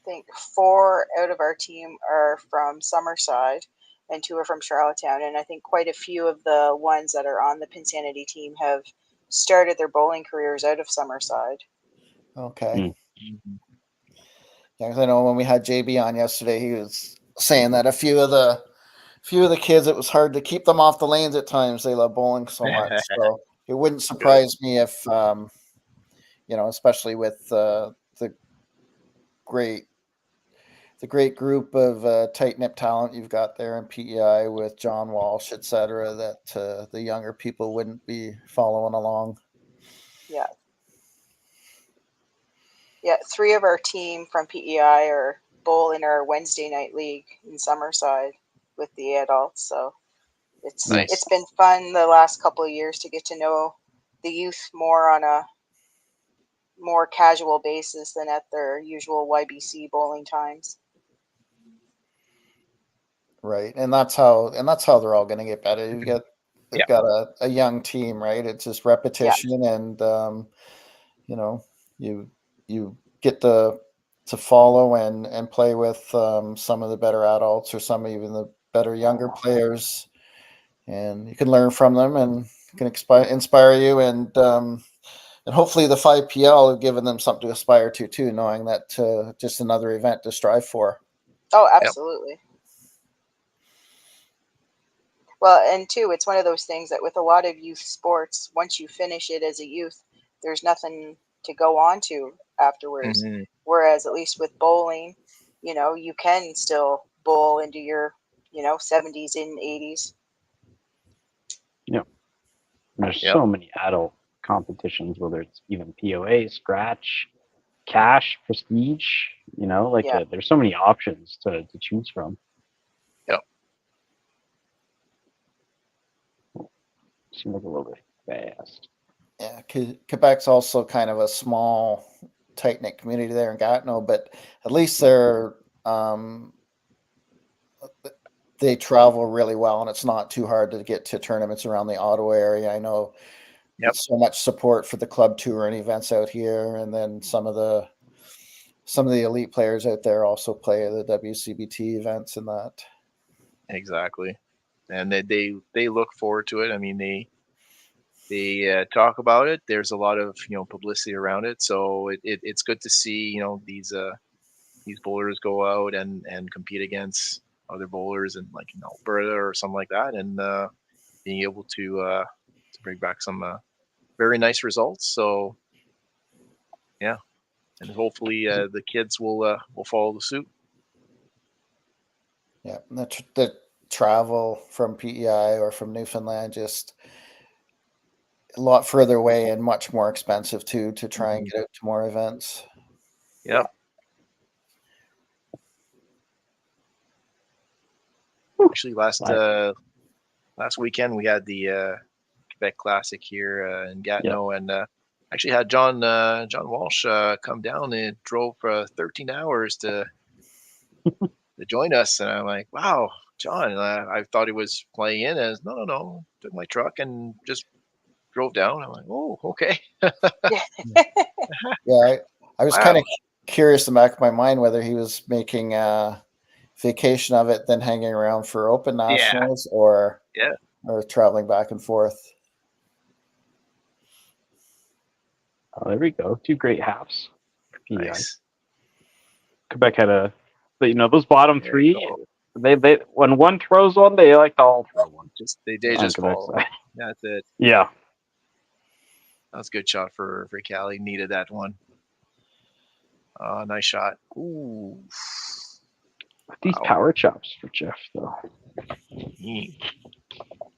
think 4 out of our team are from Summerside and 2 are from Charlottetown. And I think quite a few of the ones that are on the Pinsanity team have started their bowling careers out of Summerside. Okay. Yeah, because I know when we had JB on yesterday, he was saying that a few of the kids, it was hard to keep them off the lanes at times. They love bowling so much. So it wouldn't surprise me if, especially with the great group of tight-knit talent you've got there in PEI with John Walsh, et cetera, that the younger people wouldn't be following along. Yeah. Yeah, 3 of our team from PEI are bowl in our Wednesday night league in Summerside with the adults. So it's been fun the last couple of years to get to know the youth more on a more casual basis than at their usual YBC bowling times. Right, and that's how they're all going to get better. They've got a young team, right? It's just repetition, and you get to follow and play with some of the better adults or some even the better younger players, and you can learn from them and can inspire you, and hopefully the 5PL have given them something to aspire to too, knowing that just another event to strive for. Oh, absolutely. Yep. Well, and too, it's one of those things that with a lot of youth sports, once you finish it as a youth, there's nothing to go on to afterwards. Mm-hmm. Whereas at least with bowling, you can still bowl into your 70s and 80s. Yeah. There's so many adult competitions, whether it's even POA, scratch, cash, prestige, there's so many options to choose from. Yep. Seems like a little bit fast. Yeah, Quebec's also kind of a small, tight-knit community there in Gatineau, but at least they travel really well, and it's not too hard to get to tournaments around the Ottawa area. I know so much support for the club tour and events out here, and then some of the elite players out there also play the WCBT events and that. Exactly, and they look forward to it. I mean, they talk about it. There's a lot of publicity around it, so it's good to see these bowlers go out and compete against other bowlers in Alberta or something like that, and being able to bring back some very nice results. So yeah, and hopefully the kids will follow the suit. Yeah, the travel from PEI or from Newfoundland just a lot further away and much more expensive too to try and get out to more events. Yep. Actually, last weekend we had the Quebec Classic here in Gatineau, and actually had John Walsh come down and drove 13 hours to join us, and I'm like, wow, John. I thought he was flying in as no, took my truck and just drove down. I'm like, oh, okay. Yeah, I was kind of curious in the back of my mind whether he was making a vacation of it, then hanging around for Open Nationals, or traveling back and forth. Oh, there we go. 2 great halves. Nice. Quebec had those bottom 3. They when one throws one, they like to all throw one. They just fall. That's it. Yeah. That was a good shot for Cali. Needed that one. Nice shot. Ooh. These power chops for Jeff, though.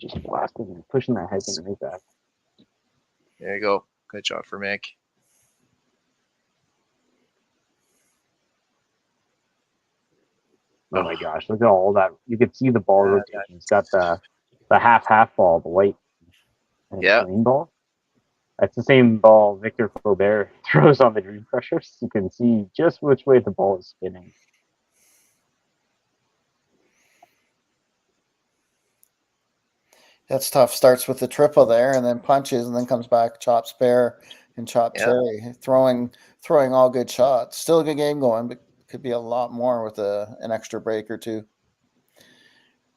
Just blasting and pushing that head underneath that. There you go. Good shot for Mick. Oh my gosh, look at all that. You could see the ball rotation. It's got the half ball, the white green ball. That's the same ball Victor Faubert throws on the Dream Crushers. You can see just which way the ball is spinning. That's tough. Starts with the triple there, and then punches, and then comes back, chop spare and chop cherry, throwing all good shots. Still a good game going, but could be a lot more with an extra break or two.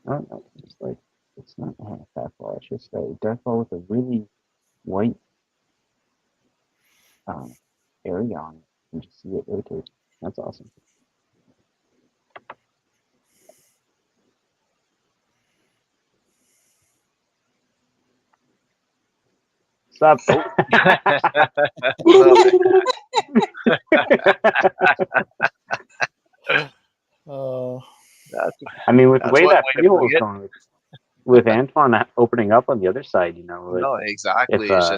No, it's not a half fastball. It's just a dark ball with a really white area on it. You just see it rotate. That's awesome. Stop. Oh, I mean, with the way that field was going, with Antoine opening up on the other side, no, exactly. It's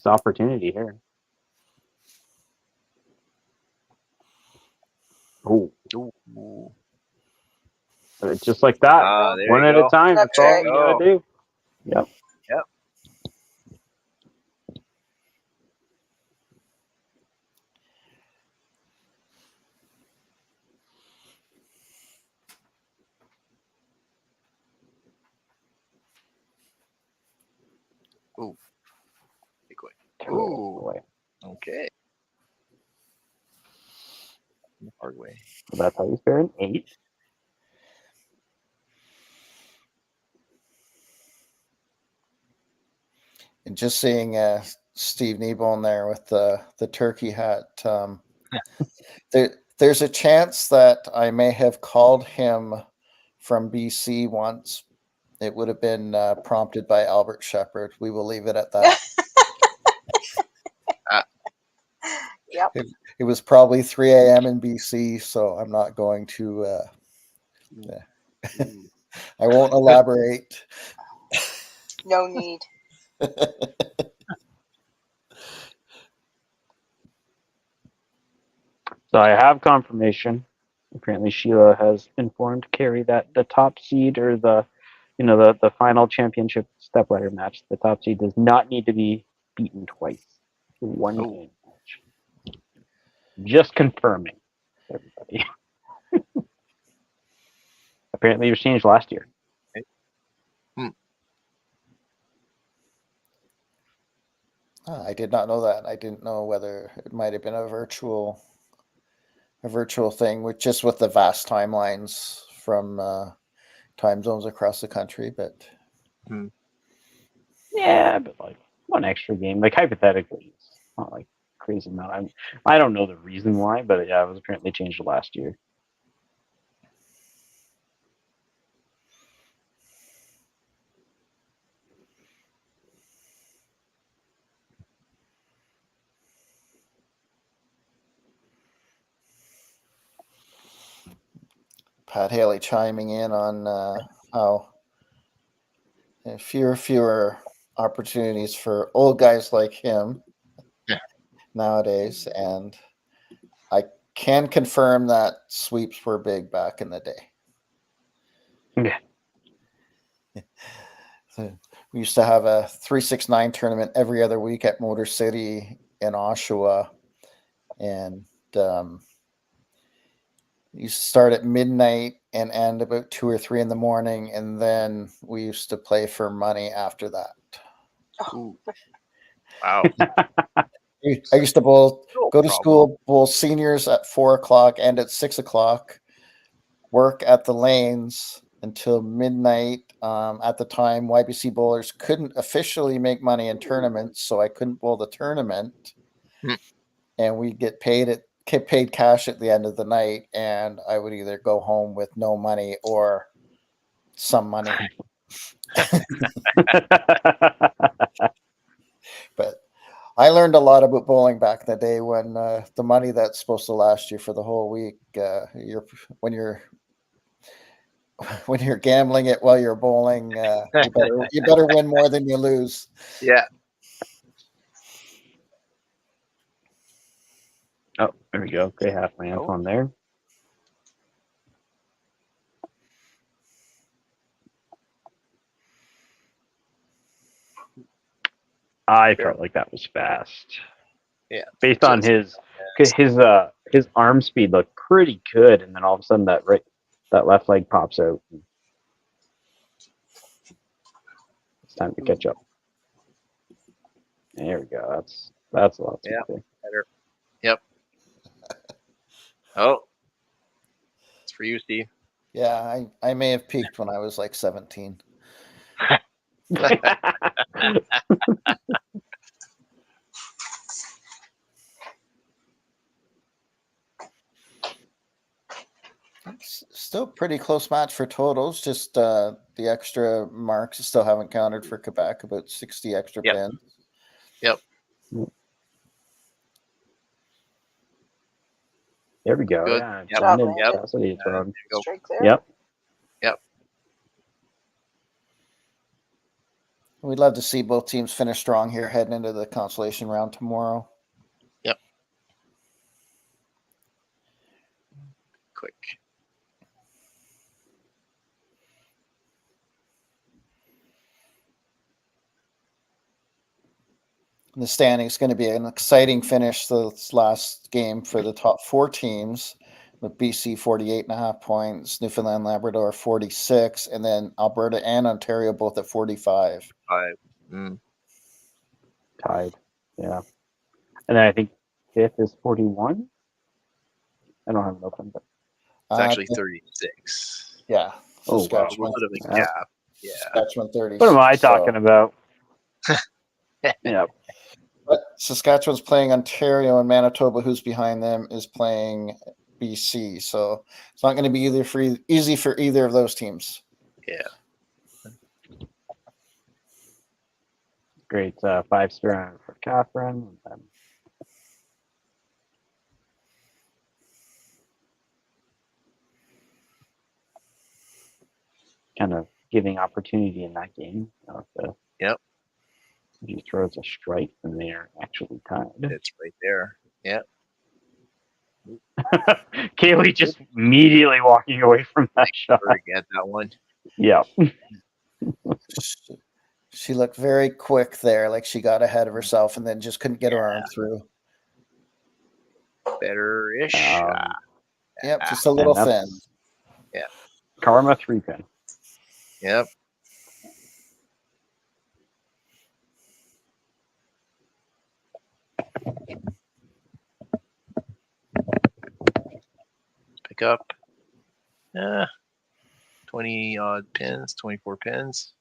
opportunity here. Oh, just like that, one at a time. That's all you gotta do. Yep. Ooh. Be quick. Ooh. Okay. The hard way. So that's how you spare an 8. And just seeing Steve Kneebone there with the turkey hat. There's a chance that I may have called him from BC once. It would have been prompted by Albert Shepherd. We will leave it at that. Yep. It was probably 3 a.m. in BC, so I'm not going to. I won't elaborate. No need. So I have confirmation. Apparently, Sheila has informed Carrie that the top seed or the final championship stepladder match, the top seed does not need to be beaten twice. One game match. Just confirming, everybody. Apparently, it was changed last year. I did not know that. I didn't know whether it might have been a virtual thing, with the vast timelines from time zones across the country. But Yeah, but like one extra game, like hypothetically, it's not like crazy amount. I don't know the reason why, but yeah, it was apparently changed last year. Pat Haley chiming in on how fewer opportunities for old guys like him nowadays, and I can confirm that sweeps were big back in the day. Yeah. We used to have a 369 tournament every other week at Motor City in Oshawa, and you start at midnight and end about 2 or 3 in the morning, and then we used to play for money after that. Ooh. Wow. I used to go to school, bowl seniors at 4 o'clock and at 6 o'clock, work at the lanes until midnight. At the time, YBC bowlers couldn't officially make money in tournaments, so I couldn't bowl the tournament. And we get paid cash at the end of the night, and I would either go home with no money or some money. But I learned a lot about bowling back in the day when the money that's supposed to last you for the whole week, when you're gambling it while you're bowling, you better win more than you lose. Yeah. Oh, there we go. Great half my Antoine there. I felt like that was fast. Yeah. Based on his arm speed looked pretty good, and then all of a sudden that left leg pops out. It's time to catch up. There we go. That's a lot smoother. Better. Yep. Oh, it's for you, Steve. Yeah, I may have peaked when I was like 17. It's still pretty close match for totals. Just the extra marks still haven't counted for Quebec. About 60 extra pins. Yep. There we go. Good. Yeah, Yep. Brandon Yep. Cassidy is on. Strike there. Yep. Yep. We'd love to see both teams finish strong here heading into the consolation round tomorrow. Yep. Quick. In the standings, it's going to be an exciting finish this last game for the top 4 teams, with BC 48.5 points, Newfoundland, Labrador 46, and then Alberta and Ontario both at 45. Tied. Yeah. And then I think 5th is 41. I don't have it open, but It's actually 36. Yeah. Oh, Saskatchewan. A little bit of a gap. Yeah. Saskatchewan 30. What am I talking about? Yeah. But Saskatchewan's playing Ontario, and Manitoba, who's behind them, is playing BC. So it's not going to be easy for either of those teams. Yeah. Great 5-star for Catherine. kind of giving opportunity in that game. Yep. If he throws a strike, then they are actually tied. It's right there. Yeah. Kaylee just immediately walking away from that shot. Forget that one. Yeah. She looked very quick there, like she got ahead of herself and then just couldn't get her arm through. Better-ish. Yep, just a little thin. Yeah. Karma 3-pin. Yep. Pick up. 20 odd pins, 24 pins,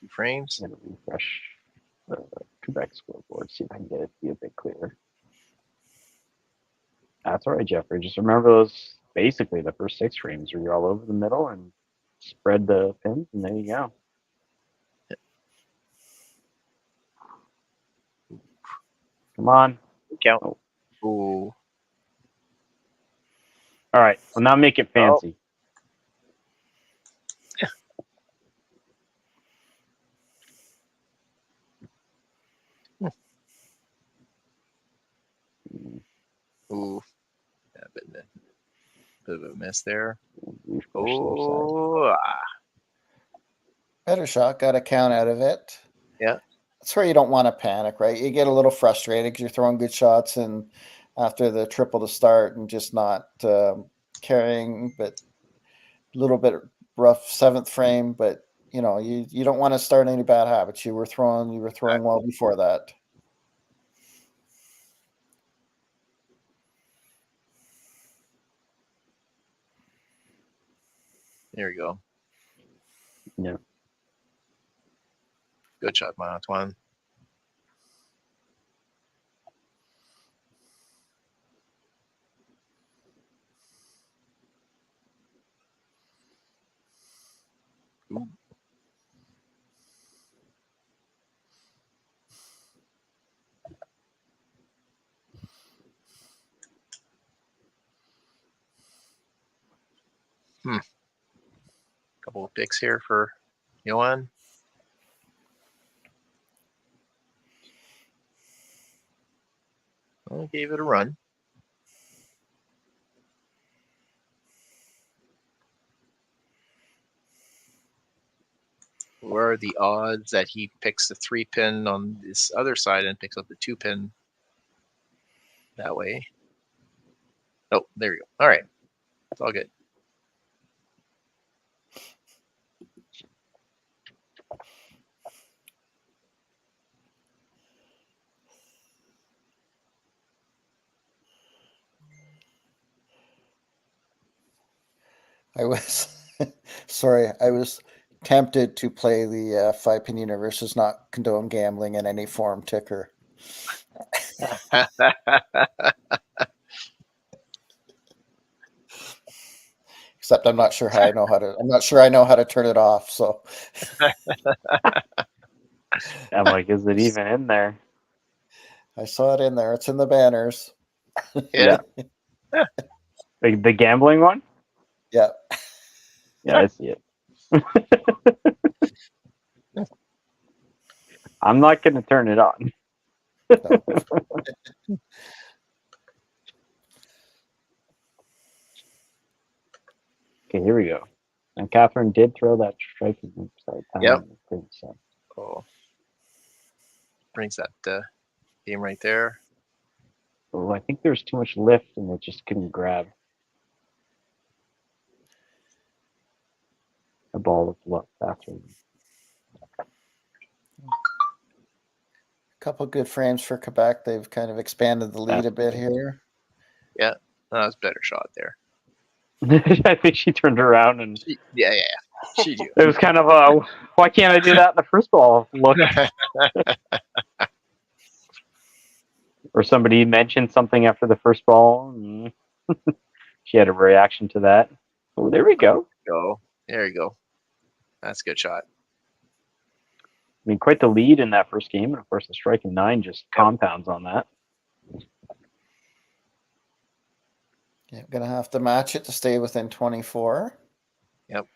2 frames. I'm going to refresh the Quebec scoreboard, see if I can get it to be a bit clearer. That's all right, Jeffrey. Just remember those, basically the first 6 frames where you're all over the middle and spread the pins, and there you go. Come on. Count. Oh. Ooh. All right. Well, now make it fancy. Ooh. Yeah, bit of a miss there. Oh. Better shot. Got a count out of it. Yeah. That's where you don't want to panic, right? You get a little frustrated because you're throwing good shots and after the triple to start and just not carrying, but a little bit rough 7th frame. But you know, you don't want to start any bad habits. You were throwing well before that. There you go. Yeah. Good shot, my Antoine. Ooh. Couple of picks here for Johan. Well, gave it a run. Where are the odds that he picks the 3-pin on this other side and picks up the 2-pin that way? Oh, there you go. All right. It's all good. I was sorry. I was tempted to play the 5-pin universe does not condone gambling in any form ticker. Except I'm not sure I know how to turn it off. So I'm like, is it even in there? I saw it in there. It's in the banners. Yeah. The gambling one? Yeah. Yeah, I see it. I'm not going to turn it on. No. Okay, here we go. And Catherine did throw that strike. Yep. Oh. Brings that game right there. Oh, I think there's too much lift and it just couldn't grab. The ball with luck faster. A couple good frames for Quebec. They've kind of expanded the lead a bit here. Yeah, that was a better shot there. I think she turned around and yeah. She did. It was kind of a why can't I do that in the first ball look? Or somebody mentioned something after the first ball. And she had a reaction to that. Oh, there we go. There you go. That's a good shot. I mean, quite the lead in that first game, and of course, the strike in 9 just compounds on that. Yeah, gonna have to match it to stay within 24. Yep.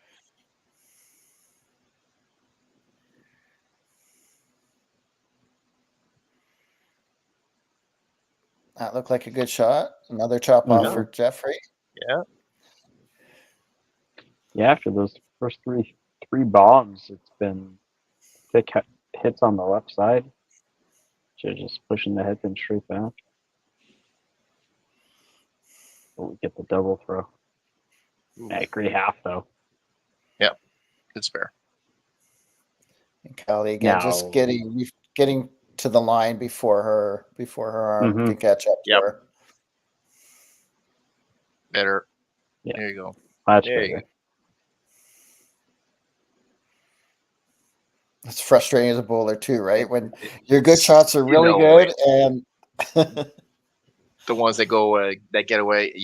That looked like a good shot. Another chop off for Jeffrey. Yeah. Yeah, after those first three bombs, it's been thick hits on the left side. Just pushing the headpin straight back. We get the double throw. Yeah, great half though. Yep. Good spare. And Callie again, just getting to the line before her arm can catch up to her. Better. Yeah. There you go. Much there you better. go. It's frustrating as a bowler too, right? When your good shots are really good and the ones that go that get away,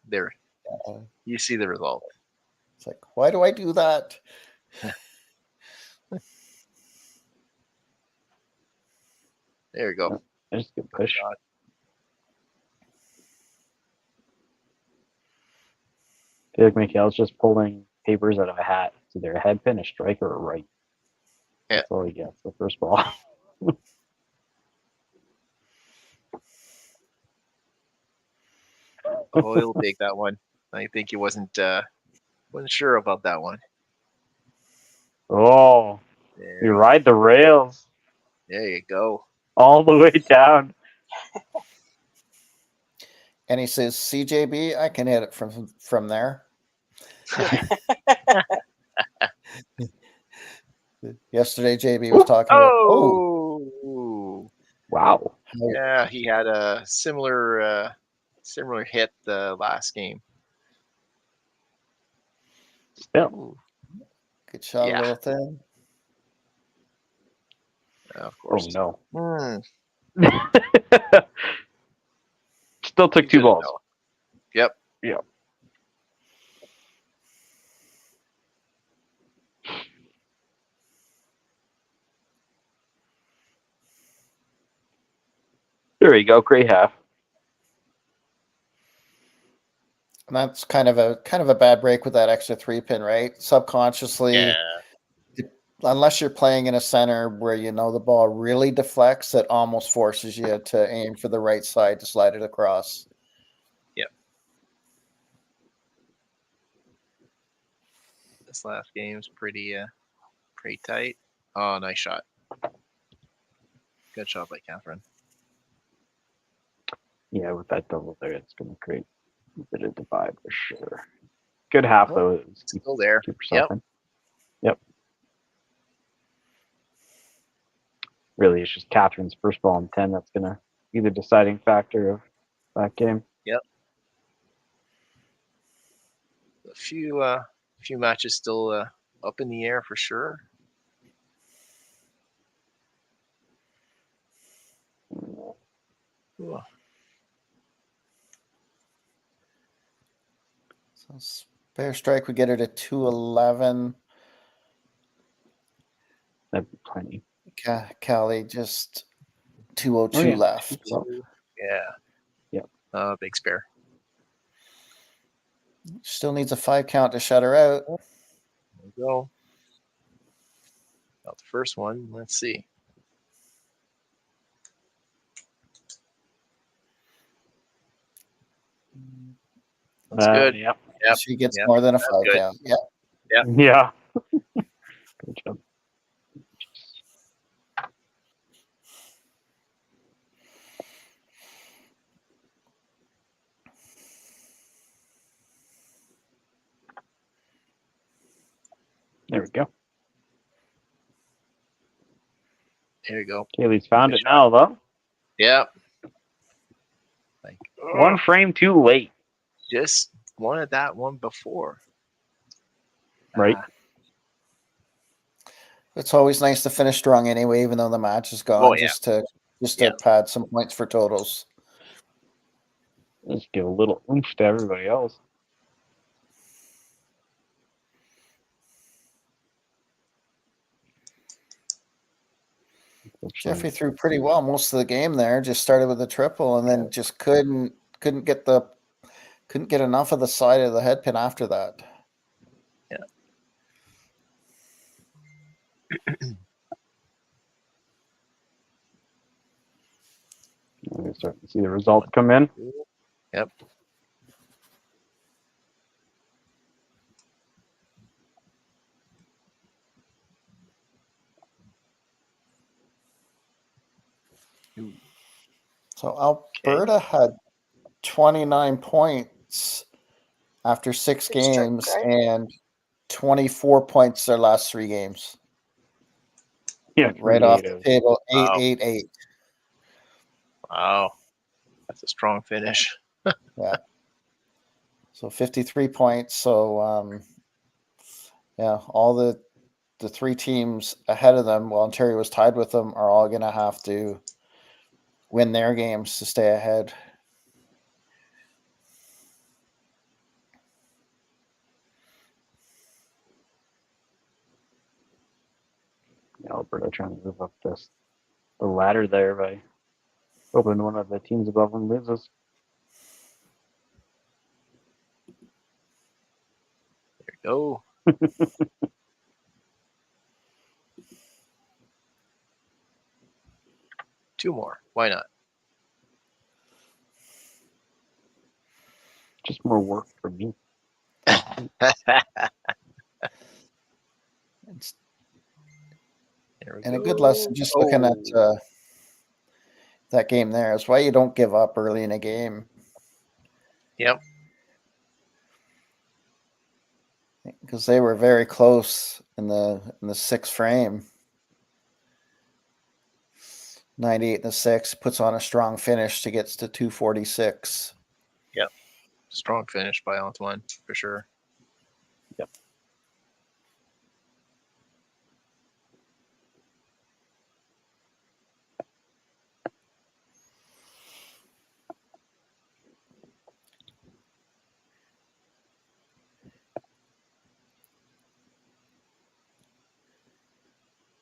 they're you see the result. It's like, why do I do that? There you go. Just a good push. I feel like Mikhail's just pulling papers out of a hat. It's either a head pin, a strike, or a right. Yeah. That's all he gets. The first ball. Oh, he'll take that one. I think he wasn't sure about that one. Oh, you ride the rails. There you go. All the way down. And he says, CJB, I can hit it from there. Yesterday, JB was talking about. Oh, wow! Yeah, he had a similar hit the last game. Still, good shot, a little thin. Of course. Oh no! Still took two balls. Yep. Yep. There you go, great half. And that's kind of a bad break with that extra 3-pin, right? Subconsciously, unless you're playing in a center where you know the ball really deflects, it almost forces you to aim for the right side to slide it across. Yep. This last game's pretty tight. Oh, nice shot. Good shot by Catherine. Yeah, with that double there, it's going to create a bit of divide for sure. Good half, though. It's still there. Yep. Really, it's just Catherine's first ball in 10 that's going to be the deciding factor of that game. Yep. A few matches still up in the air for sure. Ooh. So spare strike would get her to 211. That'd be plenty. Callie just 202 left. Yeah. Yep. Big spare. Still needs a 5 count to shut her out. There we go. Not the first one. Let's see. That's good. Yep. She gets more than a 5 count. Yep. Yep. Yeah. Good job. There we go. There you go. Kaylee's found it now, though. Yep. One frame too late. Just wanted that one before. Right. It's always nice to finish strong anyway, even though the match is gone, just to pad some points for totals. Just give a little oomph to everybody else. Jeffrey threw pretty well most of the game there. Just started with a triple and then just couldn't get enough of the side of the head pin after that. Yeah. We start to see the results come in. Yep. So Alberta had 29 points after 6 Good strike, games right? and 24 points their last 3 games. Yeah, Right off the creative. table, Wow. 8-8-8. Wow. That's a strong finish. Yeah. So 53 points. So yeah, all the 3 teams ahead of them, while Ontario was tied with them, are all going to have to win their games to stay ahead. Alberta trying to move up the ladder there by hoping one of the teams above them loses. There you go. Two more. Why not? Just more work for me. And a good lesson, just looking at that game there, is why you don't give up early in a game. Yep. Because they were very close in the 6th frame. 98 in the 6, puts on a strong finish to get to 246. Yep. Strong finish by Antoine, for sure. Yep.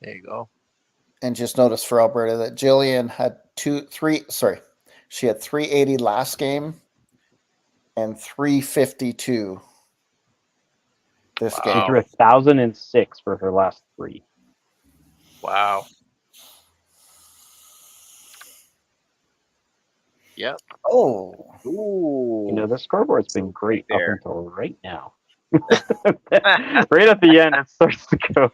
There you go. And just notice for Alberta that Jillian had she had 380 last game and 352 this She game. threw 1,006 for her last 3. Wow. Yep. Oh. Ooh. You know, the scoreboard's been great up There. until right now. Right at the end, it starts to go.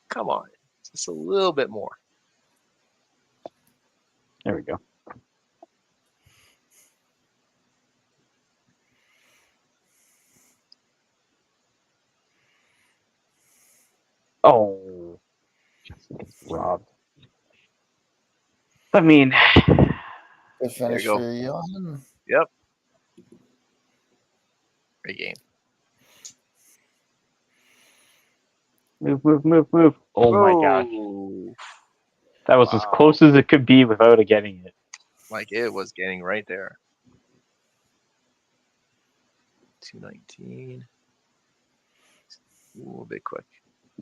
Come on. Just a little bit more. There we go. Oh, just gets robbed. I mean, Good finish go. for Johan. Yep. Great game. Move. Oh my gosh. Ooh. That was as close as it could be without getting it. Like it was getting right there. 219. Ooh, a bit quick.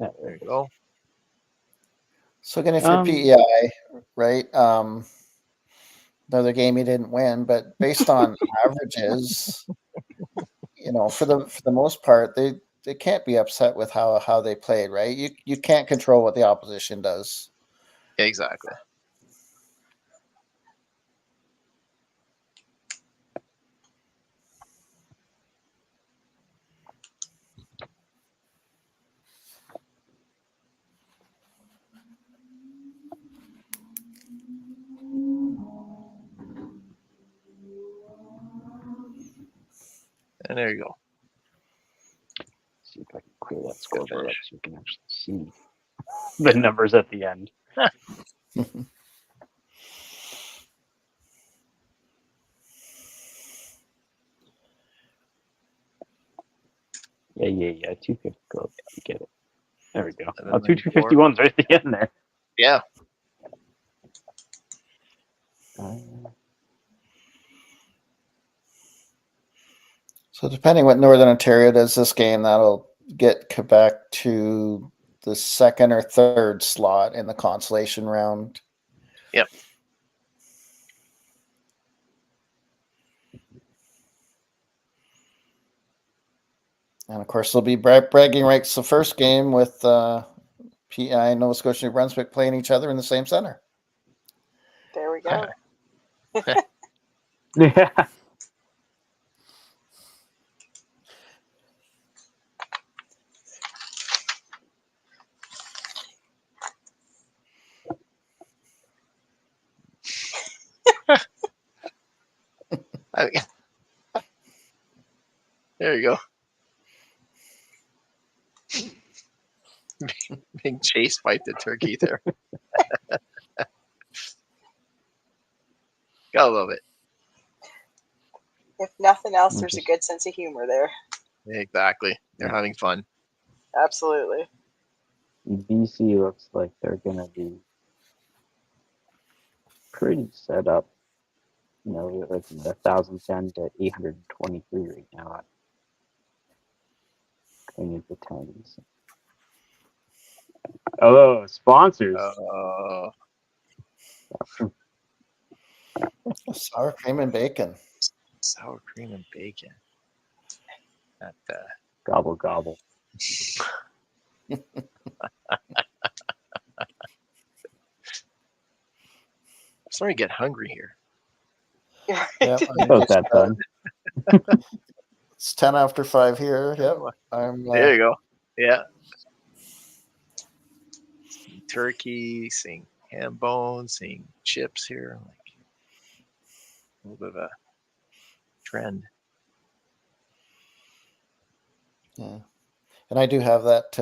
Yeah, There you go. So again, if you're PEI, right? Another game you didn't win, but based on averages, you know, for the most part, they can't be upset with how they played, right? You can't control what the opposition does. Exactly. And there you go. See if I can clear that scoreboard up so we can actually see the numbers at the end. Yeah. 250. Go get it. There we go. 251's right at the end there. Yeah. So depending what Northern Ontario does this game, that'll get Quebec to the 2nd or 3rd slot in the consolation round. Yep. And of course, there'll be bragging rights the first game with PEI, Nova Scotia, New Brunswick playing each other in the same center. There we we go. Yeah. There you go. Being chased by the turkey there. Gotta love it. If nothing else, there's a good sense of humor there. Exactly. They're having fun. Absolutely. BC looks like they're going to be pretty set up. You know, like 1,010 to 823 right now. Going into tens. Oh, sponsors. Sour cream and bacon. Sour cream and bacon. That, Gobble, gobble. I'm starting to get hungry here. Yep, About that time. It's 10 after 5 here. Yep. There you go. Yeah. Seeing turkey, seeing ham bones, seeing chips here. Like a little bit of a trend. Yeah. And I do have that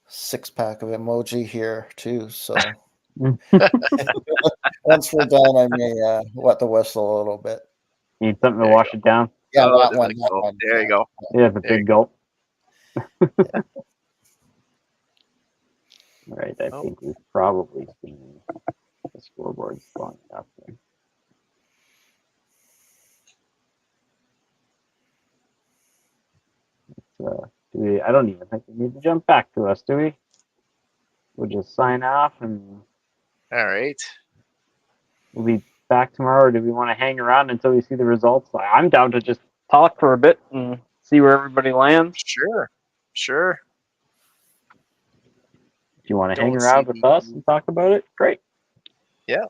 6-pack of emoji here too. So once we're done, I may wet the whistle a little bit. Need something to wash it down? Yeah, Oh, that one. There you go. Yeah, the big gulp. Right, I think we've probably seen the scoreboard long enough there. I don't even think we need to jump back to us, do we? We'll just sign off and all right. We'll be back tomorrow, or do we want to hang around until we see the results? I'm down to just talk for a bit and see where everybody lands. Sure. If you want to hang around with us and talk about it, great. Yeah.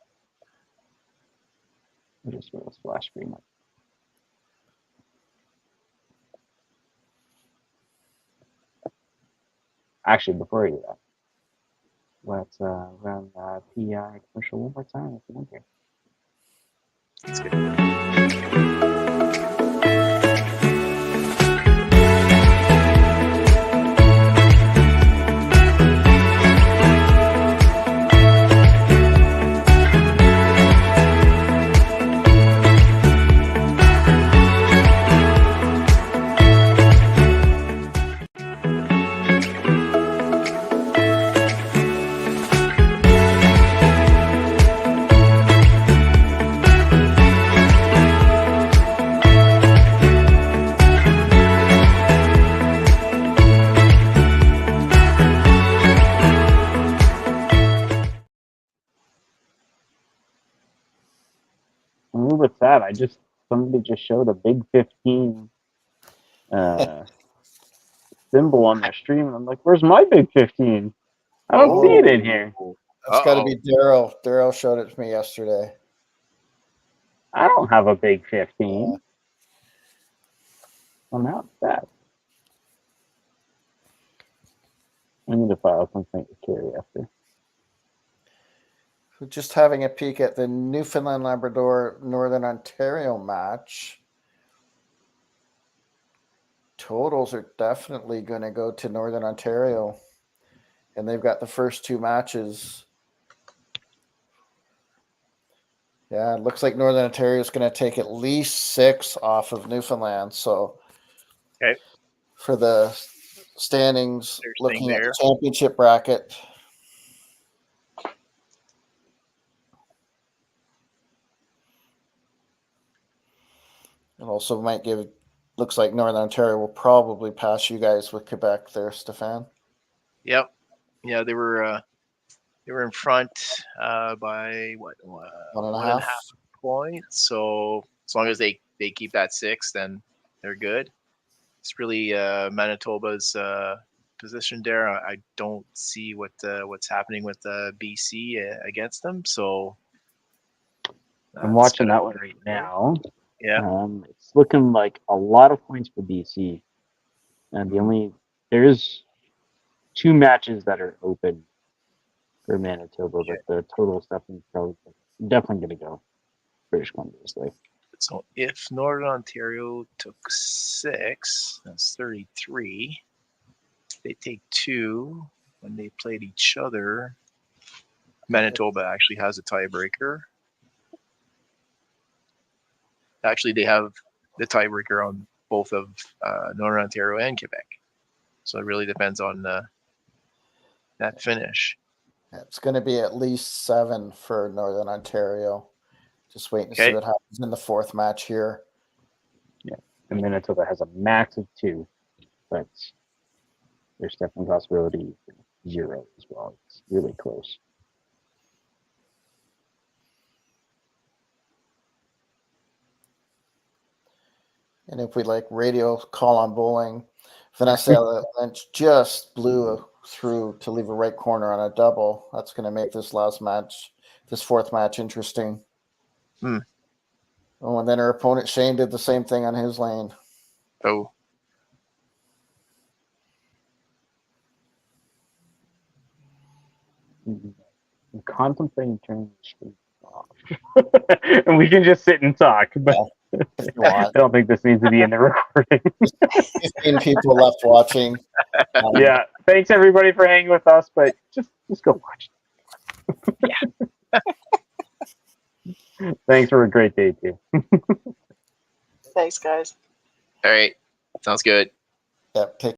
I'll just roll a splash screen up. Actually, before I do that, let's run PI commercial one more time at the end here. That's good. With that, somebody just showed a big 15 symbol on their stream, and I'm like, "Where's my big 15? I don't see it in here." It's got to be Daryl. Daryl showed it to me yesterday. I don't have a big 15. Well, now it's that. I need to file something to carry after. Just having a peek at the Newfoundland Labrador Northern Ontario match. Totals are definitely going to go to Northern Ontario. And they've got the first 2 matches. Yeah, it looks like Northern Ontario is going to take at least 6 off of Newfoundland. So for the standings, looking at the championship bracket. It also might looks like Northern Ontario will probably pass you guys with Quebec there, Stefan. Yep. Yeah, they were in front by what? 1.5 points. So as long as they keep that 6, then they're good. It's really Manitoba's positioned there. I don't see what's happening with BC against them. So I'm watching that one right now. Yeah. It's looking like a lot of points for BC, and there's 2 matches that are open for Manitoba, but the total stuff is definitely going to go British Columbia's way. So if Northern Ontario took 6, that's 33. They take 2 when they played each other. Manitoba actually has a tiebreaker. Actually, they have the tiebreaker on both of Northern Ontario and Quebec. So it really depends on that finish. It's going to be at least 7 for Northern Ontario. Just waiting to see what happens in the 4th match here. Yeah, and Manitoba has a max of 2, but there's definitely a possibility 0 as well. It's really close. And if we radio call on bowling, Vanessa Lynch just blew through to leave a right corner on a double. That's going to make this 4th match interesting. Oh, and then her opponent Shane did the same thing on his lane. Oh. I'm contemplating turning the stream off. And we can just sit and talk, but I don't think this needs to be in the recording. 15 people left watching. Yeah. Thanks everybody for hanging with us, but just go watch. Yeah. Thanks for a great day too. Thanks, guys. All right. Sounds good. Yep. Take